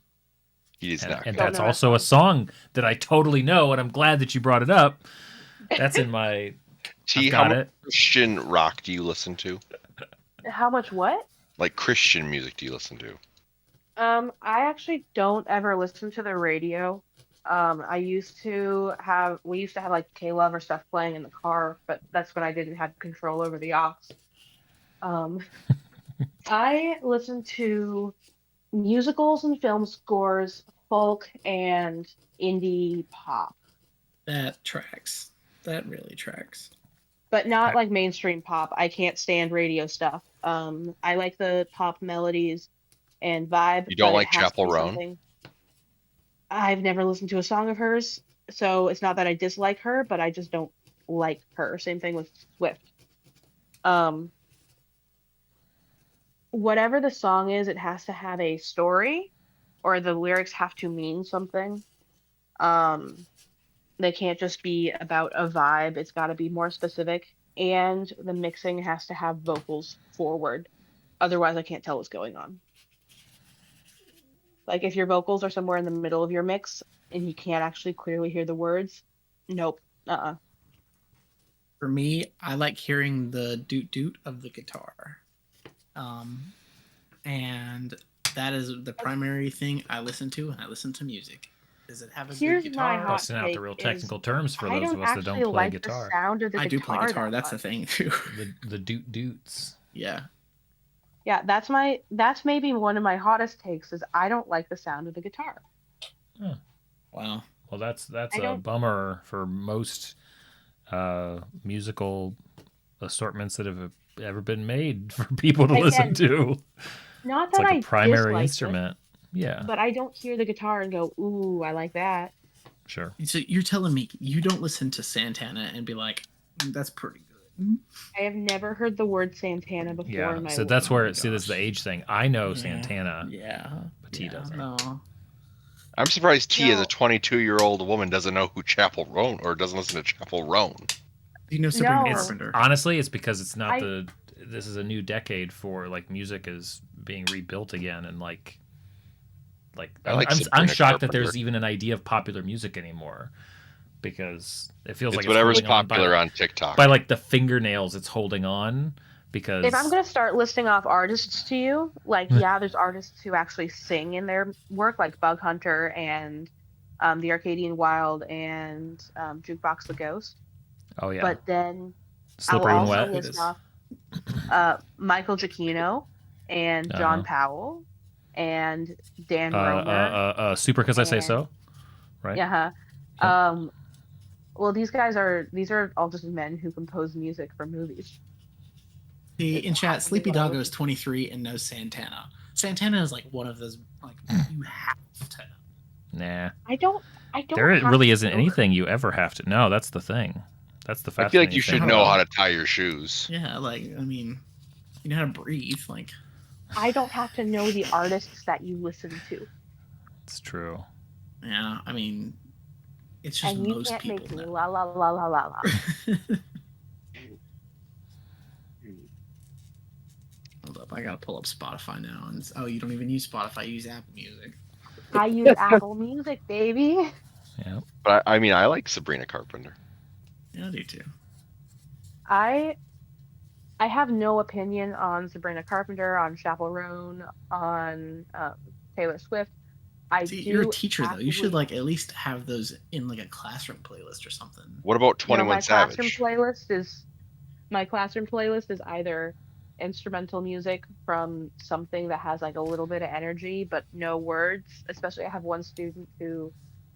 And that's also a song that I totally know, and I'm glad that you brought it up. That's in my... T, how much Christian rock do you listen to? How much what? Like Christian music do you listen to? I actually don't ever listen to the radio. We used to have like K-Love or stuff playing in the car, but that's when I didn't have control over the aux. I listen to musicals and film scores, folk, and indie pop. That tracks. That really tracks. But not like mainstream pop. I can't stand radio stuff. I like the pop melodies and vibe. You don't like Chapel Roan? I've never listened to a song of hers, so it's not that I dislike her, but I just don't like her. Same thing with Swift. Whatever the song is, it has to have a story, or the lyrics have to mean something. They can't just be about a vibe. It's got to be more specific, and the mixing has to have vocals forward. Otherwise, I can't tell what's going on. Like if your vocals are somewhere in the middle of your mix and you can't actually clearly hear the words, nope. For me, I like hearing the doot doot of the guitar. And that is the primary thing I listen to when I listen to music. Does it have a good guitar? Busting out the real technical terms for those of us that don't play guitar. I do play guitar. That's the thing too. The doot doots. Yeah. Yeah, that's maybe one of my hottest takes is I don't like the sound of the guitar. Huh. Wow. Well, that's a bummer for most musical assortments that have ever been made for people to listen to. Not it's that like a primary instrument. Yeah. But I don't hear the guitar and go, ooh, I like that. Sure. So you're telling me you don't listen to Santana and be like, that's pretty good. I have never heard the word Santana before in my life. So that's where this is the age thing. I know Santana. Yeah. But T doesn't. No. I'm surprised T, as a 22-year-old woman, doesn't know who Chapel Roan or doesn't listen to Chapel Roan. You know Sabrina Carpenter. Honestly, it's because it's not this is a new decade for like music is being rebuilt again, and I'm shocked that there's even an idea of popular music anymore. because it feels It's like it's whatever's holding on popular on TikTok. by like the fingernails. It's holding on because If I'm gonna start listing off artists to you, like yeah, there's artists who actually sing in their work, like Bug Hunter and the Arcadian Wild and Jukebox the Ghost. oh yeah, But then I will slippery when also wet. Who list this? off Michael Giacchino and John Powell and Dan Romer. Super because I say and so, right? yeah, Yep. well these are all just men who compose music for movies. See, It in chat, happens to be Sleepy what I Doggo is listen to. 23 and knows Santana. Santana is like one of those, like, you have to know. Nah, I don't there have really to isn't know anything you ever have to. No, that's the thing. That's the I fascinating feel like you thing. should know how to tie your shoes. Yeah, like, I mean, you know how to breathe. Like, I don't have to know the artists that you listen to. It's true. yeah, I mean, it's just And you most can't people make me know. la la la la la la. Hold up, I gotta pull up Spotify now. And oh, you don't even use Spotify, you use Apple Music. I use Apple Music, baby. Yeah. But I mean, I like Sabrina Carpenter. Yeah, I do too. I have no opinion on Sabrina Carpenter, on Chappell Roan, on Taylor Swift. I See, do you're a teacher though. You should actively- like at least have those in like a classroom playlist or something. What about you know, 21 Savage? My classroom playlist is either instrumental music from something that has like a little bit of energy but no words. Especially I have one student who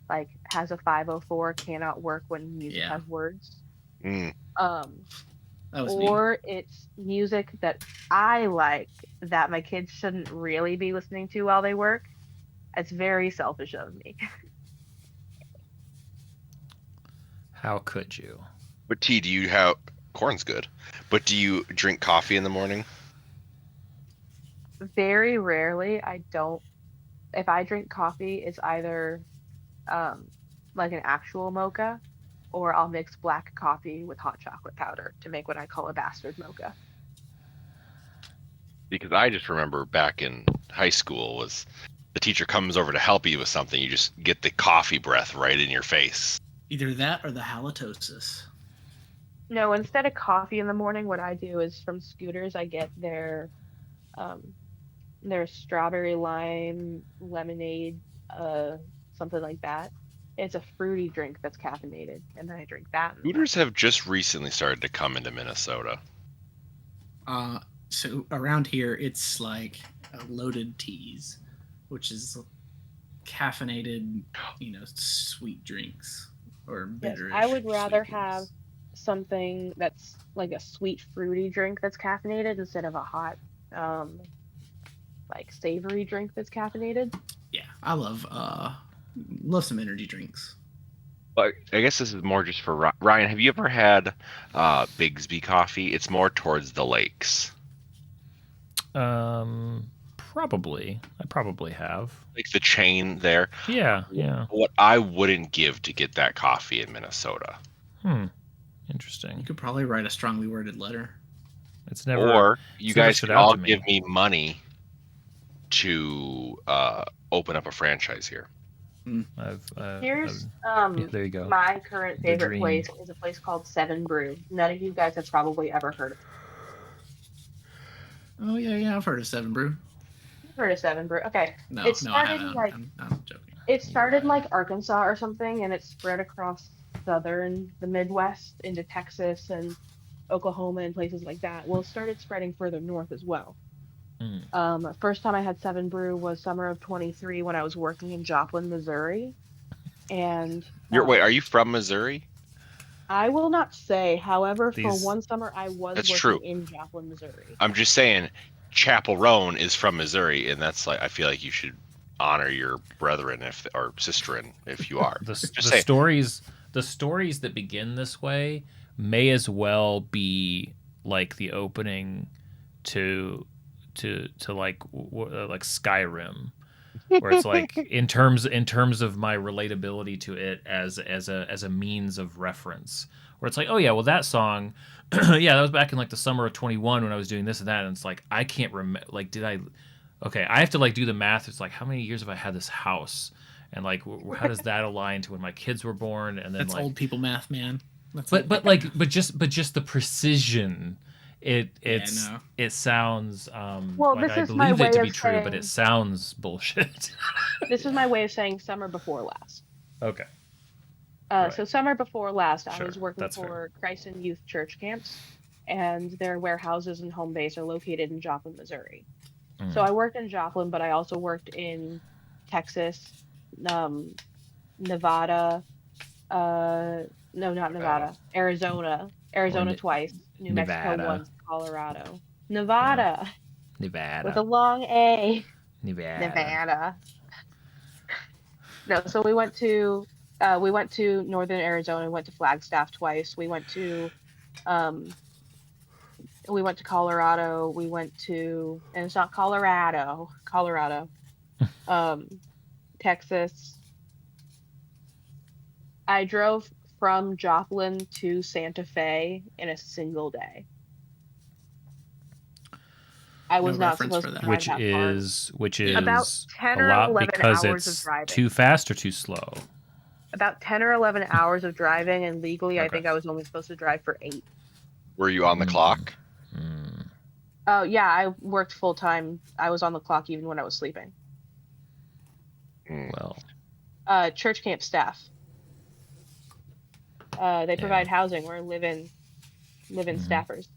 like has a 504, cannot work when music Yeah. has words. Mm. That was me. Or it's music that I like that my kids shouldn't really be listening to while they work. It's very selfish of me. How could you? But T, do you have corn's good? But do you drink coffee in the morning? Very rarely. I don't. If I drink coffee, it's either like an actual mocha, or I'll mix black coffee with hot chocolate powder to make what I call a bastard mocha. Because I just remember back in high school was the teacher comes over to help you with something, you just get the coffee breath right in your face. Either that or the halitosis. No, instead of coffee in the morning, what I do is from Scooters, I get their strawberry lime lemonade, something like that. It's a fruity drink that's caffeinated, and then I drink that. Scooters have just recently started to come into Minnesota. So around here, it's like loaded teas, which is caffeinated, sweet drinks or Yes, bitter. I would rather have something that's like a sweet fruity drink that's caffeinated instead of a hot, like savory drink that's caffeinated. Yeah, I love some energy drinks. But I guess this is more just for Ryan. Have you ever had Bigsby coffee? It's more towards the lakes. Probably. I probably have. Like the chain there. Yeah. What I wouldn't give to get that coffee in Minnesota. Interesting. You could probably write a strongly worded letter. It's never. Or you guys stood could out all to me. give me money to open up a franchise here. Here's there you go. my current The favorite dream. place is a place called Seven Brew. None of you guys have probably ever heard of it. Oh yeah, I've heard of Seven Brew. You've heard of Seven Brew? Okay. No, It no, I started haven't. like I'm joking. it started like Arkansas or something, and it spread across the Midwest into Texas and Oklahoma and places like that. Well, it started spreading further north as well. First time I had Seven Brew was summer of 23 when I was working in Joplin, Missouri. And Wait, are you from Missouri? I will not say. However, for These- one summer I was That's working true. in Joplin, Missouri. I'm just saying, Chapel Roan is from Missouri, and that's like I feel like you should honor your brethren or sisterin if you are. The saying. stories that begin this way may as well be like the opening to like like Skyrim, where it's like in terms of my relatability to it as a means of reference, where it's like, oh yeah, well that song yeah, that was back in like the summer of 21 when I was doing this and that, and it's like I can't remember, like I have to like do the math. It's like, how many years have I had this house? and like how does that align to when my kids were born? And then That's like old people math, man. but just the precision. It sounds Well, like this I is my believe it way to be of true, but it saying sounds bullshit. this is my way of saying summer before last. Okay. So summer before last, I Sure, was working that's for fair. Christ Youth Church camps, and their warehouses and home base are located in Joplin, Missouri. So I worked in Joplin, but I also worked in Texas, um, Nevada, no, not Nevada, Arizona Or twice, New Mexico Nevada. once, Colorado, Yeah. Nevada with a Nevada. long A, Nevada. Nevada. No, so we went to northern Arizona, we went to Flagstaff twice. Um we went to Colorado, and it's not Colorado. Um Texas. I drove from Joplin to Santa Fe in a single day. I No was not reference supposed for to that. drive that far. Which About is 10 a or lot 11 because hours of it's driving. too fast or too slow. About 10 or 11 hours of driving, and legally I Okay. think I was only supposed to drive for 8. Were you on the clock? Oh, yeah, I worked full time. I was on the clock even when I was sleeping. Well, Church camp staff. They provide housing. We're live-in staffers.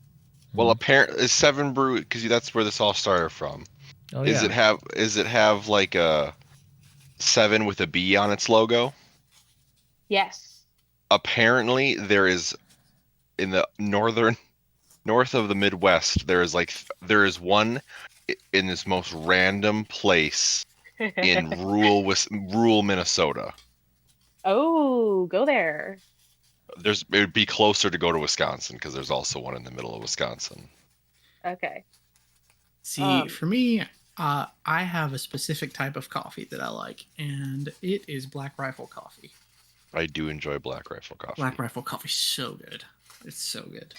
Well, apparently, Seven Brew, because that's where this all started from. oh Is yeah. it have like a 7 with a B on its logo? Yes. Apparently, there is in the north of the Midwest. There is one in this most random place in rural Minnesota. Oh, go there. It would be closer to go to Wisconsin because there's also one in the middle of Wisconsin. Okay. See, for me, I have a specific type of coffee that I like, and it is Black Rifle coffee. I do enjoy Black Rifle coffee. Black Rifle coffee, so good. It's so good.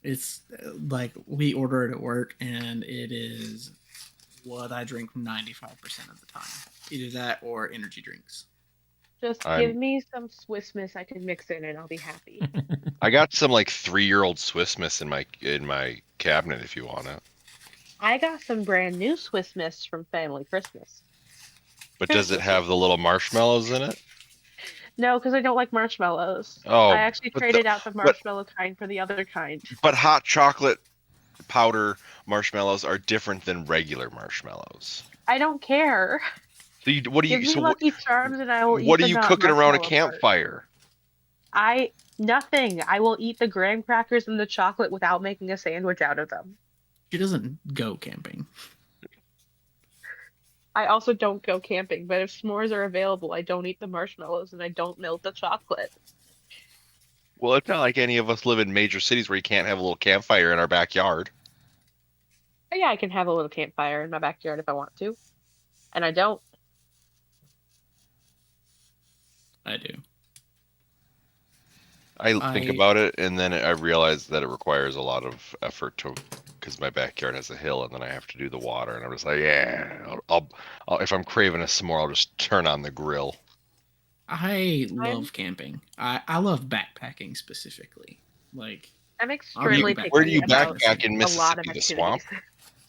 It's like we order it at work, and it is what I drink 95% of the time. Either that or energy drinks. Just give me some Swiss Miss I can mix in, and I'll be happy. I got some like 3-year-old Swiss Miss in my cabinet if you want it. I got some brand new Swiss Miss from Family Christmas. But does it have the little marshmallows in it? No, because I don't like marshmallows. Oh, I actually traded out the marshmallow kind for the other kind. But hot chocolate powder marshmallows are different than regular marshmallows. I don't care. So Give me Lucky Charms and I will eat what the are you cooking around a marshmallow campfire? Nothing. I will eat the graham crackers and the chocolate without making a sandwich out of them. She doesn't go camping. I also don't go camping, but if s'mores are available, I don't eat the marshmallows and I don't melt the chocolate. Well, it's not like any of us live in major cities where you can't have a little campfire in our backyard. Yeah, I can have a little campfire in my backyard if I want to. And I don't. I do. I think about it, and then I realize that it requires a lot of effort because my backyard has a hill, and then I have to do the water, and I'm just like, yeah, I'll if I'm craving a s'more, I'll just turn on the grill. I love camping. I love backpacking specifically. Like, I'm extremely picky. Where do you about backpack in a lot of Mississippi? The swamp?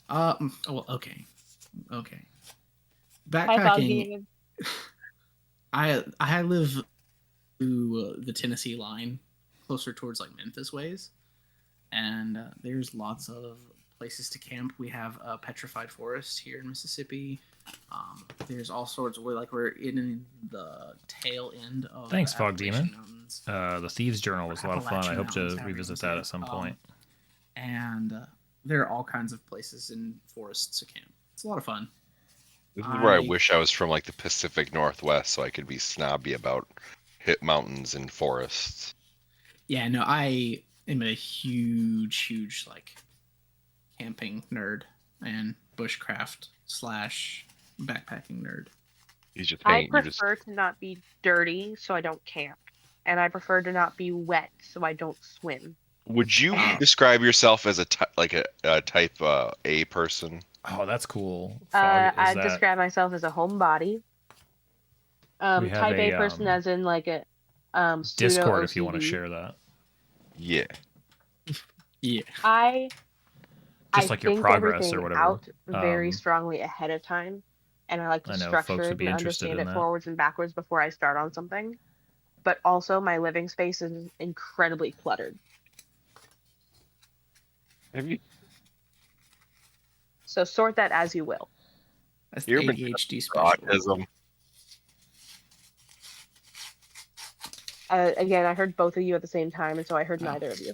Well, okay. Hi, Backpacking. Foggy. I live to the Tennessee line, closer towards like Memphis ways, and there's lots of places to camp. We have a petrified forest here in Mississippi. There's all sorts of we're in the tail end of. Thanks, Fog Appalachian Demon. Mountains. The Thieves Journal was a lot of fun. I hope to Mountains, revisit that at some point. And there are all kinds of places in forests to camp. It's a lot of fun. This is where I wish I was from, like the Pacific Northwest, so I could be snobby about mountains and forests. Yeah, no, I am a huge like camping nerd and bushcraft / backpacking nerd. I prefer to not be dirty, so I don't camp, and I prefer to not be wet, so I don't swim. Would you describe yourself as a type A person? Oh, that's cool. Fog, I is that describe myself as a homebody. we have Type A a person, as in like a pseudo Discord if you want to OCD. share that. Yeah. Yeah. I Just like your think progress or everything whatever. out very strongly ahead of time, and I like to I know structure folks would it be and interested understand in it that. forwards and backwards before I start on something. But also, my living space is incredibly cluttered. Have you So sort that as you will. That's You the ever been ADHD for special. autism? Again, I heard both of you at the same time, and so I heard Oh. neither of you.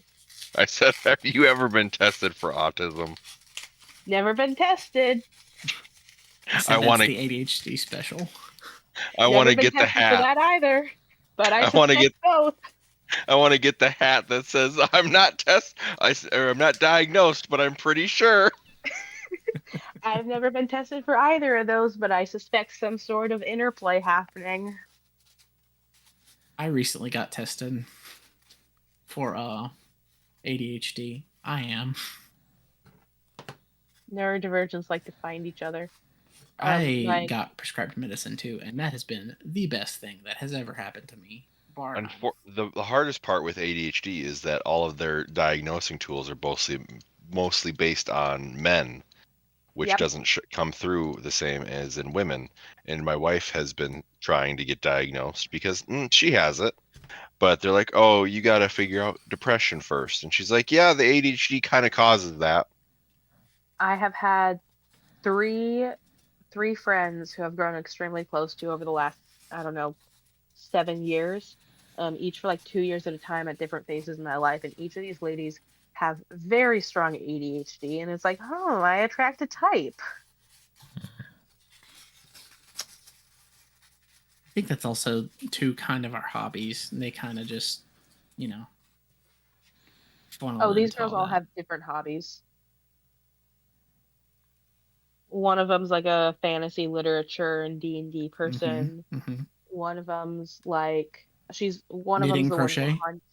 I said, have you ever been tested for autism? Never been tested. I said I that's want to. the ADHD special. I Never want to been get the tested for hat. that either. But I I want to suspect get. both. I want to get the hat that says I'm not I'm not diagnosed, but I'm pretty sure. I've never been tested for either of those, but I suspect some sort of interplay happening. I recently got tested for ADHD. I am. Neurodivergents like to find each other. I got prescribed medicine too, and that has been the best thing that has ever happened to me. Bar none. The hardest part with ADHD is that all of their diagnosing tools are mostly based on men, which Yep. doesn't come through the same as in women. And my wife has been trying to get diagnosed because she has it, but they're like, "Oh, you got to figure out depression first." And she's like, "Yeah, the ADHD kind of causes that." I have had three friends who have grown extremely close to over the last, I don't know, 7 years, each for like 2 years at a time at different phases in my life, and each of these ladies have very strong ADHD, and it's like, oh, I attract a type. I think that's also two kind of our hobbies. And they kind of just, funnel Oh, these into girls all all that. have different hobbies. One of them's like a fantasy literature and D&D person. Mm-hmm. One of them's like one of Knitting, them's the crochet? one who hunts.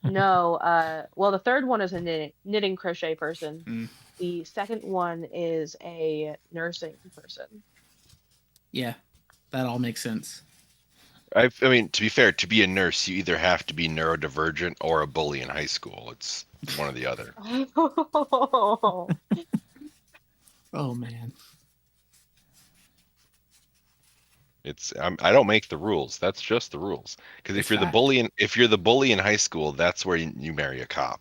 No, well, the third one is a knitting crochet person. Mm. The second one is a nursing person. Yeah, that all makes sense. I mean, to be fair, to be a nurse, you either have to be neurodivergent or a bully in high school. It's one or the other. Oh man. I don't make the rules. That's just the rules. Because if you're the bully in high school, that's where you marry a cop.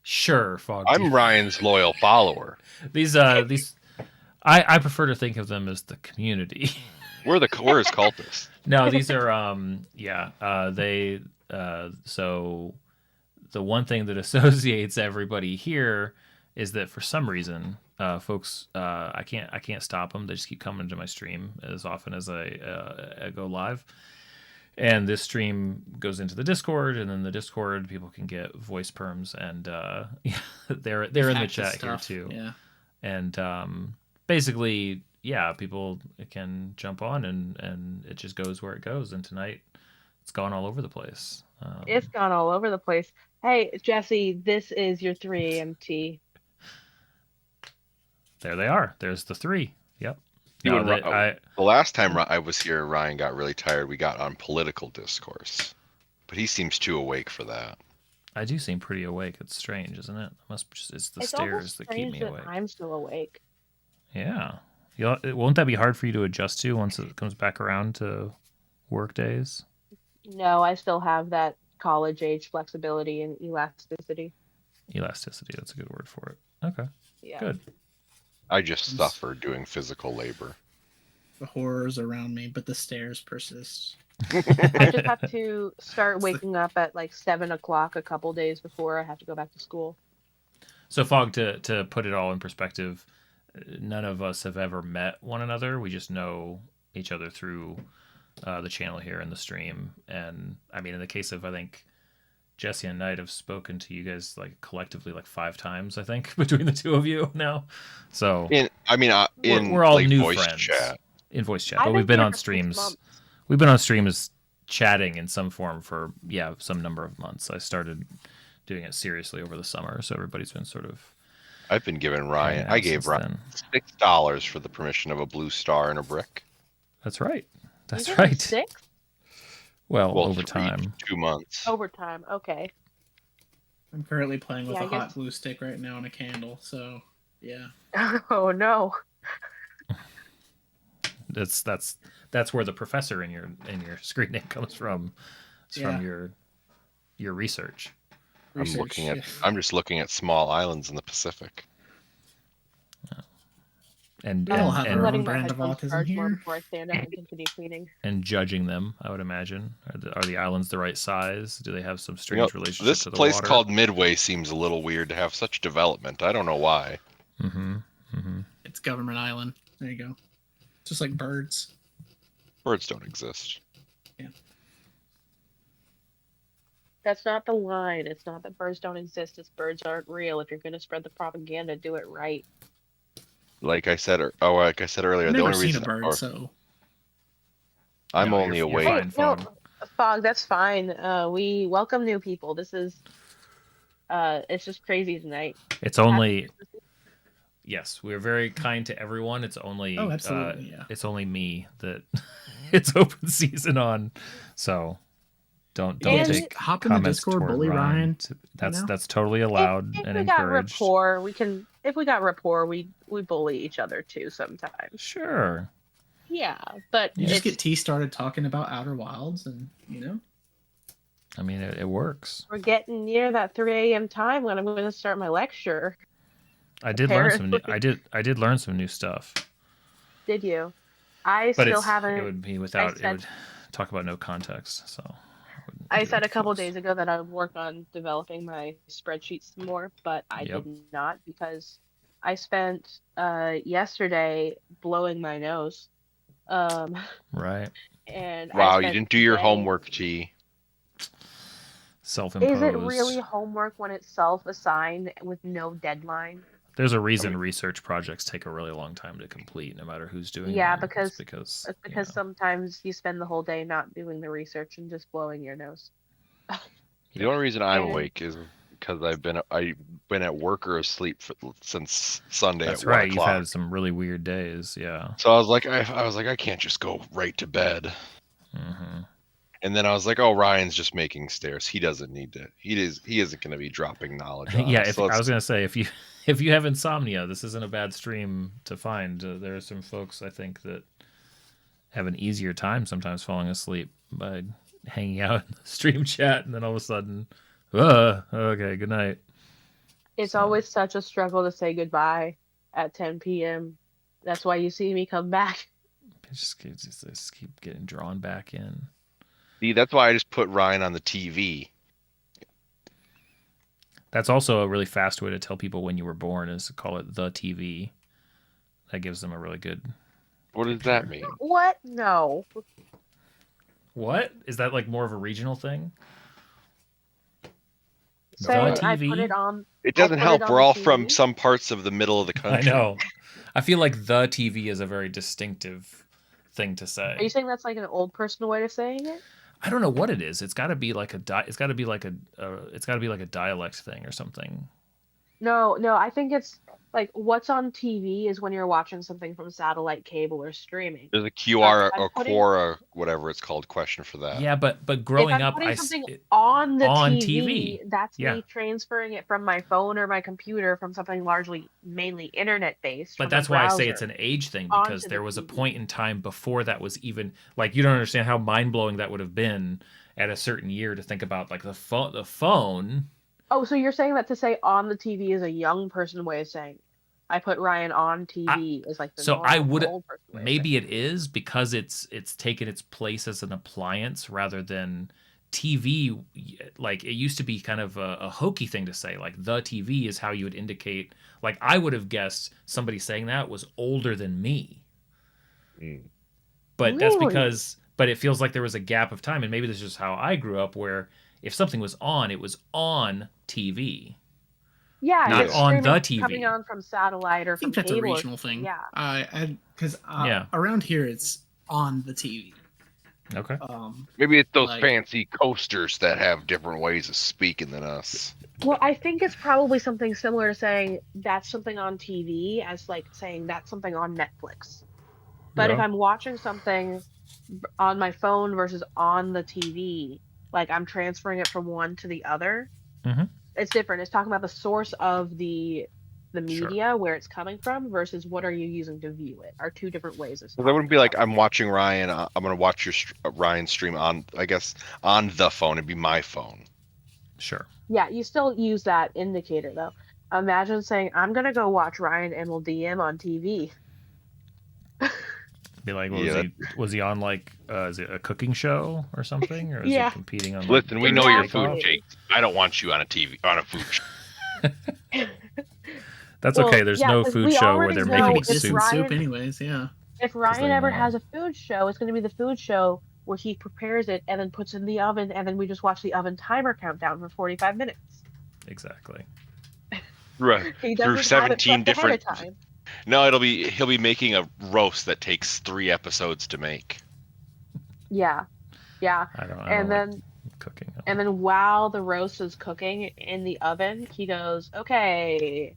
Sure, Fog. I'm Ryan's loyal follower. These I prefer to think of them as the community. We're his cultists. No, these are so the one thing that associates everybody here is that for some reason, folks, I can't stop them. They just keep coming to my stream as often as I go live. And this stream goes into the Discord, and then the Discord people can get voice perms, and they're in the chat here too. Yeah. And basically, yeah, people can jump on, and it just goes where it goes. And tonight, it's gone all over the place. It's gone all over the place. Hey, Jesse, this is your 3 AMT. There they are. There's the 3. Yep. The last time I was here, Ryan got really tired. We got on political discourse, but he seems too awake for that. I do seem pretty awake. It's strange, isn't it? It's the stairs that keep me awake. I'm still awake. Yeah. Won't that be hard for you to adjust to once it comes back around to work days? No, I still have that college age flexibility and elasticity. Elasticity, that's a good word for it. Okay. Yeah. Good. I just suffer doing physical labor. The horrors around me, but the stairs persist. I just have to start waking up at like 7 o'clock a couple days before I have to go back to school. So, Fog, to put it all in perspective, none of us have ever met one another. We just know each other through the channel here in the stream. And I mean, in the case of, I think, Jesse and Knight have spoken to you guys like collectively like 5 times, I think, between the two of you now. So we're all like new voice friends chat. in voice chat, but we've been on streams. We've been on streams chatting in some form for some number of months. I started doing it seriously over the summer, so everybody's been sort of. I've been giving Ryan. I gave Ryan $6 for the permission of a blue star and a brick. That's right. That's You right. 6? Well, over time. 2 months. Overtime. Okay. I'm currently playing with Yeah, a I guess- hot glue stick right now and a candle, so yeah. Oh no. That's where the professor in your screen name comes from. It's from your research. I'm just looking at small islands in the Pacific. And We all have and, our letting own my brand of headphones autism charge more here. before I stand up and continue cleaning. and judging them, I would imagine. Are the islands the right size? Do they have some strange relationship This to the place water? called Midway seems a little weird to have such development. I don't know why. Mm-hmm. Mm-hmm. It's Government Island. There you go. Just like birds. Birds don't exist. That's not the line. It's not that birds don't exist. It's birds aren't real. If you're going to spread the propaganda, do it right. Like I said earlier, I've the never only seen reason a bird, so I'm No, only you're awake. fine, Hey, Fog. no, Fog, that's fine. We welcome new people. This is, it's just crazy tonight. It's only yes, we're very kind to everyone. It's only absolutely, yeah. It's only me that it's open season on. So don't And- take hop in the comments Discord, toward bully Ryan. That's know? that's totally allowed If and we got encouraged. rapport, we can. If we got rapport, we bully each other too sometimes. Sure. Yeah, but You just it's, get T started talking about Outer Wilds, and I mean, it works. we're getting near that 3 a.m. time when I'm going to start my lecture. I did learn some. I did learn some new stuff. Did you? I But still it haven't. would be without. It said- would talk about no context. So. wouldn't I be said able a to couple focus. days ago that I would work on developing my spreadsheets some more, but I Yep. did not because I spent yesterday blowing my nose. Right. And I Wow, you spent didn't do your today- homework, T. Self-imposed. Is it really homework when it's self-assigned with no deadline? There's a reason research projects take a really long time to complete, no matter who's doing Yeah, them. because- It's because It's because sometimes you spend the whole day not doing the research and just blowing your nose. The only reason I'm And- awake is because I've been at work or asleep since Sunday that's at 1 right. You've o'clock. had some really weird days. Yeah. So I was like, I can't just go right to bed. hmm And then I was like, oh, Ryan's just making stairs. He doesn't need to. He isn't going to be dropping knowledge. On Yeah. us. If So I was gonna say, if you have insomnia, this isn't a bad stream to find. There are some folks I think that have an easier time sometimes falling asleep by hanging out in the stream chat, and then all of a sudden, okay, good night. It's So- always such a struggle to say goodbye at 10 p.m. That's why you see me come back. Just keep getting drawn back in. See, that's why I just put Ryan on the TV. That's also a really fast way to tell people when you were born is to call it the TV. That gives them a really good. What does that mean? What? No. What? Is that like more of a regional thing? Saying The I TV? put it on. It doesn't put help. it on We're the all from TV. some parts of the middle of the I country. know. I feel like the TV is a very distinctive thing to Are you say. saying that's like an old person way of saying it? I don't know what it is. It's got to be like it's got to be like a dialect thing or something. No, I think it's like what's on TV is when you're watching something from satellite cable or streaming. There's a QR I'm or putting- Quora, whatever it's called, question for that. Yeah, but If growing I'm up, putting I something it- on the on TV, TV. that's Yeah. me transferring it from my phone or my computer from something mainly internet based. But that's why I say it's an age thing, because onto the there was a TV. point in time before that was even like, you don't understand how mind blowing that would have been at a certain year to think about like the phone. Oh, so you're saying that to say on the TV is a young person way of saying it. I put Ryan on TV is like the So I normal would old person way of maybe saying it is because it's taken its place as an appliance rather than TV. Like it used to be kind of a hokey thing to say, like the TV is how you would indicate. Like I would have guessed somebody saying that was older than me. Mm. But that's Really? because, but it feels like there was a gap of time, and maybe this is just how I grew up, where if something was on, it was on TV. Yeah, Not it's on the streaming, TV. coming on from satellite or I from think that's a cable. regional thing. Yeah. Because Yeah. around here it's on the TV. Okay. Maybe it's those like- fancy coasters that have different ways of speaking than us. Well, I think it's probably something similar to saying that's something on TV as like saying that's something on Netflix. But if Yeah. I'm watching something on my phone versus on the TV, like I'm transferring it from one to the other, Mhm. it's different. It's talking about the source of the Sure. media, where it's coming from, versus what are you using to view it, are two different ways of. Because I wouldn't be like, I'm watching Ryan. I'm gonna watch your Ryan stream on, I guess, on the phone. It'd be my phone. Sure. Yeah, you still use that indicator though. Imagine saying, I'm gonna go watch Ryan and we'll DM on TV. Be like, well, Yeah, was he on like is it a cooking show or something, or is Yeah. he competing on? Listen, we know your Exactly. food, Jake. I don't want you on a TV on a food show. That's Well, okay. There's yeah, no 'cause food we show where already they're know Making making if distant soup. Ryan- soup, anyways. Yeah. If they Ryan ever know. has a food show, it's going to be the food show where he prepares it and then puts it in the oven, and then we just watch the oven timer countdown for 45 minutes. Exactly. Right. He Through doesn't have it 17 prepped ahead of different. time. No, he'll be making a roast that takes 3 episodes to make. Yeah, yeah. I don't And like then cooking. and then while the roast is cooking in the oven, he goes, "Okay,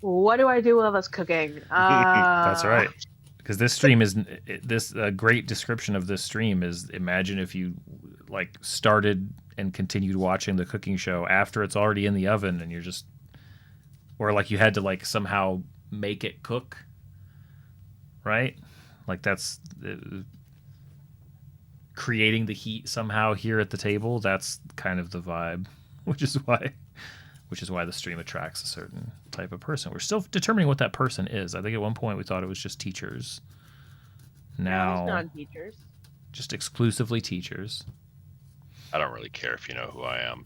what do I do while it's cooking?" That's right. Because this stream is this great description of this stream is, imagine if you like started and continued watching the cooking show after it's already in the oven, and you're just, or like you had to like somehow make it cook, right? Like that's creating the heat somehow here at the table. That's kind of the vibe, which is why the stream attracts a certain type of person. We're still determining what that person is. I think at one point we thought it was just teachers. Now, non-teachers. just exclusively teachers. I don't really care if you know who I am.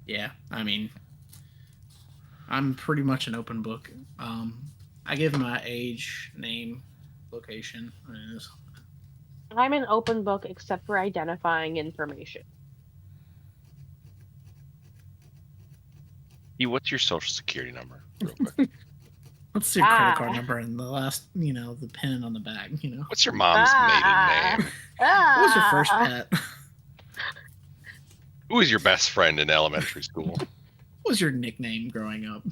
Yeah. I mean, I'm pretty much an open book. I give my age, name, location. I'm an open book except for identifying information. What's your social security number, real quick? What's your credit card number and the last, the pin on the bag, What's your mom's maiden name? What was your first pet? Who was your best friend in elementary school? What was your nickname growing up?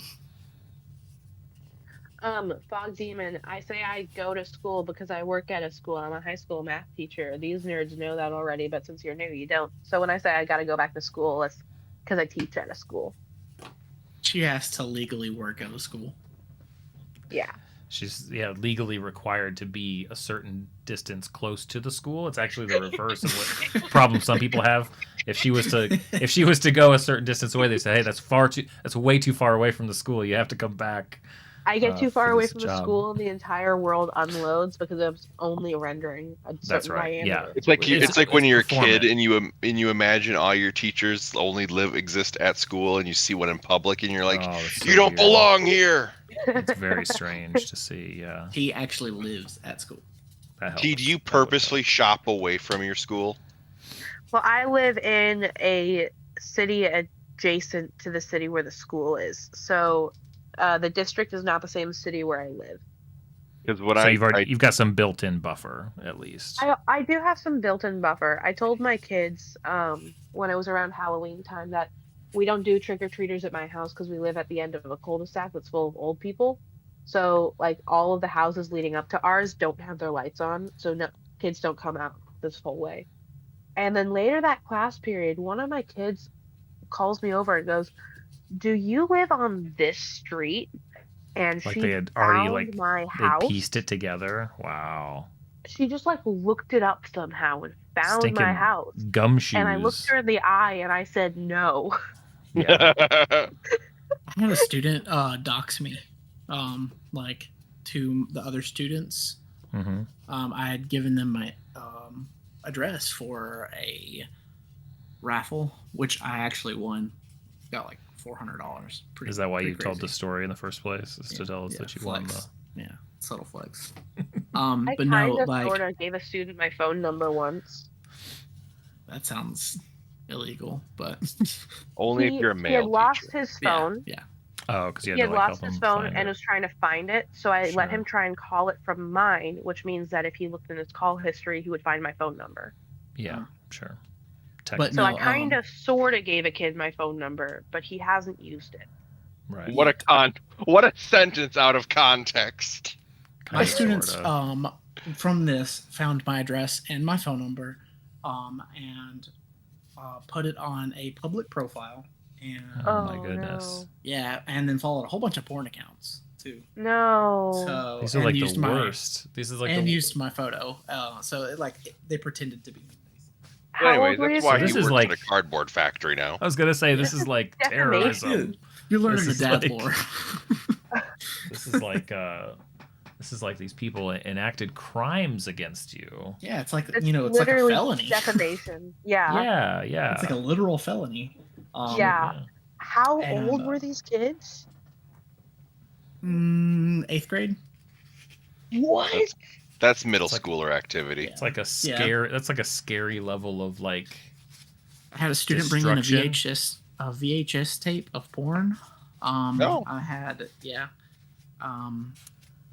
Fog Demon, I say I go to school because I work at a school. I'm a high school math teacher. These nerds know that already, but since you're new, you don't. So when I say I gotta go back to school, it's because I teach at a school. She has to legally work at a school. Yeah. She's legally required to be a certain distance close to the school. It's actually the reverse of what problem some people have. If she was to go a certain distance away, they say, "Hey, that's way too far away from the school. You have to come back." I get too for far away this from the job. school, and the entire world unloads because it's only rendering a certain That's right, yeah. diameter. It's like It's when you're a performant. kid and you imagine all your teachers only exist at school, and you see one in public and you're like, Oh, that's so you don't weird. belong here. It's very strange to see. Yeah, He actually lives at school. that helps. T, do you That would purposely shop away from your school? Well, I live in a city adjacent to the city where the school is. So the district is not the same city where I live. Because what help. So you've got some built-in buffer at least. I do have some built-in buffer. I told my kids when it was around Halloween time that we don't do trick-or-treaters at my house because we live at the end of a cul-de-sac that's full of old people. So like all of the houses leading up to ours don't have their lights on, so no kids don't come out this whole way. And then later that class period, one of my kids calls me over and goes, "Do you live on this street?" And Like she they had already found my they house. pieced it together. Wow. She just like looked it up somehow and found Stinking my house. gumshoes. And I looked her in the eye and I said no. Yeah. I had a student dox me, to the other students. hmm I had given them my address for a raffle, which I actually won. Got like $400. Is that why you pretty told the crazy. story in the first place? Is to tell us that you won the. flex. Yeah, subtle flex. I But no, kind of like sort of gave a student my phone number once. that sounds illegal, but Only if you're a He male had lost teacher. his phone. yeah. Oh, because you He had had to like lost help his him phone find and it. was trying to find it. So I let Sure. him try and call it from mine, which means that if he looked in his call history, he would find my phone number. Yeah, sure. But So no, I kind of sort of gave a kid my phone number, but he hasn't used it. Right. What a sentence out of context. my Kinda, students sorta. from this found my address and my phone number, and put it on a public profile, and Oh my goodness. yeah, and then followed a whole bunch of porn accounts too. No. So These are and like the used worst. These is like and the used my photo. They pretended to be me. How Anyway, old were that's your why So he this is works like- at a cardboard factory now. I was gonna say this This is is like defamation. terrorism. You're learning This the is dad like- lore. This is like these people enacted crimes against you. Yeah, it's like It's it's like a literally felony. defamation. Yeah. Yeah, yeah. It's like a literal felony. Yeah. How And, old were these kids? 8th grade. What? That's middle It's like- schooler activity. It's like a scary. That's like a scary level of like. I had a student bring in a Destruction? VHS tape of porn. No. I had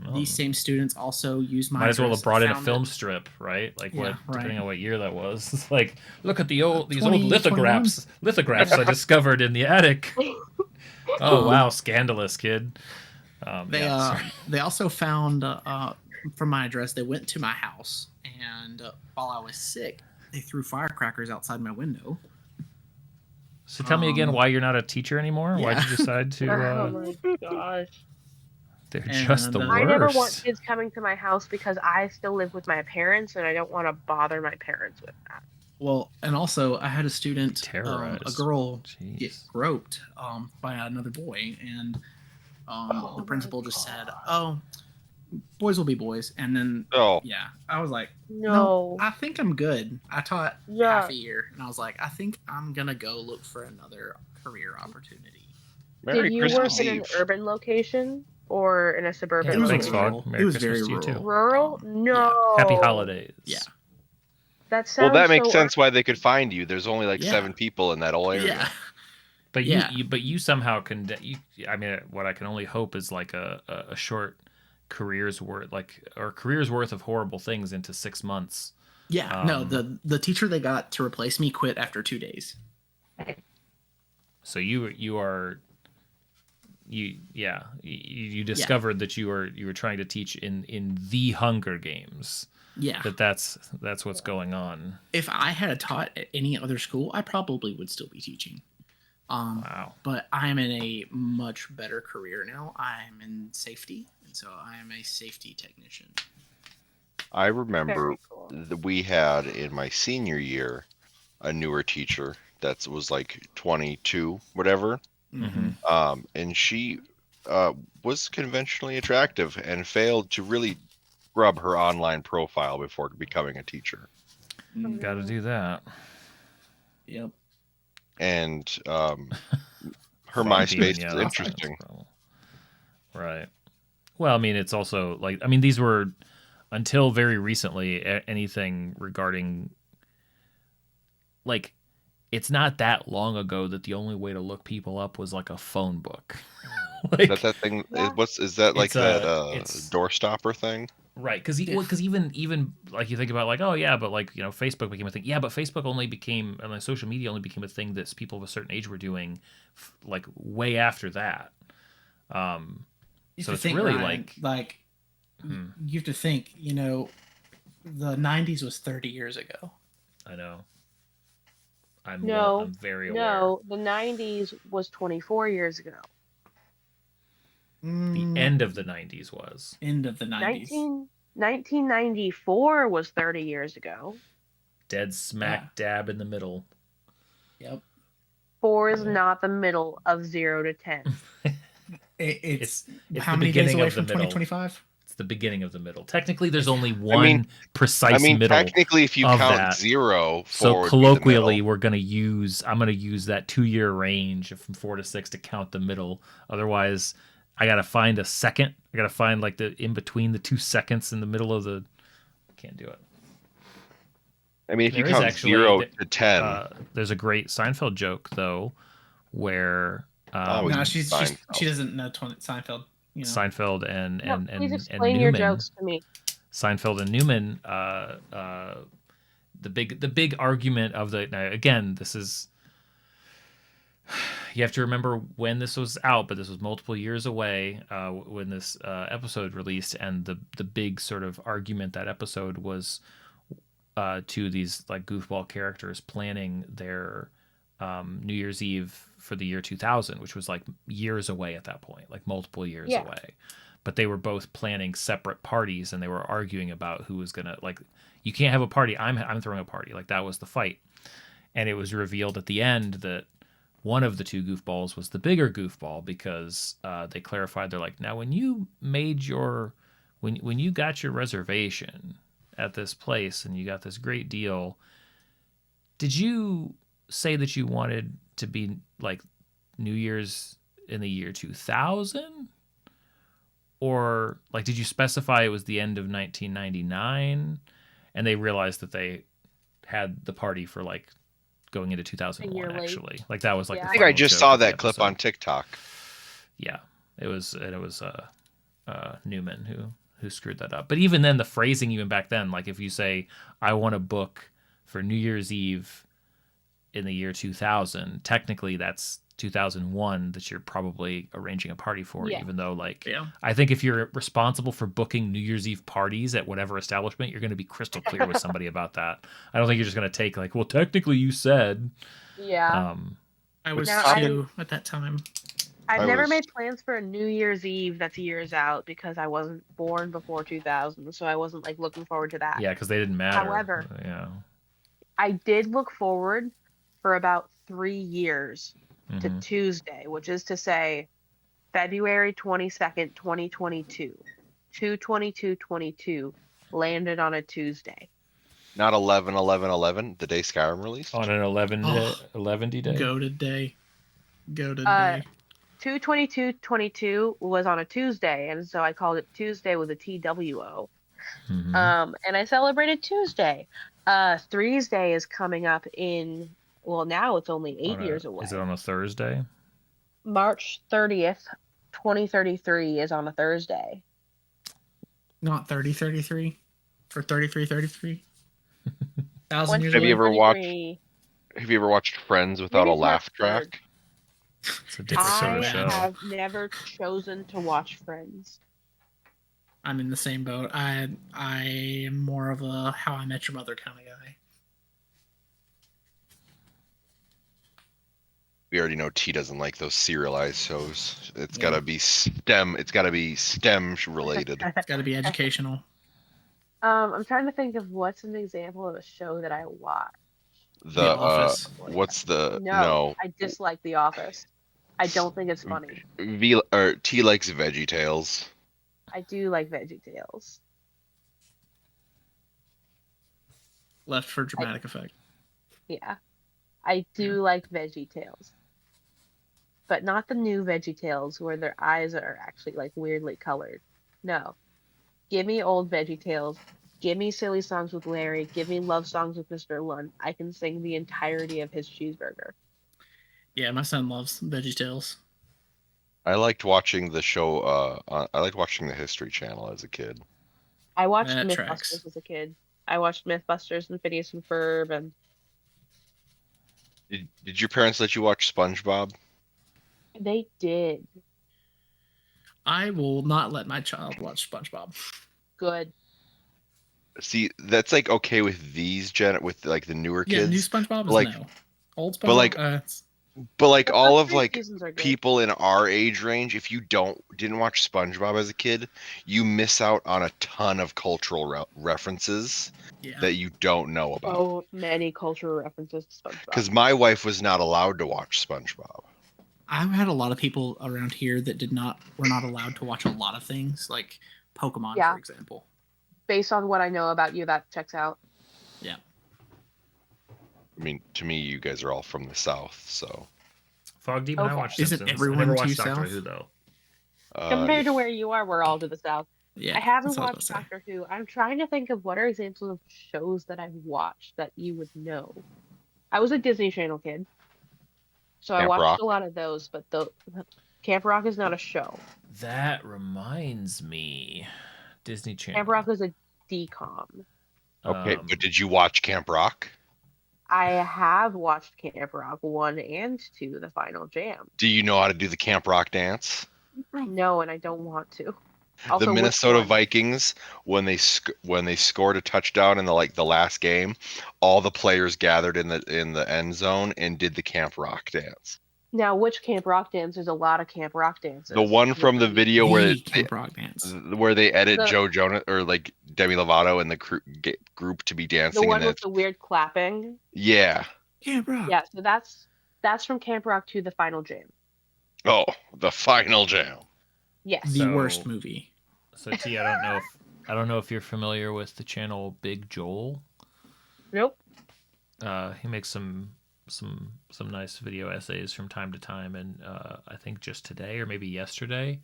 Well, these same students also used my might as well address have brought in a and film found strip, right? Like Yeah, what, right. depending on what year that was. It's like, look at these old 20, lithographs I discovered in the attic. Oh wow, scandalous, kid. They also found from my address. They went to my house, and while I was sick, they threw firecrackers outside my window. So tell me again why you're not a teacher anymore. Why'd Yeah. you decide to? Oh my gosh. They're And, just the worst. I never want kids coming to my house because I still live with my parents and I don't want to bother my parents with that. Well, and also I had a student, a Terrorized. girl, Jeez. get groped by another boy, and the principal just said, "Oh, boys will be boys," and then Oh, yeah, I was like, No. I think I'm good. I taught Yeah. half a year, and I was like, I think I'm gonna go look for another career opportunity. Merry Did you Christmas work in Eve. an urban location or in a suburban It was Thanks, location? rural. Fog. Merry It was Christmas very to you, too. Rural? No. Happy holidays. Yeah. That sounds Well, that makes so sense why they could find you. There's only like Yeah. 7 people in that whole area. Yeah, But Yeah. you somehow can. I mean, what I can only hope is like a short career's worth, or career's worth of horrible things into 6 months. yeah. No, the teacher they got to replace me quit after 2 days. So you discovered that you were trying to teach in the Hunger Games. Yeah. That's what's going on. If I had taught at any other school, I probably would still be teaching. Wow. But I am in a much better career now. I'm in safety, and so I am a safety technician. I remember Very cool. we had in my senior year a newer teacher that was like 22, whatever. Mm-hmm. And she was conventionally attractive and failed to really scrub her online profile before becoming a teacher. Got to do that. Yep. And her Fun MySpace demon, is yeah, that's interesting. the problem. Right. Well, I mean, it's also like, I mean, these were until very recently anything regarding, like, it's not that long ago that the only way to look people up was like a phone book. Like, That thing Yeah. is that like It's, that it's- doorstopper thing? right, because even like you think about like, oh yeah, but like, you know, Facebook became a thing. Yeah, but Facebook only became, and like social media only became a thing that people of a certain age were doing, like way after that. You So have to it's think, really Ryan, like- you have to think. You know, the '90s was 30 years ago. I know. I'm very aware. No, the 90s was 24 years ago. The end of the 90s was. End of the '90s. 1994 was 30 years ago. Dead smack dab in the middle. Yep. 4 is not the middle of 0 to 10. It's It's how the many days beginning away of the from middle. 2025? It's the beginning of the middle. Technically, there's only one precise I mean, middle. technically, if you of count that. 0, 4 So would be the colloquially, middle. I'm gonna use that 2-year range from 4 to 6 to count the middle. Otherwise, I gotta find a second. I gotta find like the in between the 2 seconds in the middle of the. Can't do it. I mean, if you There is count actually 0 to 10, There's a great Seinfeld joke though, where Oh, No, you she Seinfeld. doesn't know Seinfeld. You know. Seinfeld and No, please and explain Newman. your jokes to me. Seinfeld and Newman the big argument of the now, again, this is, you have to remember when this was out, but this was multiple years away when this episode released, and the big sort of argument that episode was to these like goofball characters planning their New Year's Eve for the year 2000, which was like years away at that point, like multiple years away. But they were both planning separate parties, and they were arguing about who was gonna, like, you can't have a party. I'm throwing a party. Like, that was the fight, and it was revealed at the end that one of the two goofballs was the bigger goofball, because they clarified. They're like, now when you made your when you got your reservation at this place and you got this great deal, did you say that you wanted to be like New Year's in the year 2000? Or like, did you specify it was the end of 1999? And they realized that they had the party for like going into 2001, actually. Like, that was like Yeah. I think I just saw that clip on TikTok. Yeah, it was Newman who screwed that up. But even then, the phrasing, even back then, like if you say, I want to book for New Year's Eve in the year 2000, technically that's 2001 that you're probably arranging a party for, even though, like, I think if you're responsible for booking New Year's Eve parties at whatever establishment, you're going to be crystal clear with somebody about that. I don't think you're just going to take like, well, technically you said. I was Now, two at that time. I've never made plans for a New Year's Eve that's years out, because I wasn't born before 2000, so I wasn't like looking forward to that. Yeah, because they didn't matter. However, I did look forward for about 3 years to Tuesday, which is to say February 22nd, 2022. 2/22/22 landed on a Tuesday. Not 11/11/11, the day Skyrim released. On an 11 day. Go to day. 2/22/22 was on a Tuesday, and so I called it Tuesday with a TWO. And I celebrated Tuesday. Three's Day is coming up in, well, now it's only 8 years away. Is it on a Thursday? March 30th, 2033 is on a Thursday. Not 3033 or 3333. 1,000 years Have you ever 2033. Have you ever watched Friends without a Maybe laugh it's March track? It's a different sort I of show. have never chosen to watch Friends. I'm in the same boat. I am more of a How I Met Your Mother kind of guy. We already know T doesn't like those serialized shows. It's gotta be STEM. It's gotta be STEM related. It's got to be educational. I'm trying to think of what's an example of a show that I watch. The Office. what's the No, I dislike The Office. I don't think it's funny. T likes Veggie Tales. I do like VeggieTales. Left for dramatic effect. Yeah. I do like VeggieTales. But not the new VeggieTales where their eyes are actually like weirdly colored. No. Give me old VeggieTales. Give me silly songs with Larry. Give me love songs with Mr. Lund. I can sing the entirety of his cheeseburger. Yeah, my son loves VeggieTales. I liked watching the show. I liked watching the History Channel as a kid. I watched That Mythbusters tracks. as a kid. I watched Mythbusters and Phineas and Ferb, and Did your parents let you watch SpongeBob? they did. I will not let my child watch SpongeBob. Good. See, that's like okay with these with like the newer Yeah, kids. new SpongeBob is like- no. Old SpongeBob, but like- it's- But like The all first of 3 like seasons are good. people in our age range, if you didn't watch SpongeBob as a kid, you miss out on a ton of cultural references yeah. that you don't know about. So many cultural references to SpongeBob. Because my wife was not allowed to watch SpongeBob. I've had a lot of people around here that were not allowed to watch a lot of things, like Pokemon, Yeah. for example. Based on what I know about you, that checks out. Yeah. I mean, to me, you guys are all from the South, so. Fog Demon, I Okay. watched Isn't Simpsons. everyone I never too watched Doctor South? Who, though. Compared to where you are, we're all to the south. Yeah. I haven't that's what I watched was about to say. Doctor Who. I'm trying to think of what are examples of shows that I've watched that you would know. I was a Disney Channel kid, so I Camp watched Rock. a lot of those. But the Camp Rock is not a show. That reminds me. Disney Channel. Camp Rock is a decom. Okay, but did you watch Camp Rock? I have watched Camp Rock 1 and 2, the final jam. Do you know how to do the Camp Rock dance? No, and I don't want to. The Also, which Minnesota one? Vikings, when they scored a touchdown in the last game, all the players gathered in the end zone and did the Camp Rock dance. Now, which Camp Rock dance? There's a lot of Camp Rock dances. The one from the video where Camp Rock dance. where they edit The- Joe Jonas or like Demi Lovato and the group to be The dancing. one And with the weird clapping. yeah. Camp Rock. Yeah, so that's from Camp Rock 2, the final jam. Oh, the final jam. Yes. The So- worst movie. So T, I don't know if you're familiar with the channel Big Joel. Nope. He makes some nice video essays from time to time, and I think just today or maybe yesterday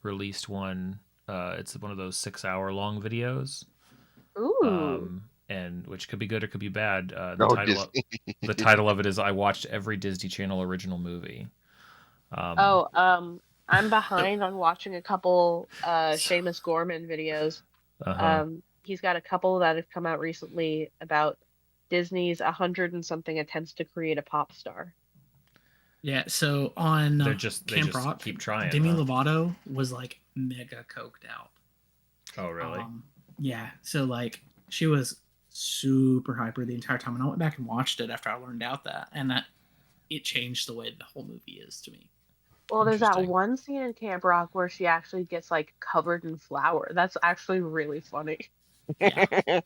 released one. It's one of those 6-hour long videos, Ooh. and which could be good or could be bad. No, The title of it is "I watched every Disney Channel original movie." I'm behind on watching a couple Seamus Gorman videos. uh-huh. He's got a couple that have come out recently about Disney's 100 and something attempts to create a pop star. Yeah, so on they Camp just Rock, keep trying. Demi huh? Lovato was like mega coked out. Oh, really? Yeah, so like she was super hyper the entire time, and I went back and watched it after I learned out that, and it changed the way the whole movie is to me. Well, there's that Interesting. one scene in Camp Rock where she actually gets like covered in flour. That's actually really funny. Yeah.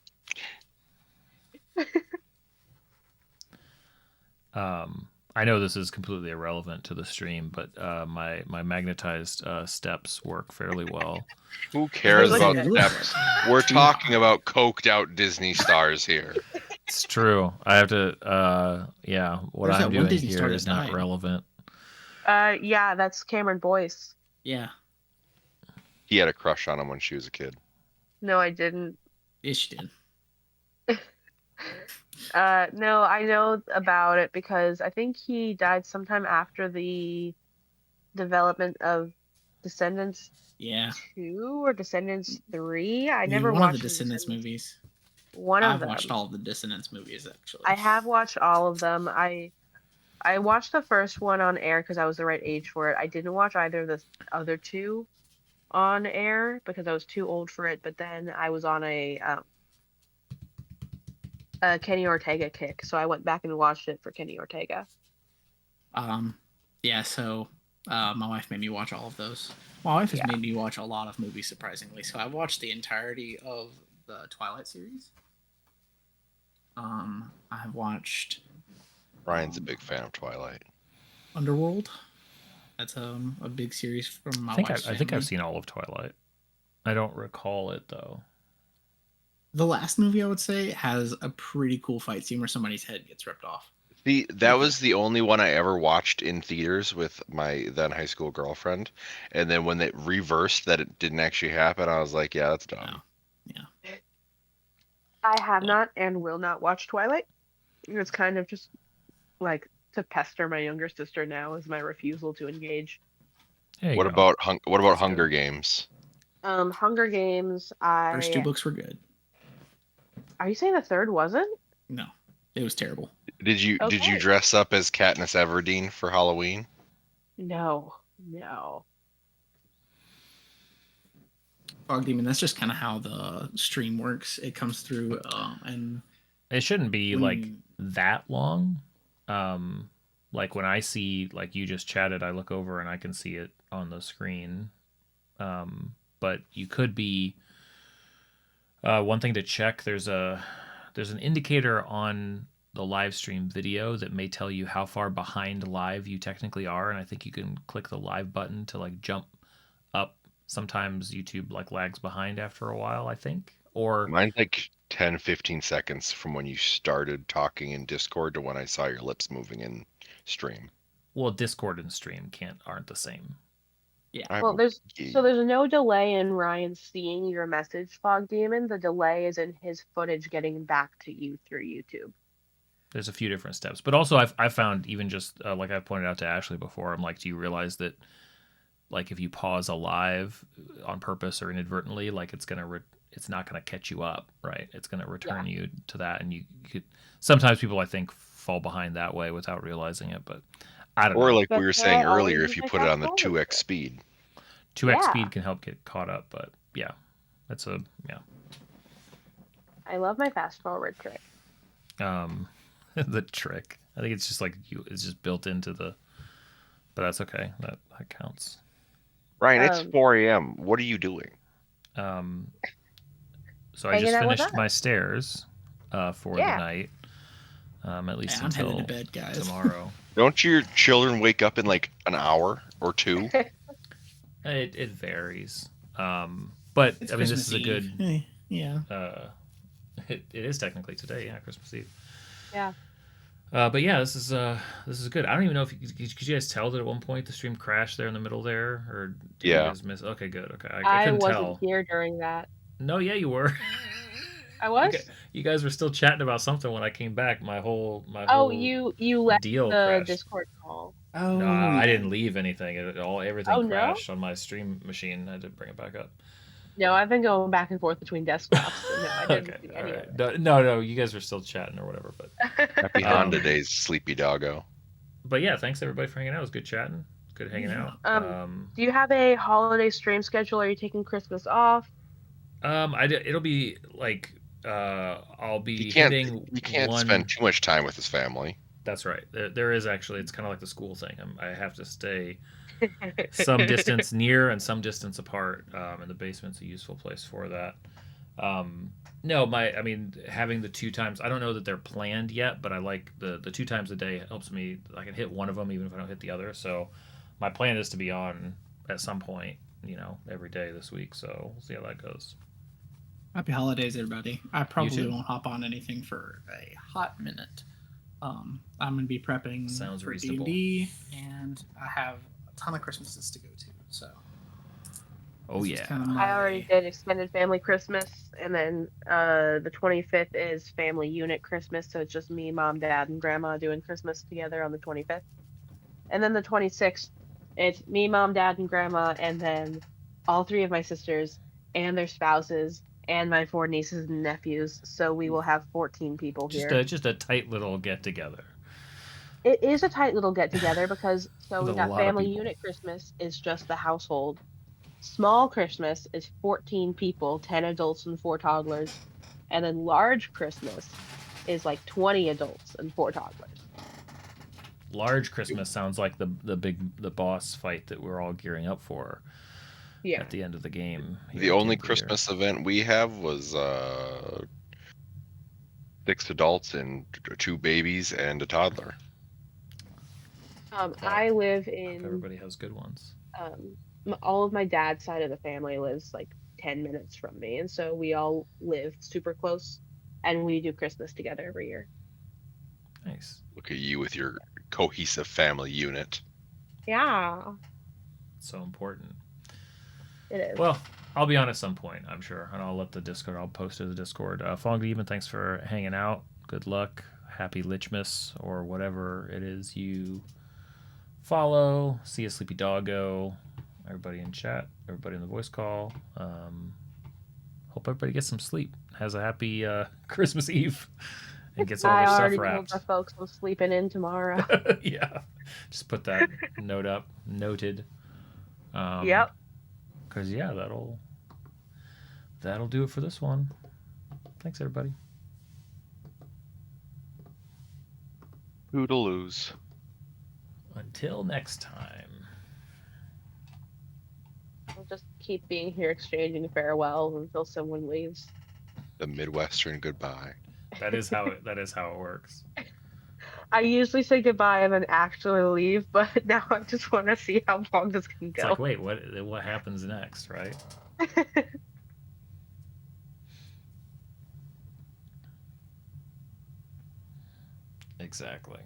I know this is completely irrelevant to the stream, but my magnetized steps work fairly well. Who cares Like about that. steps? We're talking about coked out Disney stars here. It's true. I have to. Yeah, what There's that I'm one doing Disney star here that is not died. relevant. Yeah, that's Cameron Boyce. Yeah, He had a crush on him when she was a kid. No, I didn't. yes, she did. No, I know about it because I think he died sometime after the development of Descendants Yeah, 2 or Descendants 3. I Yeah, never one watched of the Descendants movies. One of I've them. watched all of the Descendants movies actually. I have watched all of them. I watched the first one on air because I was the right age for it. I didn't watch either of the other two on air because I was too old for it. But then I was on a Kenny Ortega kick, so I went back and watched it for Kenny Ortega. Yeah, so my wife made me watch all of those. My wife has Yeah. made me watch a lot of movies, surprisingly. So I watched the entirety of the Twilight series. I have watched Ryan's a big fan of Twilight. Underworld. That's a big series from my I think wife's I think I've family. seen all of Twilight. I don't recall it though. The last movie, I would say, has a pretty cool fight scene where somebody's head gets ripped off. That was the only one I ever watched in theaters with my then high school girlfriend. And then when it reversed that it didn't actually happen, I was like, yeah, that's dumb. Yeah. I have not and will not watch Twilight. It's kind of just like to pester my younger sister now is my refusal to engage. There you What go. about That's Hunger good. Games? Hunger Games. First two books were good. Are you saying the third wasn't? No, it was terrible. Did you Okay. dress up as Katniss Everdeen for Halloween? No. Fog Demon, that's just kind of how the stream works. It comes through, and It shouldn't be when like you- that long. Like when I see like you just chatted, I look over and I can see it on the screen. But you could be one thing to check. There's an indicator on the live stream video that may tell you how far behind live you technically are, and I think you can click the live button to like jump up. Sometimes YouTube like lags behind after a while, I think. Or Mine's like 10, 15 seconds from when you started talking in Discord to when I saw your lips moving in stream. well, Discord and stream aren't the same. I Well, will there's be- no delay in Ryan seeing your message, Fog Demon. The delay is in his footage getting back to you through YouTube. There's a few different steps, but also I've found even just like I pointed out to Ashley before, I'm like, do you realize that like if you pause a live on purpose or inadvertently, like it's not gonna catch you up, right? It's gonna return you to that, and you could sometimes people I think fall behind that way without realizing it, but I don't Or know. like we That's were why saying I always earlier, use if you my put it on the fast forward 2x trick. speed. 2x Yeah. speed can help get caught up, but yeah, that's a I love my fast forward trick. the trick. I think it's just like it's just built into the, but that's okay. That counts. Ryan, it's Um, 4 a.m. What are you doing? So I Hanging just out with finished us. my stairs for the Yeah. night. At least Hey, I'm headed until to bed, guys. tomorrow. Don't your children wake up in like an hour or two? It varies. But It's I mean, Christmas this is a Eve. good. Yeah. It is technically today, yeah, Christmas Eve. Yeah. But yeah, this is good. I don't even know if could you guys tell that at one point the stream crashed there in the middle there, or did you Yeah. guys miss? Okay, good. Okay, I I couldn't wasn't tell. here during that. No, yeah, you were. I was. You guys were still chatting about something when I came back. My whole Oh, you left deal the crashed. Discord call. Oh, No, I yeah. didn't leave anything. Everything Oh, no? crashed on my stream machine. I had to bring it back up. No, I've been going back and forth between desktops, so no, I didn't Okay, see all any right. of No, you guys were still chatting or whatever. But it. Happy Um, Honda Days, sleepy doggo. but yeah, thanks everybody for hanging out. It was good chatting. Good hanging Yeah. out. Do you have a holiday stream schedule? Are you taking Christmas off? It'll be like I'll be He can't. hitting He can't one. spend too much time with his family. That's right. There is actually. It's kind of like the school thing. I have to stay some distance near and some distance apart, and the basement's a useful place for that. No, I mean, having the 2 times, I don't know that they're planned yet, but I like the 2 times a day helps me. I can hit one of them even if I don't hit the other. So my plan is to be on at some point, every day this week. So we'll see how that goes. Happy holidays, everybody. I probably too. won't hop on anything for a hot minute. I'm gonna be prepping Sounds for reasonable. D&D, and I have a ton of Christmases to go to. So. Oh this is yeah. kind of I already my- did extended family Christmas, and then the 25th is family unit Christmas, so it's just me, mom, dad, and grandma doing Christmas together on the 25th. And then the 26th, it's me, mom, dad, and grandma, and then all 3 of my sisters and their spouses and my 4 nieces and nephews. So we will have 14 people here. Just a tight little get together. It is a tight little get together because With we a got lot of family people. unit Christmas is just the household. Small Christmas is 14 people, 10 adults and 4 toddlers. And then large Christmas is like 20 adults and 4 toddlers. Large Christmas sounds like the boss fight that we're all gearing up for Yeah. at the end of the game. here The at only end of the year. Christmas event we have was 6 adults and 2 babies and a toddler. I live Hope in everybody has good ones. all of my dad's side of the family lives like 10 minutes from me, and so we all live super close, and we do Christmas together every year. Nice. Look at you with your cohesive family unit. Yeah, So important. it is. Well, I'll be on at some point, I'm sure, and I'll post to the Discord. Falling Demon, thanks for hanging out. Good luck. Happy Lichmas or whatever it is you follow. See a sleepy doggo. Everybody in chat. Everybody in the voice call. Hope everybody gets some sleep. Has a happy Christmas Eve. And gets all I their already stuff told wrapped. the folks I'm sleeping in tomorrow. Yeah. Just put that note up. Noted. Yep. Because yeah, that'll do it for this one. Thanks everybody. Hoodaloos. Until next time. We'll just keep being here exchanging farewells until someone leaves. The Midwestern goodbye. That is how it works. I usually say goodbye and then actually leave, but now I just want to see how long this can It's go. like, wait, what happens next, right? Exactly.